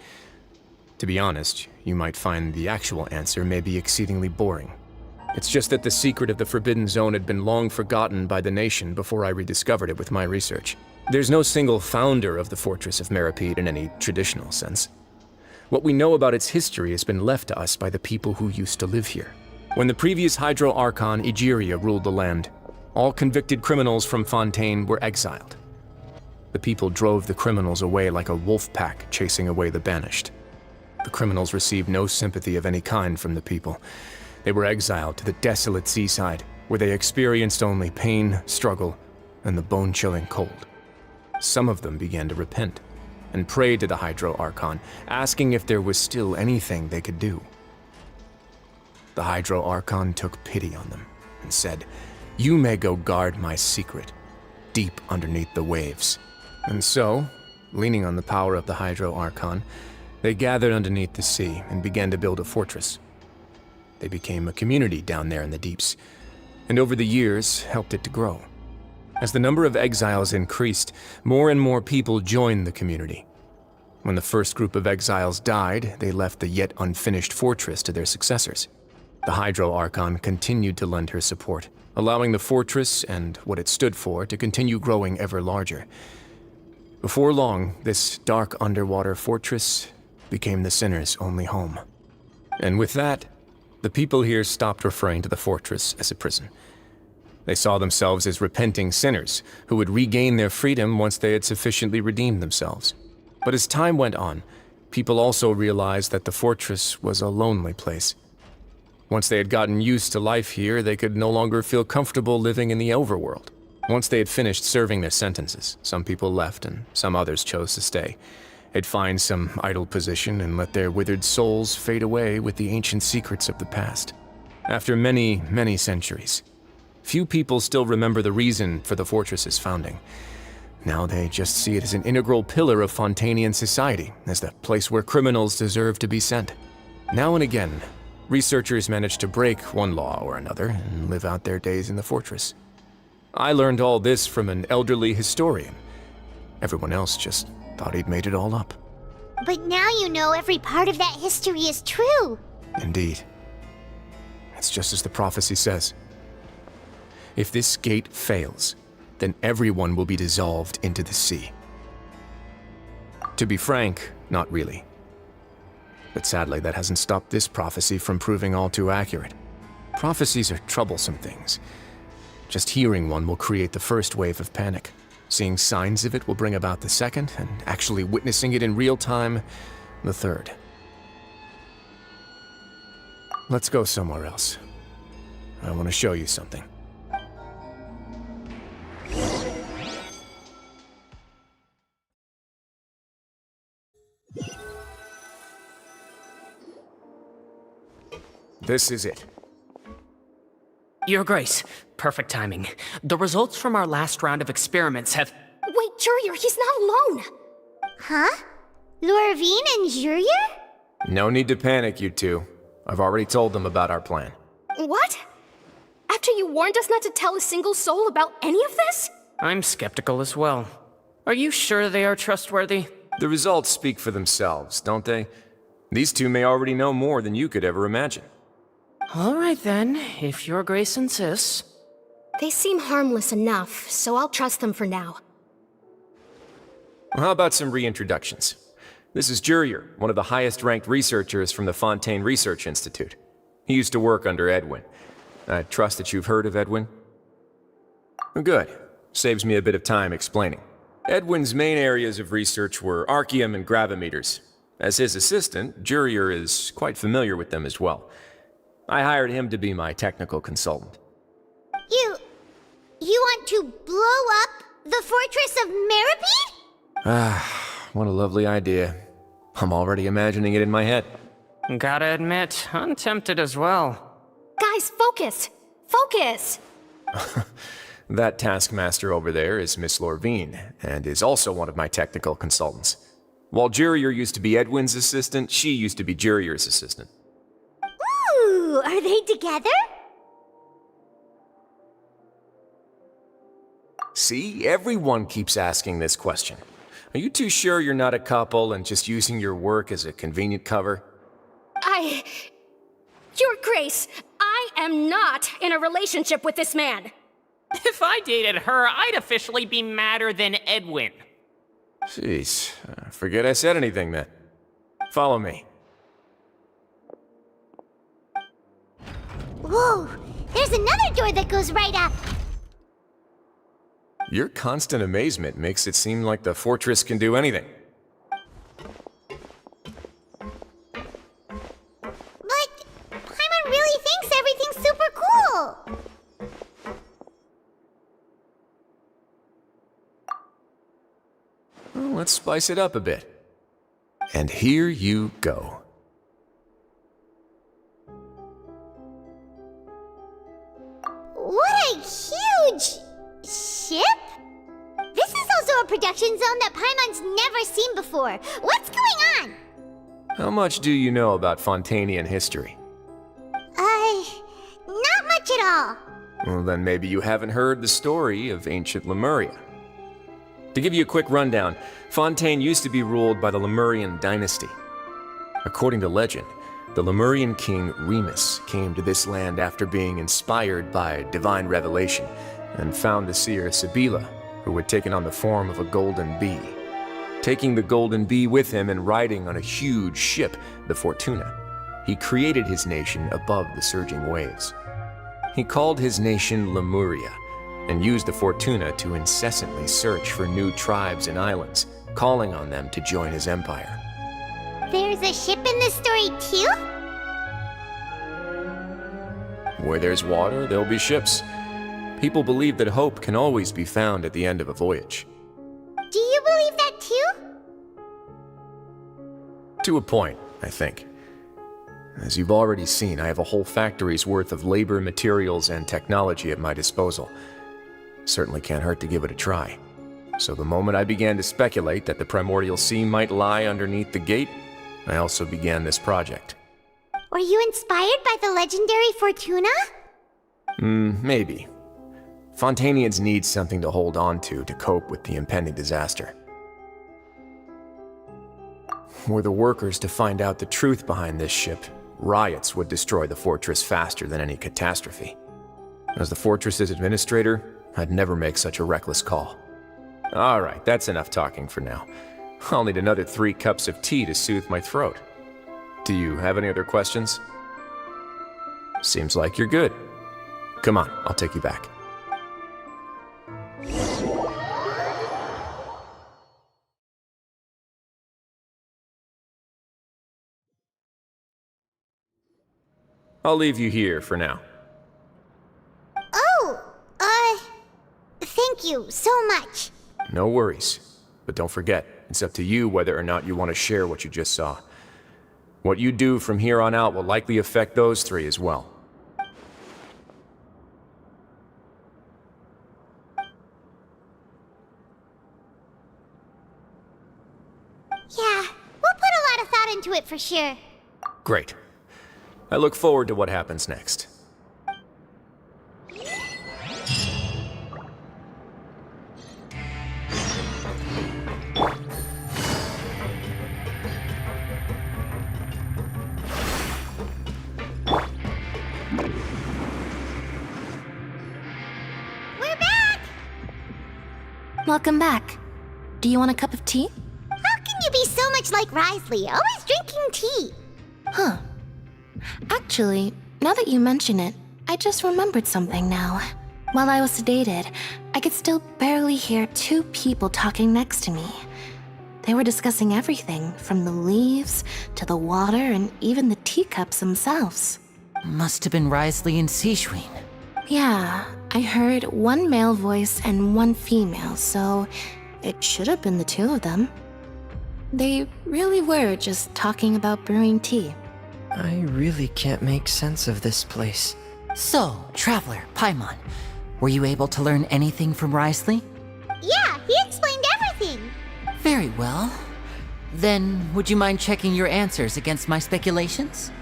Speaker 9: To be honest, you might find the actual answer may be exceedingly boring. It's just that the secret of the Forbidden Zone had been long forgotten by the nation before I rediscovered it with my research. There's no single founder of the Fortress of Meripede in any traditional sense. What we know about its history has been left to us by the people who used to live here. When the previous Hydro Archon Egeria ruled the land, all convicted criminals from Fontaine were exiled. The people drove the criminals away like a wolf pack chasing away the banished. The criminals received no sympathy of any kind from the people. They were exiled to the desolate seaside, where they experienced only pain, struggle, and the bone-chilling cold. Some of them began to repent and prayed to the Hydro Archon, asking if there was still anything they could do. The Hydro Archon took pity on them and said, "You may go guard my secret, deep underneath the waves." And so, leaning on the power of the Hydro Archon, they gathered underneath the sea and began to build a fortress. They became a community down there in the deeps, and over the years helped it to grow. As the number of exiles increased, more and more people joined the community. When the first group of exiles died, they left the yet unfinished fortress to their successors. The Hydro Archon continued to lend her support, allowing the fortress and what it stood for to continue growing ever larger. Before long, this dark underwater fortress became the sinner's only home. And with that, the people here stopped referring to the fortress as a prison. They saw themselves as repenting sinners who would regain their freedom once they had sufficiently redeemed themselves. But as time went on, people also realized that the fortress was a lonely place. Once they had gotten used to life here, they could no longer feel comfortable living in the overworld. Once they had finished serving their sentences, some people left and some others chose to stay. They'd find some idle position and let their withered souls fade away with the ancient secrets of the past. After many, many centuries, few people still remember the reason for the fortress's founding. Now they just see it as an integral pillar of Fontainian society, as the place where criminals deserve to be sent. Now and again, researchers manage to break one law or another and live out their days in the fortress. I learned all this from an elderly historian. Everyone else just thought he'd made it all up.
Speaker 2: But now you know every part of that history is true.
Speaker 9: Indeed. It's just as the prophecy says. If this gate fails, then everyone will be dissolved into the sea. To be frank, not really. But sadly, that hasn't stopped this prophecy from proving all too accurate. Prophecies are troublesome things. Just hearing one will create the first wave of panic. Seeing signs of it will bring about the second, and actually witnessing it in real time, the third. Let's go somewhere else. I want to show you something. This is it.
Speaker 7: Your Grace, perfect timing. The results from our last round of experiments have...
Speaker 1: Wait, Jurier, he's not alone!
Speaker 2: Huh? Lorvine and Jurier?
Speaker 9: No need to panic, you two. I've already told them about our plan.
Speaker 1: What? After you warned us not to tell a single soul about any of this?
Speaker 7: I'm skeptical as well. Are you sure they are trustworthy?
Speaker 9: The results speak for themselves, don't they? These two may already know more than you could ever imagine.
Speaker 7: All right then, if Your Grace insists.
Speaker 1: They seem harmless enough, so I'll trust them for now.
Speaker 9: Well, how about some reintroductions? This is Jurier, one of the highest-ranked researchers from the Fontaine Research Institute. He used to work under Edwin. I trust that you've heard of Edwin? Good. Saves me a bit of time explaining. Edwin's main areas of research were archeum and gravimeters. As his assistant, Jurier is quite familiar with them as well. I hired him to be my technical consultant.
Speaker 2: You want to blow up the Fortress of Meripede?
Speaker 9: Ah, what a lovely idea. I'm already imagining it in my head.
Speaker 7: Gotta admit, I'm tempted as well.
Speaker 1: Guys, focus! Focus!
Speaker 9: That taskmaster over there is Miss Lorvine, and is also one of my technical consultants. While Jurier used to be Edwin's assistant, she used to be Jurier's assistant.
Speaker 2: Ooh, are they together?
Speaker 9: See, everyone keeps asking this question. Are you too sure you're not a couple and just using your work as a convenient cover?
Speaker 1: Your Grace, I am not in a relationship with this man.
Speaker 7: If I dated her, I'd officially be madder than Edwin.
Speaker 9: Jeez, forget I said anything then. Follow me.
Speaker 2: Whoa! There's another door that goes right up!
Speaker 9: Your constant amazement makes it seem like the fortress can do anything.
Speaker 2: But Paimon really thinks everything's super cool!
Speaker 9: Well, let's spice it up a bit. And here you go.
Speaker 2: What a huge ship? This is also a production zone that Paimon's never seen before. What's going on?
Speaker 9: How much do you know about Fontanian history?
Speaker 2: Not much at all.
Speaker 9: Well, then maybe you haven't heard the story of ancient Lemuria. To give you a quick rundown, Fontaine used to be ruled by the Lemurian dynasty. According to legend, the Lemurian king Remus came to this land after being inspired by divine revelation and found the seer Sibila, who had taken on the form of a golden bee. Taking the golden bee with him and riding on a huge ship, the Fortuna, he created his nation above the surging waves. He called his nation Lemuria and used the Fortuna to incessantly search for new tribes and islands, calling on them to join his empire.
Speaker 2: There's a ship in this story too?
Speaker 9: Where there's water, there'll be ships. People believe that hope can always be found at the end of a voyage.
Speaker 2: Do you believe that too?
Speaker 9: To a point, I think. As you've already seen, I have a whole factory's worth of labor, materials, and technology at my disposal. Certainly can't hurt to give it a try. So the moment I began to speculate that the Primordial Sea might lie underneath the gate, I also began this project.
Speaker 2: Were you inspired by the legendary Fortuna?
Speaker 9: Maybe. Fontanians need something to hold on to cope with the impending disaster. Were the workers to find out the truth behind this ship, riots would destroy the fortress faster than any catastrophe. As the fortress's administrator, I'd never make such a reckless call. Alright, that's enough talking for now. I'll need another 3 cups of tea to soothe my throat. Do you have any other questions? Seems like you're good. Come on, I'll take you back. I'll leave you here for now.
Speaker 2: Oh, thank you so much.
Speaker 9: No worries. But don't forget, it's up to you whether or not you want to share what you just saw. What you do from here on out will likely affect those 3 as well.
Speaker 2: Yeah, we'll put a lot of thought into it for sure.
Speaker 9: Great. I look forward to what happens next.
Speaker 2: We're back!
Speaker 6: Welcome back. Do you want a cup of tea?
Speaker 2: How can you be so much like Risley, always drinking tea?
Speaker 6: Huh. Actually, now that you mention it, I just remembered something now. While I was sedated, I could still barely hear 2 people talking next to me. They were discussing everything, from the leaves to the water and even the teacups themselves.
Speaker 4: Must have been Risley and Seishween.
Speaker 6: Yeah, I heard 1 male voice and 1 female, so it should have been the 2 of them. They really were just talking about brewing tea.
Speaker 12: I really can't make sense of this place.
Speaker 4: So, Traveler, Paimon, were you able to learn anything from Risley?
Speaker 2: Yeah, he explained everything.
Speaker 4: Very well. Then, would you mind checking your answers against my speculations?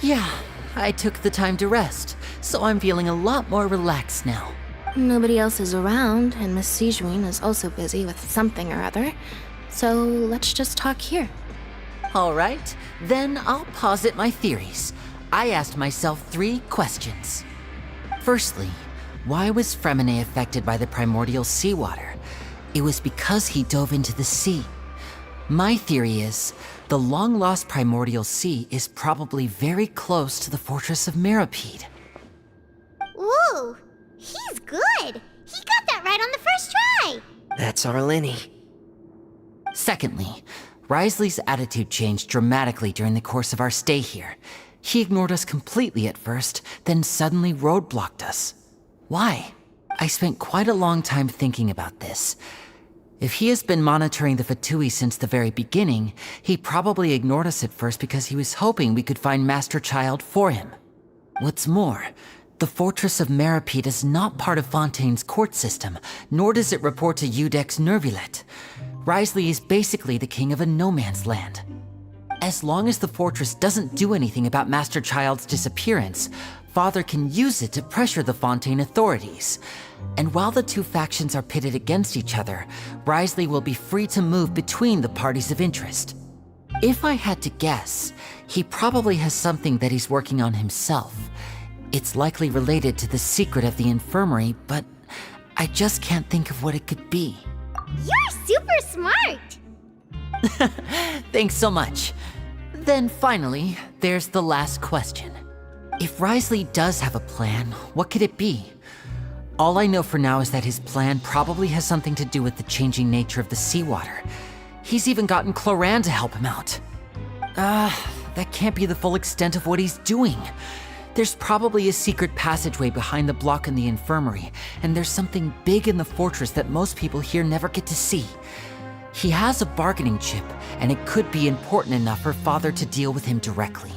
Speaker 4: Yeah, I took the time to rest, so I'm feeling a lot more relaxed now.
Speaker 6: Nobody else is around, and Miss Sijwin is also busy with something or other. So let's just talk here.
Speaker 4: All right, then I'll posit my theories. I asked myself 3 questions. Firstly, why was Fremine affected by the primordial seawater? It was because he dove into the sea. My theory is, the long-lost primordial sea is probably very close to the fortress of Meripede.
Speaker 2: Ooh, he's good. He got that right on the first try.
Speaker 12: That's our Lenny.
Speaker 4: Secondly, Wriothesley's attitude changed dramatically during the course of our stay here. He ignored us completely at first, then suddenly roadblocked us. Why? I spent quite a long time thinking about this. If he has been monitoring the Fatui since the very beginning, he probably ignored us at first because he was hoping we could find Master Child for him. What's more, the Fortress of Meripede is not part of Fontaine's court system, nor does it report to Udex Nervulet. Wriothesley is basically the king of a no-man's land. As long as the fortress doesn't do anything about Master Child's disappearance, Father can use it to pressure the Fontaine authorities. And while the 2 factions are pitted against each other, Wriothesley will be free to move between the parties of interest. If I had to guess, he probably has something that he's working on himself. It's likely related to the secret of the infirmary, but I just can't think of what it could be.
Speaker 2: You're super smart.
Speaker 4: Thanks so much. Then finally, there's the last question. If Wriothesley does have a plan, what could it be? All I know for now is that his plan probably has something to do with the changing nature of the seawater. He's even gotten Cloran to help him out. That can't be the full extent of what he's doing. There's probably a secret passageway behind the block in the infirmary, and there's something big in the fortress that most people here never get to see. He has a bargaining chip, and it could be important enough for Father to deal with him directly.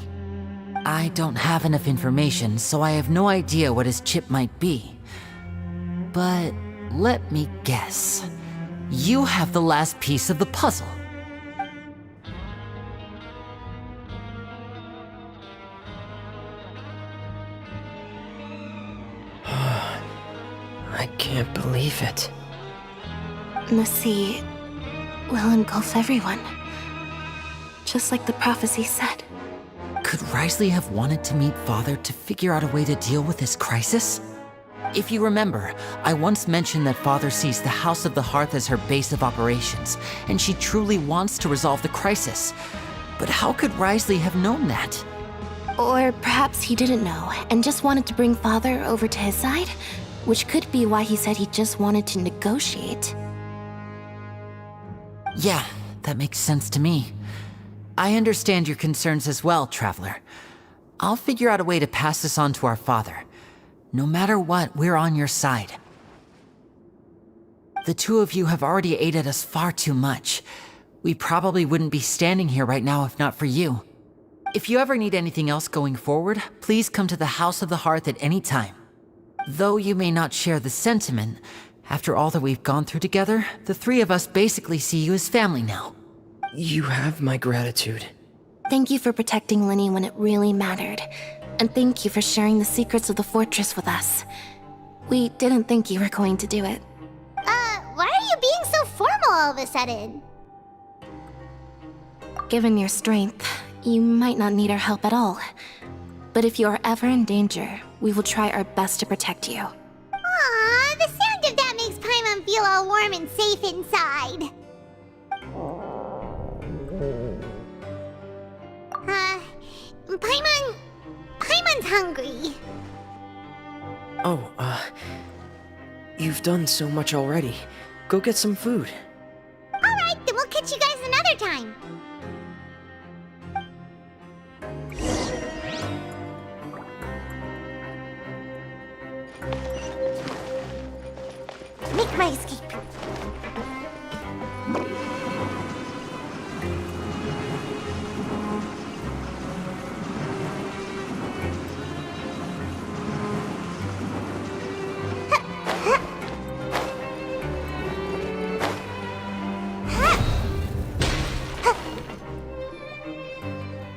Speaker 4: I don't have enough information, so I have no idea what his chip might be. But let me guess. You have the last piece of the puzzle.
Speaker 12: I can't believe it.
Speaker 6: The sea will engulf everyone. Just like the prophecy said.
Speaker 4: Could Wriothesley have wanted to meet Father to figure out a way to deal with this crisis? If you remember, I once mentioned that Father sees the House of the Hearth as her base of operations, and she truly wants to resolve the crisis. But how could Wriothesley have known that?
Speaker 6: Or perhaps he didn't know, and just wanted to bring Father over to his side? Which could be why he said he just wanted to negotiate.
Speaker 4: Yeah, that makes sense to me. I understand your concerns as well, Traveler. I'll figure out a way to pass this on to our father. No matter what, we're on your side. The 2 of you have already aided us far too much. We probably wouldn't be standing here right now if not for you. If you ever need anything else going forward, please come to the House of the Hearth at any time. Though you may not share the sentiment, after all that we've gone through together, the 3 of us basically see you as family now.
Speaker 12: You have my gratitude.
Speaker 6: Thank you for protecting Lenny when it really mattered. And thank you for sharing the secrets of the fortress with us. We didn't think you were going to do it.
Speaker 2: Why are you being so formal all of a sudden?
Speaker 6: Given your strength, you might not need our help at all. But if you are ever in danger, we will try our best to protect you.
Speaker 2: Aww, the sound of that makes Paimon feel all warm and safe inside. Paimon's hungry.
Speaker 12: Oh, you've done so much already. Go get some food.
Speaker 2: Alright, then we'll catch you guys another time. Make my escape.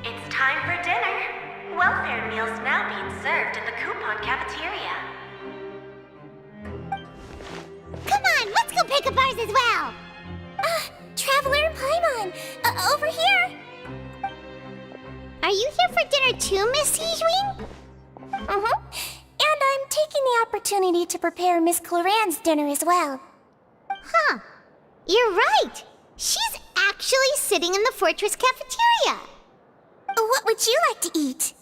Speaker 11: It's time for dinner. Welfare meals now being served in the coupon cafeteria.
Speaker 2: of ours as well!
Speaker 19: Traveler and Paimon! Over here!
Speaker 2: Are you here for dinner too, Miss Sijween?
Speaker 19: Mm-hmm. And I'm taking the opportunity to prepare Miss Cloran's dinner as well.
Speaker 2: Huh. You're right! She's actually sitting in the fortress cafeteria!
Speaker 19: What would you like to eat?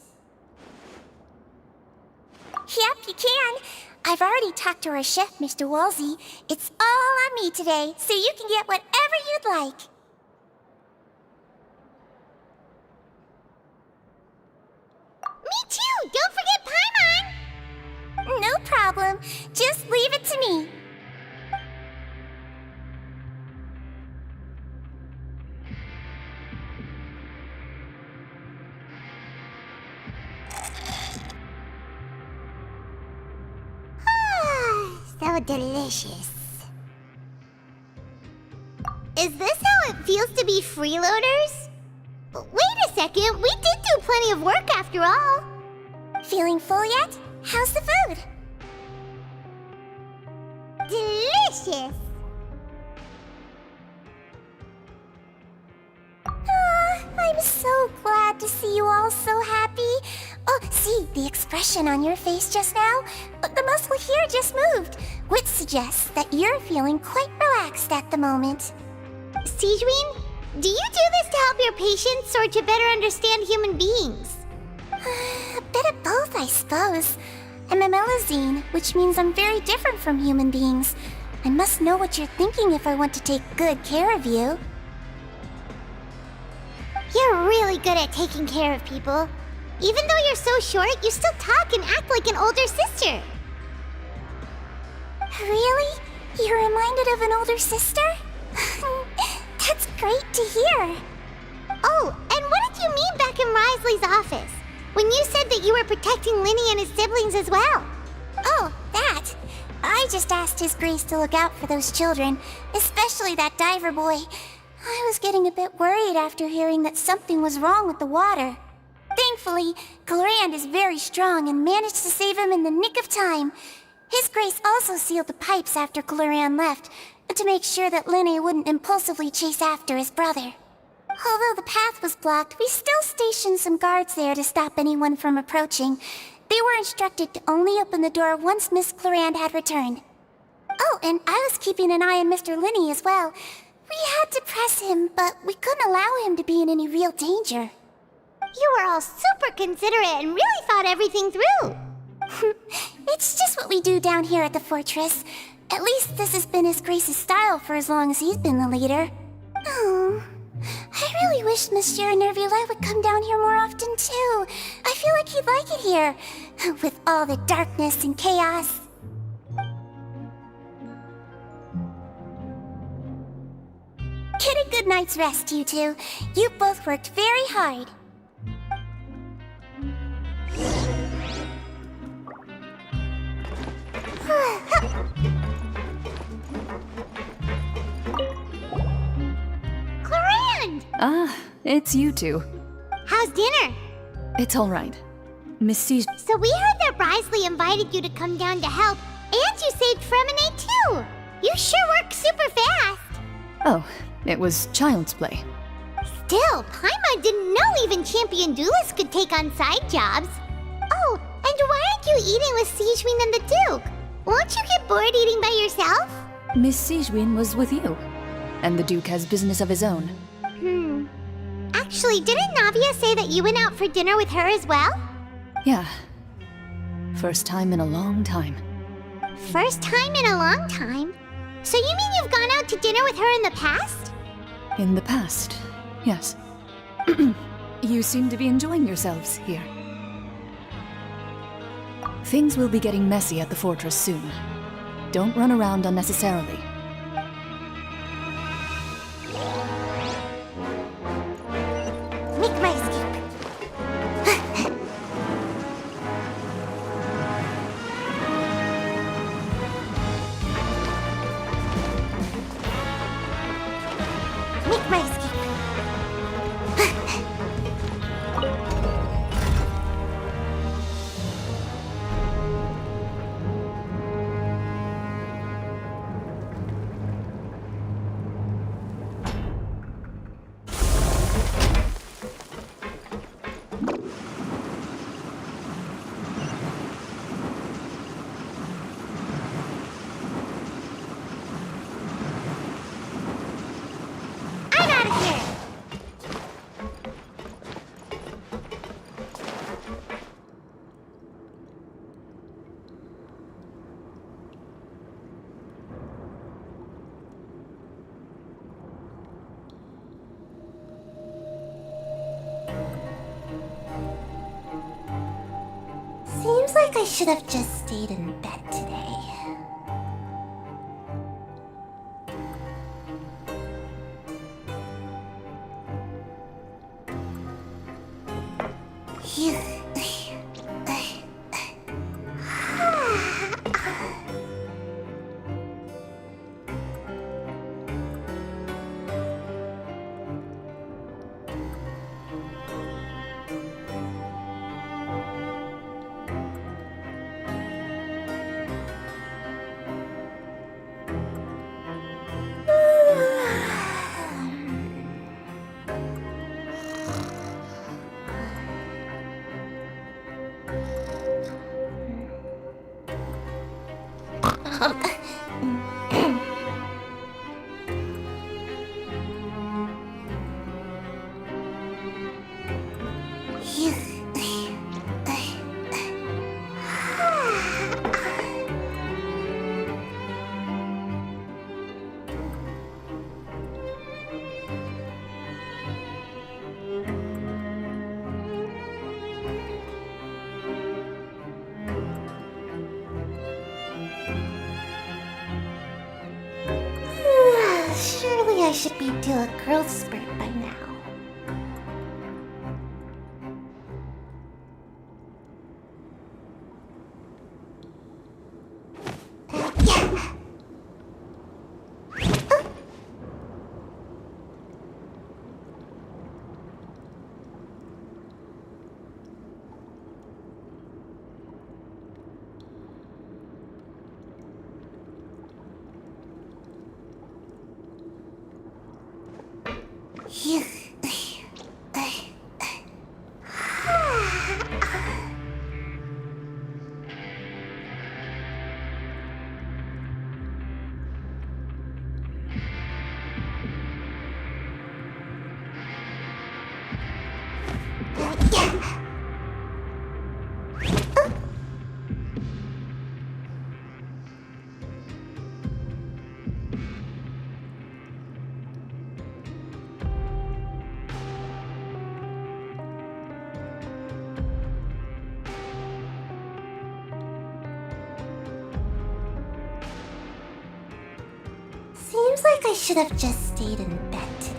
Speaker 19: Yep, you can. I've already talked to our chef, Mr. Wolsey. It's all on me today, so you can get whatever you'd like.
Speaker 2: Me too! Don't forget Paimon!
Speaker 19: No problem. Just leave it to me.
Speaker 2: So delicious. Is this how it feels to be freeloaders? Wait a second, we did do plenty of work after all.
Speaker 19: Feeling full yet? How's the food?
Speaker 2: Delicious.
Speaker 19: I'm so glad to see you all so happy. Oh, see, the expression on your face just now? The muscle here just moved, which suggests that you're feeling quite relaxed at the moment.
Speaker 2: Sijween, do you do this to help your patients or to better understand human beings?
Speaker 19: A bit of both, I suppose. I'm a Melazine, which means I'm very different from human beings. I must know what you're thinking if I want to take good care of you.
Speaker 2: You're really good at taking care of people. Even though you're so short, you still talk and act like an older sister.
Speaker 19: Really? You're reminded of an older sister? That's great to hear.
Speaker 2: Oh, and what did you mean back in Risley's office? When you said that you were protecting Linny and his siblings as well?
Speaker 19: Oh, that. I just asked His Grace to look out for those children, especially that diver boy. I was getting a bit worried after hearing that something was wrong with the water. Thankfully, Clorand is very strong and managed to save him in the nick of time. His Grace also sealed the pipes after Clorand left, to make sure that Linny wouldn't impulsively chase after his brother. Although the path was blocked, we still stationed some guards there to stop anyone from approaching. They were instructed to only open the door once Miss Clorand had returned. Oh, and I was keeping an eye on Mr. Linny as well. We had to press him, but we couldn't allow him to be in any real danger.
Speaker 2: You were all super considerate and really thought everything through.
Speaker 19: It's just what we do down here at the fortress. At least this has been His Grace's style for as long as he's been the leader. Oh, I really wish Monsieur Nervula would come down here more often too. I feel like he'd like it here, with all the darkness and chaos. Get a good night's rest, you two. You both worked very hard.
Speaker 2: Clorand!
Speaker 17: Ah, it's you two.
Speaker 2: How's dinner?
Speaker 17: It's all right. Miss Siege...
Speaker 2: So we heard that Risley invited you to come down to help, and you saved Fremonade too! You sure work super fast!
Speaker 17: Oh, it was child's play.
Speaker 2: Still, Paimon didn't know even champion duelists could take on side jobs. Oh, and why aren't you eating with Sijween and the Duke? Won't you get bored eating by yourself?
Speaker 17: Miss Sijween was with you, and the Duke has business of his own.
Speaker 2: Actually, didn't Navia say that you went out for dinner with her as well?
Speaker 17: Yeah. First time in a long time.
Speaker 2: First time in a long time? So you mean you've gone out to dinner with her in the past?
Speaker 17: In the past, yes. You seem to be enjoying yourselves here. Things will be getting messy at the fortress soon. Don't run around unnecessarily.
Speaker 2: Make my escape. Make my escape.
Speaker 19: I should have just stayed in bed today. Surely I should be due a growth spurt by now. Seems like I should have just stayed in bed today.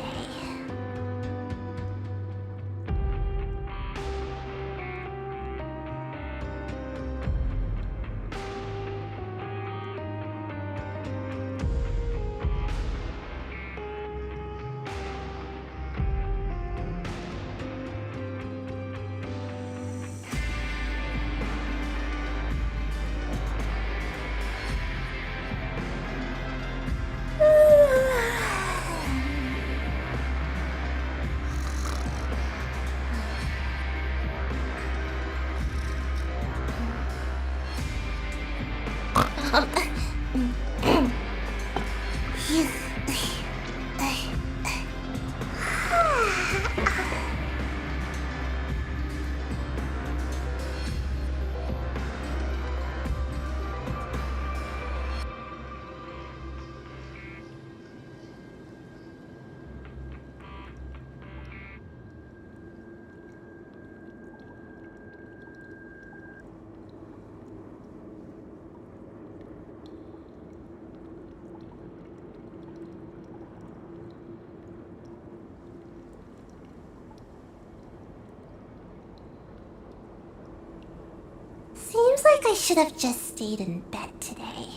Speaker 19: Seems like I should have just stayed in bed today.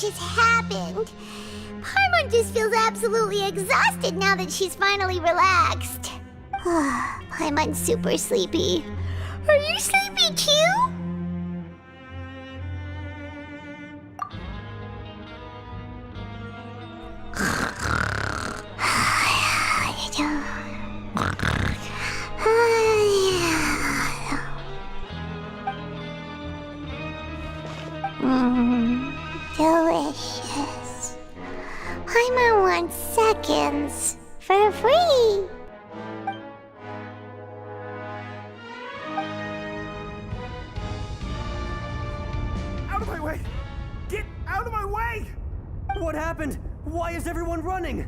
Speaker 2: just happened. Paimon just feels absolutely exhausted now that she's finally relaxed. Paimon's super sleepy. Are you sleepy too? Delicious. Paimon wants seconds for free.
Speaker 11: Out of my way! Get out of my way!
Speaker 13: What happened? Why is everyone running?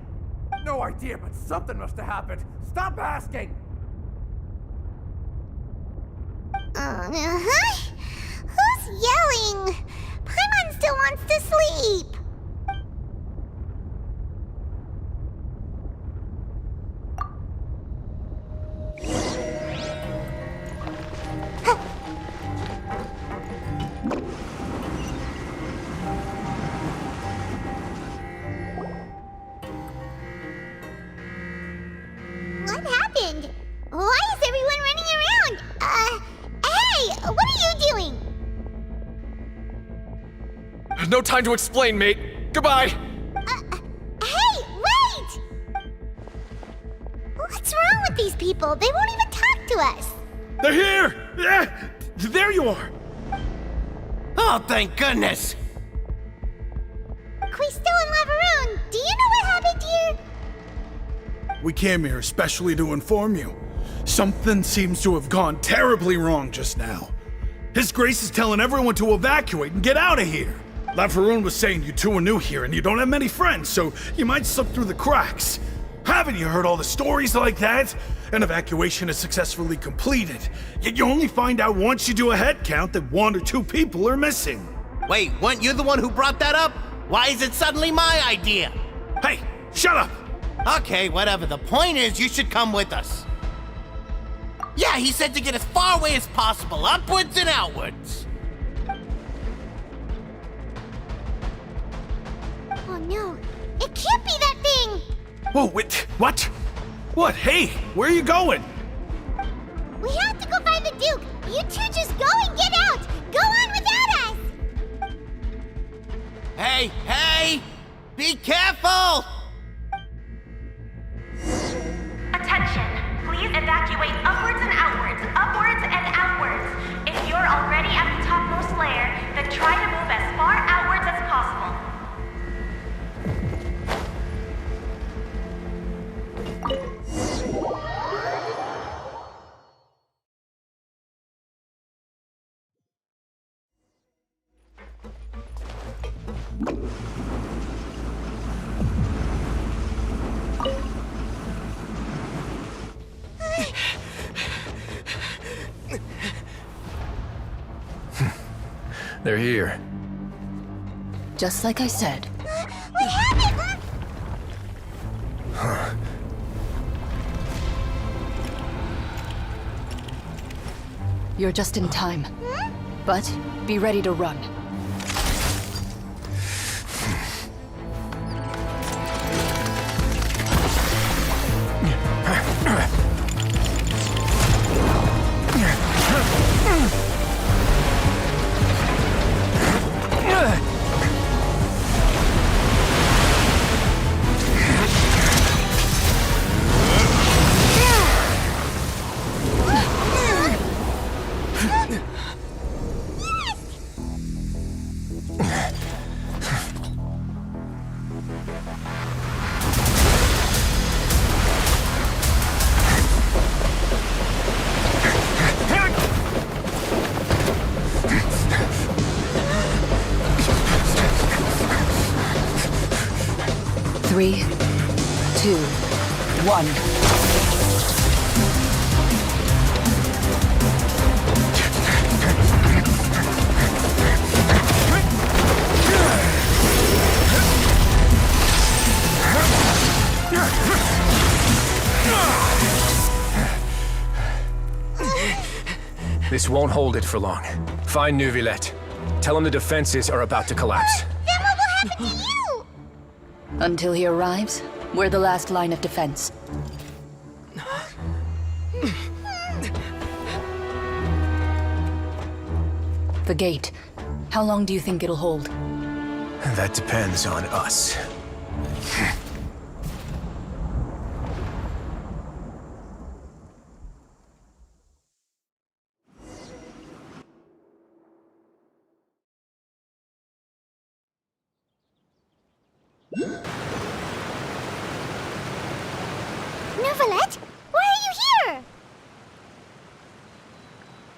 Speaker 11: No idea, but something must have happened. Stop asking!
Speaker 2: Who's yelling? Paimon still wants to sleep. What happened? Why is everyone running around? Hey, what are you doing?
Speaker 9: No time to explain, mate. Goodbye.
Speaker 2: Hey, wait! What's wrong with these people? They won't even talk to us.
Speaker 3: They're here! Yeah, there you are!
Speaker 22: Oh, thank goodness!
Speaker 2: Quisto and Laveroon, do you know what happened here?
Speaker 3: We came here especially to inform you. Something seems to have gone terribly wrong just now. His Grace is telling everyone to evacuate and get out of here. Laveroon was saying you two are new here and you don't have many friends, so you might slip through the cracks. Haven't you heard all the stories like that? An evacuation is successfully completed, yet you only find out once you do a head count that 1 or 2 people are missing.
Speaker 22: Wait, weren't you the one who brought that up? Why is it suddenly my idea?
Speaker 3: Hey, shut up!
Speaker 22: Okay, whatever. The point is, you should come with us. Yeah, he said to get as far away as possible, upwards and outwards.
Speaker 2: Oh no, it can't be that thing!
Speaker 3: Whoa, wait, what? What? Hey, where are you going?
Speaker 2: We have to go find the Duke! You two just go and get out! Go on without us!
Speaker 22: Hey, hey! Be careful!
Speaker 18: Attention! Please evacuate upwards and outwards, upwards and outwards. If you're already at the topmost layer, then try to move as far outwards as possible.
Speaker 9: They're here.
Speaker 17: Just like I said.
Speaker 2: We have it!
Speaker 9: Huh.
Speaker 17: You're just in time. But be ready to run. Three, 2, 1.
Speaker 9: This won't hold it for long. Find Neuvillette. Tell him the defenses are about to collapse.
Speaker 2: Then what will
Speaker 19: happened to you?
Speaker 17: Until he arrives, we're the last line of defense. The gate. How long do you think it'll hold?
Speaker 14: That depends on us.
Speaker 19: Neuvillette? Why are you here?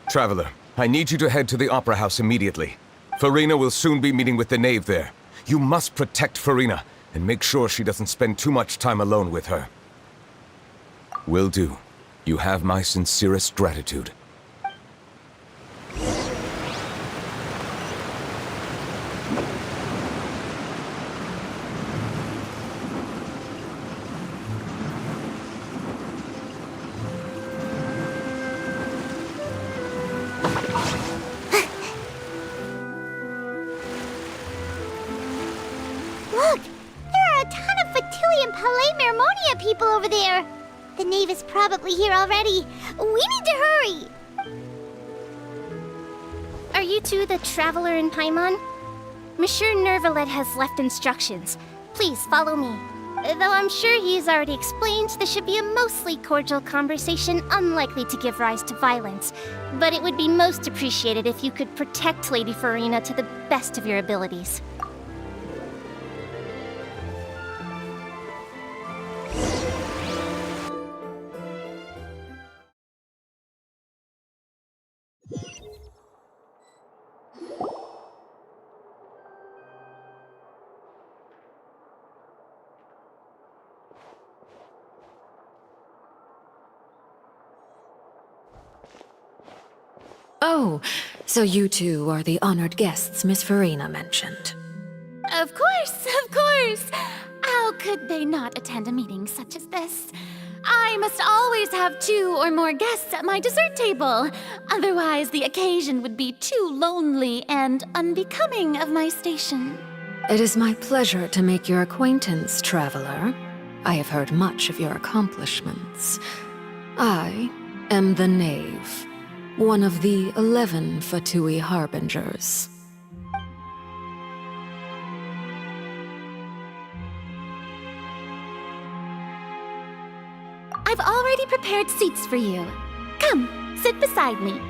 Speaker 15: Traveler, I need you to head to the Opera House immediately. Farina will soon be meeting with the knave there. You must protect Farina, and make sure she doesn't spend too much time alone with her. Will do. You have my sincerest gratitude.
Speaker 2: Look! There are a ton of Fatilian Palais Mermonia people over there! The knave is probably here already. We need to hurry!
Speaker 1: Are you two the traveler in Paimon? Monsieur Neuvillette has left instructions. Please follow me. Though I'm sure he's already explained, this should be a mostly cordial conversation, unlikely to give rise to violence. But it would be most appreciated if you could protect Lady Farina to the best of your abilities.
Speaker 20: Oh, so you two are the honored guests Miss Farina mentioned.
Speaker 18: Of course, of course! How could they not attend a meeting such as this? I must always have 2 or more guests at my dessert table. Otherwise, the occasion would be too lonely and unbecoming of my station.
Speaker 20: It is my pleasure to make your acquaintance, traveler. I have heard much of your accomplishments. I am the knave, one of the 11 Fatui Harbingers.
Speaker 18: I've already prepared seats for you. Come, sit beside me.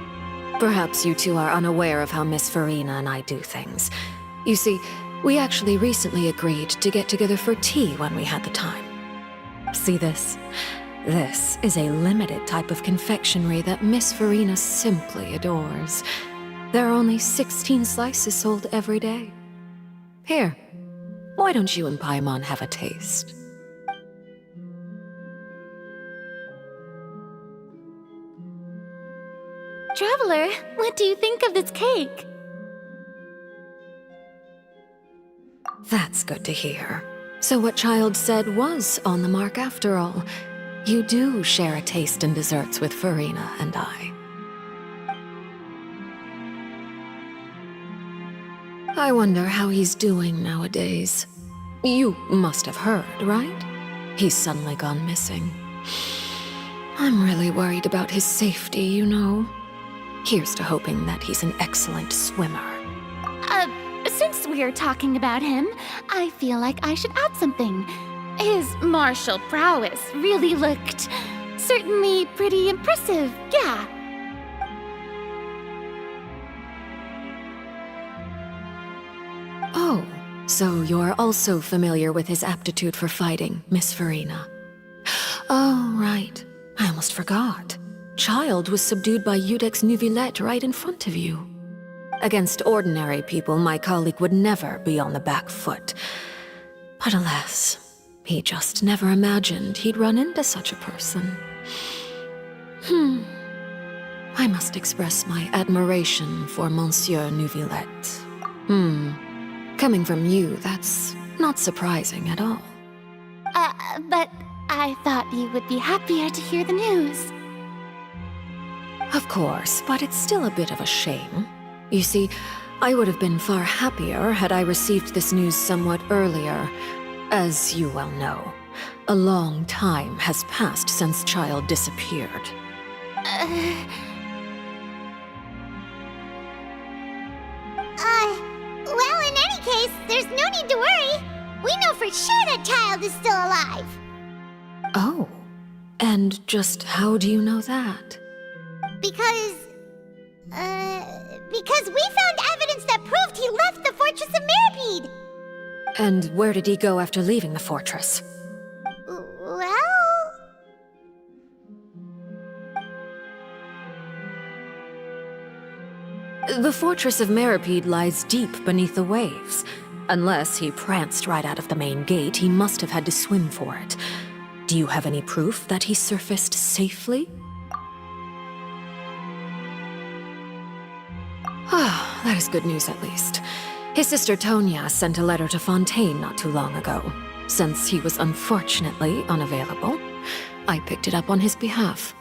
Speaker 20: Perhaps you two are unaware of how Miss Farina and I do things. You see, we actually recently agreed to get together for tea when we had the time. See this? This is a limited type of confectionery that Miss Farina simply adores. There are only 16 slices sold every day. Here, why don't you and Paimon have a taste?
Speaker 18: Traveler, what do you think of this cake?
Speaker 20: That's good to hear. So what Child said was on the mark after all. You do share a taste in desserts with Farina and I. I wonder how he's doing nowadays. You must have heard, right? He's suddenly gone missing. I'm really worried about his safety, you know. Here's to hoping that he's an excellent swimmer.
Speaker 18: Since we're talking about him, I feel like I should add something. His martial prowess really looked certainly pretty impressive, yeah.
Speaker 20: Oh, so you're also familiar with his aptitude for fighting, Miss Farina. Oh, right. I almost forgot. Child was subdued by Iudex Neuvillette right in front of you. Against ordinary people, my colleague would never be on the back foot. But alas, he just never imagined he'd run into such a person. I must express my admiration for Monsieur Neuvillette. Coming from you, that's not surprising at all.
Speaker 18: But I thought you would be happier to hear the news.
Speaker 20: Of course, but it's still a bit of a shame. You see, I would have been far happier had I received this news somewhat earlier. As you well know, a long time has passed since Child disappeared.
Speaker 2: Well, in any case, there's no need to worry. We know for sure that Child is still alive.
Speaker 20: Oh. And just how do you know that?
Speaker 2: Because we found evidence that proved he left the Fortress of Mirapede.
Speaker 20: And where did he go after leaving the fortress?
Speaker 2: Well...
Speaker 20: The Fortress of Mirapede lies deep beneath the waves. Unless he pranced right out of the main gate, he must have had to swim for it. Do you have any proof that he surfaced safely? Ah, that is good news at least. His sister Tonya sent a letter to Fontaine not too long ago. Since he was unfortunately unavailable, I picked it up on his behalf.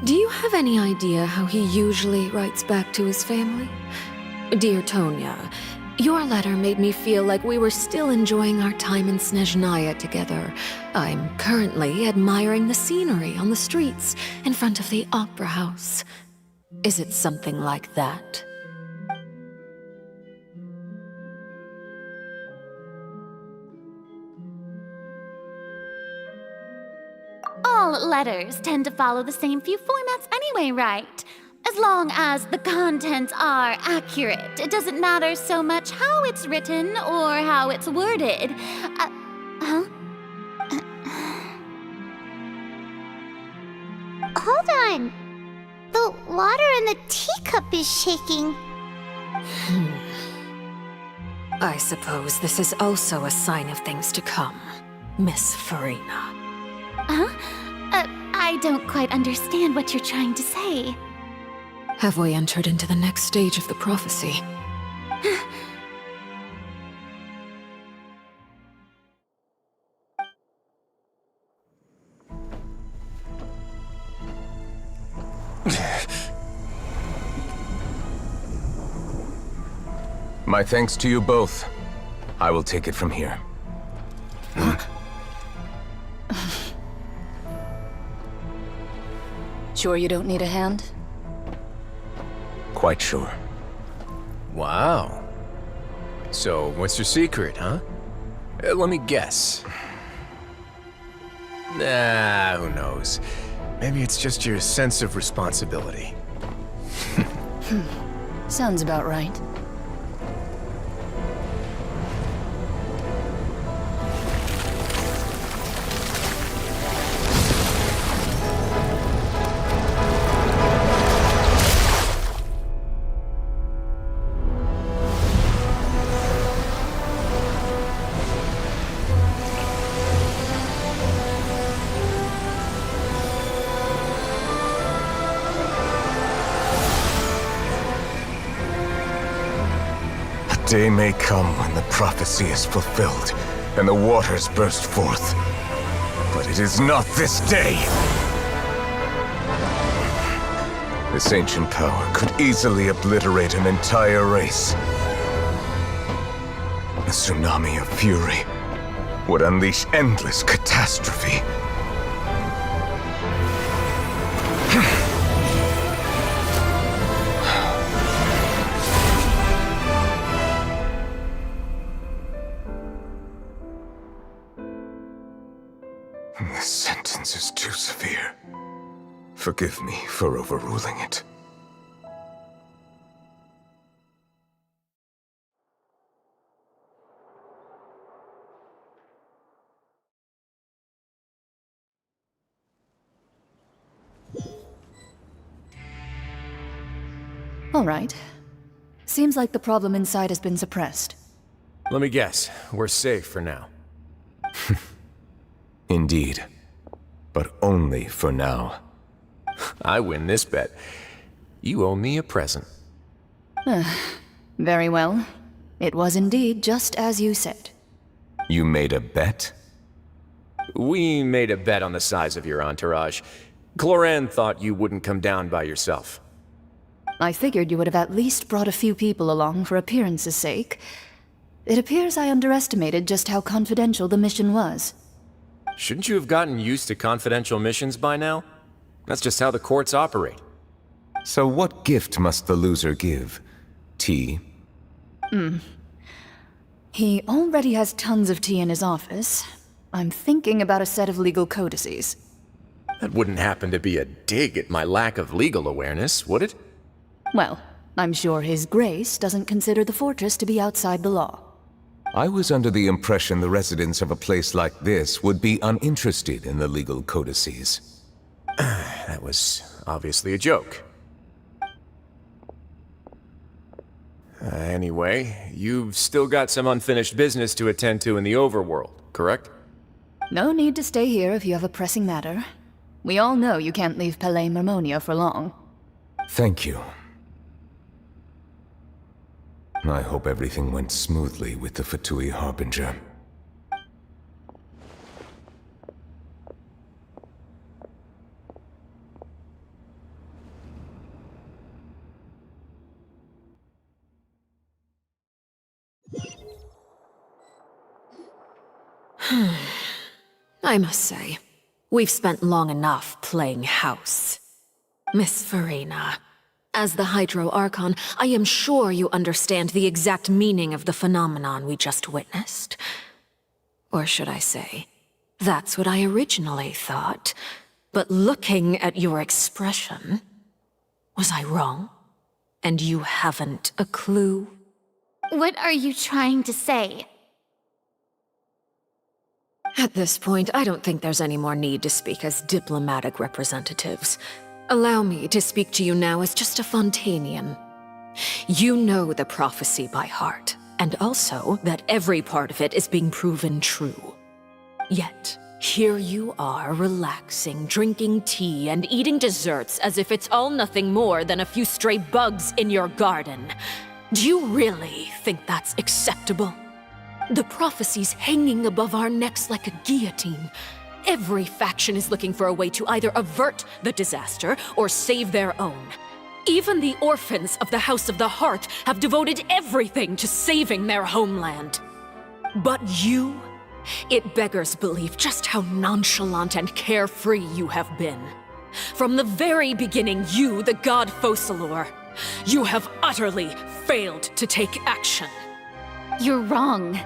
Speaker 20: Do you have any idea how he usually writes back to his family? Dear Tonya, your letter made me feel like we were still enjoying our time in Snezhnaya together. I'm currently admiring the scenery on the streets in front of the opera house. Is it something like that?
Speaker 18: All letters tend to follow the same few formats anyway, right? As long as the contents are accurate, it doesn't matter so much how it's written or how it's worded.
Speaker 2: Hold on. The water in the teacup is shaking.
Speaker 20: I suppose this is also a sign of things to come, Miss Farina.
Speaker 18: Huh? I don't quite understand what you're trying to say.
Speaker 20: Have we entered into the next stage of the prophecy?
Speaker 15: My thanks to you both. I will take it from here.
Speaker 17: Sure you don't need a hand?
Speaker 15: Quite sure.
Speaker 9: Wow. So, what's your secret, huh? Let me guess. Nah, who knows? Maybe it's just your sense of responsibility.
Speaker 17: Sounds about right.
Speaker 15: A day may come when the prophecy is fulfilled, and the waters burst forth. But it is not this day! This ancient power could easily obliterate an entire race. A tsunami of fury would unleash endless catastrophe. This sentence is too severe. Forgive me for overruling it.
Speaker 17: All right. Seems like the problem inside has been suppressed.
Speaker 9: Let me guess, we're safe for now.
Speaker 15: Indeed. But only for now.
Speaker 9: I win this bet. You owe me a present.
Speaker 17: Very well. It was indeed just as you said.
Speaker 15: You made a bet?
Speaker 9: We made a bet on the size of your entourage. Cloran thought you wouldn't come down by yourself.
Speaker 17: I figured you would have at least brought a few people along for appearance's sake. It appears I underestimated just how confidential the mission was.
Speaker 9: Shouldn't you have gotten used to confidential missions by now? That's just how the courts operate.
Speaker 15: So what gift must the loser give? Tea?
Speaker 17: He already has tons of tea in his office. I'm thinking about a set of legal codices.
Speaker 9: That wouldn't happen to be a dig at my lack of legal awareness, would it?
Speaker 17: Well, I'm sure His Grace doesn't consider the fortress to be outside the law.
Speaker 15: I was under the impression the residents of a place like this would be uninterested in the legal codices.
Speaker 9: That was obviously a joke. Anyway, you've still got some unfinished business to attend to in the overworld, correct?
Speaker 17: No need to stay here if you have a pressing matter. We all know you can't leave Palais Mermonia for long.
Speaker 15: Thank you. I hope everything went smoothly with the Fatui Harbinger.
Speaker 20: I must say, we've spent long enough playing house. Miss Farina, as the Hydro Archon, I am sure you understand the exact meaning of the phenomenon we just witnessed. Or should I say, that's what I originally thought. But looking at your expression, was I wrong? And you haven't a clue?
Speaker 18: What are you trying to say?
Speaker 20: At this point, I don't think there's any more need to speak as diplomatic representatives. Allow me to speak to you now as just a Fontanian. You know the prophecy by heart, and also that every part of it is being proven true. Yet, here you are relaxing, drinking tea, and eating desserts as if it's all nothing more than a few stray bugs in your garden. Do you really think that's acceptable? The prophecy's hanging above our necks like a guillotine. Every faction is looking for a way to either avert the disaster or save their own. Even the orphans of the House of the Hearth have devoted everything to saving their homeland. But you? It beggars belief just how nonchalant and carefree you have been. From the very beginning, you, the god Focalor, you have utterly failed to take action.
Speaker 18: You're wrong.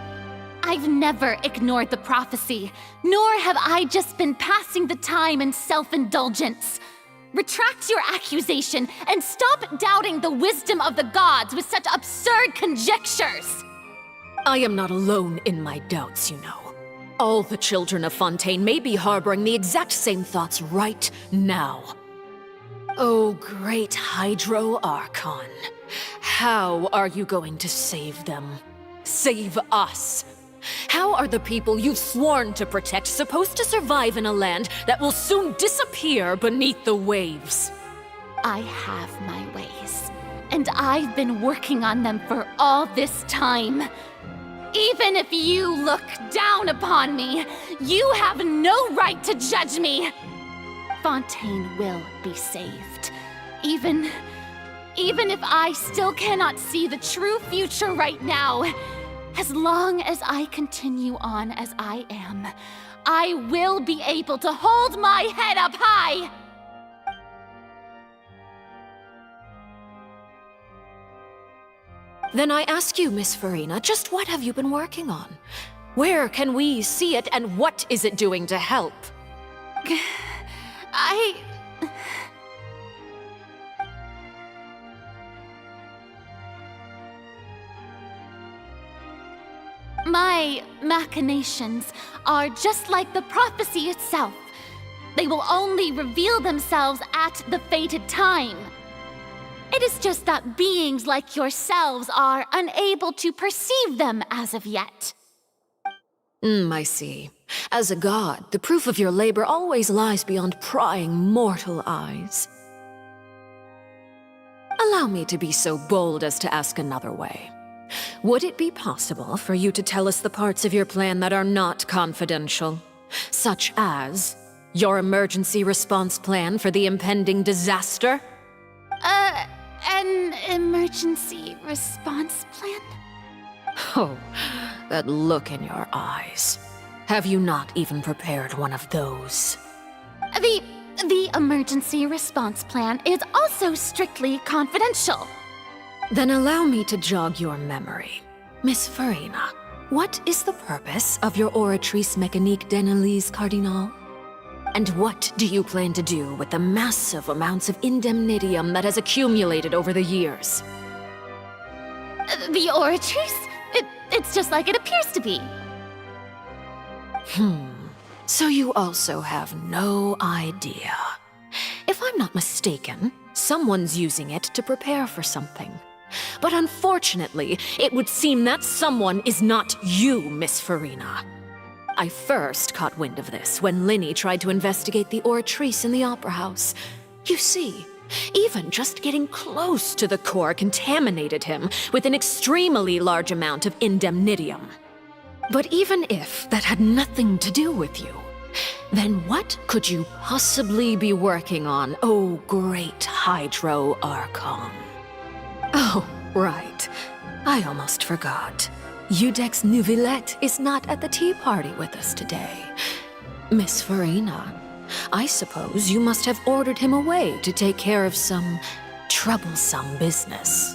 Speaker 18: I've never ignored the prophecy, nor have I just been passing the time in self-indulgence. Retract your accusation and stop doubting the wisdom of the gods with such absurd conjectures!
Speaker 20: I am not alone in my doubts, you know. All the children of Fontaine may be harboring the exact same thoughts right now. Oh, great Hydro Archon. How are you going to save them? Save us? How are the people you've sworn to protect supposed to survive in a land that will soon disappear beneath the waves?
Speaker 18: I have my ways, and I've been working on them for all this time. Even if you look down upon me, you have no right to judge me. Fontaine will be saved. Even if I still cannot see the true future right now, as long as I continue on as I am, I will be able to hold my head up high!
Speaker 20: Then I ask you, Miss Farina, just what have you been working on? Where can we see it, and what is it doing to help?
Speaker 18: My machinations are just like the prophecy itself. They will only reveal themselves at the fated time. It is just that beings like yourselves are unable to perceive them as of yet.
Speaker 20: I see. As a god, the proof of your labor always lies beyond prying mortal eyes. Allow me to be so bold as to ask another way. Would it be possible for you to tell us the parts of your plan that are not confidential? Such as your emergency response plan for the impending disaster?
Speaker 18: An an emergency response plan?
Speaker 20: Oh, that look in your eyes. Have you not even prepared one of those?
Speaker 18: The emergency response plan is also strictly confidential.
Speaker 20: Then allow me to jog your memory. Miss Farina, what is the purpose of your Oratrice Mécanique d'Analyse Cardinal? And what do you plan to do with the massive amounts of indemnitium that has accumulated over the years?
Speaker 18: The Oratrice? It's just like it appears to be.
Speaker 20: So you also have no idea. If I'm not mistaken, someone's using it to prepare for something. But unfortunately, it would seem that someone is not you, Miss Farina. I first caught wind of this when Linny tried to investigate the Oratrice in the Opera House. You see, even just getting close to the core contaminated him with an extremely large amount of indemnitium. But even if that had nothing to do with you, then what could you possibly be working on, oh great Hydro Archon? Oh, right. I almost forgot. Udex Neuvillette is not at the tea party with us today. Miss Farina, I suppose you must have ordered him away to take care of some troublesome business.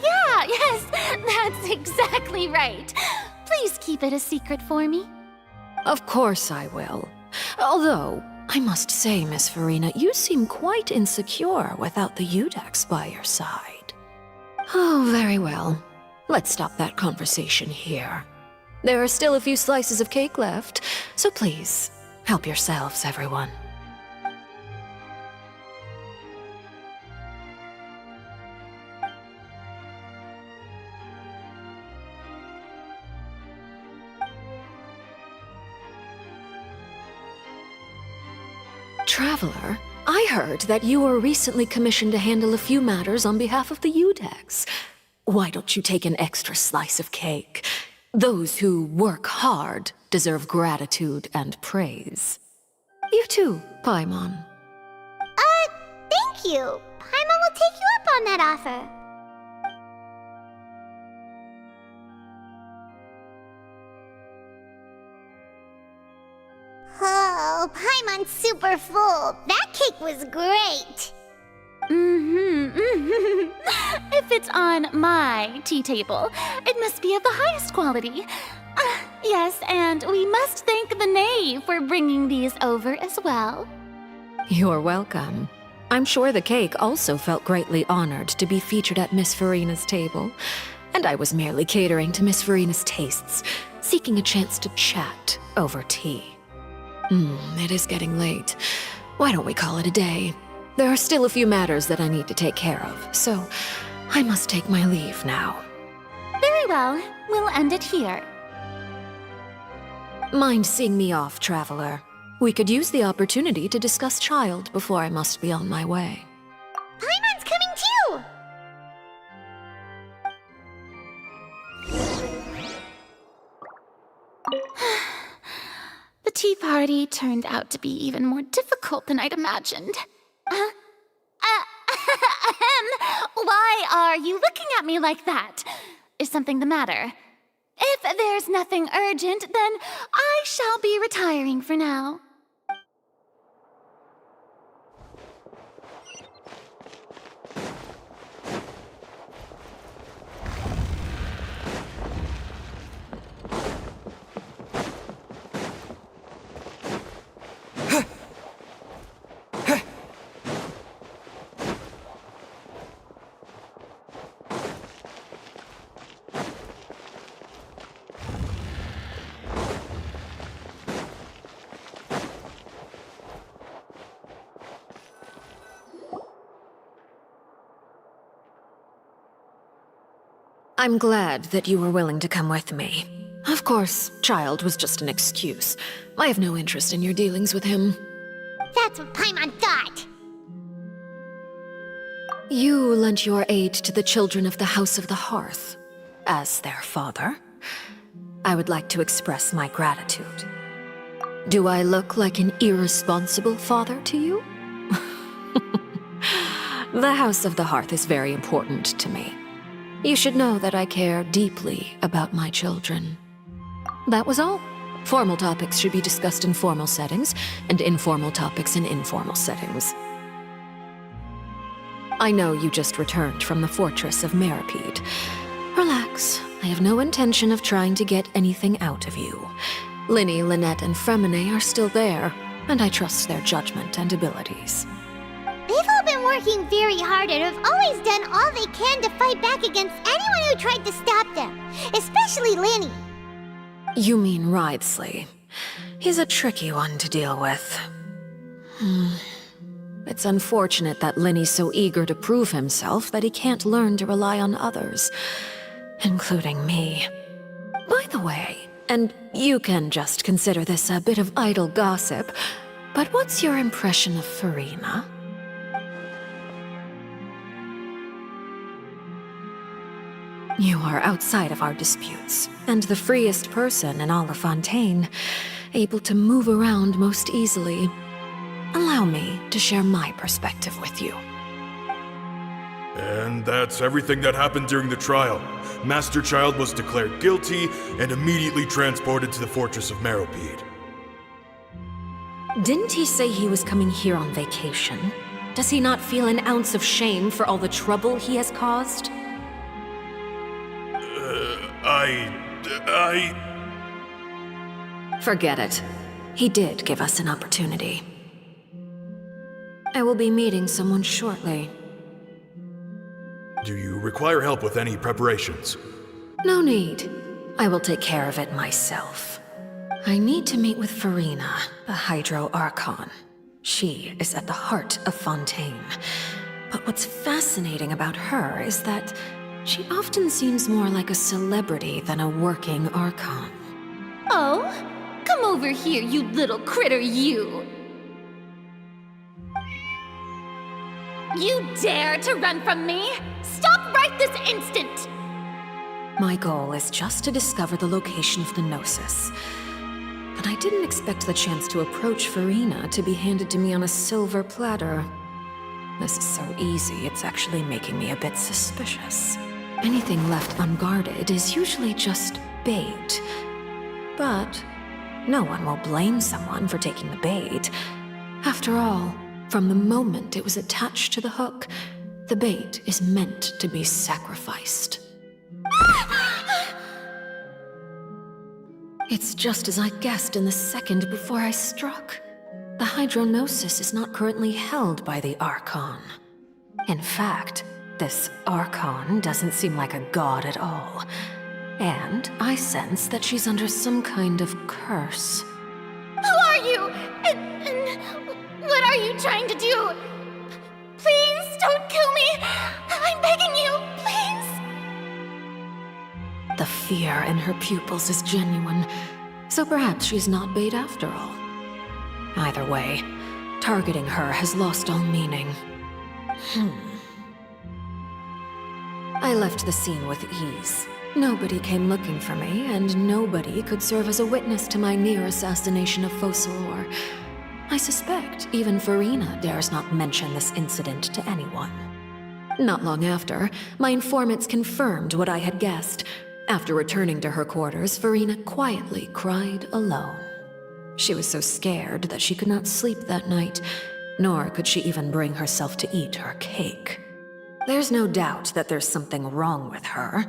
Speaker 18: Yeah, yes, that's exactly right. Please keep it a secret for me.
Speaker 20: Of course I will. Although, I must say, Miss Farina, you seem quite insecure without the Udex by your side. Oh, very well. Let's stop that conversation here. There are still a few slices of cake left, so please, help yourselves, everyone. Traveler, I heard that you were recently commissioned to handle a few matters on behalf of the Udex. Why don't you take an extra slice of cake? Those who work hard deserve gratitude and praise. You too, Paimon.
Speaker 2: Thank you. Paimon will take you up on that offer. Oh, Paimon's super full. That cake was great.
Speaker 18: If it's on my tea table, it must be of the highest quality. Yes, and we must thank the knave for bringing these over as well.
Speaker 20: You're welcome. I'm sure the cake also felt greatly honored to be featured at Miss Farina's table. And I was merely catering to Miss Farina's tastes, seeking a chance to chat over tea. It is getting late. Why don't we call it a day? There are still a few matters that I need to take care of, so I must take my leave now.
Speaker 18: Very well. We'll end it here.
Speaker 20: Mind seeing me off, Traveler? We could use the opportunity to discuss Child before I must be on my way.
Speaker 2: Paimon's coming too!
Speaker 18: The tea party turned out to be even more difficult than I'd imagined. Why are you looking at me like that? Is something the matter? If there's nothing urgent, then I shall be retiring for now.
Speaker 20: I'm glad that you were willing to come with me. Of course, Child was just an excuse. I have no interest in your dealings with him.
Speaker 2: That's what Paimon thought.
Speaker 20: You lent your aid to the children of the House of the Hearth. As their father, I would like to express my gratitude. Do I look like an irresponsible father to you? The House of the Hearth is very important to me. You should know that I care deeply about my children. That was all. Formal topics should be discussed in formal settings, and informal topics in informal settings. I know you just returned from the fortress of Meripede. Relax. I have no intention of trying to get anything out of you. Linny, Lynette, and Fremine are still there, and I trust their judgment and abilities.
Speaker 2: They've all been working very hard and have always done all they can to fight back against anyone who tried to stop them, especially Linny.
Speaker 20: You mean Wriothesley. He's a tricky one to deal with. It's unfortunate that Linny's so eager to prove himself that he can't learn to rely on others, including me. By the way, and you can just consider this a bit of idle gossip, but what's your impression of Furina? You are outside of our disputes, and the freest person in all of Fontaine, able to move around most easily. Allow me to share my perspective with you.
Speaker 5: And that's everything that happened during the trial. Master Child was declared guilty and immediately transported to the Fortress of Meripede.
Speaker 20: Didn't he say he was coming here on vacation? Does he not feel an ounce of shame for all the trouble he has caused? Forget it. He did give us an opportunity. I will be meeting someone shortly.
Speaker 5: Do you require help with any preparations?
Speaker 20: No need. I will take care of it myself. I need to meet with Furina, the Hydro Archon. She is at the heart of Fontaine. But what's fascinating about her is that she often seems more like a celebrity than a working Archon.
Speaker 18: Oh? Come over here, you little critter, you! You dare to run from me? Stop right this instant!
Speaker 20: My goal is just to discover the location of the Gnosis. But I didn't expect the chance to approach Furina to be handed to me on a silver platter. This is so easy, it's actually making me a bit suspicious. Anything left unguarded is usually just bait. But no one will blame someone for taking the bait. After all, from the moment it was attached to the hook, the bait is meant to be sacrificed. It's just as I guessed in the second before I struck. The Hydronosis is not currently held by the Archon. In fact, this Archon doesn't seem like a god at all. And I sense that she's under some kind of curse.
Speaker 18: Who are you? And what are you trying to do? Please don't kill me! I'm begging you, please!
Speaker 20: The fear in her pupils is genuine, so perhaps she's not bait after all. Either way, targeting her has lost all meaning. I left the scene with ease. Nobody came looking for me, and nobody could serve as a witness to my near assassination of Focalor. I suspect even Furina dares not mention this incident to anyone. Not long after, my informants confirmed what I had guessed. After returning to her quarters, Furina quietly cried alone. She was so scared that she could not sleep that night, nor could she even bring herself to eat her cake. There's no doubt that there's something wrong with her.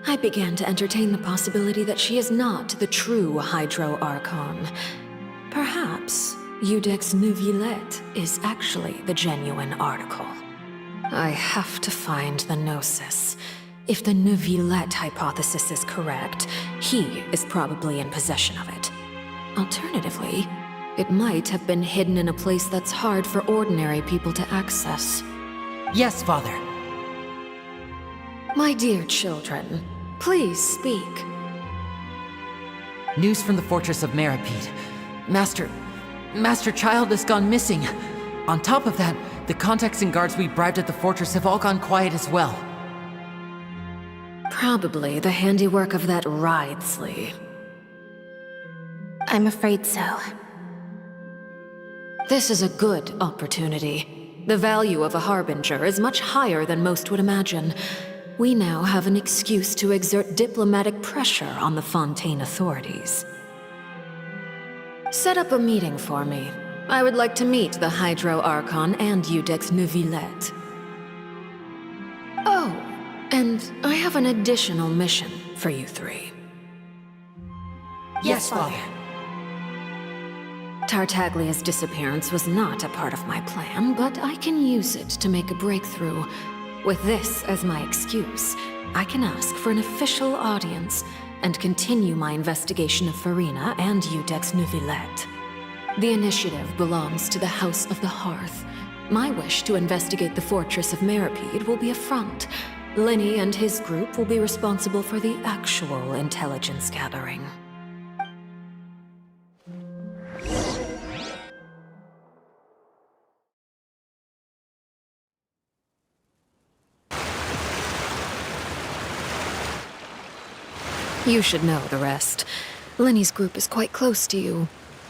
Speaker 20: I began to entertain the possibility that she is not the true Hydro Archon. Perhaps Eudex Neuvillette is actually the genuine article. I have to find the Gnosis. If the Neuvillette hypothesis is correct, he is probably in possession of it. Alternatively, it might have been hidden in a place that's hard for ordinary people to access.
Speaker 4: Yes, Father.
Speaker 20: My dear children, please speak.
Speaker 4: News from the Fortress of Meripede. Master Child has gone missing. On top of that, the contacts and guards we bribed at the fortress have all gone quiet as well.
Speaker 20: Probably the handiwork of that Wriothesley.
Speaker 6: I'm afraid so.
Speaker 20: This is a good opportunity. The value of a harbinger is much higher than most would imagine. We now have an excuse to exert diplomatic pressure on the Fontaine authorities. Set up a meeting for me. I would like to meet the Hydro Archon and Iudex Neuvillette. Oh, and I have an additional mission for you three.
Speaker 4: Yes, Father.
Speaker 20: Tartaglia's disappearance was not a part of my plan, but I can use it to make a breakthrough. With this as my excuse, I can ask for an official audience and continue my investigation of Farina and Iudex Neuvillette. The initiative belongs to the House of the Hearth. My wish to investigate the fortress of Meripede will be a front. Lenny and his group will be responsible for the actual intelligence gathering. You should know the rest. Lenny's group is quite close to you,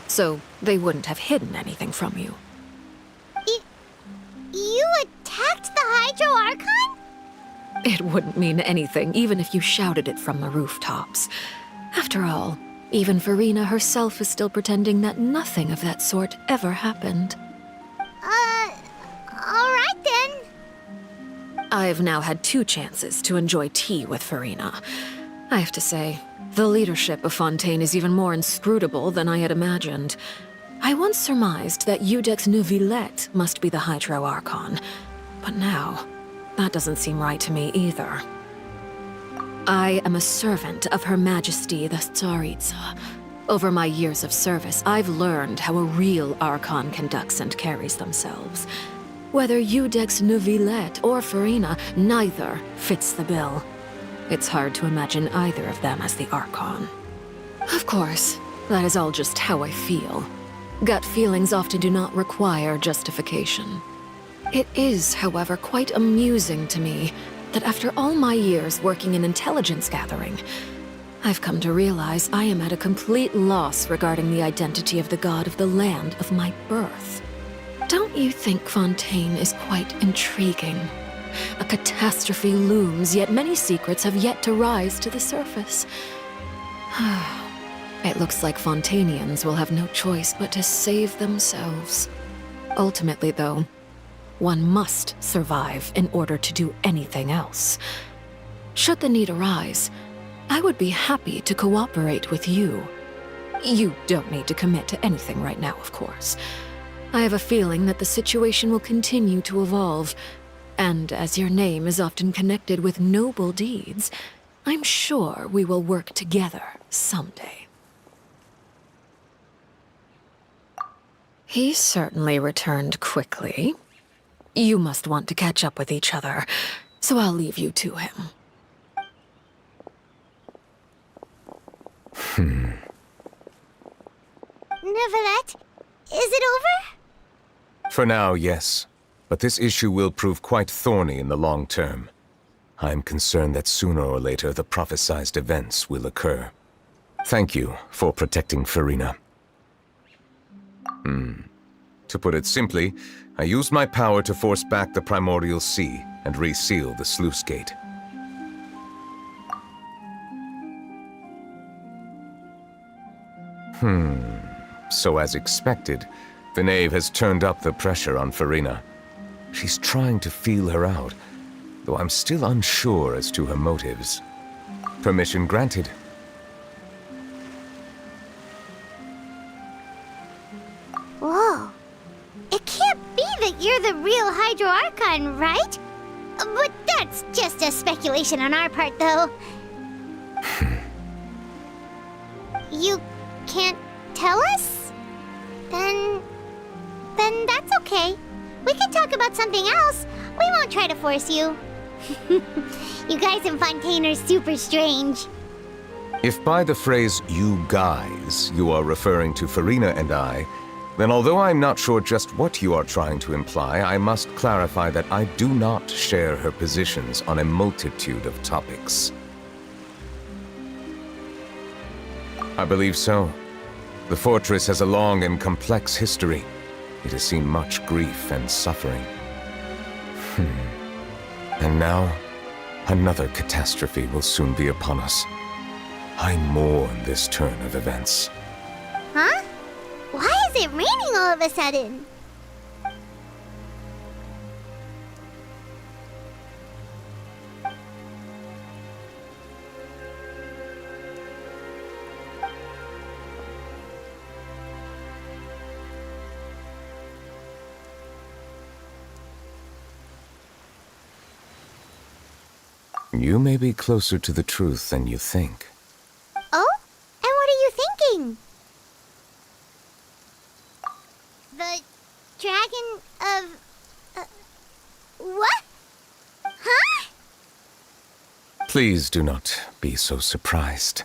Speaker 20: so they wouldn't have hidden anything from you.
Speaker 2: You attacked the Hydro Archon?
Speaker 20: It wouldn't mean anything, even if you shouted it from the rooftops. After all, even Farina herself is still pretending that nothing of that sort ever happened.
Speaker 2: Alright then.
Speaker 20: I've now had 2 chances to enjoy tea with Farina. I have to say, the leadership of Fontaine is even more inscrutable than I had imagined. I once surmised that Iudex Neuvillette must be the Hydro Archon, but now, that doesn't seem right to me either. I am a servant of Her Majesty the Tsaritsa. Over my years of service, I've learned how a real Archon conducts and carries themselves. Whether Iudex Neuvillette or Farina, neither fits the bill. It's hard to imagine either of them as the Archon. Of course, that is all just how I feel. Gut feelings often do not require justification. It is, however, quite amusing to me that after all my years working in intelligence gathering, I've come to realize I am at a complete loss regarding the identity of the god of the land of my birth. Don't you think Fontaine is quite intriguing? A catastrophe looms, yet many secrets have yet to rise to the surface. It looks like Fontainians will have no choice but to save themselves. Ultimately, though, one must survive in order to do anything else. Should the need arise, I would be happy to cooperate with you. You don't need to commit to anything right now, of course. I have a feeling that the situation will continue to evolve, and as your name is often connected with noble deeds, I'm sure we will work together someday. He certainly returned quickly. You must want to catch up with each other, so I'll leave you to him.
Speaker 2: Neuvillette, is it over?
Speaker 15: For now, yes. But this issue will prove quite thorny in the long term. I am concerned that sooner or later the prophesized events will occur. Thank you for protecting Farina. To put it simply, I used my power to force back the Primordial Sea and reseal the sluice gate. So as expected, the Knave has turned up the pressure on Farina. She's trying to feel her out, though I'm still unsure as to her motives. Permission granted.
Speaker 2: Whoa. It can't be that you're the real Hydro Archon, right? But that's just a speculation on our part, though. You can't tell us? Then that's okay. We can talk about something else. We won't try to force you. You guys in Fontaine are super strange.
Speaker 15: If by the phrase, you guys, you are referring to Farina and I, then although I'm not sure just what you are trying to imply, I must clarify that I do not share her positions on a multitude of topics. I believe so. The fortress has a long and complex history. It has seen much grief and suffering. And now, another catastrophe will soon be upon us. I mourn this turn of events.
Speaker 2: Huh? Why is it raining all of a sudden?
Speaker 15: You may be closer to the truth than you think.
Speaker 2: Oh? And what are you thinking? The dragon of... what? Huh?
Speaker 15: Please do not be so surprised.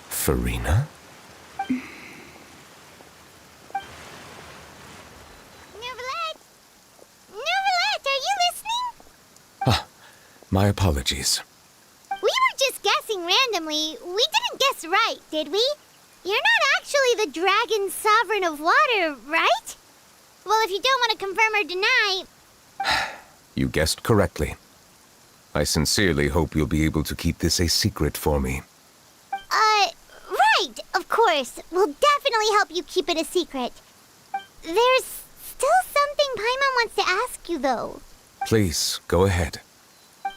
Speaker 15: Farina? My apologies.
Speaker 2: We were just guessing randomly. We didn't guess right, did we? You're not actually the dragon sovereign of water, right? Well, if you don't want to confirm or deny...
Speaker 15: You guessed correctly. I sincerely hope you'll be able to keep this a secret for me.
Speaker 2: Right, of course. We'll definitely help you keep it a secret. There's still something Paimon wants to ask you, though.
Speaker 15: Please, go ahead.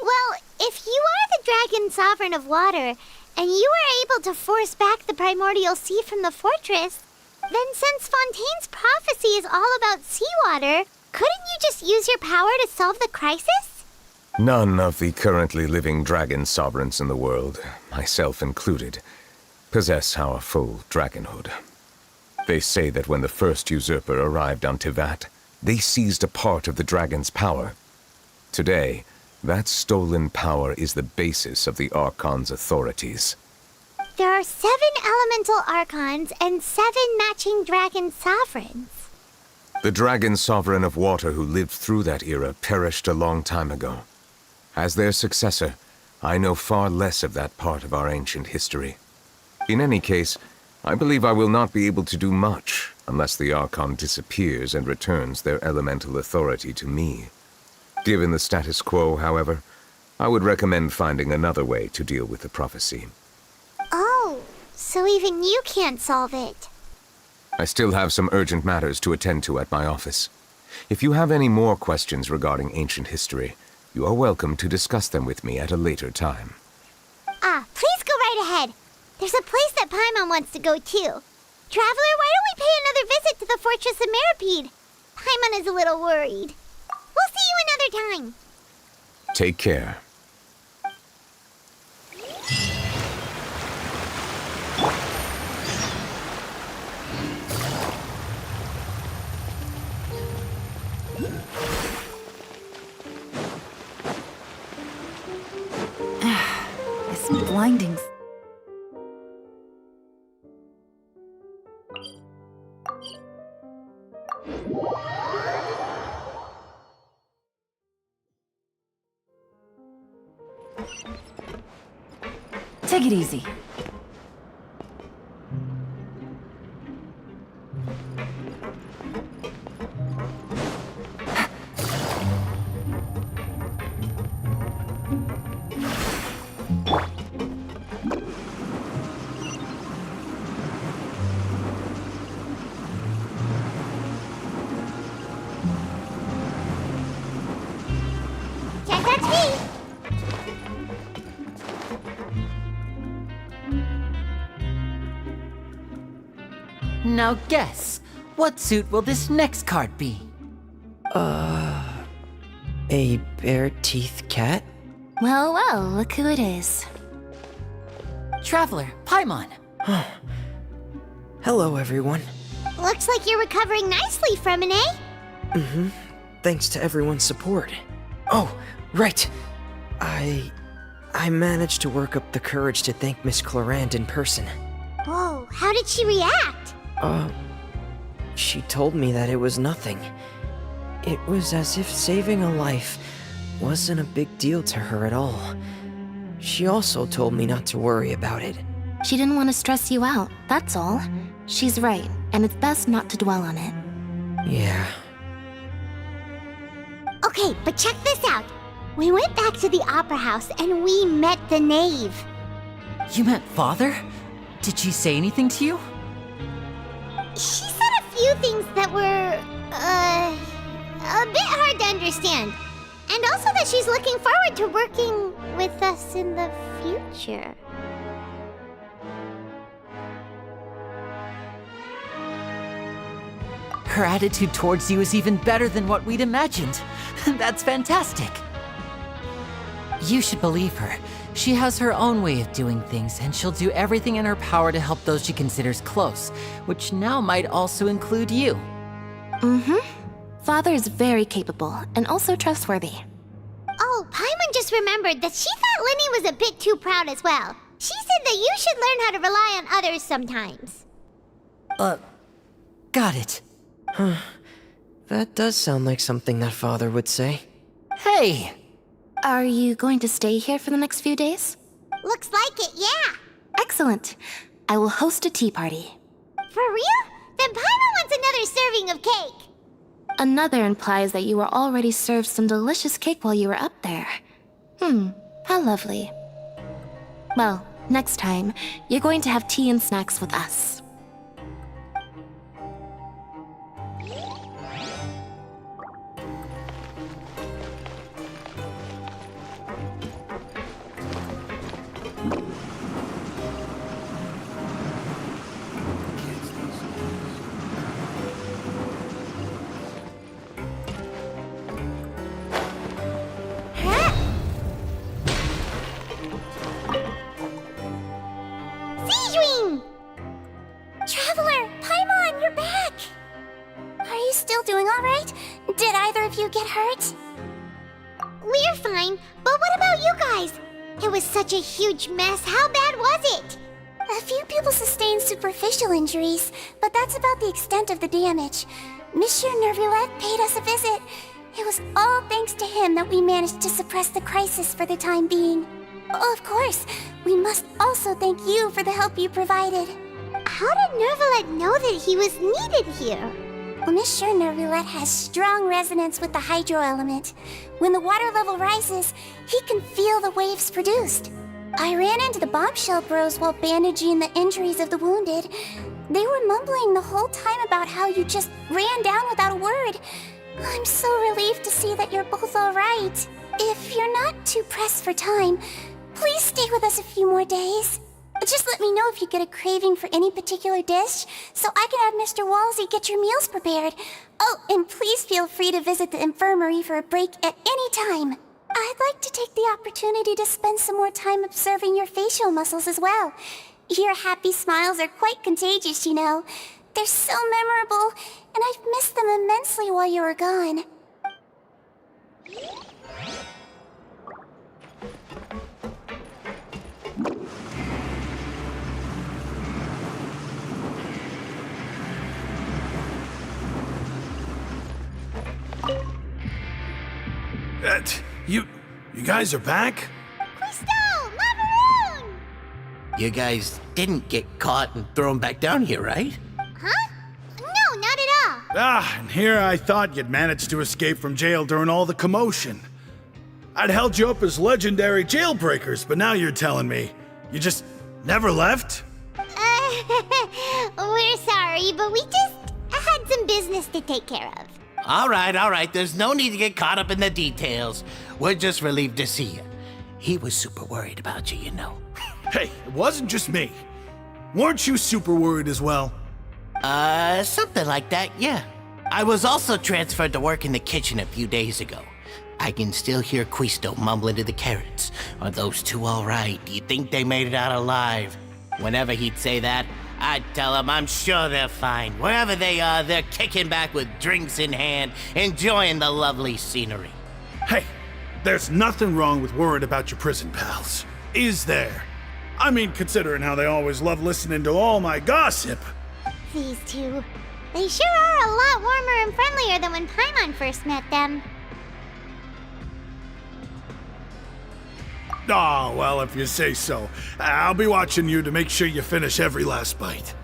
Speaker 2: Well, if you are the dragon sovereign of water, and you were able to force back the primordial sea from the fortress, then since Fontaine's prophecy is all about seawater, couldn't you just use your power to solve the crisis?
Speaker 15: None of the currently living dragon sovereigns in the world, myself included, possess our full dragonhood. They say that when the first usurper arrived on Tivat, they seized a part of the dragon's power. Today, that stolen power is the basis of the Archon's authorities.
Speaker 2: There are 7 elemental Archons and 7 matching dragon sovereigns.
Speaker 15: The dragon sovereign of water who lived through that era perished a long time ago. As their successor, I know far less of that part of our ancient history. In any case, I believe I will not be able to do much unless the Archon disappears and returns their elemental authority to me. Given the status quo, however, I would recommend finding another way to deal with the prophecy.
Speaker 2: Oh, so even you can't solve it.
Speaker 15: I still have some urgent matters to attend to at my office. If you have any more questions regarding ancient history, you are welcome to discuss them with me at a later time.
Speaker 2: Please go right ahead. There's a place that Paimon wants to go too. Traveler, why don't we pay another visit to the Fortress of Meripede? Paimon is a little worried. We'll see you another time.
Speaker 15: Take care.
Speaker 17: This blinding... Take it easy.
Speaker 2: Can't touch me.
Speaker 4: Now guess, what suit will this next card be?
Speaker 12: A bare-teeth cat?
Speaker 6: Well, well, look who it is.
Speaker 4: Traveler, Paimon.
Speaker 12: Hello, everyone.
Speaker 2: Looks like you're recovering nicely from it, eh?
Speaker 12: Mm-hmm. Thanks to everyone's support. Oh, right. I managed to work up the courage to thank Miss Clarant in person.
Speaker 2: Whoa, how did she react?
Speaker 12: She told me that it was nothing. It was as if saving a life wasn't a big deal to her at all. She also told me not to worry about it.
Speaker 6: She didn't want to stress you out, that's all. She's right, and it's best not to dwell on it.
Speaker 12: Yeah.
Speaker 2: Okay, but check this out. We went back to the Opera House and we met the Knave.
Speaker 4: You met Father? Did she say anything to you?
Speaker 2: She said a few things that were, a bit hard to understand. And also that she's looking forward to working with us in the future.
Speaker 4: Her attitude towards you is even better than what we'd imagined. That's fantastic. You should believe her. She has her own way of doing things, and she'll do everything in her power to help those she considers close, which now might also include you.
Speaker 6: Mm-hmm. Father is very capable, and also trustworthy.
Speaker 2: Oh, Paimon just remembered that she thought Linny was a bit too proud as well. She said that you should learn how to rely on others sometimes.
Speaker 4: Got it.
Speaker 12: Huh. That does sound like something that Father would say.
Speaker 4: Hey!
Speaker 6: Are you going to stay here for the next few days?
Speaker 2: Looks like it, yeah.
Speaker 6: Excellent. I will host a tea party.
Speaker 2: For real? Then Paimon wants another serving of cake.
Speaker 6: Another implies that you were already served some delicious cake while you were up there. How lovely. Well, next time, you're going to have tea and snacks with us.
Speaker 19: Traveler, Paimon, you're back! Are you still doing alright? Did either of you get hurt?
Speaker 2: We're fine, but what about you guys? It was such a huge mess. How bad was it?
Speaker 19: A few people sustained superficial injuries, but that's about the extent of the damage. Monsieur Nervulette paid us a visit. It was all thanks to him that we managed to suppress the crisis for the time being. Oh, of course, we must also thank you for the help you provided.
Speaker 2: How did Nervulette know that he was needed here?
Speaker 19: Well, Monsieur Nervulette has strong resonance with the hydro element. When the water level rises, he can feel the waves produced. I ran into the bombshell bros while bandaging the injuries of the wounded. They were mumbling the whole time about how you just ran down without a word. I'm so relieved to see that you're both alright. If you're not too pressed for time, please stay with us a few more days. Just let me know if you get a craving for any particular dish, so I can have Mr. Walsey get your meals prepared. Oh, and please feel free to visit the infirmary for a break at any time. I'd like to take the opportunity to spend some more time observing your facial muscles as well. Your happy smiles are quite contagious, you know. They're so memorable, and I've missed them immensely while you were gone.
Speaker 3: You guys are back?
Speaker 2: Crystal! Macaroon!
Speaker 22: You guys didn't get caught and thrown back down here, right?
Speaker 2: Huh? No, not at all.
Speaker 3: And here I thought you'd managed to escape from jail during all the commotion. I'd held you up as legendary jailbreakers, but now you're telling me you just never left?
Speaker 2: We're sorry, but we just had some business to take care of.
Speaker 22: All right. There's no need to get caught up in the details. We're just relieved to see you. He was super worried about you, you know.
Speaker 3: Hey, it wasn't just me. Weren't you super worried as well?
Speaker 22: Something like that, yeah. I was also transferred to work in the kitchen a few days ago. I can still hear Quisto mumbling to the carrots. Are those two all right? Do you think they made it out alive? Whenever he'd say that, I'd tell him I'm sure they're fine. Wherever they are, they're kicking back with drinks in hand, enjoying the lovely scenery.
Speaker 3: Hey, there's nothing wrong with worrying about your prison pals, is there? I mean, considering how they always love listening to all my gossip.
Speaker 2: These two, they sure are a lot warmer and friendlier than when Paimon first met them.
Speaker 3: Oh, well, if you say so. I'll be watching you to make sure you finish every last bite.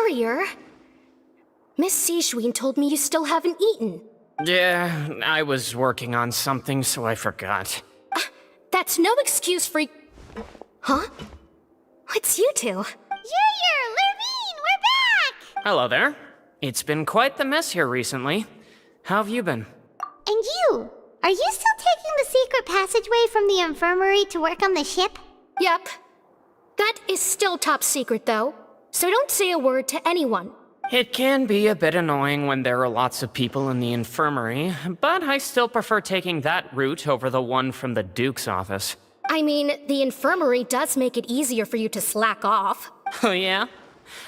Speaker 1: Courier? Miss Sijween told me you still haven't eaten.
Speaker 7: Yeah, I was working on something, so I forgot.
Speaker 1: That's no excuse for... Huh? It's you two.
Speaker 2: Courier, Lurvine, we're back!
Speaker 7: Hello there. It's been quite the mess here recently. How have you been?
Speaker 2: And you? Are you still taking the secret passageway from the infirmary to work on the ship?
Speaker 1: Yep. That is still top secret, though, so don't say a word to anyone.
Speaker 7: It can be a bit annoying when there are lots of people in the infirmary, but I still prefer taking that route over the one from the Duke's office.
Speaker 1: I mean, the infirmary does make it easier for you to slack off.
Speaker 7: Oh yeah?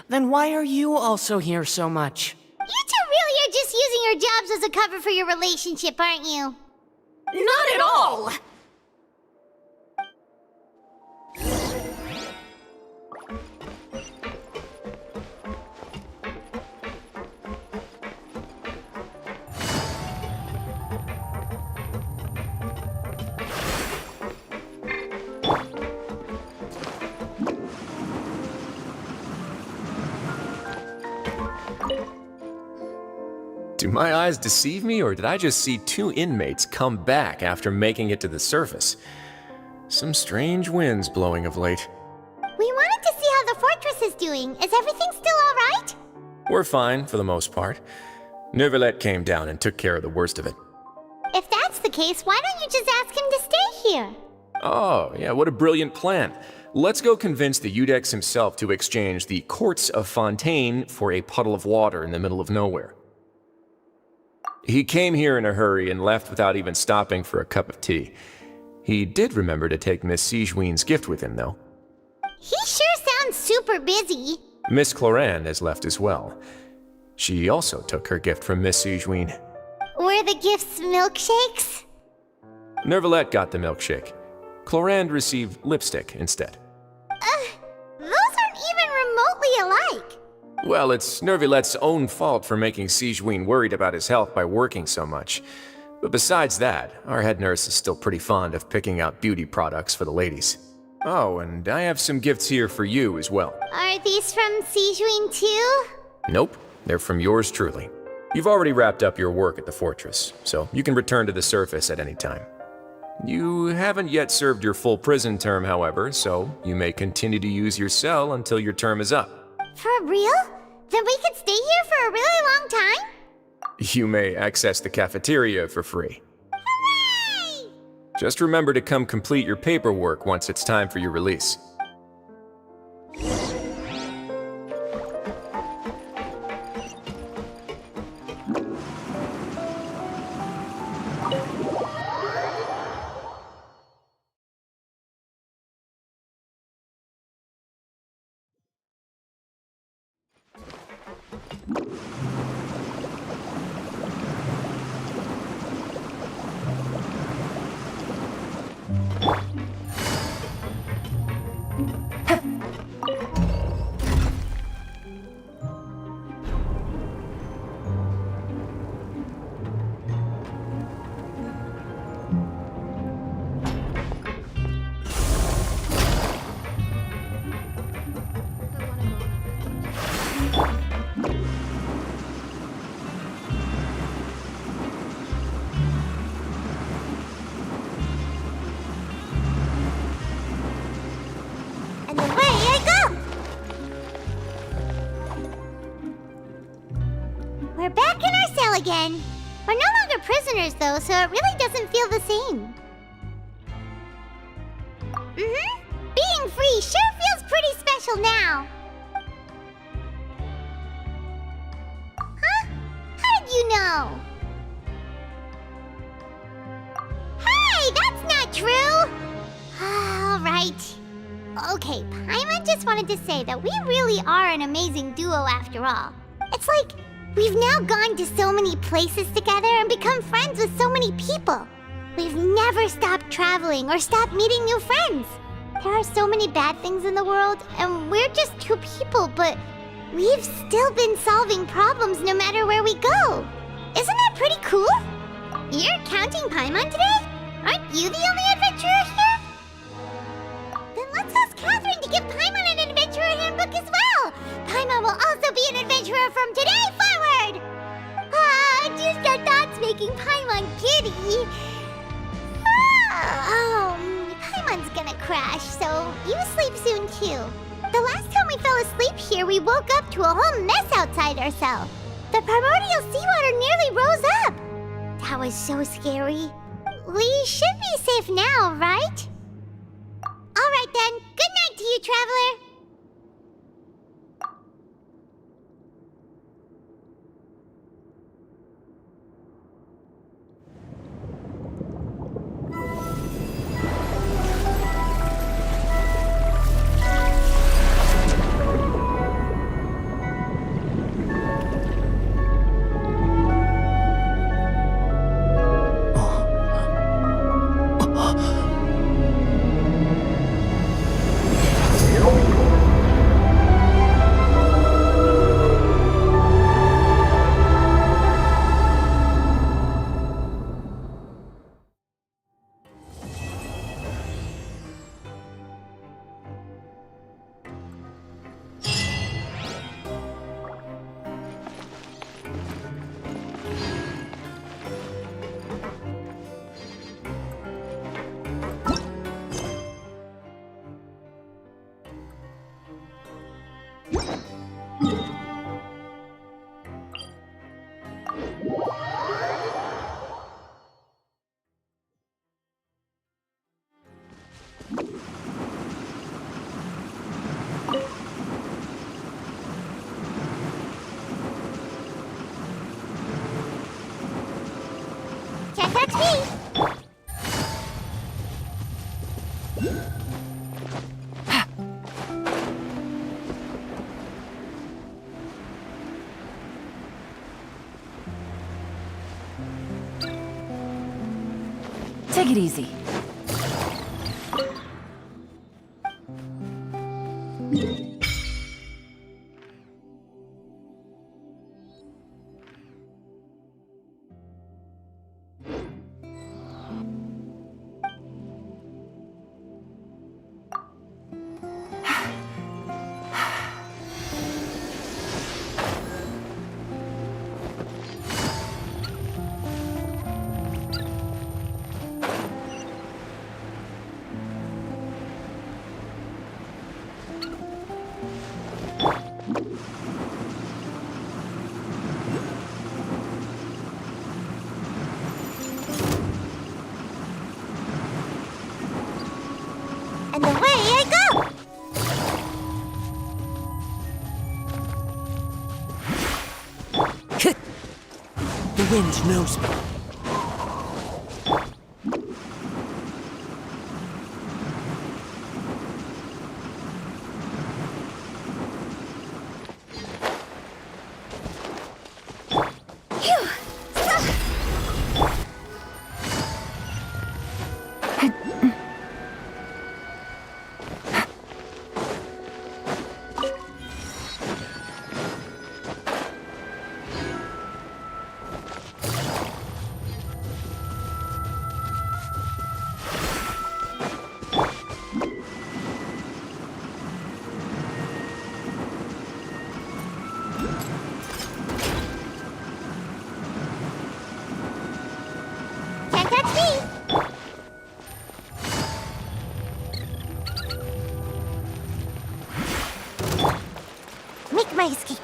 Speaker 7: Then why are you also here so much?
Speaker 2: You two really are just using your jobs as a cover for your relationship, aren't you?
Speaker 1: Not at all!
Speaker 9: Do my eyes deceive me, or did I just see two inmates come back after making it to the surface? Some strange winds blowing of late.
Speaker 2: We wanted to see how the fortress is doing. Is everything still alright?
Speaker 9: We're fine, for the most part. Neuvillette came down and took care of the worst of it.
Speaker 2: If that's the case, why don't you just ask him to stay here?
Speaker 9: Oh, yeah, what a brilliant plan. Let's go convince the Udex himself to exchange the Courts of Fontaine for a puddle of water in the middle of nowhere. He came here in a hurry and left without even stopping for a cup of tea. He did remember to take Miss Sijween's gift with him, though.
Speaker 2: He sure sounds super busy.
Speaker 9: Miss Cloran has left as well. She also took her gift from Miss Sijween.
Speaker 2: Were the gifts milkshakes?
Speaker 9: Neuvillette got the milkshake. Cloran received lipstick instead.
Speaker 2: Those aren't even remotely alike.
Speaker 9: Well, it's Neuvillette's own fault for making Sijween worried about his health by working so much. But besides that, our head nurse is still pretty fond of picking out beauty products for the ladies. Oh, and I have some gifts here for you as well.
Speaker 2: Are these from Sijween too?
Speaker 9: Nope, they're from yours truly. You've already wrapped up your work at the fortress, so you can return to the surface at any time. You haven't yet served your full prison term, however, so you may continue to use your cell until your term is up.
Speaker 2: For real? Then we could stay here for a really long time?
Speaker 9: You may access the cafeteria for free.
Speaker 2: Hooray!
Speaker 9: Just remember to come complete your paperwork once it's time for your release.
Speaker 2: And away I go! We're back in our cell again. We're no longer prisoners though, so it really doesn't feel the same. Being free sure feels pretty special now. Huh? How did you know? Hey, that's not true! Alright. Okay, Paimon just wanted to say that we really are an amazing duo after all. It's like we've now gone to so many places together and become friends with so many people. We've never stopped traveling or stopped meeting new friends. There are so many bad things in the world, and we're just two people, but we've still been solving problems no matter where we go. Isn't that pretty cool? You're counting Paimon today? Aren't you the only adventurer here? Then let's ask Catherine to give Paimon an adventurer handbook as well. Paimon will also be be an adventurer from today forward! Just our thoughts making Paimon giddy. Paimon's gonna crash, so you sleep soon too. The last time we fell asleep here, we woke up to a whole mess outside ourselves. The primordial seawater nearly rose up. That was so scary. We should be safe now, right? Alright then, good night to you, traveler. Can't catch me!
Speaker 17: Take it easy.
Speaker 2: And away I go!
Speaker 12: The wind knows me.
Speaker 2: Can't catch me! Make my escape.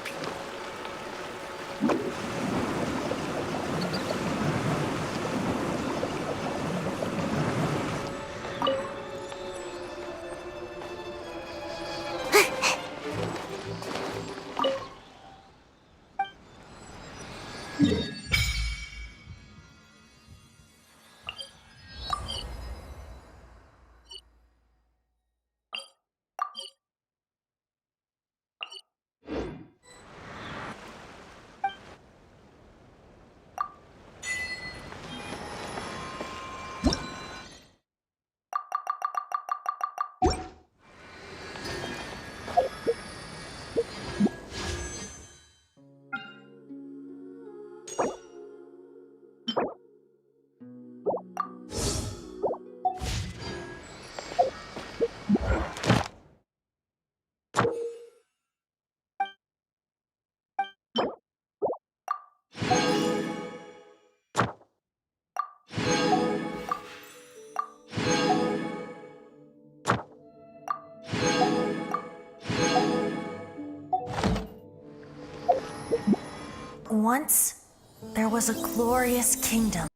Speaker 8: Once, there was a glorious kingdom.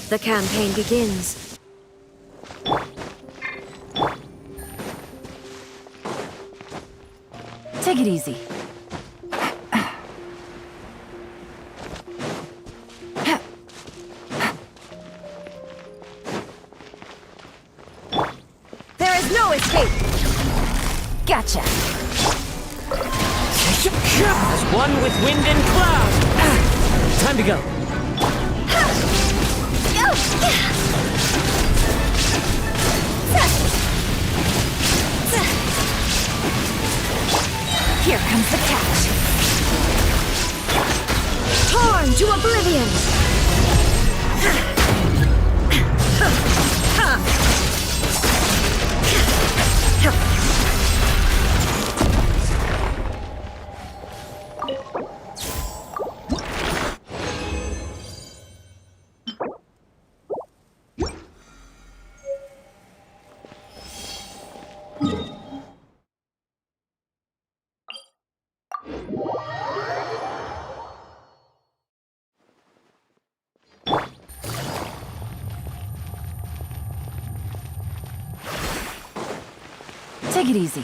Speaker 20: The campaign begins.
Speaker 17: Take it easy.
Speaker 8: There is no escape! Gotcha!
Speaker 16: As one with wind and cloud! Time to go.
Speaker 8: Here comes the catch! Torn to oblivion!
Speaker 17: Take it easy.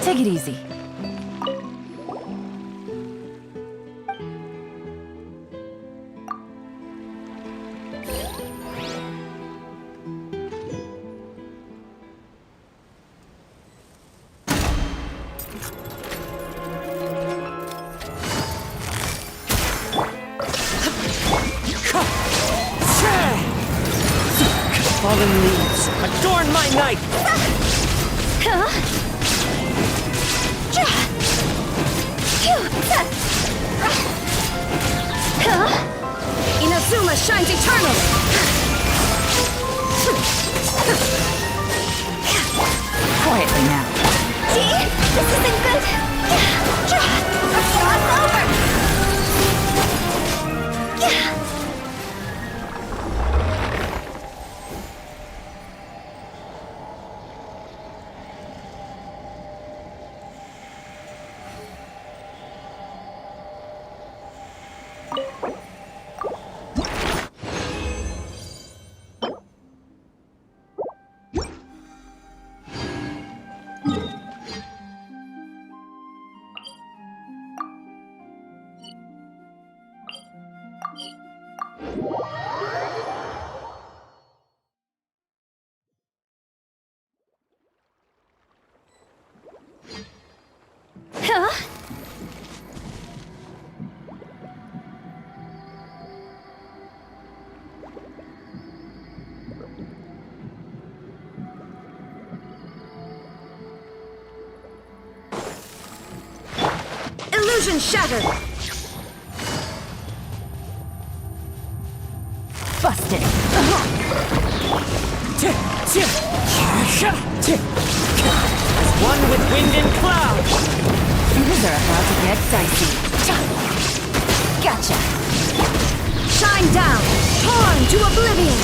Speaker 17: Take it easy.
Speaker 16: Fallen leaves, adorn my night!
Speaker 8: Inazuma shines eternal! Quietly now.
Speaker 19: See? This isn't good. It's over.
Speaker 8: Illusion shattered! Busted!
Speaker 7: One with wind and cloud.
Speaker 8: Things are about to get dicey. Gotcha. Shine down. Torn to oblivion.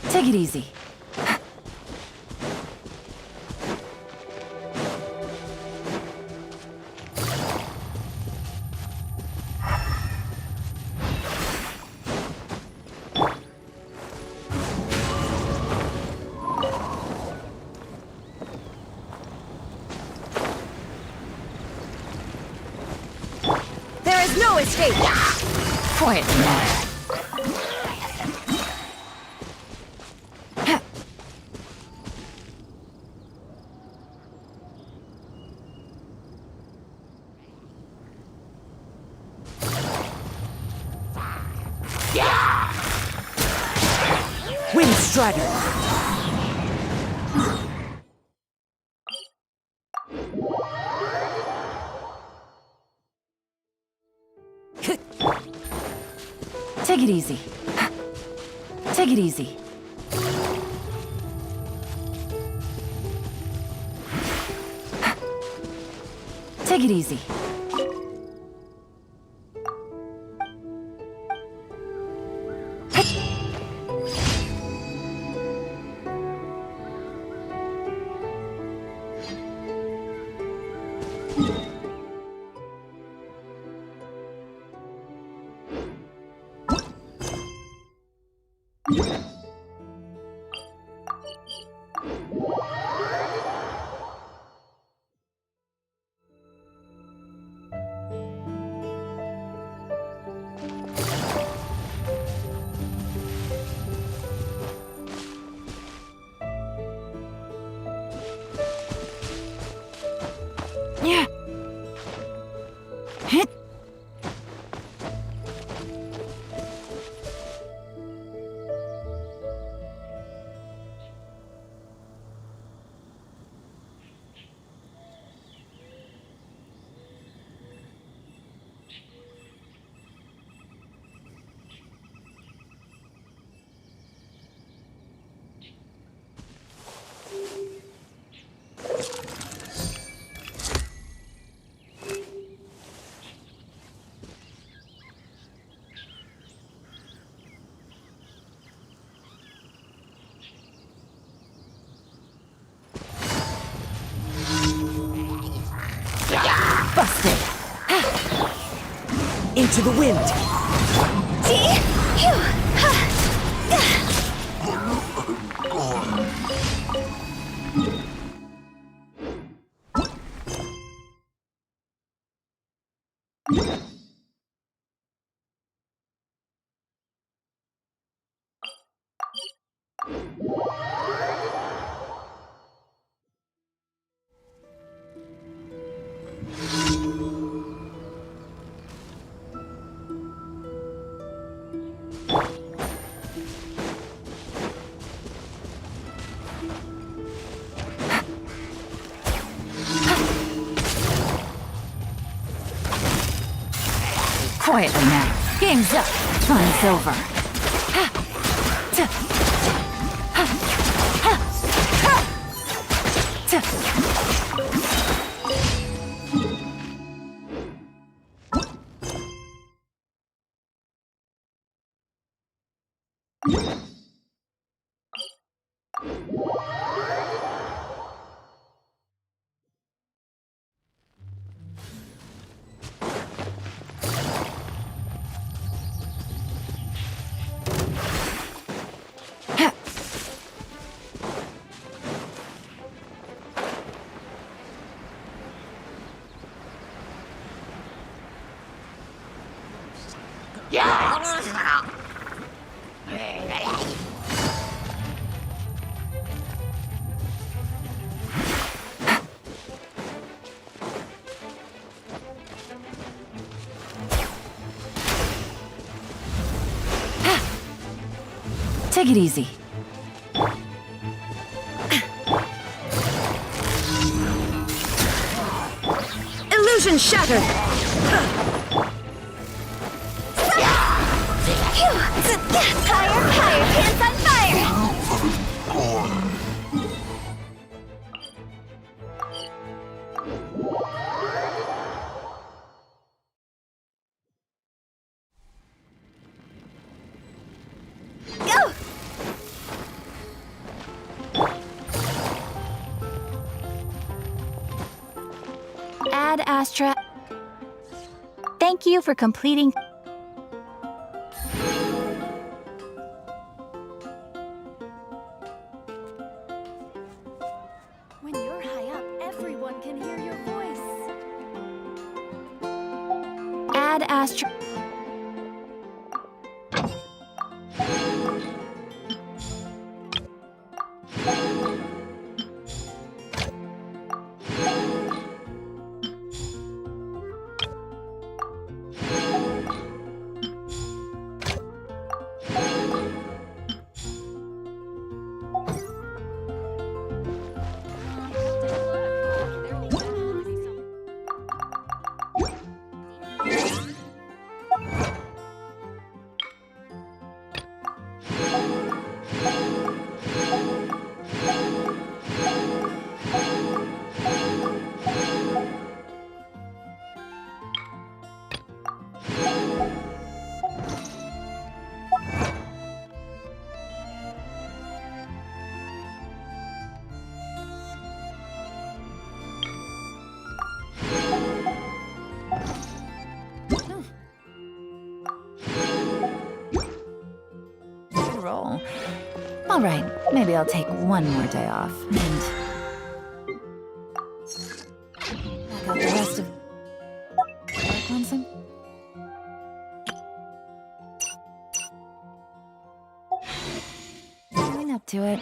Speaker 8: Take it easy. There is no escape! Quiet now. Wind Strider! Take it easy. Take it easy. Take it easy. Yeah. Hit. Busted! Into the wind! Quietly now. Game's up. Fun's over. Take it easy. Illusion shattered!
Speaker 19: Higher, higher, pants on fire! Go! Ad Astra. Thank you for completing.
Speaker 8: When you're high up, everyone can hear your voice.
Speaker 19: Ad Astra.
Speaker 8: Roll. All right, maybe I'll take one more day off and knock out the rest of work once I'm feeling up to it.